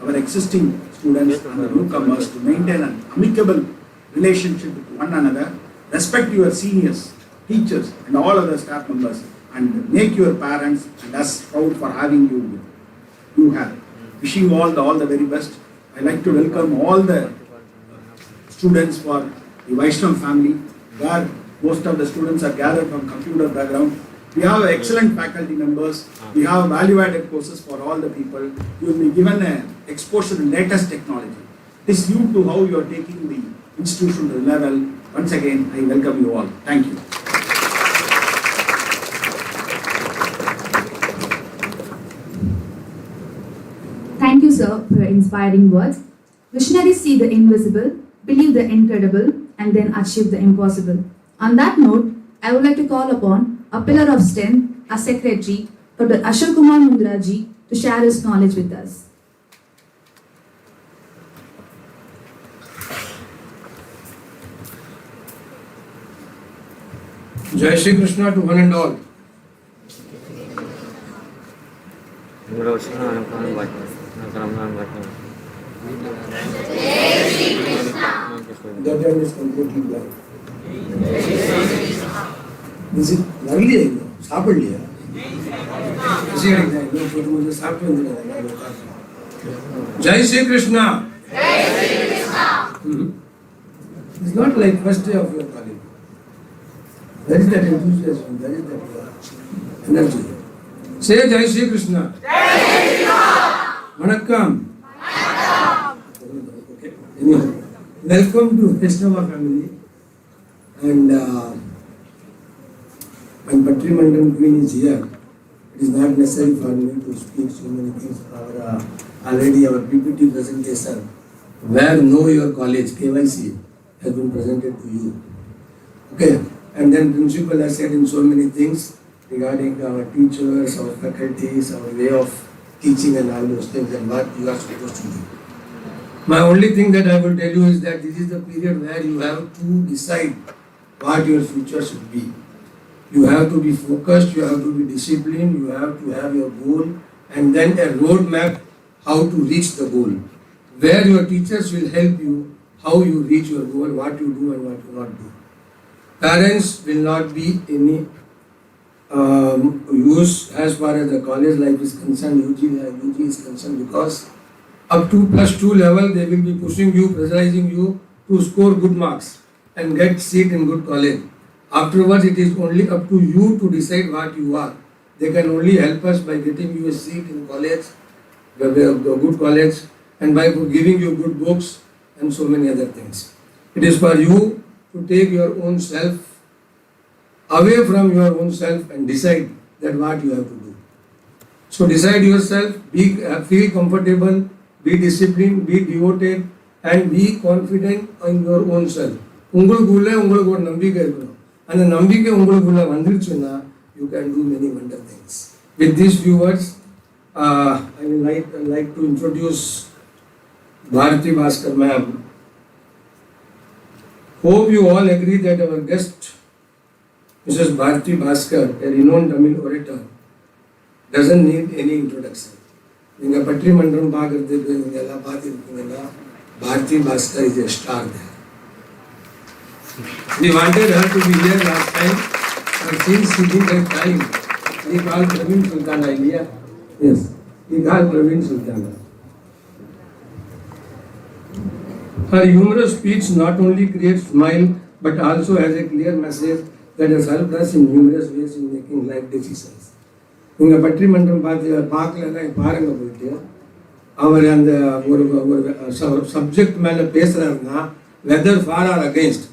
our existing students and the newcomers to maintain an amicable relationship with one another, respect your seniors, teachers and all other staff members, and make your parents and us proud for having you have. Wishing you all the very best. I like to welcome all the students for the Vaishnav family, where most of the students are gathered from computer background. We have excellent faculty members. We have value-added courses for all the people. You will be given an exposure to latest technology. It is due to how you are taking the institution to the level. Once again, I welcome you all. Thank you. Thank you, sir, for your inspiring words. Visionaries see the invisible, believe the incredible, and then achieve the impossible. On that note, I would like to call upon a pillar of strength, our secretary, Dr. Ashok Kumar Mundraji, to share his knowledge with us. Jai Shri Krishna to one and all. That one is completely blind. Is it lovely? Sapidliya? Jai Shri Krishna. It's not like first day of your college. There is that enthusiasm, there is that energy. Say Jai Shri Krishna. Vanakkam. Okay. Anyhow, welcome to Vaishnava family. And when Patrimandam Queen is here, it is not necessary for me to speak so many things. Already our PPT presentation, where know your college, KYC, has been presented to you. Okay, and then principal has said in so many things regarding our teachers, our faculties, our way of teaching and all those things and what you are supposed to do. My only thing that I will tell you is that this is the period where you have to decide what your future should be. You have to be focused, you have to be disciplined, you have to have your goal and then a roadmap how to reach the goal. Where your teachers will help you, how you reach your goal, what you do and what you not do. Parents will not be any use as far as the college life is concerned, UG is concerned, because up to +2 level they will be pushing you, pressurizing you to score good marks and get seat in good college. Afterwards it is only up to you to decide what you are. They can only help us by getting you a seat in college, a good college, and by giving you good books and so many other things. It is for you to take your own self away from your own self and decide that what you have to do. So decide yourself, feel comfortable, be disciplined, be devoted, and be confident in your own self. உங்களுக்குள்ள உங்களுக்கு ஒரு நம்பிக்கை இருக்கணும். அந்த நம்பிக்கை உங்களுக்குள்ள வந்துருச்சுன்னா you can do many wonder things. With these few words, I would like to introduce Bharati Bhaskar ma'am. Hope you all agree that our guest, Mrs. Bharati Bhaskar, a renowned Tamil orator, doesn't need any introduction. நீங்க பற்றி மன்றம் பார்க்கறதுக்கு நீங்க எல்லாம் பார்த்துருக்கீங்கன்னா Bharati Bhaskar is a star there. We wanted her to be here last time, but since she didn't have time, we called Praveen Sultana India. Yes, we called Praveen Sultana. Her humorous speech not only creates smile, but also has a clear message that has helped us in numerous ways in making life decisions. நீங்கள் பற்றிமன்றம் பார்க்கலன்னா பாருங்க போயிட்டு அவர் அந்த ஒரு subject மேலே பேசுகிறாருன்னா whether for or against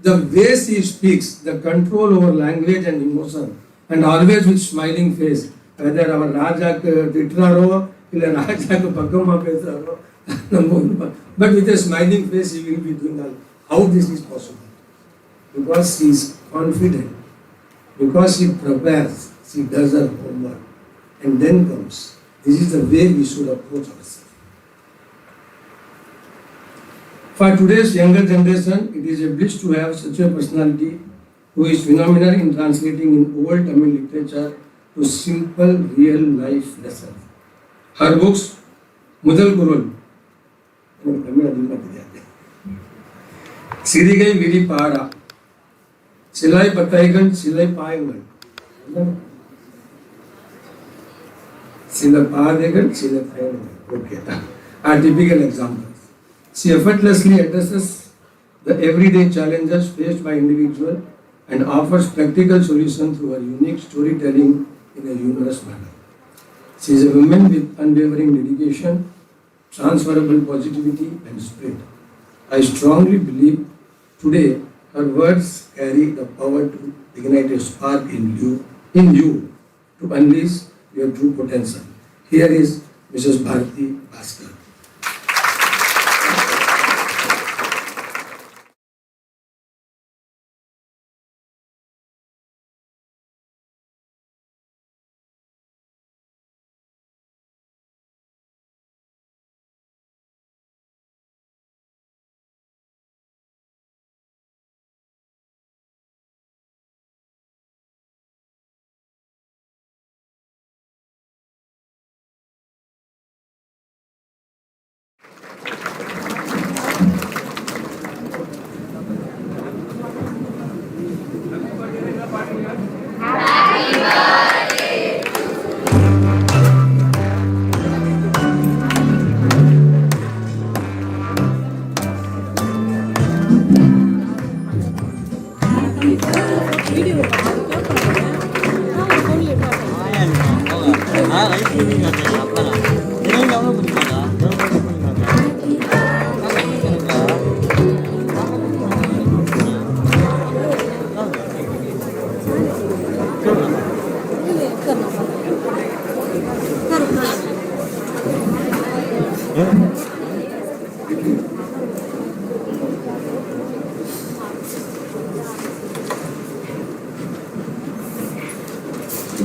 the way he speaks, the control over language and emotion, and always with smiling face, whether our ராஜாக்கு திட்டுறாரோ இல்லை ராஜாக்கு பக்கமாக பேசுகிறாரோ but with a smiling face he will be doing all. How this is possible? Because he is confident, because he prepares, he does her homework, and then comes. This is the way we should approach ourselves. For today's younger generation, it is a bliss to have such a personality who is phenomenal in translating in old Tamil literature to simple real life lessons. Her books, Mudal Kurul, Sirigai Viri Para, Silai Pataigal, Silai Payangal, Sila Padegal, Sila Payangal, okay, are typical examples. She effortlessly addresses the everyday challenges faced by individuals and offers practical solutions through her unique storytelling in a humorous manner. She is a woman with unwavering dedication, transferable positivity and spirit. I strongly believe today her words carry the power to ignite a spark in you to unleash your true potential. Here is Mrs. Bharati Bhaskar.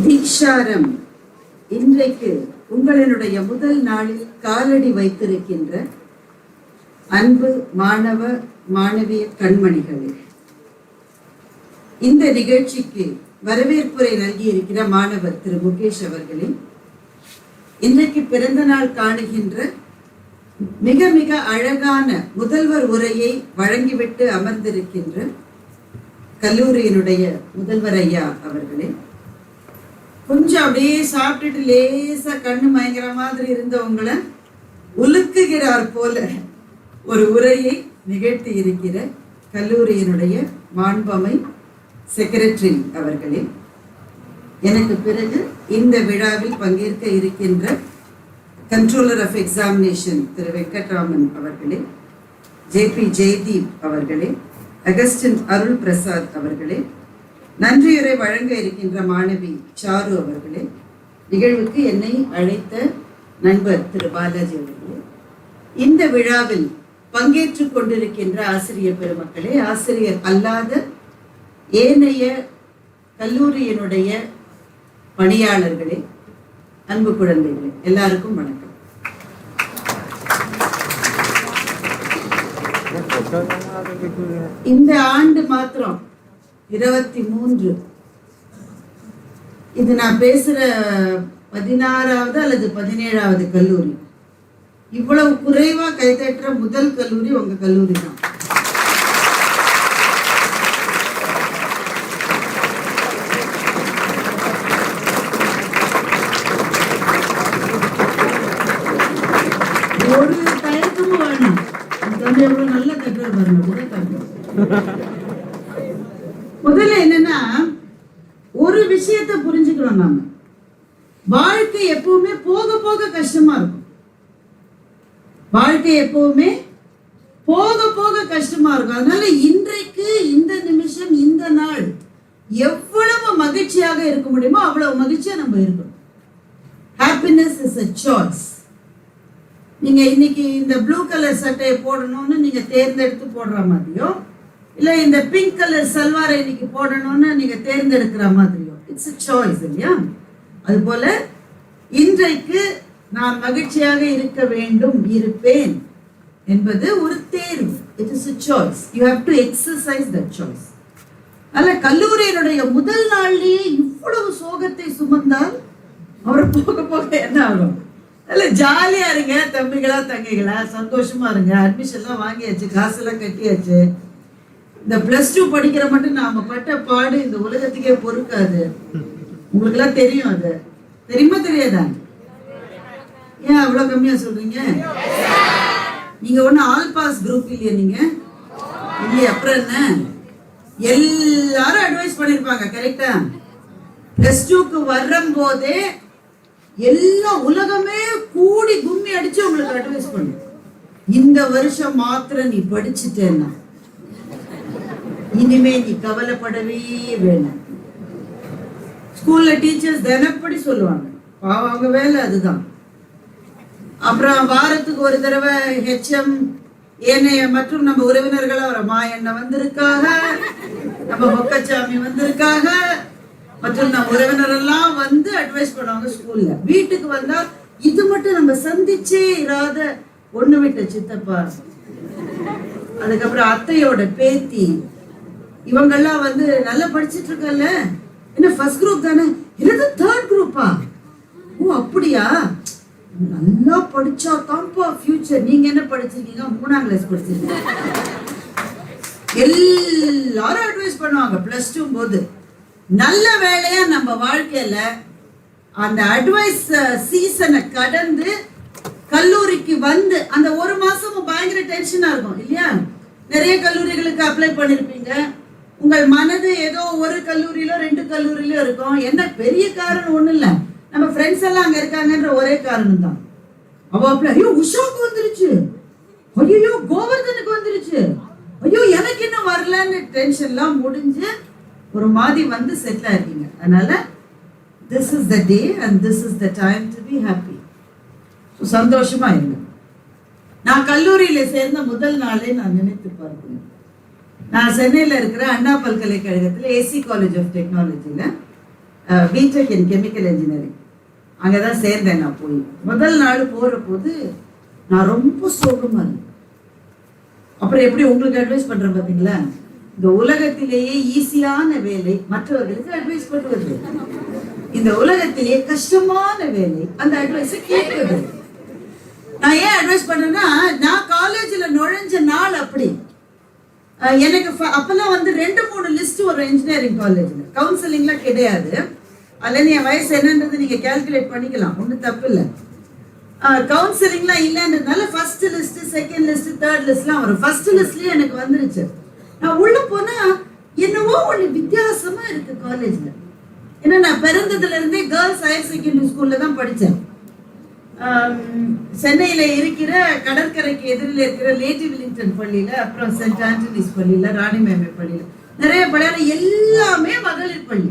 Deeksharambh, இன்றைக்கு உங்களினுடைய முதல் நாளில் காலடி வைத்திருக்கின்ற அன்பு மாணவ மாணவிய கண்மணிகளே, இந்த நிகழ்ச்சிக்கு வரவேற்புரை நல்கியிருக்கிற மாணவர் திரு முகேஷ் அவர்களே, இன்றைக்கு பிறந்த நாள் காணுகின்ற மிக மிக அழகான முதல்வர் உரையை வழங்கிவிட்டு அமர்ந்திருக்கின்ற கல்லூரியினுடைய முதல்வர் ஐயா அவர்களே, கொஞ்சம் அப்படியே சாப்பிட்டுட்டு லேசா கண்ணு மயங்கிற மாதிரி இருந்தவங்களை உலுக்குகிறார் போல ஒரு உரையை நிகழ்த்தி இருக்கிற கல்லூரியினுடைய மாண்பமை செக்ரட்டரி அவர்களே, எனக்கு பிறகு இந்த விழாவில் பங்கேற்க இருக்கின்ற கண்ட்ரோலர் ஆஃப் எக்ஸாமினேஷன் திரு வெங்கட்ராமன் அவர்களே, ஜேபி ஜெய்தீப் அவர்களே, அகஸ்டின் அருள் பிரசாத் அவர்களே, நன்றியுரை வழங்க இருக்கின்ற மாணவி சாரு அவர்களே, நிகழ்வுக்கு என்னை அழைத்த நண்பர் திரு பாலாஜி அவர்களே, இந்த விழாவில் பங்கேற்றுக் கொண்டிருக்கின்ற ஆசிரியர் பெருமக்களே, ஆசிரியர் அல்லாத ஏனைய கல்லூரியினுடைய பணியாளர்களே, அன்பு குழந்தைகளே, எல்லாருக்கும் வணக்கம். இந்த ஆண்டு மாத்திரம் 23, இது நான் பேசுற 16வது அல்லது 17வது கல்லூரி. இவ்வளவு குறைவா கைதட்டுற முதல் கல்லூரி உங்க கல்லூரி தான். ஒரு தயக்கமும் வேணும். தம்பி எவ்வளவு நல்ல கட்டுரை பாருங்க. முதல்ல என்னன்னா, ஒரு விஷயத்தை புரிஞ்சுக்கணும். நாம வாழ்க்கை எப்பவுமே போக போக கஷ்டமா இருக்கும். வாழ்க்கை எப்பவுமே போக போக கஷ்டமா இருக்கும். அதனால இன்றைக்கு இந்த நிமிஷம் இந்த நாள் எவ்வளவு மகிழ்ச்சியாக இருக்க முடியுமோ அவ்வளவு மகிழ்ச்சியா நம்ம இருக்கணும். Happiness is a choice. நீங்க இன்னைக்கு இந்த ப்ளூ கலர் சட்டையை போடணும்னு நீங்க தேர்ந்தெடுத்து போடுற மாதிரியோ, இல்ல இந்த பிங்க் கலர் சல்வாரை இன்னைக்கு போடணும்னு நீங்க தேர்ந்தெடுக்கிற மாதிரியோ, இட்ஸ் a choice இல்லையா? அதுபோல இன்றைக்கு நான் மகிழ்ச்சியாக இருக்க வேண்டும், இருப்பேன் என்பது ஒரு தேர்வு. It is a choice. You have to exercise that choice. அல்ல, கல்லூரியினுடைய முதல் நாள்லயே இவ்வளவு சோகத்தை சுமந்தால் அவர் போக போக என்ன ஆகும்? அல்ல, ஜாலியா இருங்க தம்பிகளா தங்கைகளா, சந்தோஷமா இருங்க. அட்மிஷன்லாம் வாங்கியாச்சு, காசெல்லாம் கட்டியாச்சு. இந்த +2 படிக்கிற மட்டும் நாம பட்ட பாடு இந்த உலகத்துக்கே பொறுக்காது. உங்களுக்கு எல்லாம் தெரியும். அது தெரியுமா தெரியாதா? ஏன் அவ்வளவு கம்மியா சொல்றீங்க? நீங்க ஒண்ணு ஆல் பாஸ் குரூப் இல்லையா? நீங்க இல்லையா? அப்புறம் என்ன, எல்லாரும் அட்வைஸ் பண்ணிருப்பாங்க. கரெக்டா? +2க்கு வரும்போதே எல்லா உலகமே கூடி கும்மி அடிச்சு உங்களுக்கு அட்வைஸ் பண்ணும். இந்த வருஷம் மாத்திரம் நீ படிச்சுட்டேன்னா இனிமே நீ கவலைப்படவே வேணாம். ஸ்கூல்ல டீச்சர்ஸ் தினப்படி சொல்லுவாங்க. பாவம், அவங்க வேலை அதுதான். அப்புறம் வாரத்துக்கு ஒரு தடவை ஹெச்எம் ஏனைய மற்றும் நம்ம உறவினர்கள் அவரை மாயண்ண வந்திருக்காக, நம்ம மொக்கச்சாமி வந்திருக்காக, மற்றும் நம்ம உறவினர் எல்லாம் வந்து அட்வைஸ் பண்ணுவாங்க ஸ்கூல்ல. வீட்டுக்கு வந்தா இது மட்டும் நம்ம சந்திச்சே இராத ஒண்ணு விட்ட சித்தப்பா, அதுக்கப்புறம் அத்தையோட பேத்தி, இவங்கெல்லாம் வந்து நல்லா படிச்சுட்டு இருக்கல, என்ன ஃபர்ஸ்ட் குரூப் தானே, இல்லது தேர்ட் குரூப்பா, ஓ அப்படியா, நல்லா படிச்சா தான்ப்பா ஃபியூச்சர். நீங்க என்ன படிச்சிருக்கீங்க? 3ஆம் கிளாஸ் படிச்சிருக்கீங்க. எல்லாரும் அட்வைஸ் பண்ணுவாங்க +2 போது. நல்ல வேலையா நம்ம வாழ்க்கையில அந்த அட்வைஸ் சீசனை கடந்து கல்லூரிக்கு வந்து அந்த ஒரு மாசமும் பயங்கர டென்ஷனா இருக்கும் இல்லையா? நிறைய கல்லூரிகளுக்கு அப்ளை பண்ணிருப்பீங்க. உங்கள் மனது ஏதோ ஒரு கல்லூரியிலோ 2 கல்லூரியிலோ இருக்கும். என்ன பெரிய காரணம் ஒண்ணு இல்ல, நம்ம ஃப்ரெண்ட்ஸ் எல்லாம் அங்க இருக்காங்கன்ற ஒரே காரணம் தான். அவ அப்படி, ஐயோ உஷாக்கு வந்துருச்சு, ஐயோ கோவர்தனுக்கு வந்துருச்சு, ஐயோ எனக்கு என்ன வரலன்னு டென்ஷன் எல்லாம் முடிஞ்சு ஒரு மாதிரி வந்து செட்டில் ஆயிருக்கீங்க. அதனால this is the day and this is the time to be happy. சந்தோஷமா இருங்க. நான் கல்லூரியில சேர்ந்த முதல் நாளே நான் நினைத்து பார்க்கிறேன். நான் சென்னையில இருக்கிற அண்ணா பல்கலைக்கழகத்தில் ஏசி காலேஜ் ஆஃப் டெக்னாலஜில பிடெக் இன் கெமிக்கல் இன்ஜினியரிங் அங்கதான் சேர்ந்தேன். நான் போய் முதல் நாள் போற போது நான் ரொம்ப சோகமா இருந்தேன். அப்புறம் எப்படி உங்களுக்கு அட்வைஸ் பண்றேன் பாத்தீங்களா? இந்த உலகத்திலேயே ஈஸியான வேலை மற்றவர்களுக்கு அட்வைஸ் பண்ணுவது, இந்த உலகத்திலேயே கஷ்டமான வேலை அந்த அட்வைஸை கேட்கிறது. நான் ஏன் அட்வைஸ் பண்றேன்னா, நான் காலேஜ்ல நுழைஞ்ச நாள் அப்படி. எனக்கு அப்பெல்லாம் வந்து 2-3 லிஸ்ட் ஒரு இன்ஜினியரிங் காலேஜ்ல, கவுன்சிலிங்லாம் கிடையாது. அதில் என் வயசு என்னன்றது நீங்க கால்குலேட் பண்ணிக்கலாம், ஒன்றும் தப்பு இல்லை. கவுன்சிலிங்லாம் இல்லைன்றதுனால first list, second list, third லிஸ்ட்லாம் வரும். ஃபர்ஸ்ட் லிஸ்ட்லயே எனக்கு வந்துருச்சு. நான் உள்ள போனா என்னவோ ஒண்ணு வித்தியாசமா இருக்கு காலேஜ்ல. ஏன்னா நான் பிறந்ததுல இருந்தே கேர்ள்ஸ் ஹையர் செகண்டரி ஸ்கூல்ல தான் படித்தேன். சென்னையில இருக்கிற கடற்கரைக்கு எதிரில் இருக்கிற லேடி வில்லிங்டன் பள்ளியில, அப்புறம் சென்ட் ஆண்டனிஸ் பள்ளியில, ராணி மேமே பள்ளியில நிறைய பள்ளியில எல்லாமே மகளிர் பள்ளி.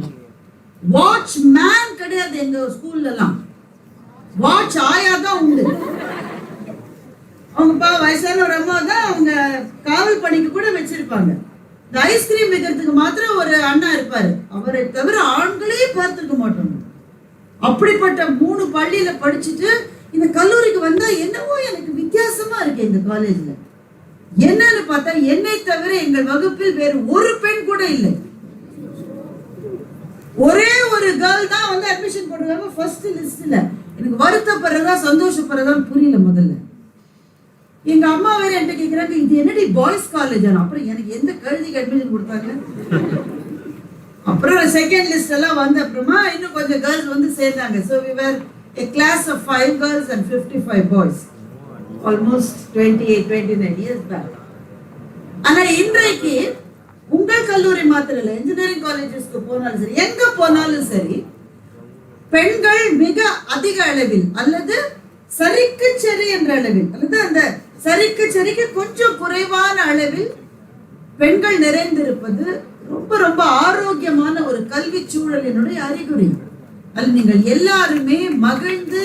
வாட்ச் மேன் கிடையாது எங்க ஸ்கூல்ல எல்லாம். வாட்ச் ஆயா தான் உண்டு. அவங்க வயசான ஒரு அம்மா தான் அவங்க காவல் பணிக்கு கூட வச்சிருப்பாங்க. இந்த ஐஸ்கிரீம் விற்கிறதுக்கு மாத்திரம் ஒரு அண்ணா இருப்பாரு. அவரை தவிர ஆண்களே பார்த்துருக்க மாட்டோம். அப்படிப்பட்ட 3 பள்ளியில படிச்சுட்டு இந்த கல்லூரிக்கு வந்தா என்னவோ எனக்கு வித்தியாசமா இருக்கு. இந்த காலேஜ்ல என்னன்னு பார்த்தா என்னை தவிர எங்கள் வகுப்பில் வேறு ஒரு பெண் கூட இல்லை. ஒரே ஒரு கேர்ள் தான் வந்து அட்மிஷன் போடுவாங்க ஃபர்ஸ்ட் லிஸ்ட்ல. எனக்கு வருத்தப்படுறதா சந்தோஷப்படுறதா புரியல. முதல்ல எங்க அம்மா வேற என்கிட்ட கேக்குறாங்க, இது என்னடி பாய்ஸ் காலேஜ்? அப்புறம் எனக்கு எந்த கழுதிக்கு அட்மிஷன் கொடுத்தாங்க. அப்புறம் செகண்ட் லிஸ்ட் எல்லாம் வந்த அப்புறமா இன்னும் கொஞ்சம் கேர்ள்ஸ் வந்து சேர்ந்தாங்க. So we were a class of 5 girls and 55 boys. Almost 29 years back. ஆனா இன்றைக்கு உங்கள் கல்லூரி மாத்திரம் இல்ல, இன்ஜினியரிங் காலேஜஸ்க்கு போனாலும் சரி, எங்க போனாலும் சரி, பெண்கள் மிக அதிக அளவில் அல்லது சரிக்கு சரி என்ற அளவில் அல்லது அந்த சரிக்கு சரிக்கு கொஞ்சம் குறைவான அளவில் பெண்கள் நிறைந்திருப்பது ரொம்ப ரொம்ப ஆரோக்கியமான ஒரு கல்வி சூழலினுடைய அறிகுறி. அது நீங்கள் எல்லாருமே மகிழ்ந்து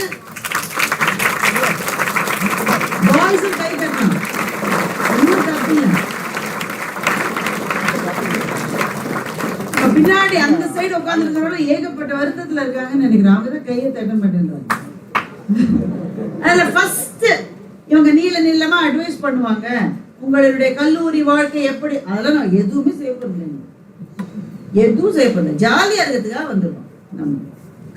பாய்ஸும் கை தட்டணும். பின்னாடி அந்த சைடு உட்கார்ந்து ஏகப்பட்ட வருத்தத்துல இருக்காங்கன்னு நினைக்கிறேன். அவங்கதான் கையை தட்ட மாட்டேன்றாங்க. அதுல ஃபர்ஸ்ட் இவங்க நீளமா அட்வைஸ் பண்ணுவாங்க, உங்களுடைய கல்லூரி வாழ்க்கை எப்படி. அதெல்லாம் நான் எதுவுமே செய்யப்படல, எதுவும் செய்யப்படல, ஜாலியா இருக்கிறதுக்காக வந்துருவோம். நம்ம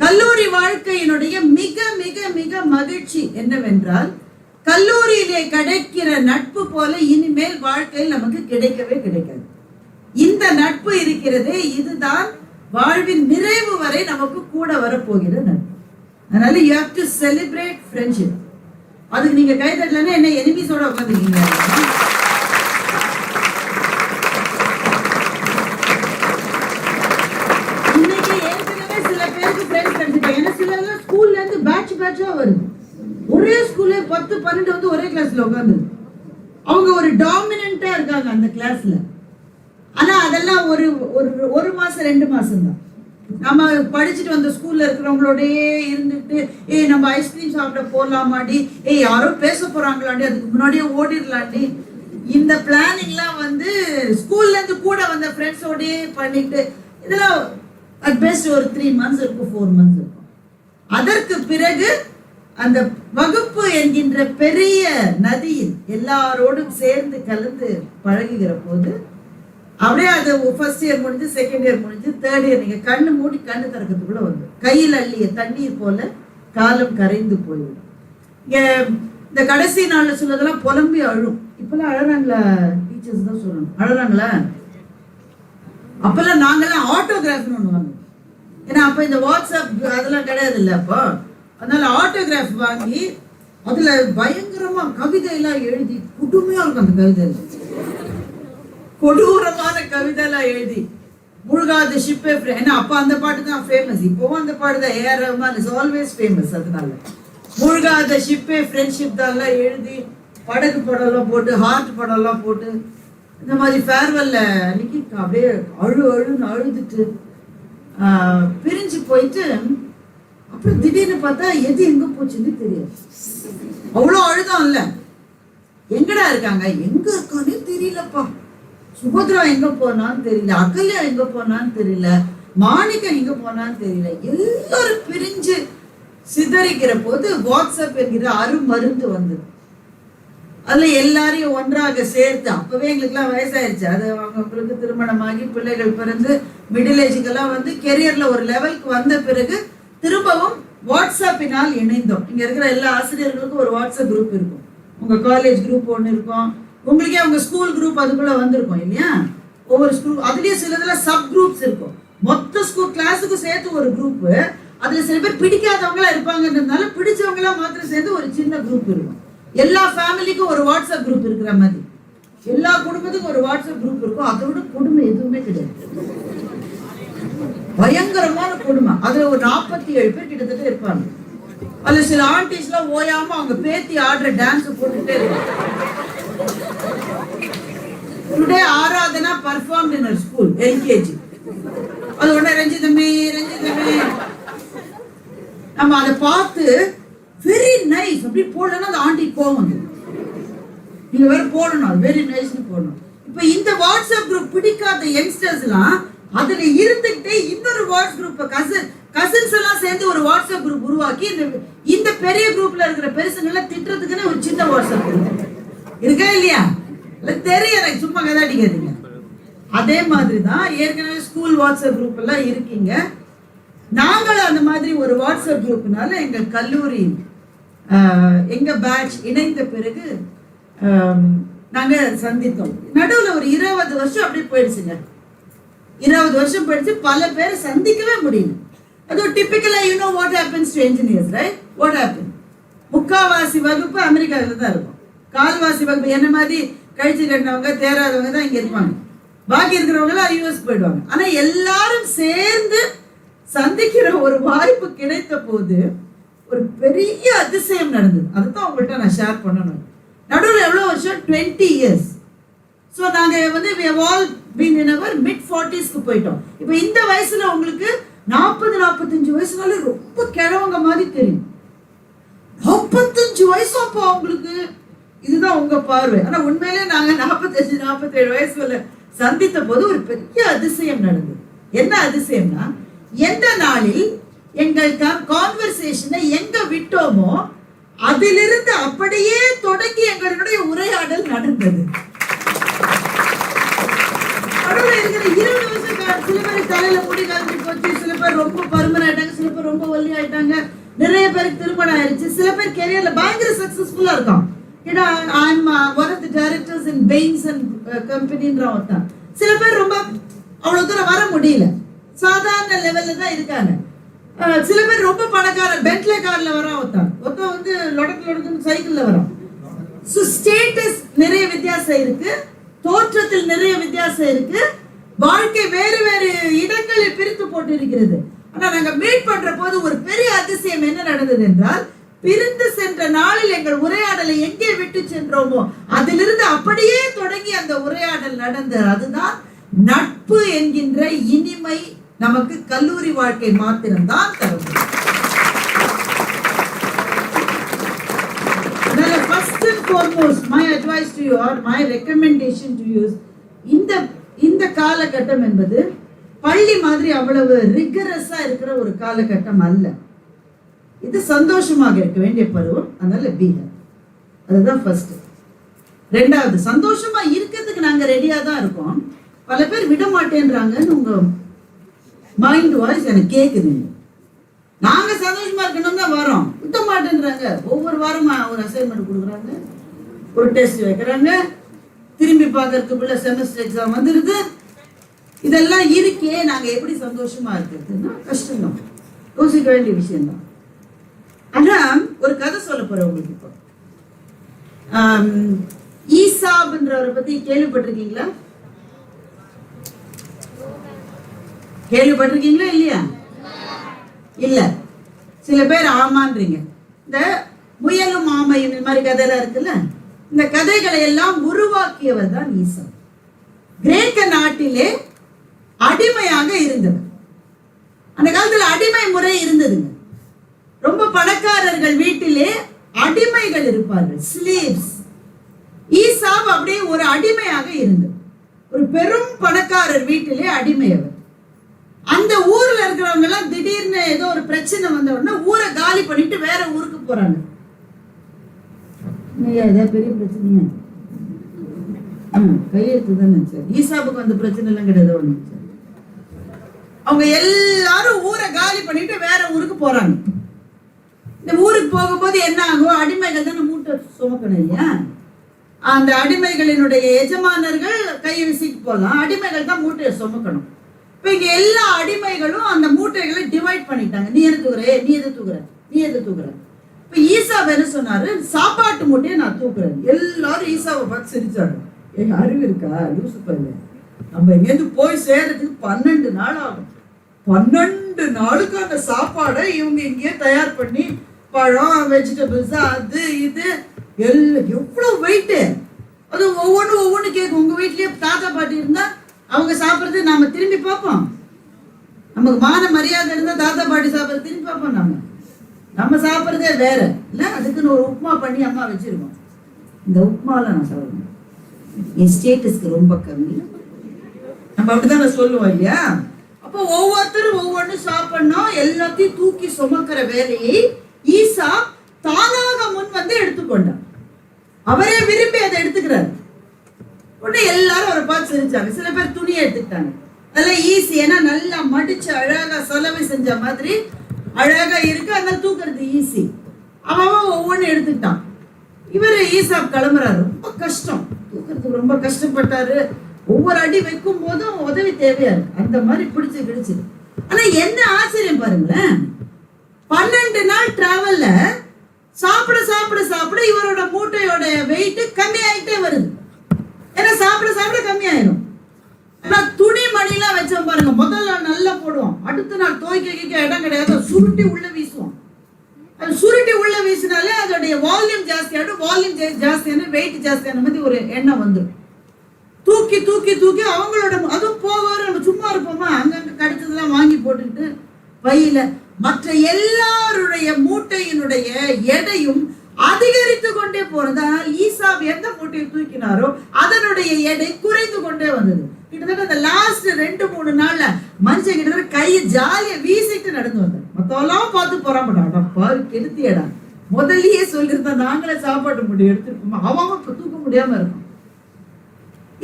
கல்லூரி வாழ்க்கையினுடைய மிக மிக மிக மகிழ்ச்சி என்னவென்றால், கல்லூரியிலே கிடைக்கிற நட்பு போல இனிமேல் வாழ்க்கையில் நமக்கு கிடைக்கவே கிடைக்காது. இந்த நட்பு இருக்கிறதே, இதுதான் வாழ்வின் நிறைவு வரை நமக்கு கூட வரப்போகிற நட்பு. அதனால you have to celebrate friendship. அதுக்கு நீங்க கை தட்டலன்னா என்ன எனிமீஸோட உட்காந்துருக்கீங்க. இன்னைக்கு ஏற்கனவே சில பேருக்கு ஃப்ரெண்ட்ஸ் கிடைச்சிட்டாங்க. ஏன்னா சில ஸ்கூல்ல இருந்து பேட்சா வருது. ஒரே ஸ்கூல்ல 10-12 வந்து ஒரே கிளாஸ்ல உட்காந்து அவங்க ஒரு டாமினண்டா இருக்காங்க அந்த கிளாஸ்ல. ஆனா அதெல்லாம் ஒரு மாசம் 2 மாசம் தான். நம்ம படிச்சுட்டு வந்த ஸ்கூல்ல இருக்கிறவங்களோடயே இருந்துட்டு நம்ம ஐஸ்கிரீம் சாப்பிட போலாமாடி, யாரோ பேச போறாங்களாண்டி, அதுக்கு முன்னாடியே ஓடிடலாண்டி, இந்த பிளானிங்லாம் வந்து ஸ்கூல்ல இருந்து கூட வந்த ஃப்ரெண்ட்ஸோடயே பண்ணிட்டு இதெல்லாம் அட் பெஸ்ட் ஒரு 3 months இருக்கும், 4 months இருக்கும். அதற்கு பிறகு அந்த வகுப்பு என்கின்ற பெரிய நதியில் எல்லாரோடும் சேர்ந்து கலந்து பழகுகிற போது அப்படியே அது ஃபர்ஸ்ட் இயர் முடிஞ்சு, செகண்ட் இயர் முடிஞ்சு, தேர்ட் இயர் நீங்க கண்ணு மூடி கண்ணு திறக்கிறதுக்குள்ள வந்து கையில் அள்ளிய தண்ணீர் போல காலம் கரைந்து போயிடும். இந்த கடைசி நாள்ல சொல்லதெல்லாம் புலம்பி அழும். இப்பெல்லாம் அழறாங்களா? டீச்சர்ஸ் தான் சொல்லணும், அழறாங்களா? அப்பெல்லாம் நாங்கெல்லாம் ஆட்டோகிராஃப்னு ஒண்ணு வாங்க. ஏன்னா அப்ப இந்த வாட்ஸ்அப் அதெல்லாம் கிடையாது இல்லை. அப்போ அதனால ஆட்டோகிராஃப் வாங்கி அதுல பயங்கரமா கவிதை எல்லாம் எழுதி, புதுமையா இருக்கும் அந்த கவிதை, கொடூரமான கவிதைலாம் எழுதி, முழுகாத ஷிப்பே. ஏன்னா அப்ப அந்த பாட்டு தான் ஃபேமஸ், இப்போவும் அந்த பாட்டு தான். A R Rahman is always famous. அதனால முழுகாத ஷிப்பே ஃப்ரெண்ட்ஷிப் தான் எழுதி, படகு படம்லாம் போட்டு, ஹார்ட் படம்லாம் போட்டு, இந்த மாதிரி ஃபேர்வெல்ல அன்னைக்கு அப்படியே அழுன்னு அழுதுட்டு பிரிஞ்சு போயிட்டு, அப்புறம் திடீர்னு பார்த்தா எது எங்க போச்சுன்னு தெரியாது. அவ்வளோ அழுதம் இல்ல. எங்கடா இருக்காங்க, எங்க இருக்கானே தெரியலப்பா. சுபத்ரா எங்க போனான்னு தெரியல, அகல்யா எங்க போனான்னு தெரியல, மாணிக்கா எங்க போனான்னு தெரியல. எல்லாரும் பிரிஞ்சு சிதறிக்கிற போது வாட்ஸ்அப் என்கிற அருமருந்து வந்தது. அதுல எல்லாரையும் ஒன்றாக சேர்த்து, அப்பவே எங்களுக்குலாம் வயசாயிருச்சு, அது அவங்களுக்கு திருமணமாகி பிள்ளைகள் பிறந்து மிடில் ஏஜுக்கெல்லாம் வந்து கெரியர்ல ஒரு லெவலுக்கு வந்த பிறகு திரும்பவும் வாட்ஸ்அப்பினால் இணைந்தோம். இங்க இருக்கிற எல்லா ஆசிரியர்களுக்கும் ஒரு வாட்ஸ்அப் குரூப் இருக்கும். உங்க காலேஜ் குரூப் ஒன்று இருக்கும், உங்களுக்கே உங்க ஸ்கூல் குரூப் அதுக்குள்ள வந்திருக்கும் இல்லையா? ஒவ்வொரு ஸ்கூல் அதுலயும் சிலதுல சப் குரூப்ஸ் இருக்கும். மொத்த ஸ்கூல் கிளாஸுக்கும் சேர்த்து ஒரு குரூப். அதுல சில பேர் பிடிக்காதவங்களா இருப்பாங்கன்றதுனால பிடிச்சவங்க எல்லாம் மாத்திரம் சேர்ந்து ஒரு சின்ன குரூப் இருக்கும். எல்லா ஃபேமிலிக்கும் ஒரு வாட்ஸ்அப் குரூப் இருக்கிற மாதிரி, எல்லா குடும்பத்துக்கும் ஒரு வாட்ஸ்அப் குரூப் இருக்கும். அதோட குடும்பம் எதுவுமே கிடையாது. பயங்கரமான கொடுமை. அதுல ஒரு 47 பேர் கிட்டத்தட்ட இருப்பாங்க. அதுல சில ஆண்டிஸ்லாம் ஓயாம அவங்க பேத்தி ஆடுற டான்ஸ் போட்டுட்டே இருப்பாங்க. Today Aradhana performed in her school, LKG. அது உடனே ரஞ்சிதமே நம்ம அதை பார்த்து வெரி நைஸ் அப்படி போடலன்னா அந்த ஆண்டி கோவம் வந்து நீங்க வேற போடணும், வெரி நைஸ்னு போடணும். இப்ப இந்த வாட்ஸ்அப் குரூப் பிடிக்காத யங்ஸ்டர்ஸ் எல்லாம் அதுல இருந்துகிட்டே இன்னொரு வாட்ஸ்அப் குரூப் கசின்ஸ் எல்லாம் சேர்ந்து ஒரு வாட்ஸ்அப் குரூப் உருவாக்கி இந்த பெரிய குரூப்ல இருக்கிற பெருசுங்களை திட்டுறதுக்குன்னு ஒரு சின்ன வாட்ஸ்அப் குரூப் இருக்கா இல்லையா? தெரியும் எனக்கு, சும்மா கதை அடிக்காதீங்க. அதே மாதிரிதான் ஏற்கனவே ஸ்கூல் வாட்ஸ்அப் குரூப் எல்லாம் இருக்கீங்க. நாங்களும் அந்த மாதிரி ஒரு வாட்ஸ்அப் குரூப்னால எங்க கல்லூரி எங்க பேட்ச் இணைந்த பிறகு நாங்க சந்தித்தோம். நடுவுல ஒரு 20 வருஷம் அப்படி போயிடுச்சுங்க. 20 வருஷம் போயிடுச்சு, பல பேரை சந்திக்கவே முடியல. அது டிபிக்கலா you know what happens to engineers, right? What happen? முக்காவாசி வகுப்பு அமெரிக்காவில் தான் இருக்கும். கால்வாசி வகுப்பு என்ன மாதிரி கழிச்சு கட்டினவங்க தேராதவங்க தான் இங்க இருப்பாங்க. பாக்கி இருக்கிறவங்க எல்லாம் யூஎஸ் போயிடுவாங்க. ஆனா எல்லாரும் சேர்ந்து சந்திக்கிற ஒரு வாய்ப்பு கிடைத்த போது ஒரு பெரிய அதிசயம் நடந்தது. அதுதான் உங்கள்கிட்ட நான் ஷேர் பண்ணணும். நடுவில் எவ்வளவு வருஷம்? 20 years. ஸோ நாங்க வந்து we have all been in our mid-40s போயிட்டோம். இப்போ இந்த வயசுல உங்களுக்கு 40-45 வயசுனால ரொம்ப கிழவங்க மாதிரி தெரியும். 45 வயசு அப்போ உங்களுக்கு இதுதான் உங்க பார்வை. ஆனா உண்மையிலே நாங்க 45-47 வயசுல சந்தித்த போது ஒரு பெரிய அதிசயம் நடந்தது. என்ன அதிசயம்னா, எந்த நாளில் எங்கள் கான்வர்சேஷனை எங்க விட்டோமோ அதிலிருந்து அப்படியே தொடங்கி எங்களுடைய உரையாடல் நடந்தது. இருக்கிற 20 வருஷம் சில பேர் தலையில முடி கலந்து போச்சு, சில பேர் ரொம்ப பருமன் ஆயிட்டாங்க, சில பேர் ரொம்ப ஒல்லி ஆயிட்டாங்க, நிறைய பேருக்கு திருமணம் ஆயிடுச்சு, சில பேர் கெரியர்ல பயங்கர சக்சஸ்ஃபுல்லா இருக்கான். ஏன்னா I'm one of the directors in Bains and companyன்ற ஒருத்தன். சில பேர் ரொம்ப அவ்வளவு தூரம் வர முடியல, சாதாரண லெவல்ல தான் இருக்காங்க. சில பேர் ரொம்ப பணக்கார பென்ட்லே கார்ல வரான், ஒருத்தன் வந்து லொடக்கு சைக்கிள்ல வரான். ஸோ ஸ்டேட்டஸ் நிறைய வித்தியாசம் இருக்கு, தோற்றத்தில் நிறைய வித்தியாசம் இருக்கு, வாழ்க்கை வேறு வேறு இடங்களில் பிரித்து போட்டு இருக்கிறது. ஆனா நாங்க மீட் பண்ற போது ஒரு பெரிய அதிசயம் என்ன நடந்தது என்றால், பிரிந்து சென்ற நாளில் எங்கள் உரையாடலை எங்கே விட்டு சென்றோமோ அதிலிருந்து அப்படியே தொடங்கி அந்த உரையாடல் நடந்தது. அதுதான் நட்பு என்கின்ற இனிமை நமக்கு கல்லூரி வாழ்க்கை மாத்திரம்தான் தரும். First and foremost, my advice to you or my recommendation to you is, இந்த காலகட்டம் என்பது பள்ளி மாதிரி அவ்வளவு ரிகரஸா இருக்கிற ஒரு காலகட்டம் அல்ல. இது சந்தோஷமாக இருக்க வேண்டிய பருவம். அதனால அதுதான் ஃபர்ஸ்ட். ரெண்டாவது, சந்தோஷமா இருக்கிறதுக்கு நாங்க ரெடியா தான் இருக்கோம். பல பேர் விட மாட்டேன்றாங்கன்னு உங்க மைண்ட் வாய்ஸ் எனக்கு கேக்குது. நாங்க சந்தோஷமா இருக்கணும் தான் வரோம், விட மாட்டேன்றாங்க. ஒவ்வொரு வாரம் ஒரு அசைன்மெண்ட் கொடுக்குறாங்க, ஒரு டெஸ்ட் வைக்கிறாங்க, திரும்பி பார்க்கறதுக்குள்ள செமஸ்டர் எக்ஸாம் வந்துடுது. இதெல்லாம் இருக்கே, நாங்க எப்படி சந்தோஷமா இருக்கிறதுன்னா கஷ்டம் தான், யோசிக்க வேண்டிய விஷயம் தான். ஆனா ஒரு கதை சொல்ல போறேன் உங்களுக்கு. இப்போ ஈசாப்ன்றவரை பத்தி கேள்விப்பட்டிருக்கீங்களா? கேள்விப்பட்டிருக்கீங்களா இல்லையா? இல்ல, சில பேர் ஆமான்றீங்க. இந்த முயலும் ஆமையும் இந்த மாதிரி கதையெல்லாம் இருக்குல்ல, இந்த கதைகளை எல்லாம் உருவாக்கியவர் தான் ஈசா. கிரேக்க நாட்டிலே அடிமையாக இருந்தவர். அந்த காலத்துல அடிமை முறை இருந்ததுங்க. ரொம்ப பணக்காரர்கள் வீட்டிலே அடிமைகள் இருப்பார்கள், ஸ்லேவ்ஸ். ஈசாப் அப்படியே ஒரு அடிமையாக இருந்தவர். ஒரு பெரும் பணக்காரர் வீட்டிலே அடிமை அவர். அந்த ஊர்ல இருக்கிறவங்க எல்லாம் திடீர்னு ஏதோ ஒரு பிரச்சனை வந்த உடனே ஊரை காலி பண்ணிட்டு வேற ஊருக்கு போறாங்க. பெரிய பிரச்சனையா? கையெழுத்து தானே. சரி, ஈசாப்புக்கு அந்த பிரச்சனை எல்லாம் கிடையாது. அவங்க எல்லாரும் ஊரை காலி பண்ணிட்டு வேற ஊருக்கு போறாங்க. இந்த ஊருக்கு போகும்போது என்ன ஆகும்? அடிமைகள் தானே மூட்டை சுமக்கணும் இல்லையா? அந்த அடிமைகளினுடைய எஜமானர்கள் கையை வீசிட்டு போகலாம், அடிமைகள் தான் மூட்டையை சுமக்கணும். இப்ப இங்க எல்லா அடிமைகளும் அந்த மூட்டைகளை டிவைட் பண்ணிட்டாங்க. நீ எது தூக்குற, நீ எது தூக்குற, நீ எது தூக்குற. இப்ப ஈசாப் என்ன சொன்னாரு? சாப்பாட்டு மூட்டையை நான் தூக்குறேன். எல்லாரும் ஈசாவை பார்த்து சிரிச்சாங்க. எங்க அறிவு இருக்கா? யூசுப்பா இல்லை, நம்ம இங்கேருந்து போய் சேர்றதுக்கு 12 நாள் ஆகும். 12 நாளுக்கான சாப்பாடை இவங்க இங்கேயே தயார் பண்ணி பழம், வெஜிடபிள்ஸ், அது இது எல்லாம் எவ்வளவு வெயிட்டு. அது ஒவ்வொன்று கேட்கும். உங்க வீட்லயே தாத்தா பாட்டி இருந்தா அவங்க சாப்பிட்றது நாம திரும்பி பார்ப்போம். நமக்கு மான மரியாதை இருந்தா தாத்தா பாட்டி சாப்பிட்றது திரும்பி பார்ப்போம். நம்ம சாப்பிட்றதே வேற இல்ல. அதுக்குன்னு ஒரு உப்புமா பண்ணி அம்மா வச்சிருக்கோம். இந்த உப்புமாவில் நான் சாப்பிடுவேன், என் ஸ்டேட்டஸ்க்கு ரொம்ப கம்மி. நம்ம அப்படிதான் சொல்லுவோம் இல்லையா? அப்போ ஒவ்வொருத்தரும் ஒவ்வொன்று சாப்பிடணும். எல்லாத்தையும் தூக்கி சுமக்கிற வேலையை ஈசா தானாக முன் வந்து எடுத்துக்கொண்டார். அவரே விரும்பி அதை எடுத்துக்கிறார். உடனே எல்லாரும் அவரை பார்த்து சிரிச்சாங்க. சில பேர் துணியை எடுத்துக்கிட்டாங்க. அதெல்லாம் ஈஸி, ஏன்னா நல்லா மடிச்சு அழகா சலவை செஞ்ச மாதிரி அழகா இருக்கு, அதனால தூக்குறது ஈஸி. அவன் ஒவ்வொன்னு எடுத்துக்கிட்டான். இவர் ஈசா கிளம்புறாரு. ரொம்ப கஷ்டம், தூக்குறதுக்கு ரொம்ப கஷ்டப்பட்டாரு. ஒவ்வொரு அடி வைக்கும் போதும் உதவி தேவையா இருக்கு. அந்த மாதிரி பிடிச்சு கிடிச்சு. ஆனா என்ன ஆச்சரியம் பாருங்களேன், 12 நாள் டிராவல்ல சாப்பிட சாப்பிட சாப்பிட இவரோட மூட்டையோட வெயிட் கம்மி ஆகிட்டே வருது. ஏன்னா சாப்பிட சாப்பிட கம்மி ஆயிரும். ஆனா துணி மணிலாம் வச்சோம் பாருங்க, முதல் நாள் நல்லா போடுவோம், அடுத்த நாள் துவைக்க இடம் கிடையாது, சுருட்டி உள்ள வீசுவோம். அது சுருட்டி உள்ள வீசினாலே அதோடைய வால்யூம் ஜாஸ்தியாடும். வால்யூம் ஜாஸ்தியான வெயிட் ஜாஸ்தியான மாதிரி ஒரு எண்ணம் வந்துடும். தூக்கி தூக்கி தூக்கி அவங்களோட அதுவும் போக நம்ம சும்மா இருப்போமா, அங்கங்க கிடைச்சதெல்லாம் வாங்கி போட்டுக்கிட்டு பையில மற்ற எல்லாருடைய மூட்டையினுடைய எடையும் அதிகரித்து கொண்டே போறது. ஆனால் ஈசா எந்த மூட்டையை தூக்கினாரோ அதனுடைய எடை குறைந்து கொண்டே வந்தது. கிட்டத்தட்ட அந்த லாஸ்ட் 2-3 நாள்ல மனுஷன் கிட்ட கையை ஜாலியா வீசிட்டு நடந்து வந்தார். மத்தவெல்லாம் பார்த்து போறாமட்டா, பாரு கெடுத்தியடா, முதல்லயே சொல்லியிருந்தா நாங்களே சாப்பாட்டு மூட்டை எடுத்துருப்போமா, அவன் இப்ப தூக்க முடியாம இருக்கும்.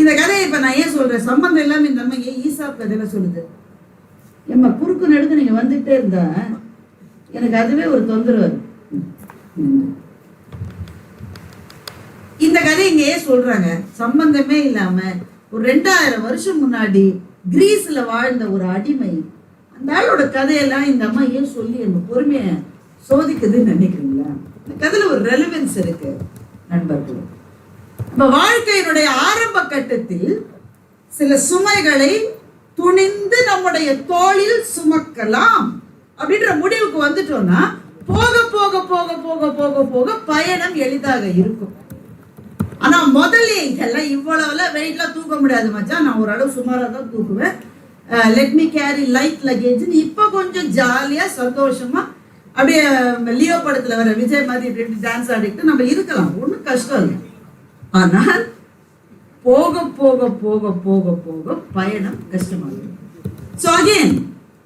இந்த கதையை இப்ப நான் ஏன் சொல்றேன், சம்பந்தம் இல்லாம இந்த அம்மா ஏன் ஈசா கதையில சொல்லுது. ஏம்மா குறுக்கு நடுக்கு நீங்க வந்துட்டே இருந்தா எனக்கு அதுவே ஒரு தொந்தரவு. இந்த கதை இங்க ஏன் சொல்றாங்க, சம்பந்தமே இல்லாம ஒரு 2000 வருஷம் முன்னாடி கிரீஸ்ல வாழ்ந்த ஒரு அடிமை, அந்த ஆளோட கதையெல்லாம் இந்த அம்மா ஏன் சொல்லி அந்த பொறுமைய சோதிக்குதுன்னு நினைக்கிறீங்களா? இந்த கதையில ஒரு ரெலவென்ஸ் இருக்கு நண்பர்கள். நம்ம வாழ்க்கையினுடைய ஆரம்ப கட்டத்தில் சில சுமைகளை துணிந்து நம்முடைய தோளில் சுமக்கலாம் அப்படின்ற முடிவுக்கு வந்துட்டோம்னா போக போக போக போக போக போக பயணம் எளிதாக இருக்கும். ஆனா முதல்ல இதெல்லாம் இவ்வளவுலாம் வெயிட்லாம் தூக்க முடியாது மச்சான், நான் ஓரளவு சுமாரா தான் தூக்குவேன், let me carry light luggage, இப்ப கொஞ்சம் ஜாலியா சந்தோஷமா அப்படியே லியோ படத்துல வர விஜய் மாதிரி இப்படி டான்ஸ் ஆடிட்டு நம்ம இருக்கலாம், ஒன்றும் கஷ்டம் இல்லை. ஆனால் போக போக போக போக போக பயணம் கஷ்டமாகும். ஸோ அகெயின்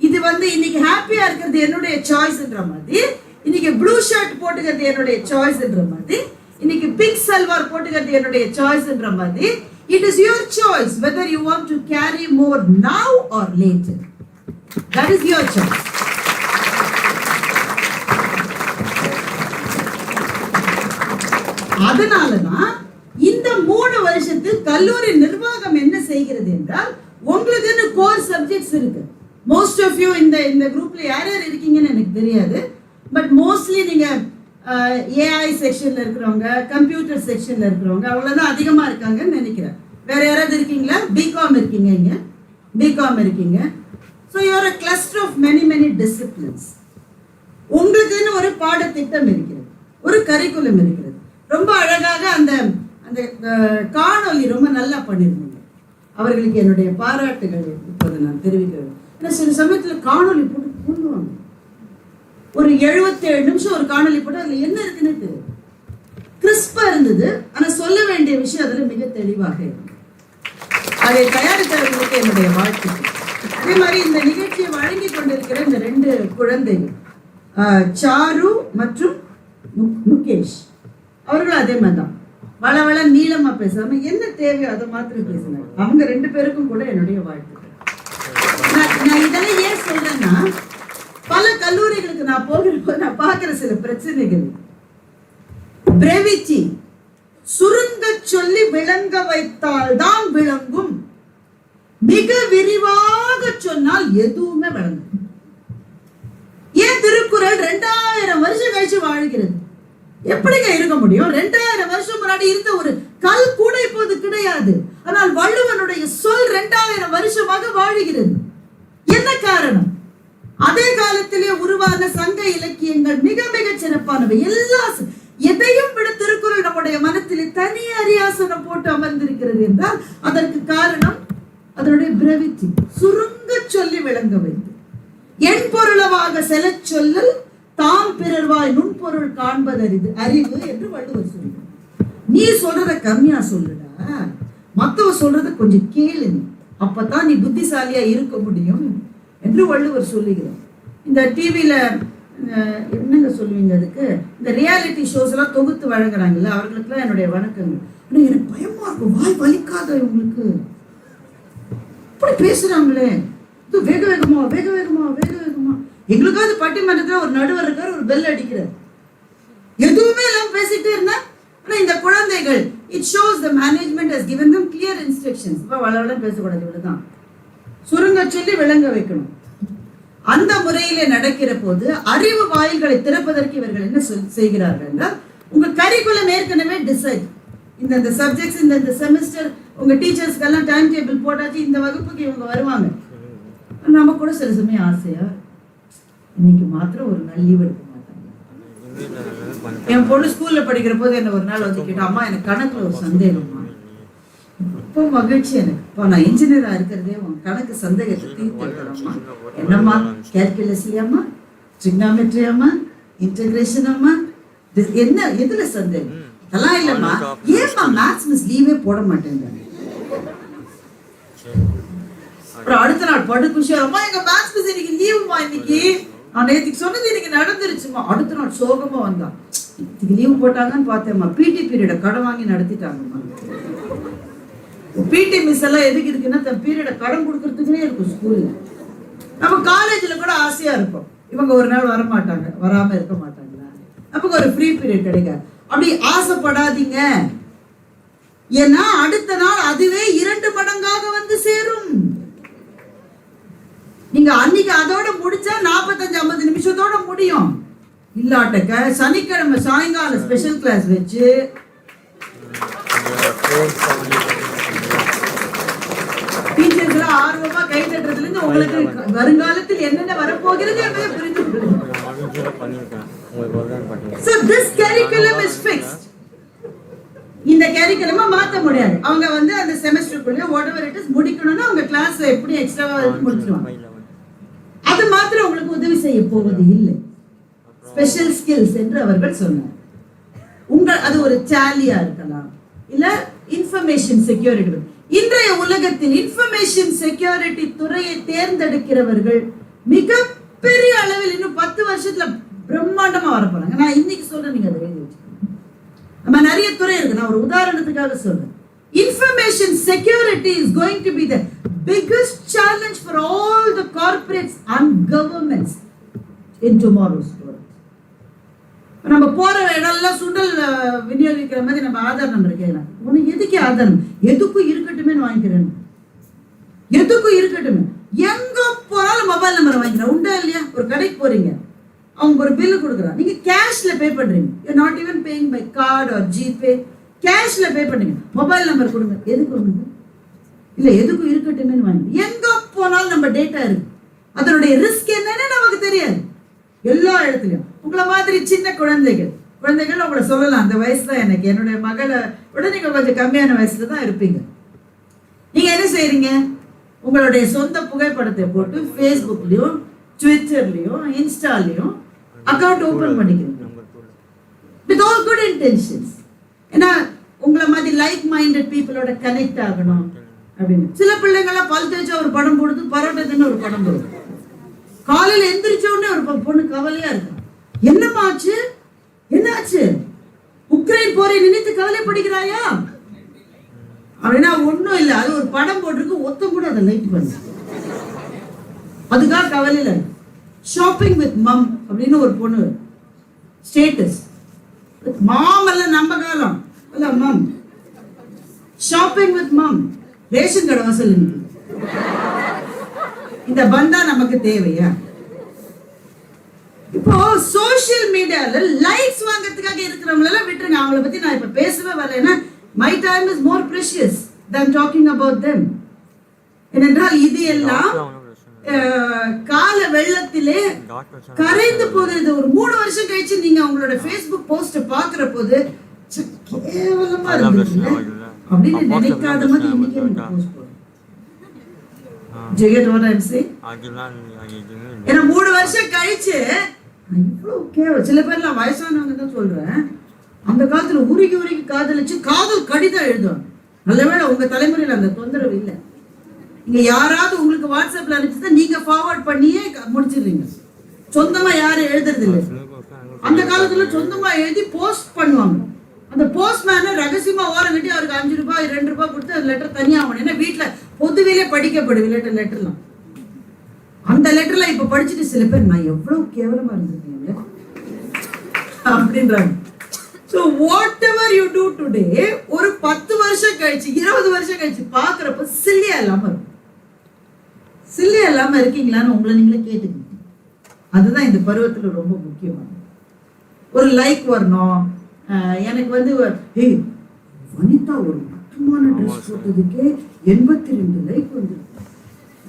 இது இன்னைக்கு ஹாப்பியா இருக்கிறது என்னுடைய சாய்ஸ்ன்ற மாதிரி, இன்னைக்கு ப்ளூ ஷர்ட் போட்டுக்கிறது என்னுடைய சாய்ஸ்ன்ற மாதிரி, இன்னைக்கு பிங்க் சல்வார் போட்டுக்கிறது என்னுடைய சாய்ஸ்ன்ற மாதிரி, it is your choice whether you want to carry more now or later. That is your choice. அதனாலதான் இந்த 3 வருஷத்து கல்லூரி நிர்வாகம் என்ன செய்கிறது என்றால், உங்களுக்கு கோர் சப்ஜெக்ட்ஸ் இருக்கு. மோஸ்ட் ஆஃப் யூ இந்த குரூப்ல யார் யார் இருக்கீங்கன்னு எனக்கு தெரியாது, பட் மோஸ்ட்லி நீங்க ஏஐ செக்ஷன்ல இருக்கிறவங்க, கம்ப்யூட்டர் செக்ஷன்ல இருக்கிறவங்க அவ்வளவுதான் அதிகமா இருக்காங்கன்னு நினைக்கிறேன். வேற யாராவது இருக்கீங்களா? பிகாம் இருக்கீங்க, இங்க பிகாம் இருக்கீங்க. So you're a cluster of many disciplines. உங்களுக்குன்னு ஒரு பாடத்திட்டம் இருக்கிறது, ஒரு கரிக்குலம் இருக்கிறது. ரொம்ப அழகாக அந்த அந்த காணொலி ரொம்ப நல்லா பண்ணிருந்தீங்க. அவர்களுக்கு என்னுடைய பாராட்டுகள் இப்போது நான் தெரிவிக்கிறேன். ஏன்னா சில சமயத்தில் காணொலி போட்டு கொள்ளுவாங்க, ஒரு 77 நிமிஷம் ஒரு காணொலி போட்டு அதுல என்ன இருக்குன்னு தெரியும். கிறிஸ்பா இருந்தது, ஆனா சொல்ல வேண்டிய விஷயம் அதுல மிக தெளிவாக இருக்கு. அதை தயாரித்தவர்களுக்கு என்னுடைய வாழ்த்துக்கள். அதே மாதிரி இந்த நிகழ்ச்சியை வழங்கி கொண்டிருக்கிற இந்த 2 குழந்தைகள், சாரு மற்றும் முகேஷ், அவர்களும் அதே மாதிரி தான் வள நீளமா பேசாம என்ன தேவையோ அதை மாத்திரம் பேசினாங்க. அவங்க 2 பேருக்கும் கூட என்னுடைய வாழ்த்துக்கள். நான் இதெல்லாம் ஏன் சொல்றேன்னா, பல கல்லூரிகளுக்கு நான் போகிறப்ப நான் பார்க்கிற சில பிரச்சனைகள், பிரெவிட்டி, சுருங்க சொல்லி விளங்க வைத்தால் தான் விளங்கும், மிக விரிவாக சொன்னால் எதுவுமே விளங்கும். ஏன் திருக்குறள் 2000 வருஷம் கழிச்சு வாழ்கிறது? எப்படிங்க இருக்க முடியும்? 2000 வருஷம் முன்னாடி இருந்த ஒரு கல் கூட இப்போது கிடையாது. ஆனால் வள்ளுவனுடைய சொல் 2000 வருஷமாக வாழுகிறது. என்ன காரணம்? அதே காலத்திலே உருவான சங்க இலக்கியங்கள் மிக மிக சிறப்பானவை. எதையும் விட திருக்குறள் நம்முடைய மனத்திலே தனி அரியாசனம் போட்டு அமர்ந்திருக்கிறது என்றால் அதற்கு காரணம் அதனுடைய பிரவித்தி, சுருங்க சொல்லி விளங்க வைத்து. என் பொருளவாக செல சொல்லல் தாம் பிறர்வாய் நுண்பொருள் காண்பதறிது அறிவு என்று வள்ளுவர் சொல்றார். நீ சொல்றத கம்மியா சொல்லுடா, மத்தவ சொல்றத கொஞ்சம் கேளு, அப்பதான் நீ புத்திசாலியா இருக்க முடியும் என்று வள்ளுவர் சொல்லுகிறார். இந்த டிவியில என்னங்க சொல்லுவீங்க அதுக்கு, இந்த ரியாலிட்டி ஷோஸ் எல்லாம் தொகுத்து வழங்குறாங்கல்ல, அவர்களுக்குலாம் என்னுடைய வணக்கங்கள். ஆனா எனக்கு பயமா இருக்கும், வாய் வலிக்காத இவங்களுக்கு இப்படி பேசுறாங்களே, இது வேக வேகமா வேக வேகமா வேக வேகமா. எங்களுக்காவது பட்டிமன்றத்துல ஒரு நடுவர் இருக்காரு, ஒரு பெல் அடிக்கிறார், எதுவுமே எல்லாம் பேசிட்டே இருந்தா. ஆனா இந்த குழந்தைகள், it shows the management has given them clear instructions. இப்ப வளவள பேசக்கூடாது, இவ்வளவுதான், சுருங்க சொல்லி விளங்க வைக்கணும். அந்த முறையிலே நடக்கிற போது அறிவு வாயில்களை திறப்பதற்கு இவர்கள் என்ன செய்கிறார்கள் என்றால், உங்க கரிக்குலம் ஏற்கனவே டிசைட், இந்த சப்ஜெக்ட்ஸ் இந்த செமஸ்டர் உங்க டீச்சர்ஸ்க்கெல்லாம் டைம் டேபிள் போட்டாச்சு, இந்த வகுப்புக்கு இவங்க வருவாங்க. நம்ம கூட சில சமயம் ஆசையா இன்னைக்கு மாத்திரம் ஒரு நாள் லீவ் எடுக்க மாட்டாங்க. என் பொண்ணு ஸ்கூல்ல படிக்கிற போது என்ன ஒரு நாள் வந்து கேட்டா, அம்மா எனக்கு கணக்குல ஒரு சந்தேகம்மா. இப்போ மகிழ்ச்சி எனக்கு, இப்போ நான் இன்ஜினியரா இருக்கிறதே உன் கணக்கு சந்தேகத்தை தீர்த்துக்கிறோம்மா. என்னம்மா கேல்குலஸ்லயாம்மா, ட்ரிக்னாமெட்ரியாம்மா, இன்டகிரேஷனாம்மா, என்ன எதுல சந்தேகம்? அதெல்லாம் இல்லம்மா, ஏம்மா மேத்ஸ் மிஸ் லீவே போட மாட்டேங்க. அப்புறம் அடுத்த நாள் படு குஷியாரம்மா, எங்க மேத்ஸ் மிஸ் இன்னைக்கு லீவுமா, இன்னைக்கு நான் நேற்றுக்கு சொன்னது இன்னைக்கு நடந்துருச்சுமா. அடுத்த நாள் சோகமா வந்தான், இன்னைக்கு லீவு போட்டாங்கன்னு பார்த்தேம்மா, பிடி பீரியட கடன் வாங்கி நடத்திட்டாங்கம்மா. பிடி மிஸ் எல்லாம் எதுக்கு இருக்குன்னா தன் பீரியட கடன் கொடுக்கறதுக்குன்னே இருக்கும் ஸ்கூல்ல. நம்ம காலேஜ்ல கூட ஆசையா இருக்கும், இவங்க ஒரு நாள் வர மாட்டாங்க, வராம இருக்க மாட்டாங்களா, நமக்கு ஒரு ஃப்ரீ பீரியட் கிடைக்காது. அப்படி ஆசைப்படாதீங்க, ஏன்னா அடுத்த நாள் அதுவே 2 மடங்காக வந்து சேரும். நீங்க அன்னைக்கு அதோட முடிச்சா 45-50 நிமிஷத்தோட முடியும். இல்லாட்டக்க சனிக்கிழமை சாயங்காலம் ஸ்பெஷல் கிளாஸ் வச்சு டீச்சர்ஸ் எல்லாம் ஆர்வமா கை தட்டுறதுல இருந்து உங்களுக்கு வருங்காலத்தில் என்னென்ன வரப்போகிறது என்பதை புரிந்து கொள்ளுங்க. So this curriculum is fixed. இந்த கரிக்குலமை மாத்த முடியாது. அவங்க வந்து அந்த செமஸ்டருக்குள்ள whatever it is முடிக்கணும்னா அவங்க கிளாஸ் எப்படி எக்ஸ்ட்ராவா முடிச்சிடுவாங்க. அது மாத்திரம் உங்களுக்கு உதவி செய்ய போவது இல்லை. ஸ்பெஷல் ஸ்கில்ஸ் என்று அவர்கள் சொன்னார். அது ஒரு டேலியா இருக்கலாம், இல்ல இன்ஃபர்மேஷன் செக்யூரிட்டி. இன்றைய உலகத்தில் இன்ஃபர்மேஷன் செக்யூரிட்டி துறையை தேர்ந்தெடுக்கிறவர்கள் மிக பெரிய அளவில் இன்னும் 10 வருஷத்துல பிரம்மாண்டமா வர போறாங்க. நான் இன்னைக்கு சொல்றேன், நீங்க அதை எழுதி வச்சுக்கோங்க. நம்ம நிறைய துறை இருக்கு, நான் ஒரு உதாரணத்துக்காக சொல்றேன். Information security is going to be the biggest challenge for all the corporates and governments in tomorrow's world. நம்ம போற இடம்லாம் சுண்டல் விநியோகிக்கிற மாதிரி நம்ம ஆதார் நம்பர் கேட்கலாம். உனக்கு எதுக்கு ஆதாரம்? எதுக்கும் இருக்கட்டுமே வாங்கிக்கிறேன், எதுக்கும் இருக்கட்டுமே. எங்க போனாலும் மொபைல் நம்பர் வாங்கிக்கிறேன், உண்டா இல்லையா? ஒரு கடைக்கு போறீங்க, அவங்க ஒரு பில்லு கொடுக்குறாங்க, நீங்க கேஷ்ல பே பண்றீங்க, you not even paying by card or GPay, கேஷ்ல பே பண்ணீங்க, மொபைல் நம்பர் கொடுங்க. எதுக்கு கொடுங்க? இல்ல எதுக்கும் இருக்கட்டுமே வாங்கி. எங்க போனாலும் நம்ம டேட்டா இருக்கு, அதனுடைய ரிஸ்க் என்னன்னு நமக்கு தெரியாது. எல்லா இடத்துலயும் உங்களை மாதிரி சின்ன குழந்தைகள் உங்களை சொல்லலாம், அந்த வயசு தான் எனக்கு, என்னுடைய மகளை விட நீங்க கொஞ்சம் கம்மியான வயசுல தான் இருப்பீங்க. நீங்க என்ன செய்யறீங்க? உங்களுடைய சொந்த புகைப்படத்தை போட்டு ஃபேஸ்புக்லயும் ட்விட்டர்லயும் இன்ஸ்டாலையும் அக்கௌண்ட் ஓபன் பண்ணிக்கிறீங்க with all good intentions. ஏன்னா உங்களை மாதிரி லைக் மைண்டட் பீப்புளோட கனெக்ட் ஆகணும் அப்படின்னு. சில பிள்ளைங்கள்லாம் பல் தேய்ச்சா ஒரு படம் போடுது, பரோட்டா தின்னு ஒரு படம் போடுது, காலையில எந்திரிச்ச உடனே ஒரு பொண்ணு கவலையா இருக்கு, என்னமாச்சு என்னாச்சு, உக்ரைன் போரை நினைத்து கவலைப்படுகிறாயா அப்படின்னா ஒன்னும் இல்லை, அது ஒரு படம் போட்டிருக்கு, ஒத்த கூட அதை லைக் பண்ணு, அதுக்காக கவலையில. ஷாப்பிங் வித் மம் அப்படின்னு ஒரு பொண்ணு ஸ்டேட்டஸ், மாம் அல்ல நம்ம காலம் அல்ல மம், ஷாப்பிங் வித் மம், ரேஷன் கடை வாசல். இந்த பந்தா நமக்கு தேவையா? இப்போ சோசியல் மீடியால லைக்ஸ் வாங்குறதுக்காக இருக்கிறவங்க எல்லாம் விட்டுருங்க, அவங்கள பத்தி நான் இப்ப பேசவே வரலைன்னா my time is more precious than talking about them. ஏனென்றால் இது எல்லாம் கால வெள்ளத்திலே கரைந்து போகிறது. ஒரு 3 வருஷம் கழிச்சு நீங்க உங்களோட Facebook போஸ்ட் பாக்குற போது கேவலமா இருந்துச்சு அப்படின்னு நினைக்காத மாதிரி இன்னைக்கு நீங்க போஸ்ட் போடுங்க. ஜெகத் what I'm saying? ஏன்னா 3 வருஷம் கழிச்சு இவ்வளவு கேவலம். சில பேர்லாம் வயசானவங்க தான் சொல்றேன், அந்த காலத்துல உருகி காதலிச்சு காதல் கடிதம் எழுதுவாங்க. நல்லவேளை உங்க தலைமுறையில அந்த தொந்தரவு இல்லை. நீங்க யாராவது உங்களுக்கு வாட்ஸ்அப்ல அனுப்பிச்சுதான் நீங்க ஃபார்வர்ட் பண்ணியே முடிச்சிடுறீங்க. சொந்தமா யாரும் எழுதுறது இல்லை. அந்த காலத்துல சொந்தமா எழுதி போஸ்ட் பண்ணுவாங்க. அந்த போஸ்ட்மேன ரகசியமா ஓரம் கட்டி அவருக்கு 5 ரூபாய் 2 ரூபாய் கொடுத்து அந்த லெட்டர் தனியா ஆகணும். ஏன்னா வீட்டுல பொதுவிலே படிக்கப்படுது லெட்டர்லாம். அந்த லெட்டர்ல இப்ப படிச்சுட்டு சில பேர் நான் எவ்வளவு கேவலமா இருந்திருக்கீங்க அப்படின்றாங்க. So whatever you do today, ஒரு 10 வருஷம் கழிச்சு 20 வருஷம் கழிச்சு பாக்குறப்ப சில்லியா இல்லாம இருக்கீங்களான்னு உங்களை நீங்களே கேட்டுக்கீங்க. அதுதான் இந்த பருவத்துல ரொம்ப முக்கியமானது. ஒரு லைக் வரணும். எனக்கு வந்து வனிதா ஒரு முக்கியமான ட்ரெஸ் போட்டதுக்கே 82 லைக் வந்துருக்கு.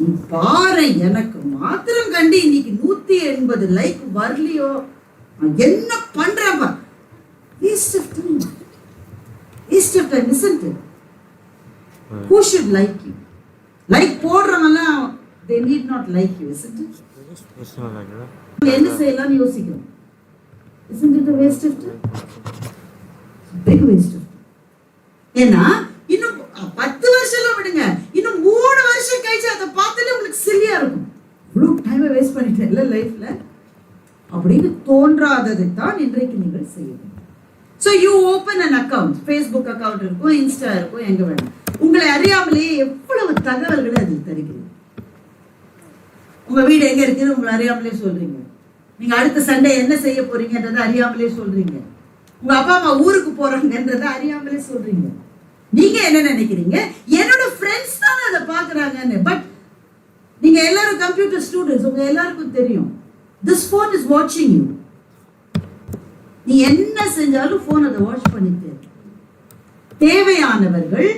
நீ பாரு, எனக்கு மாத்திரம் கண்டு இன்னைக்கு 180 லைக் வரலையோ என்ன பண்றப்ப waste of time, isn't it? Who should like you? Like போடுறவங்கலாம் they need not like you, isn't it? என்ன செய்யலாம்னு யோசிக்கிறோம். Isn't it a waste of time? Big waste of time. ஏன்னா இன்னும் 10 வருஷம் விடுங்க, இன்னும் 3 வருஷம் கழிச்சு அதை பார்த்தாலே உங்களுக்கு சில்லியா இருக்கும். இவ்வளவு டைமை வேஸ்ட் பண்ணிட்டேன் இல்ல லைஃப்ல அப்படின்னு தோன்றாததை தான் இன்றைக்கு நீங்கள் செய்ய வேண்டும். So you open an account, Facebook account இருக்கும், Insta இருக்கும், எங்க வேணும். உங்களை அறியாமலேயே எவ்வளவு தகவல்களை அதில் தருகிறீங்க. உங்க வீடு எங்க இருக்குது உங்களை அறியாமலே சொல்றீங்க. நீங்க அடுத்த சண்டே என்ன செய்ய போறீங்கன்றதை அறியாமலே சொல்றீங்க. உங்க அப்பா அம்மா ஊருக்கு போறாங்கன்றதை அறியாமலே சொல்றீங்க. நீங்க என்ன நினைக்கிறீங்க, என்னோட ஃப்ரெண்ட்ஸ் தான் அதை பாக்குறாங்கன்னு. பட் நீங்க எல்லாரும் கம்ப்யூட்டர் ஸ்டூடெண்ட்ஸ், உங்க எல்லாருக்கும் தெரியும் this phone is watching you. நீ என்ன செஞ்சாலும் போன் அதை வாட்ச் பண்ணிட்டு. தேவையானவர்கள்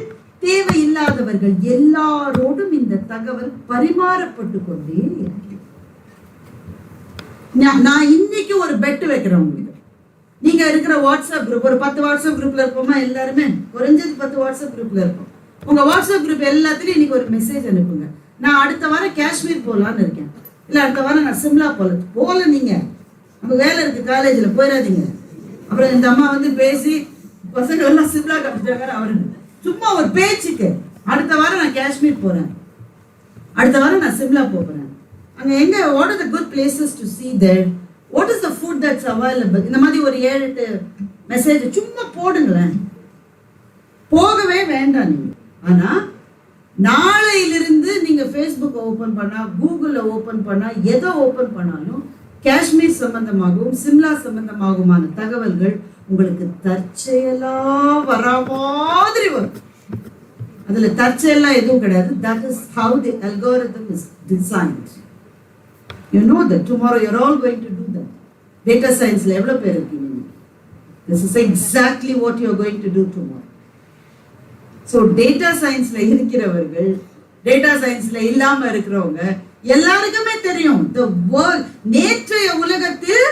தேவையில்லாதவர்கள் எல்லாரோடும் இந்த தகவல் பரிமாறப்பட்டு கொண்டே இருக்கு. நான் இன்னைக்கு ஒரு பெட் வைக்கிறேன் உங்களுக்கு. நீங்க இருக்கிற வாட்ஸ்அப் குரூப், ஒரு 10 வாட்ஸ்அப் குரூப்ல இருப்போமா எல்லாருமே, குறைஞ்சது 10 வாட்ஸ்அப் குரூப்ல இருப்போம். உங்க வாட்ஸ்அப் குரூப் எல்லாத்துலயும் இன்னைக்கு ஒரு மெசேஜ் அனுப்புங்க. நான் அடுத்த வாரம் காஷ்மீர் போலான்னு இருக்கேன், இல்ல அடுத்த வாரம் நான் சிம்லா போல. நீங்க நம்ம வேலை இருக்கு காலேஜ்ல, போயிடாதீங்க. அப்புறம் இந்த அம்மா வந்து பேசி பசங்க எல்லாம் சிம்லா கப்பிட்டாங்க. அவரு சும்மா ஒரு பேச்சுக்கு அடுத்த வாரம் நான் காஷ்மீர் போறேன், அடுத்த வாரம் நான் சிம்லா போறேன். அங்க எங்க what are the good places to see there, what is the food that's available, இந்த மாதிரி ஒரு 7-8 மெசேஜ் சும்மா போடுங்களேன். போகவே வேண்டாம் நீங்க. ஆனா நாளையிலிருந்து நீங்க Facebook ஓபன் பண்ணா, கூகுள்ல ஓபன் பண்ணா, எதை ஓபன் பண்ணாலும் காஷ்மீர் சம்பந்தமாகவும் சிம்லா சம்பந்தமாகவுமான தகவல்கள் உங்களுக்கு தற்செயலா வர மாதிரி வரும். அதுல தற்செயலா எதுவும் கிடையாது. That is how the algorithm is designed. You know that tomorrow you're all going to do that. Data science la evlo per irukkinga. This is exactly what you're going to do tomorrow. So data science la irukiravargal, data science la illama irukravanga எல்லாருக்குமே தெரியும் the world நேற்றைய உலகத்தில்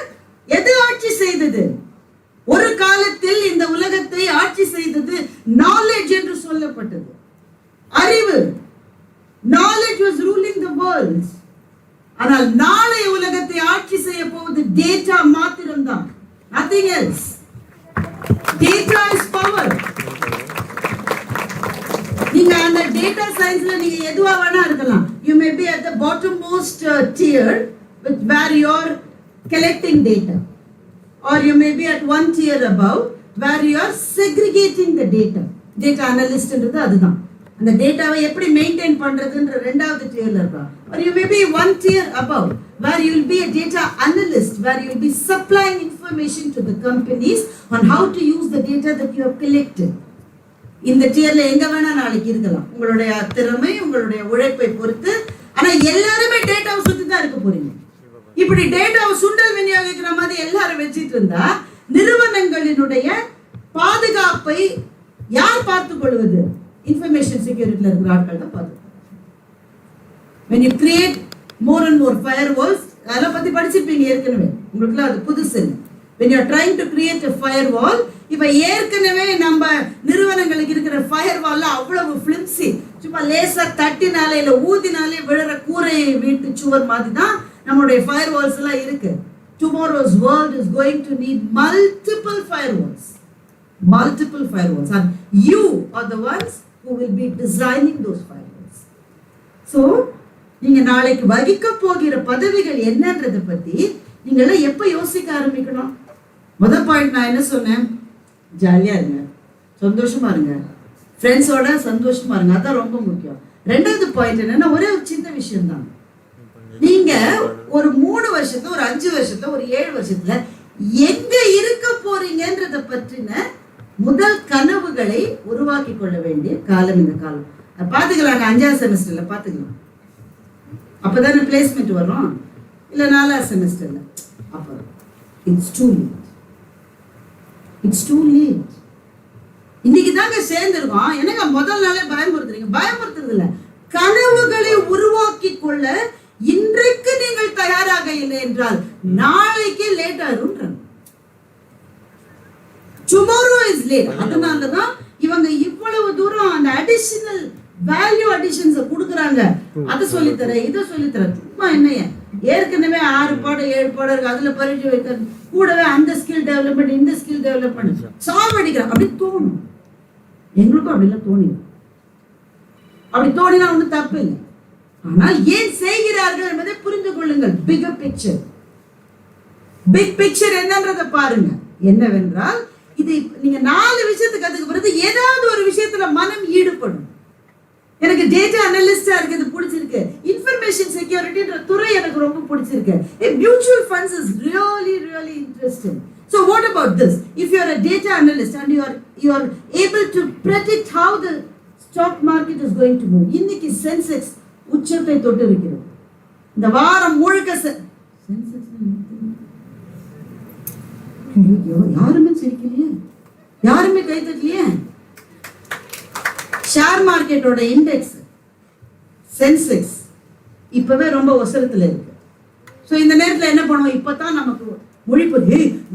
எது ஆட்சி செய்தது. ஒரு காலத்தில் இந்த உலகத்தை ஆட்சி செய்தது knowledge என்று சொல்லப்பட்டது, அறிவு. knowledge was ruling the world. ஆனால் நாளைய உலகத்தை ஆட்சி செய்ய போவது டேட்டா மாத்திரம்தான், nothing else. data is power. நீங்க அந்த டேட்டா சயின்ஸ்ல நீங்க எதுவா வேணா இருக்கலாம். You may be at the bottommost tier where you are collecting data, or you may be at one tier above where you are segregating the data. Data analyst ன்றது அதுதான். அந்த டேட்டாவை எப்படி மெயின்டைன் பண்றதுன்ற இரண்டாவது டியர்ல இருக்கலாம். Or you may be one tier above where you will be a data analyst, where you will be supplying information to the companies on how to use the data that you have collected. இந்த டியர்ல எங்க வேணா நாளைக்கு இருக்கலாம், உங்களுடைய திறமை உங்களுடைய உழைப்பை பொறுத்து. ஆனா எல்லாருமே டேட்டாவை சுத்தி தான் இருக்க போறீங்க. இப்படி டேட்டாவை சுண்டல் விநியோகிக்கிற மாதிரி எல்லாரும் வச்சிட்டு இருந்தா நிறுவனங்களினுடைய பாதுகாப்பை யார் பார்த்துக் கொள்வது? இன்ஃபர்மேஷன் செக்யூரிட்டில இருக்கிற ஆட்கள் தான் பார்த்துக்கணும். When you create more and more firewalls. அதெல்லாம் பத்தி படிச்சிருப்பீங்க ஏற்கனவே, உங்களுக்குலாம் அது புதுசு. When you are trying to create a firewall, இப்ப ஏற்கனவே நம்ம நிறுவனங்களுக்கு இருக்கிற ஃபயர்வால்ல அவ்வளவு ஃபிலிம்சி, சும்மா லேசா தட்டினாலே இல்ல ஊதினாலே விழுற கூரை வீட்டு சுவர் மாதிரி தான் நம்மளுடைய ஃபயர்வால்ஸ் எல்லாம் இருக்கு. Tomorrow's world is going to need multiple firewalls. Multiple firewalls, and you are the ones who will be designing those firewalls. So நீங்க நாளைக்கு வகிக்க போகிற பதவிகள் என்னன்றதை பத்தி நீங்க எல்லாம் எப்ப யோசிக்க ஆரம்பிக்கணும்? முதல் பாயிண்ட் நான் என்ன சொன்னேன்? ஜாலியா இருங்க, சந்தோஷமா இருங்க, ஃப்ரெண்ட்ஸோட சந்தோஷமா இருங்க, அதான் ரொம்ப முக்கியம். ரெண்டாவது பாயிண்ட் என்னன்னா, ஒரே ஒரு சின்ன விஷயம் தான். நீங்க ஒரு 3 வருஷத்துல, ஒரு 5 வருஷத்துல, ஒரு 7 வருஷத்துல எங்க இருக்க போறீங்கன்றத பற்றின முதல் கனவுகளை உருவாக்கி கொள்ள வேண்டிய காலம் இந்த காலம். பாத்துக்கலாம், 5ஆவது செமஸ்டர்ல பாத்துக்கலாம். அப்பதானே பிளேஸ்மெண்ட் வரும், இல்ல 4ஆவது செமஸ்டர்ல. அப்ப it's too late. It's too late. இன்னைக்கு தாங்க சேர்ந்திருக்கோம். எனக்கு முதல் நாளே பயமுறுத்துறீங்க. பயமுறுத்துறது இல்ல, கனவுகளை உருவாக்கி கொள்ள இன்றைக்கு நீங்கள் தயாராக இல்லை என்றால் நாளைக்கு லேட் ஆயிரும். Tomorrow is late. அதனாலதான் இவங்க இவ்வளவு தூரம் அந்த அடிஷனல் வேல்யூ அடிஷன்ஸ் கொடுக்குறாங்க. அதை சொல்லித்தர, இதை சொல்லித்தர. சும்மா என்னைய ஏற்கனவே 6 பாடம் 7 பாடம் இருக்கு, அதுல பரிசு வைக்கிறது, கூடவே அந்த ஸ்கில் டெவலப்மெண்ட் இந்த ஸ்கில் டெவலப்மெண்ட் சாவடிக்கிறாங்க. அப்படி தோணும், எங்களுக்கும் அப்படிலாம் தோணி. அப்படி தோணினா ஒன்றும் தப்பு இல்லை. ஆனால் ஏன் செய்கிறார்கள் என்பதை புரிந்து கொள்ளுங்கள். பிகர் பிக்சர், பிக் பிக்சர் என்னன்றதை பாருங்க. என்னவென்றால், இது நீங்க 4 விஷயத்துக்கு கத்துக்க பிறகு ஏதாவது ஒரு விஷயத்துல மனம் ஈடுபடும். எனக்கு டேட்டா அனலிஸ்டா இருக்குது பிடிச்சிருக்கு, இன்ஃபர்மேஷன் செக்யூரிட்டின்ற துறை எனக்கு ரொம்ப பிடிச்சிருக்கு, mutual funds is really really interesting. So what about this? If you are a data analyst and you are able to predict how the stock market is going to move. இன்னைக்கு Sensex உச்சத்தை தொட்டு இருக்கிறது. இந்த வாரம் முழுக்க Sensex யாருமே சிரிக்கலையே, யாருமே கை தட்டலையே. Share மார்க்கெட்டோட இண்டெக்ஸ் சென்செக்ஸ் இப்பவே ரொம்ப ஒசரத்துல இருக்கு. ஸோ இந்த நேரத்தில் என்ன பண்ணுவோம்? இப்பதான் நமக்கு மொழிப்பு,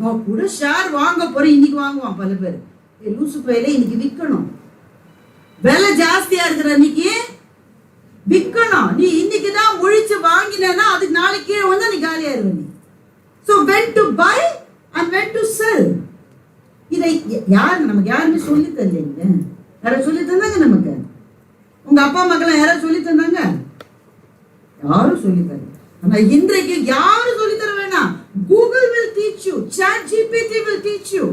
நான் கூட ஷேர் வாங்க போறேன், இன்னைக்கு வாங்குவான் பல பேர். லூசு பையில இன்னைக்கு விற்கணும், விலை ஜாஸ்தியா இருக்கிற அன்னைக்கு விற்கணும். நீ இன்னைக்கு தான் முழிச்சு வாங்கினா அதுக்கு நாளைக்கு கீழே வந்தா நீ காலியாயிருவ நீ. So when to buy and when to sell. இதை நமக்கு யாருமே சொல்லி தரலைங்க. யாரும் சொல்லி தந்தாங்க நமக்கு? உங்க அப்பா அம்மாக்கெல்லாம் யாரும் சொல்லி தந்தாங்க? யாரும் சொல்லி தரல. ஆனா இன்றைக்கு யாரும் சொல்லி தர வேணாம். Google will teach you, ChatGPT will teach you.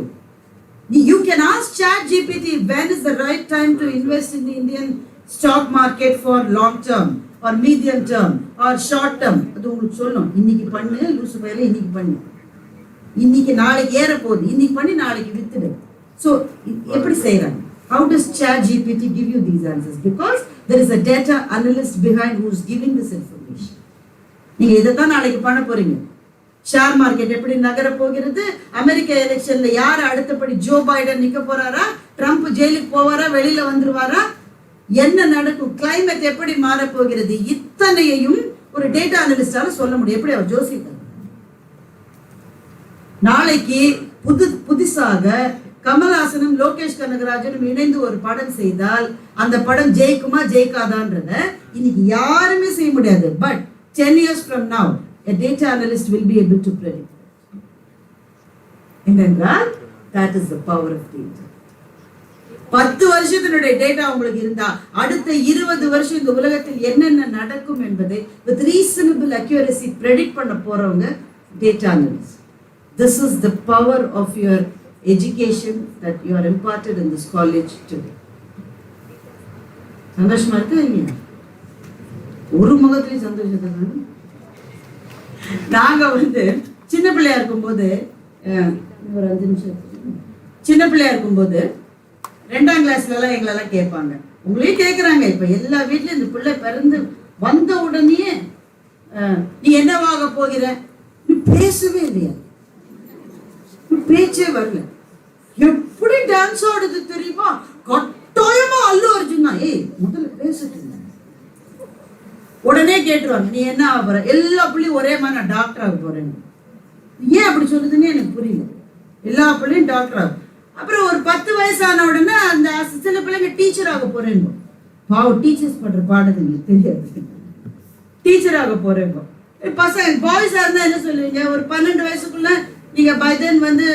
You can ask ChatGPT when is the right time to invest in the Indian stock market for long term or medium term or short term. அது உங்களுக்கு சொல்லும். இன்னைக்கு பண்ணு, லூசு பையில இன்னைக்கு பண்ணு, இன்னைக்கு நாளைக்கு ஏற போகுது, இன்னைக்கு பண்ணி நாளைக்கு வித்துடு. ஸோ எப்படி செய்யறாங்க? How does ChatGPT give you these answers? Because there is a data analyst behind who is giving this information. நீங்க இதைத்தான் நாளைக்கு பண்ண போறீங்க. ஷேர் மார்க்கெட் எப்படி நகர போகிறது, அமெரிக்க எலெக்ஷன்ல யார் அடுத்தபடி ஜோ பைடன் நிக்க போறாரா, ட்ரம்ப் ஜெயிலுக்கு போவாரா, வெளியில வந்துருவாரா, என்ன நடக்கும், கிளைமேட் எப்படி மாற போகிறது, இத்தனையையும் ஒரு டேட்டா அனலிஸ்டால சொல்ல முடியும். எப்படி அவர் ஜோசிட்டார்? நாளைக்கு புதுசாக கமல்ஹாசனும் லோகேஷ் கனகராஜனும் இணைந்து ஒரு படம் செய்தால் அந்த படம் ஜெயிக்குமா ஜெயிக்காதான்றத இன்னைக்கு யாருமே செய்ய முடியாது. But 10 years from now a data analyst will be able to predict. என்றால் that is the power of data. 10 வருஷத்தினுடைய டேட்டா உங்களுக்கு இருந்தா அடுத்த 20 வருஷம் இந்த உலகத்தில் என்னென்ன நடக்கும் என்பதை with reasonable accuracy predict பண்ண போறவங்க data analyst. This is the power of your education that you are imparted in this college today. சந்தோஷமா இருக்கா இல்லையா? ஒரு முகத்திலேயே சந்தோஷத்தை. நாங்க சின்ன பிள்ளையா இருக்கும்போது, ஒரு 5 நிமிஷம், சின்ன பிள்ளையா இருக்கும்போது 2ஆம் கிளாஸ்ல எல்லாம் எங்களெல்லாம் கேட்பாங்க, உங்களையும் கேட்கறாங்க. இப்ப எல்லா வீட்லயும் இந்த பிள்ளை பிறந்து வந்த உடனே நீ என்னவாக போகிற, நீ பேசவே இல்லையா, பேச்சே வரல, எப்படி டான்ஸ் ஆடுது தெரியுமா, கட்டாயமா அல்லு அர்ஜுன் தான். முதல்ல பேசிட்டு உடனே கேட்டுருவாங்க, நீ என்ன ஆக போற? எல்லா பிள்ளையும் ஒரே மாதிரி நான் டாக்டர் ஆக போறேன். ஏன் அப்படி சொல்லுதுன்னு எனக்கு புரியல. எல்லா பிள்ளையும் டாக்டர் ஆகும். அப்புறம் ஒரு 10 வயசான உடனே அந்த சில பிள்ளைங்க டீச்சர் ஆக போறேங்க. பாவம், டீச்சர்ஸ் பண்ற பாடது எனக்கு தெரியாது. டீச்சர் ஆக போறேங்க. பசங்க பாய்ஸா இருந்தா என்ன சொல்லுவீங்க? ஒரு 12 வயசுக்குள்ள நீங்க பை தென் வந்து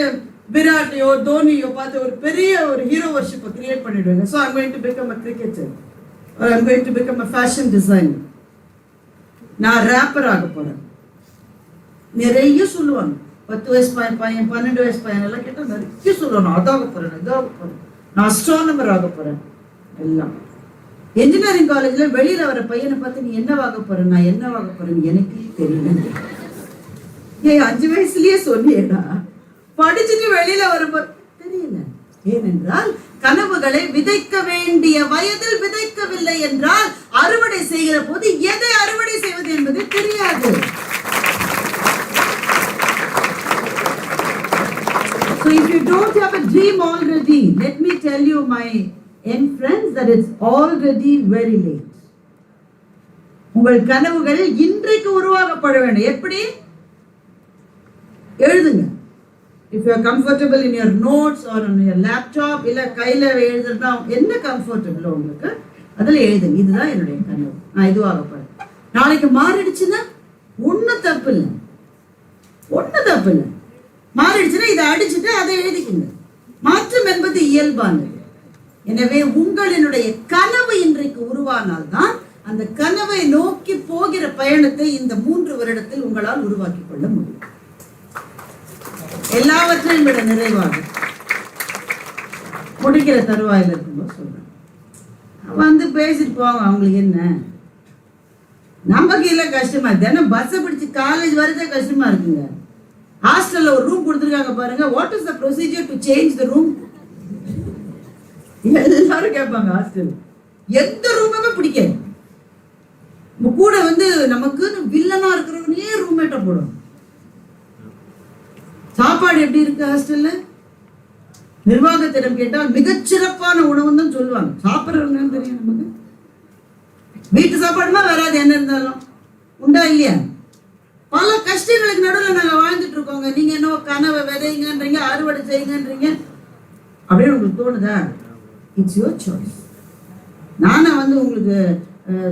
விராட்டையோ தோனியோ பார்த்து ஒரு பெரிய ஒரு ஹீரோ வர்ஷிப்பை கிரியேட் பண்ணிடுவீங்க. So I'm going to become a cricketer, or I'm going to become a fashion designer, நான் ரேப்பர் ஆக போறேன். நிறைய சொல்லுவாங்க. 10 வயசு பையன் 12 வயசு பையன் எல்லாம் கேட்டால் நிறைய சொல்லுவாங்க, நான் அதாக போறேன், இதாக போறேன், நான் அஸ்ட்ரானமர் ஆக போறேன். எல்லாம் என்ஜினியரிங் காலேஜ்ல வெளியில வர பையனை பார்த்து நீ என்னவாக போற, நான் என்னவாக போறேன்னு எனக்கே தெரியல. 5 வயசுலயே சொன்னியேடா, படிச்சுட்டு வெளியில வரும்போது தெரியல. ஏனென்றால் கனவுகளை விதைக்க வேண்டிய வயதில் விதைக்கவில்லை என்றால் அறுவடை செய்கிற போது எதை அறுவடை செய்வது என்பது தெரியாது. So if you don't have a dream already, let me tell you, my young friends, that it's already very late. உங்கள் கனவுகள் இன்றைக்கு உருவாக்கப்பட வேண்டும். எப்படி? எழுதுங்க. If you are comfortable in your notes or on your laptop, இல்ல கையில எழுதுறதா என்ன கம்ஃபர்டபிளோ உங்களுக்கு அதுல எழுதுங்க. இதுதான் என்னுடைய கனவு, நான் இதுவாக போறேன். நாளைக்கு மாறிடுச்சுன்னா ஒன்னும் தப்பு இல்லை, ஒன்னும் தப்பு இல்லை. மாறிடுச்சுன்னா இதை அடிச்சுட்டு அதை எழுதிக்குங்க. மாற்றம் என்பது இயல்பானது. எனவே உங்களினுடைய கனவு இன்றைக்கு உருவானால்தான் அந்த கனவை நோக்கி போகிற பயணத்தை இந்த 3 வருடத்தில் உங்களால் உருவாக்கி கொள்ள முடியும். எல்லாவற்றையும் விட நிறைவாக முடிக்கிற தருவாயில் இருக்கும்போது சொல்றேன், வந்து பேசிட்டு போவாங்க. அவங்களுக்கு என்ன, நமக்கு இல்லை கஷ்டமா, தினம் பஸ்ஸை பிடிச்சி காலேஜ் வரதே கஷ்டமா இருக்குங்க. ஹாஸ்டல்ல ஒரு ரூம் கொடுத்துருக்காங்க பாருங்க, what is the procedure to change the room? எல்லாரும் கேட்பாங்க. ஹாஸ்டல் எந்த ரூமுமே பிடிக்காது. கூட வந்து நமக்கு வில்லனா இருக்கிறவனே ரூம்மேட்டா போடும். சாப்பாடு எப்படி இருக்கு ஹாஸ்டல்ல? நிர்வாகத்திடம் கேட்டால் மிகச்சிறப்பான உணவு தான் சொல்லுவாங்க. சாப்பிட்றவங்க தெரியும் நமக்கு. வீட்டு சாப்பாடுமா வராது, என்ன இருந்தாலும் உண்டா இல்லையா? பல கஷ்டங்களுக்கு நடுவில் நாங்கள் வாழ்ந்துட்டு இருக்கோங்க. நீங்க என்ன கனவை விதைங்கன்றீங்க, அறுவடை செய்யுங்கன்றீங்க. அப்படின்னு உங்களுக்கு தோணுதா? It's your choice. நானா வந்து உங்களுக்கு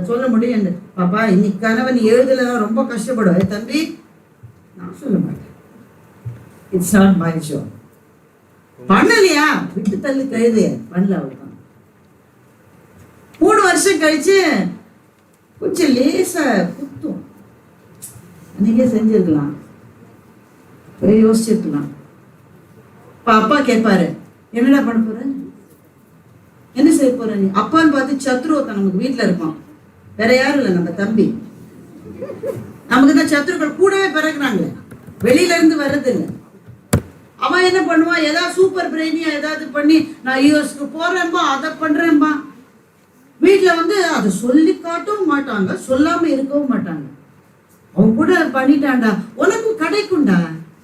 சொல்ல முடியும், பாப்பா இன்னைக்கு கனவை நீ எழுதலாம் ரொம்ப கஷ்டப்படுவேன் தம்பி, நான் சொல்ல மாட்டேன். It's not my job. பண்ணலையா விட்டு தள்ளி கழுது பண்ணல, அவ்வளவுதான். 3 வருஷம் கழிச்சு கொஞ்சம் லேசா குத்தும், நீங்க செஞ்சிருக்கலாம், யோசிச்சிருக்கலாம். அப்பா கேட்பாரு, என்னடா பண்ண போற, என்ன செய்ய போற நீ? அப்பான்னு பார்த்து சத்ருவத்தான் நமக்கு வீட்டுல இருப்பான், வேற யாரும் இல்லை, நம்ம தம்பி. நமக்கு தான் சத்ருக்கள் கூடவே பிறகுறாங்க, வெளியில இருந்து வர்றது இல்லை. அவன் என்ன பண்ணுவான், ஏதாவது சூப்பர் பிரெயினியா ஏதாவது பண்ணி நான் யூஎஸ்க்கு போறேன்பா, அதை பண்றேன்பா. வீட்டுல வந்து அதை சொல்லி காட்டவும் மாட்டாங்க, சொல்லாம இருக்கவும் மாட்டாங்க. அவன் கூட பண்ணிட்டான்டா, உனக்கும் கிடைக்கும்டா,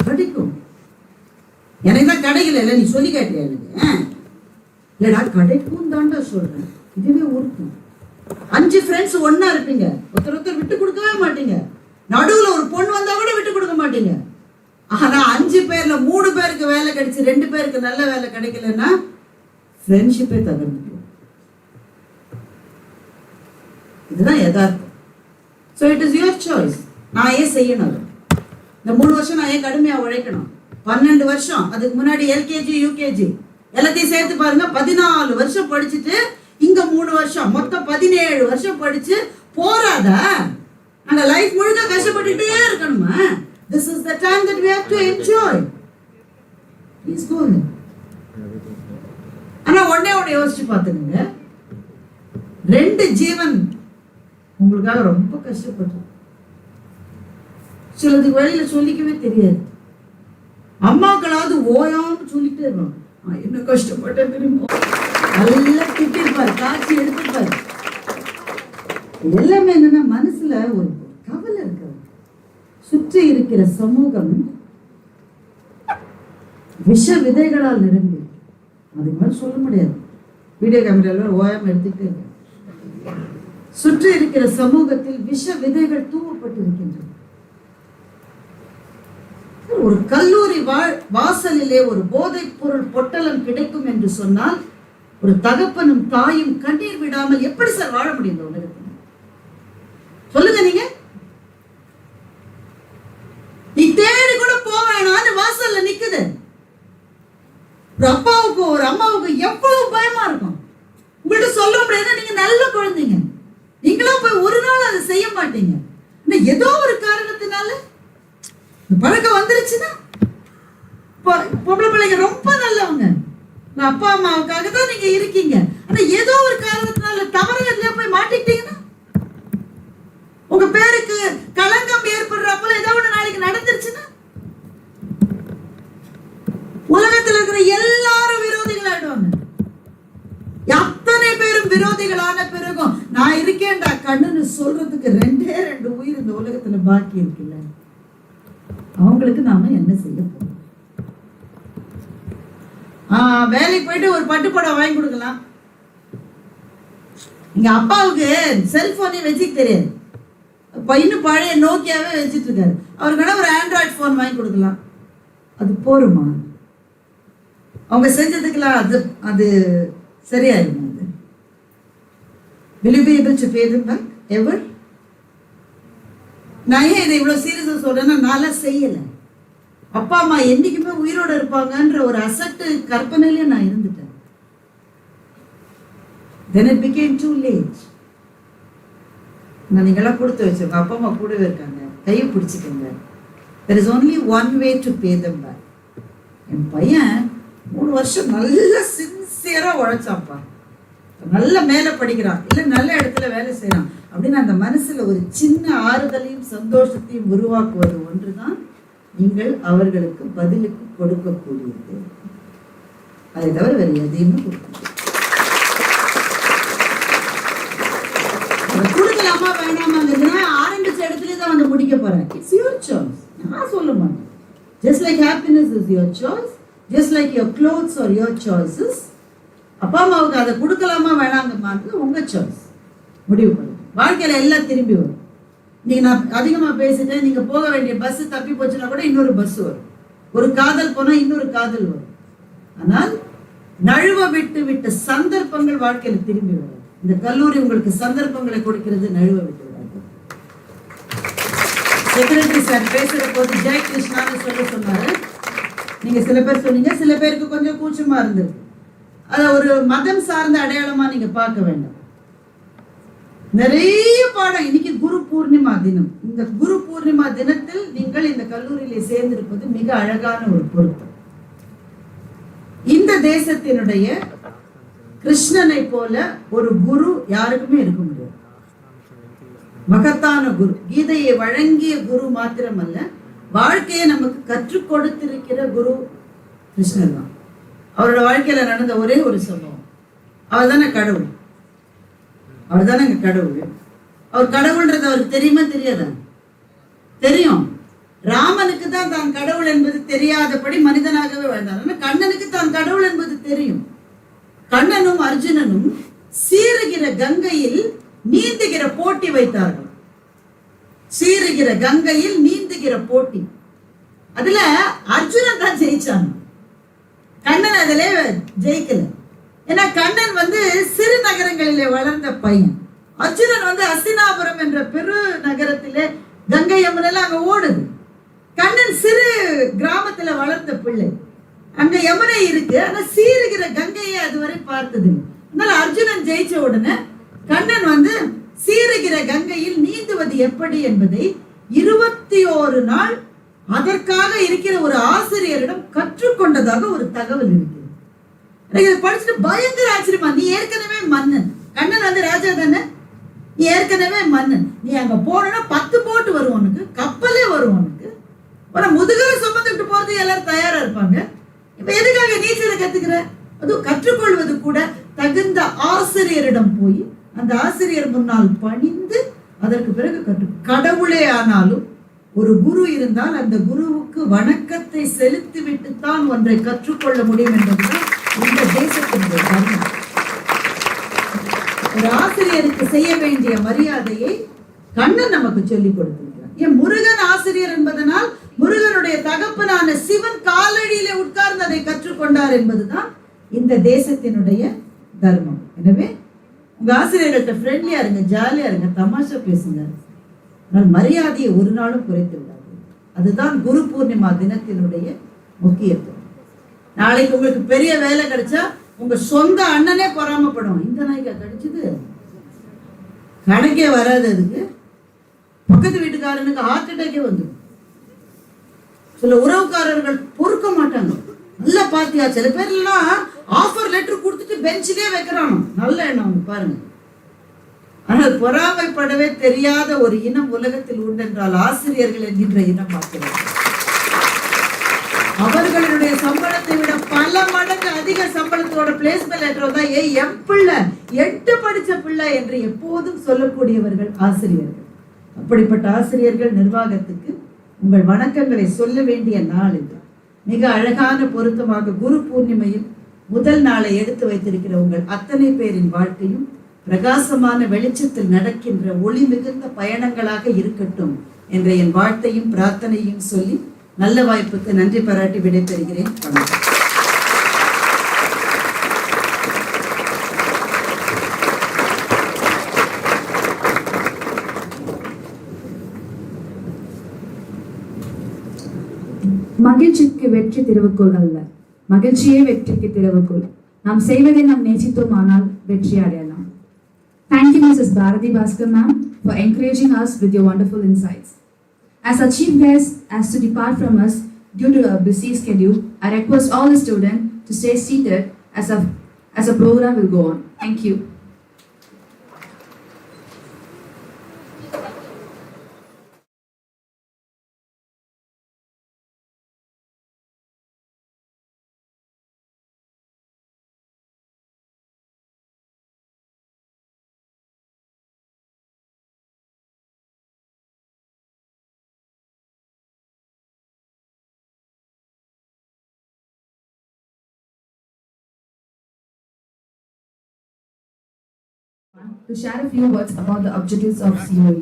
கிடைக்கும். எனக்கு தான் கிடைக்கல, நீ சொல்லி காட்டியா எனக்கு? இல்லடா கிடைக்கும் தாண்டா சொல்றேன், இதுவே உருக்கும். 5 ஃப்ரெண்ட்ஸ் ஒன்னா இருப்பீங்க, ஒருத்தர் விட்டு கொடுக்கவே மாட்டீங்க. நடுவுல ஒரு பொண்ணு வந்தா கூட விட்டு கொடுக்க மாட்டீங்க. ஆனா 5 பேர்ல 3 பேருக்கு வேலை கிடைச்சு 2 பேருக்கு நல்ல வேலை கிடைக்கலன்னா ஃப்ரெண்ட்ஷிப்பே தகர்ந்துடும். இதுதான் யதார்த்தம். So it is your choice. நான் ஏன் செய்யணும்? இந்த 3 வருஷம் நான் ஏன் கடுமையா உழைக்கணும்? 12 வருஷம், அதுக்கு முன்னாடி எல்கேஜி யூகேஜி எல்லாத்தையும் சேர்த்து பாருங்க, 14 வருஷம் படிச்சுட்டு இங்க 3 வருஷம், மொத்தம் 17 வருஷம் படிச்சு போறாதா? நாங்க லைஃப் முழுக்க கஷ்டப்பட்டுட்டே இருக்கணுமா? This is the time that we have to enjoy. Please go ahead. ஆனா ஒண்ணே யோசிச்சு பார்த்துக்கங்க, 2 ஜீவன் உங்களுக்காக ரொம்ப கஷ்டப்பட்டு, சிலதுக்கு வழியில சொல்லிக்கவே தெரியாது. அம்மாக்களாவது ஓயாம சொல்லிட்டே இருப்பாங்க, என்ன கஷ்டப்பட்டேன் தெரியுமா, நல்லா திட்டிருப்பாரு, காட்சி எடுத்துப்பாரு. எல்லாமே என்னன்னா மனசுல ஒரு கவலை இருக்கு. சுற்றி இருக்கிற சமூகம் விஷ விதைகளால் நிரம்பி, அதுக்கு மேலே சொல்ல முடியாது. வீடியோ கேமரால ஓயாம எடுத்துக்கிட்டே இருக்கு. சுற்றி இருக்கிற சமூகத்தில் விஷ விதைகள் தூவப்பட்டிருக்கின்றன. ஒரு கல்லூரி வாசலிலே ஒரு போதைப் பொருள் பொட்டலம் கிடைக்கும் என்று சொன்னால் ஒரு தகப்பனும் தாயும் கண்ணீர் விடாமல் எப்படி சார் வாழ முடியும் இந்த உலகத்தில்? சொல்லுங்க நீங்க. நீ தேடி கூட போவேணான்னு வாசல்ல நிக்குது. ஒரு அப்பாவுக்கு ஒரு அம்மாவுக்கு எவ்வளவு பயமா இருக்கும். உங்கள்கிட்ட சொல்ல முடியாது, நீங்க நல்ல குழந்தைங்க, நீங்களா போய் ஒரு நாள் அதை செய்ய மாட்டீங்க. ஏதோ ஒரு காரணத்தினால பழக்கம் வந்துருச்சுன்னா, பொம்பளை பிள்ளைங்க ரொம்ப நல்லவங்க, அப்பா அம்மாவுக்காக தான் நீங்க இருக்கீங்க. ஆனா ஏதோ ஒரு காரணத்தினால தவறுல போய் மாட்டிக்கிட்டீங்கன்னா, உங்க பேருக்கு களங்கம் ஏற்படுறப்ப ஏதாவது நாளைக்கு நடந்துருச்சுன்னா, உலகத்தில் இருக்கிற எல்லாரும் விரோதிகள் ஆயிடுவாங்க. அத்தனை பேரும் விரோதிகளான பிறகும் நான் இருக்கேன்டா கண்ணுன்னு சொல்றதுக்கு 2 உயிர் இந்த உலகத்துல பாக்கி இருக்குல்ல, அவங்களுக்கு நாம என்ன செய்ய போறோம்? வேலைக்கு போயிட்டு ஒரு பட்டுப்படம் வாங்கி கொடுக்கலாம். எங்க அப்பாவுக்கு செல்போனே வச்சுக்க தெரியாது, இன்னும் பழைய நோக்கியாவே வச்சுட்டு இருக்காரு. அவருக்கு ஒரு ஆண்ட்ராய்டு போன் வாங்கி கொடுக்கலாம். அது போருமா? அவங்க செஞ்சதுக்கெல்லாம் அது சரியாயிருமா? அது will you be able to pay them back ever? நான் ஏன் இதை இவ்வளவு சீரியஸா சொல்றேன்னா, நான் செய்யல. அப்பா அம்மா என்னைக்குமே உயிரோட இருப்பாங்கன்ற ஒரு அசட்டு கற்பனையிலே நான் இருந்துட்டேன். Then it became too late. நீங்களாம் கொடுத்து வச்சிருங்க, அப்பா அம்மா கூடவே இருக்காங்க, கையை பிடிச்சிக்கோங்க. There is only one way to pay them back. என் பையன் 3 வருஷம் நல்ல சின்சியரா உழைச்சாப்பா, நல்ல மேல படிக்கிறான், இல்ல நல்ல இடத்துல வேலை செய்யறான் அப்படின்னு அந்த மனசுல ஒரு சின்ன ஆறுதலையும் சந்தோஷத்தையும் உருவாக்குவது ஒன்றுதான் நீங்கள் அவர்களுக்கு பதிலுக்கு கொடுக்கக்கூடியது. அதை தவிர வேற எதையுமே கொடுக்கலாமா வேணாமாங்கிறது ஆரம்பிச்ச இடத்துல தான் வந்து முடிக்க போறேன். It's your choice. நான் சொல்ல மாட்டேன். Just like happiness is your choice, just like your clothes are your choices. அப்பா அம்மாவுக்கு அதை கொடுக்கலாமா வேணாங்கம்மான்னு உங்க சாய்ஸ், முடிவு பண்ணுங்க. வாழ்க்கையில எல்லாம் திரும்பி வரும். நீங்க நான் அதிகமா பேசிட்டேன், நீங்க போக வேண்டிய பஸ் தப்பி போச்சுன்னா கூட இன்னொரு பஸ் வரும், ஒரு காதல் போனா இன்னொரு காதல் வரும். ஆனால் நழுவ விட்ட சந்தர்ப்பங்கள் வாழ்க்கையில திரும்பி வரும். இந்த கல்லூரி உங்களுக்கு சந்தர்ப்பங்களை கொடுக்கிறது, நழுவ விட்டு விடாது. செக்ரட்டரி சார் பேசுற போது ஜெய் கிருஷ்ணான்னு சொன்னாரு. நீங்க சில பேர் சொன்னீங்க, சில பேருக்கு கொஞ்சம் கூச்சமா இருந்திருக்கு. அத ஒரு மதம் சார்ந்த அடையாளமா நீங்க பார்க்க வேண்டாம். நிறைய பாடம். இன்னைக்கு குரு பூர்ணிமா தினம். இந்த குரு பூர்ணிமா தினத்தில் நீங்கள் இந்த கல்லூரியில சேர்ந்திருப்பது மிக அழகான ஒரு பொருத்தம். இந்த தேசத்தினுடைய கிருஷ்ணனை போல ஒரு குரு யாருக்குமே இருக்க முடியாது. மகத்தான குரு, கீதையை வழங்கிய குரு மாத்திரமல்ல, வாழ்க்கையை நமக்கு கற்றுக் கொடுத்திருக்கிற குரு கிருஷ்ணன் தான். அவரோட வாழ்க்கையில நடந்த ஒரே ஒரு சம்பவம், அவர் தானே கடவுள், அவர் தானே கடவுள். அவர் கடவுள்ன்றது அவருக்கு தெரியுமா தெரியாதா? தெரியும். ராமனுக்கு தான் தான் கடவுள் என்பது தெரியாதபடி மனிதனாகவே வாழ்ந்தார். ஆனா கண்ணனுக்கு தான் கடவுள் என்பது தெரியும். கண்ணனும் அர்ஜுனனும் சீருகிற கங்கையில் நீந்துகிற போட்டி வைத்தார்கள். சீருகிற கங்கையில் நீந்துகிற போட்டி. அதுல அர்ஜுனன் தான் ஜெயிச்சான், கண்ணன் அதுல ஜெயிக்கல. ஏன்னா கண்ணன் சிறு நகரங்களிலே வளர்ந்த பையன், அர்ஜுனன் அஸ்தினாபுரம் என்ற பெரு நகரத்திலே கங்கை யமுனை அங்க ஓடுது. கண்ணன் சிறு கிராமத்துல வளர்ந்த பிள்ளை, அங்க யமுனை இருக்கு, ஆனா சீருகிற கங்கையை அதுவரை பார்த்தது. அதனால அர்ஜுனன் ஜெயிச்ச உடனே கண்ணன் சீருகிற கங்கையில் நீந்துவது எப்படி என்பதை 21 நாள் அதற்காக இருக்கிற ஒரு ஆசிரியரிடம் கற்றுக்கொண்டதாக ஒரு தகவல் இருக்கு. இதை படிச்சுட்டு பயங்கர ஆச்சரியமா, நீ ஏற்கனவே மன்னன், கண்ணன் ராஜா தானே, நீ ஏற்கனவே மன்னன், நீ அங்க போனா 10 போட்டு வரும் உனக்கு, கப்பலே வரும் உனக்கு, முதுகலை சுமந்துட்டு போறது எல்லாரும் தயாரா இருப்பாங்க. இப்ப எதுக்காக நீச்சலை கத்துக்கிற? அதுவும் கற்றுக்கொள்வது கூட தகுந்த ஆசிரியரிடம் போய் அந்த ஆசிரியர் முன்னால் பணிந்து அதற்கு பிறகு கடவுளே ஆனாலும் ஒரு குரு இருந்தால் அந்த குருவுக்கு வணக்கத்தை செலுத்தி விட்டுத்தான் ஒன்றை கற்றுக்கொள்ள முடியும் என்பதுதான் இந்த தேசத்தினுடைய தர்மம். ஒரு ஆசிரியர் ஆசிரியருக்கு செய்ய வேண்டிய மரியாதையை கண்ணன் நமக்கு சொல்லிக் கொடுத்திருக்கிறார். ஏன் முருகன் ஆசிரியர் என்பதனால் முருகனுடைய தகப்பனான சிவன் காலடியிலே உட்கார்ந்து அதை கற்றுக்கொண்டார் என்பதுதான் இந்த தேசத்தினுடைய தர்மம். எனவே உங்க ஆசிரியர்கள்ட்ட ஃப்ரெண்ட்லியா இருங்க, ஜாலியா இருங்க, தமாஷா பேசுங்க. ஆனால் மரியாதையை ஒரு நாளும் குறைத்து விடாது. அதுதான் குரு பூர்ணிமா தினத்தினுடைய முக்கியத்துவம். நாளைக்கு உங்களுக்கு பெரிய வேலை கிடைச்சா உங்க சொந்த அண்ணனே பொறாமப்படும். இந்த நாய்க்கா கிடைச்சது, கணக்கே வராது. அதுக்கு பக்கத்து வீட்டுக்காரனுக்கு ஹார்ட் அட்டாக்கே வந்துடும். சில உறவுக்காரர்கள் பொறுக்க மாட்டாங்க. நல்லா பாத்தியா, சில பேர் எல்லாம் ஆஃபர் லெட்டர் கொடுத்துட்டு பெஞ்சிலே வைக்கிறானோ. நல்ல எண்ணம் பாருங்க. ஆனால் பொறாமைப்படவே தெரியாத ஒரு இனம் உலகத்தில் உண்டென்றால் ஆசிரியர்கள் என்கின்ற இனம் பார்க்கிறது. அவர்களுடைய சம்பளத்தை விட பல மடங்கு அதிக சம்பளத்தோட பிளேஸ்மெண்ட் லெட்டர் வந்தா என் பிள்ளை 8 படிச்ச பிள்ளை என்று எப்போதும் சொல்லக்கூடியவர்கள் ஆசிரியர்கள். அப்படிப்பட்ட ஆசிரியர்கள் நிர்வாகத்துக்கு உங்கள் வணக்கங்களை சொல்ல வேண்டிய நாள் இது. மிக அழகான பொருத்தமாக குரு பூர்ணிமையில் முதல் நாளை எடுத்து வைத்திருக்கிற உங்கள் அத்தனை பேரின் வாழ்க்கையும் பிரகாசமான வெளிச்சத்தில் நடக்கின்ற ஒளி மிகுந்த பயணங்களாக இருக்கட்டும் என்ற என் வாழ்த்தையும் பிரார்த்தனையும் சொல்லி நல்ல வாய்ப்புக்கு நன்றி பாராட்டி விடைபெறுகிறேன். வணக்கம். மகிழ்ச்சிக்கு வெற்றி திறவுகோல் அல்ல, மகிழ்ச்சியே வெற்றிக்கு திறவுகோல். நாம் செய்வதை நாம் நேசித்தோமானால் வெற்றி அடையலாம். Thank you, Mrs. Bharati Bhaskar ma'am, for encouraging us with your wonderful insights. As our chief guest has to depart from us due to a busy schedule, I request all the students to stay seated as a program will go on. Thank you. To share a few words about the objectives of COE.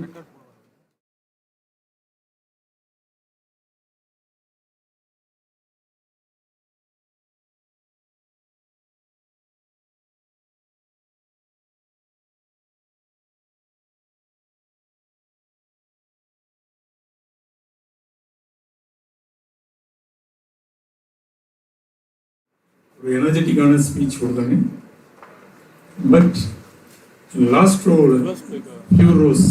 ஒரு எனர்ஜெட்டிக்கான speech கொடுத்தாங்க. But last row few rows,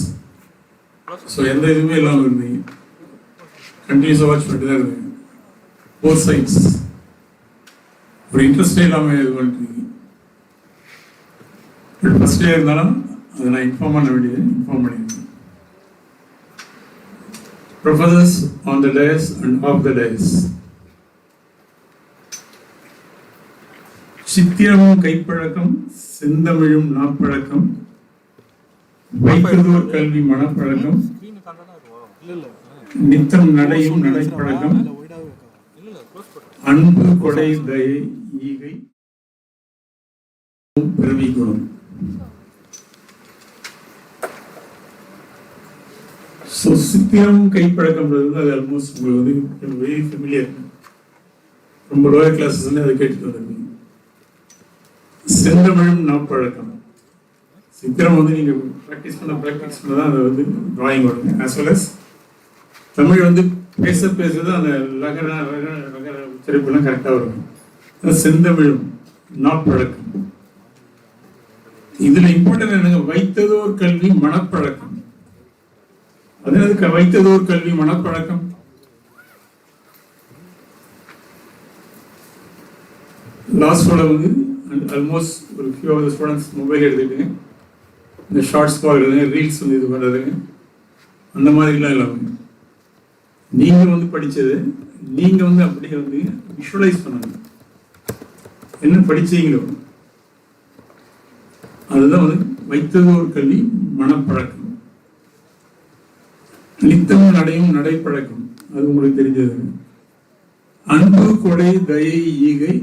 so எந்த இதுவுமே இல்லாமல் இருந்தீங்க. கண்டினியூஸாக watch பண்ணிட்டு தான் இருந்தீங்க. போத் சைட்ஸ் ஒரு இன்ட்ரெஸ்டே இல்லாமல் இது பண்ணிட்டு. பட் ஃபர்ஸ்ட் டே இருந்தாலும் அதை நான் இன்ஃபார்ம் பண்ண வேண்டியது இன்ஃபார்ம் பண்ணியிருக்கேன். Professors on the dais and off the dais. சித்திரமும் கைப்பழக்கம், செந்தமிழும் நாப்பழக்கம், வைத்ததோர் கல்வி மனப்பழக்கம், நித்தம் நடையும் நடைப்பழக்கம், அன்பு கொடை தயை ஈகை பிறவி குணம். ஸோ சித்திரமும் கைப்பழக்கம்ன்றது அது ஆல்மோஸ்ட் உங்களுக்கு வெரி ஃபெமிலியர். ரொம்ப லோயர் கிளாஸஸ்ல அதை கேட்டுட்டு வந்திருக்கீங்க. செந்தமிழும் நாப்பழக்கம். சித்திரம் வந்து நீங்க ப்ராக்டிஸ் பண்ண தான் அது வந்து டிராயிங் வருங்க. ஆஸ் வெல் அஸ் தமிழ் வந்து பேசுறது அந்த லகர உச்சரிப்புலாம் கரெக்டாக வரும். செந்தமிழும் நாப்பழக்கம். இதுல இம்பார்ட்டன்ட் என்னங்க, வைத்ததோர் கல்வி மனப்பழக்கம். அது வைத்ததோர் கல்வி மனப்பழக்கம். லாஸ்ட் ஃபோல வந்து ஆல்மோஸ்ட் ஒரு few of the students mobile எடுத்துக்கிட்டுங்க இந்த ஷார்ட்ஸ் பார்க்குறதுங்க, ரீல்ஸ் வந்து இது பண்ணுறதுங்க, அந்த மாதிரிலாம் இல்லாமல் நீங்கள் வந்து படித்தது நீங்கள் வந்து அப்படியே வந்து விஷுவலைஸ் பண்ணணும். என்ன படிச்சீங்களோ அதுதான் வந்து வைத்ததோர் கல்வி மனப்பழக்கம். நித்தம் நடையும் நடைப்பழக்கம், அது உங்களுக்கு தெரிஞ்சது. அன்பு கொடை தயை ஈகை,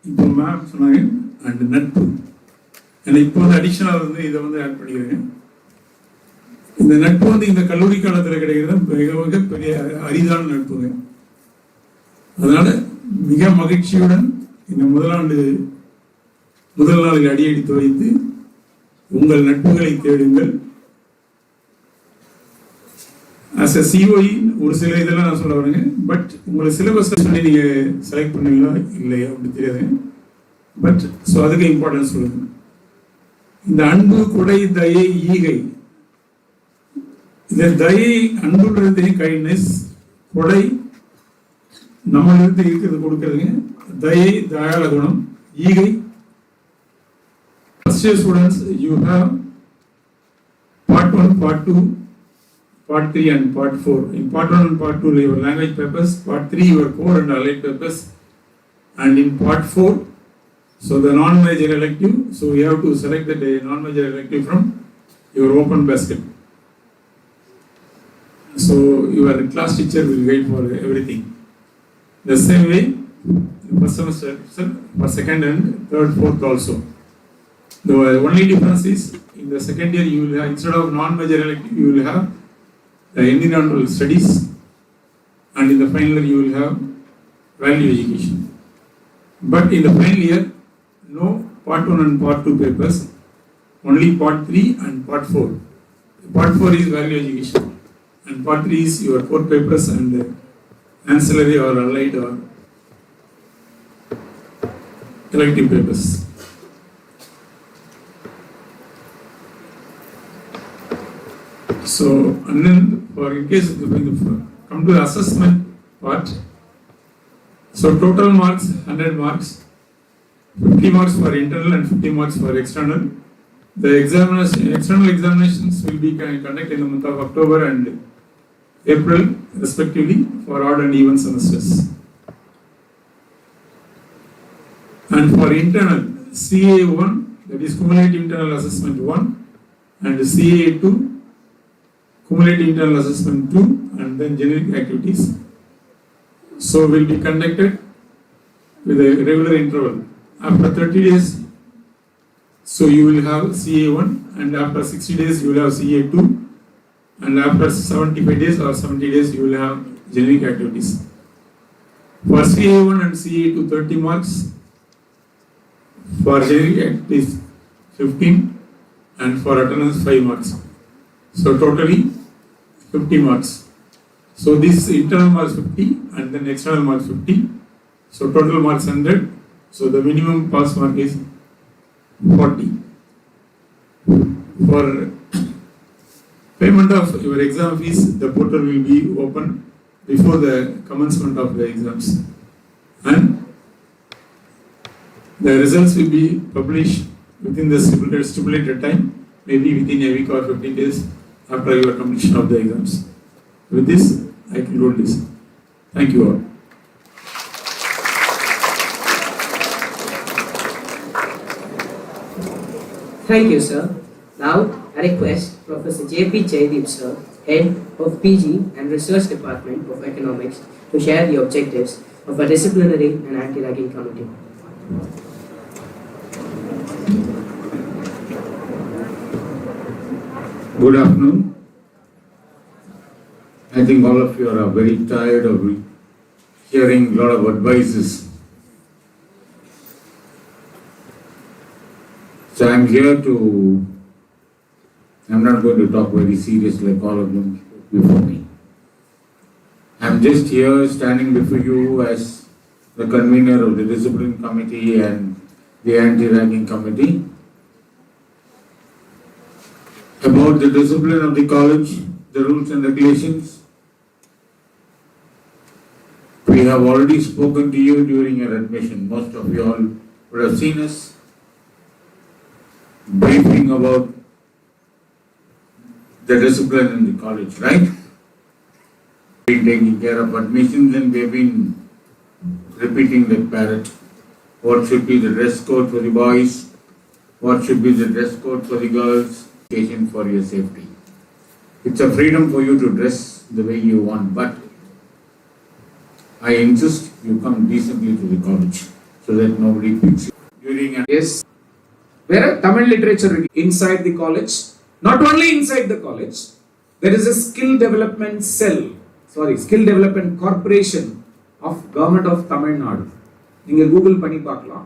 இப்போ மேம் சொன்னாங்க, அண்ட் நட்பு. ஏன்னா இப்போ வந்து அடிஷனல் வந்து இதை வந்து ஆட் பண்ணிக்கிறேன். இந்த நட்பு வந்து இந்த கல்லூரி காலத்தில் கிடைக்கிறது மிக மிக பெரிய அரிதான நட்புங்க. அதனால மிக மகிழ்ச்சியுடன் இந்த முதல் நாளில் அடியெடுத்து வைத்து உங்கள் நட்புகளை தேடுங்கள். ஆஸ் எ சிஓஇ ஒரு சில இதெல்லாம் நான் சொல்ல வரேங்க. பட் உங்களை சிலபஸ் சொல்லி நீங்க செலக்ட் பண்ணுவீங்களா இல்லையா அப்படி தெரியாதுங்க. பட் ஸோ அதுக்கு இம்பார்ட்டன்ஸ் சொல்லுங்க. இந்த அன்பு, கொடை, தயை, ஈகை, இந்த தயை அன்புன்றது கைண்ட்னஸ், கொடை நம்மளிருந்து இருக்கிறது கொடுக்கறதுங்க, தயை தயாள குணம், ஈகை. First year students, you have part 1, part 2, part 3 and part 4. In part 1 and part 2 your language papers, part 3 your core and allied papers, and in part 4 so the non-major elective, so you have to select the non-major elective from your open basket. So your class teacher will guide for everything. The same way for semester, for second and third, fourth also. The only difference is in the second year you will have, instead of non-major elective, you will have the environmental studies, and in the final year you will have value education. But in the final year, no part 1 and part 2 papers, only part 3 and part 4. Part 4 is value education, and part 3 is your core papers and ancillary or allied or elective papers. So, and then for in case when you come to the assessment part, so total marks 100 marks, 50 marks for internal and 50 marks for external. The external examinations will be conducted in the month of October and April respectively for odd and even semesters. And for internal, CA1, that is cumulative internal assessment 1, and CA2, cumulative internal assessment 2, and then generic activities. So will be conducted with a regular interval. After 30 days, so you will have CA1, and after 60 days you will have CA2, and after 75 days or 70 days you will have generic activities. For CA1 and CA2 30 marks, for generic activities 15, and for attendance 5 marks. So totally 50 marks. So this internal marks 50 and then external marks 50. So total marks 100. So the minimum pass mark is 40. For payment of your exam fees, the portal will be open before the commencement of the exams, and the results will be published within the stipulated time, maybe within a week or 15 days after your completion of the exams. With this, I conclude this. Thank you all. Thank you, sir. Now, I request Professor J.P. Jaydeep, sir, Head of PG and Research Department of Economics, to share the objectives of a Disciplinary and Anti-Ragging Committee. Good afternoon. I think all of you are very tired of hearing a lot of advices. So I'm not going to talk very serious like all of them before me. I'm just here standing before you as the convener of the Discipline Committee and the Anti-Ragging Committee about the discipline of the college, the rules and regulations. We have already spoken to you during your admission. Most of you all would have seen us briefing about the discipline in the college, right? We've been taking care of admissions and we've been repeating that parrot. What should be the dress code for the boys? What should be the dress code for the girls? For your safety. It's a freedom for you to dress the way you want, but I insist you come decently to the college so that nobody picks you during. Yes, வேற Tamil literature இருக்கு inside the college. Not only inside the college, there is a skill development corporation of government of Tamil Nadu. நீங்க Google பண்ணி பார்க்கலாம்.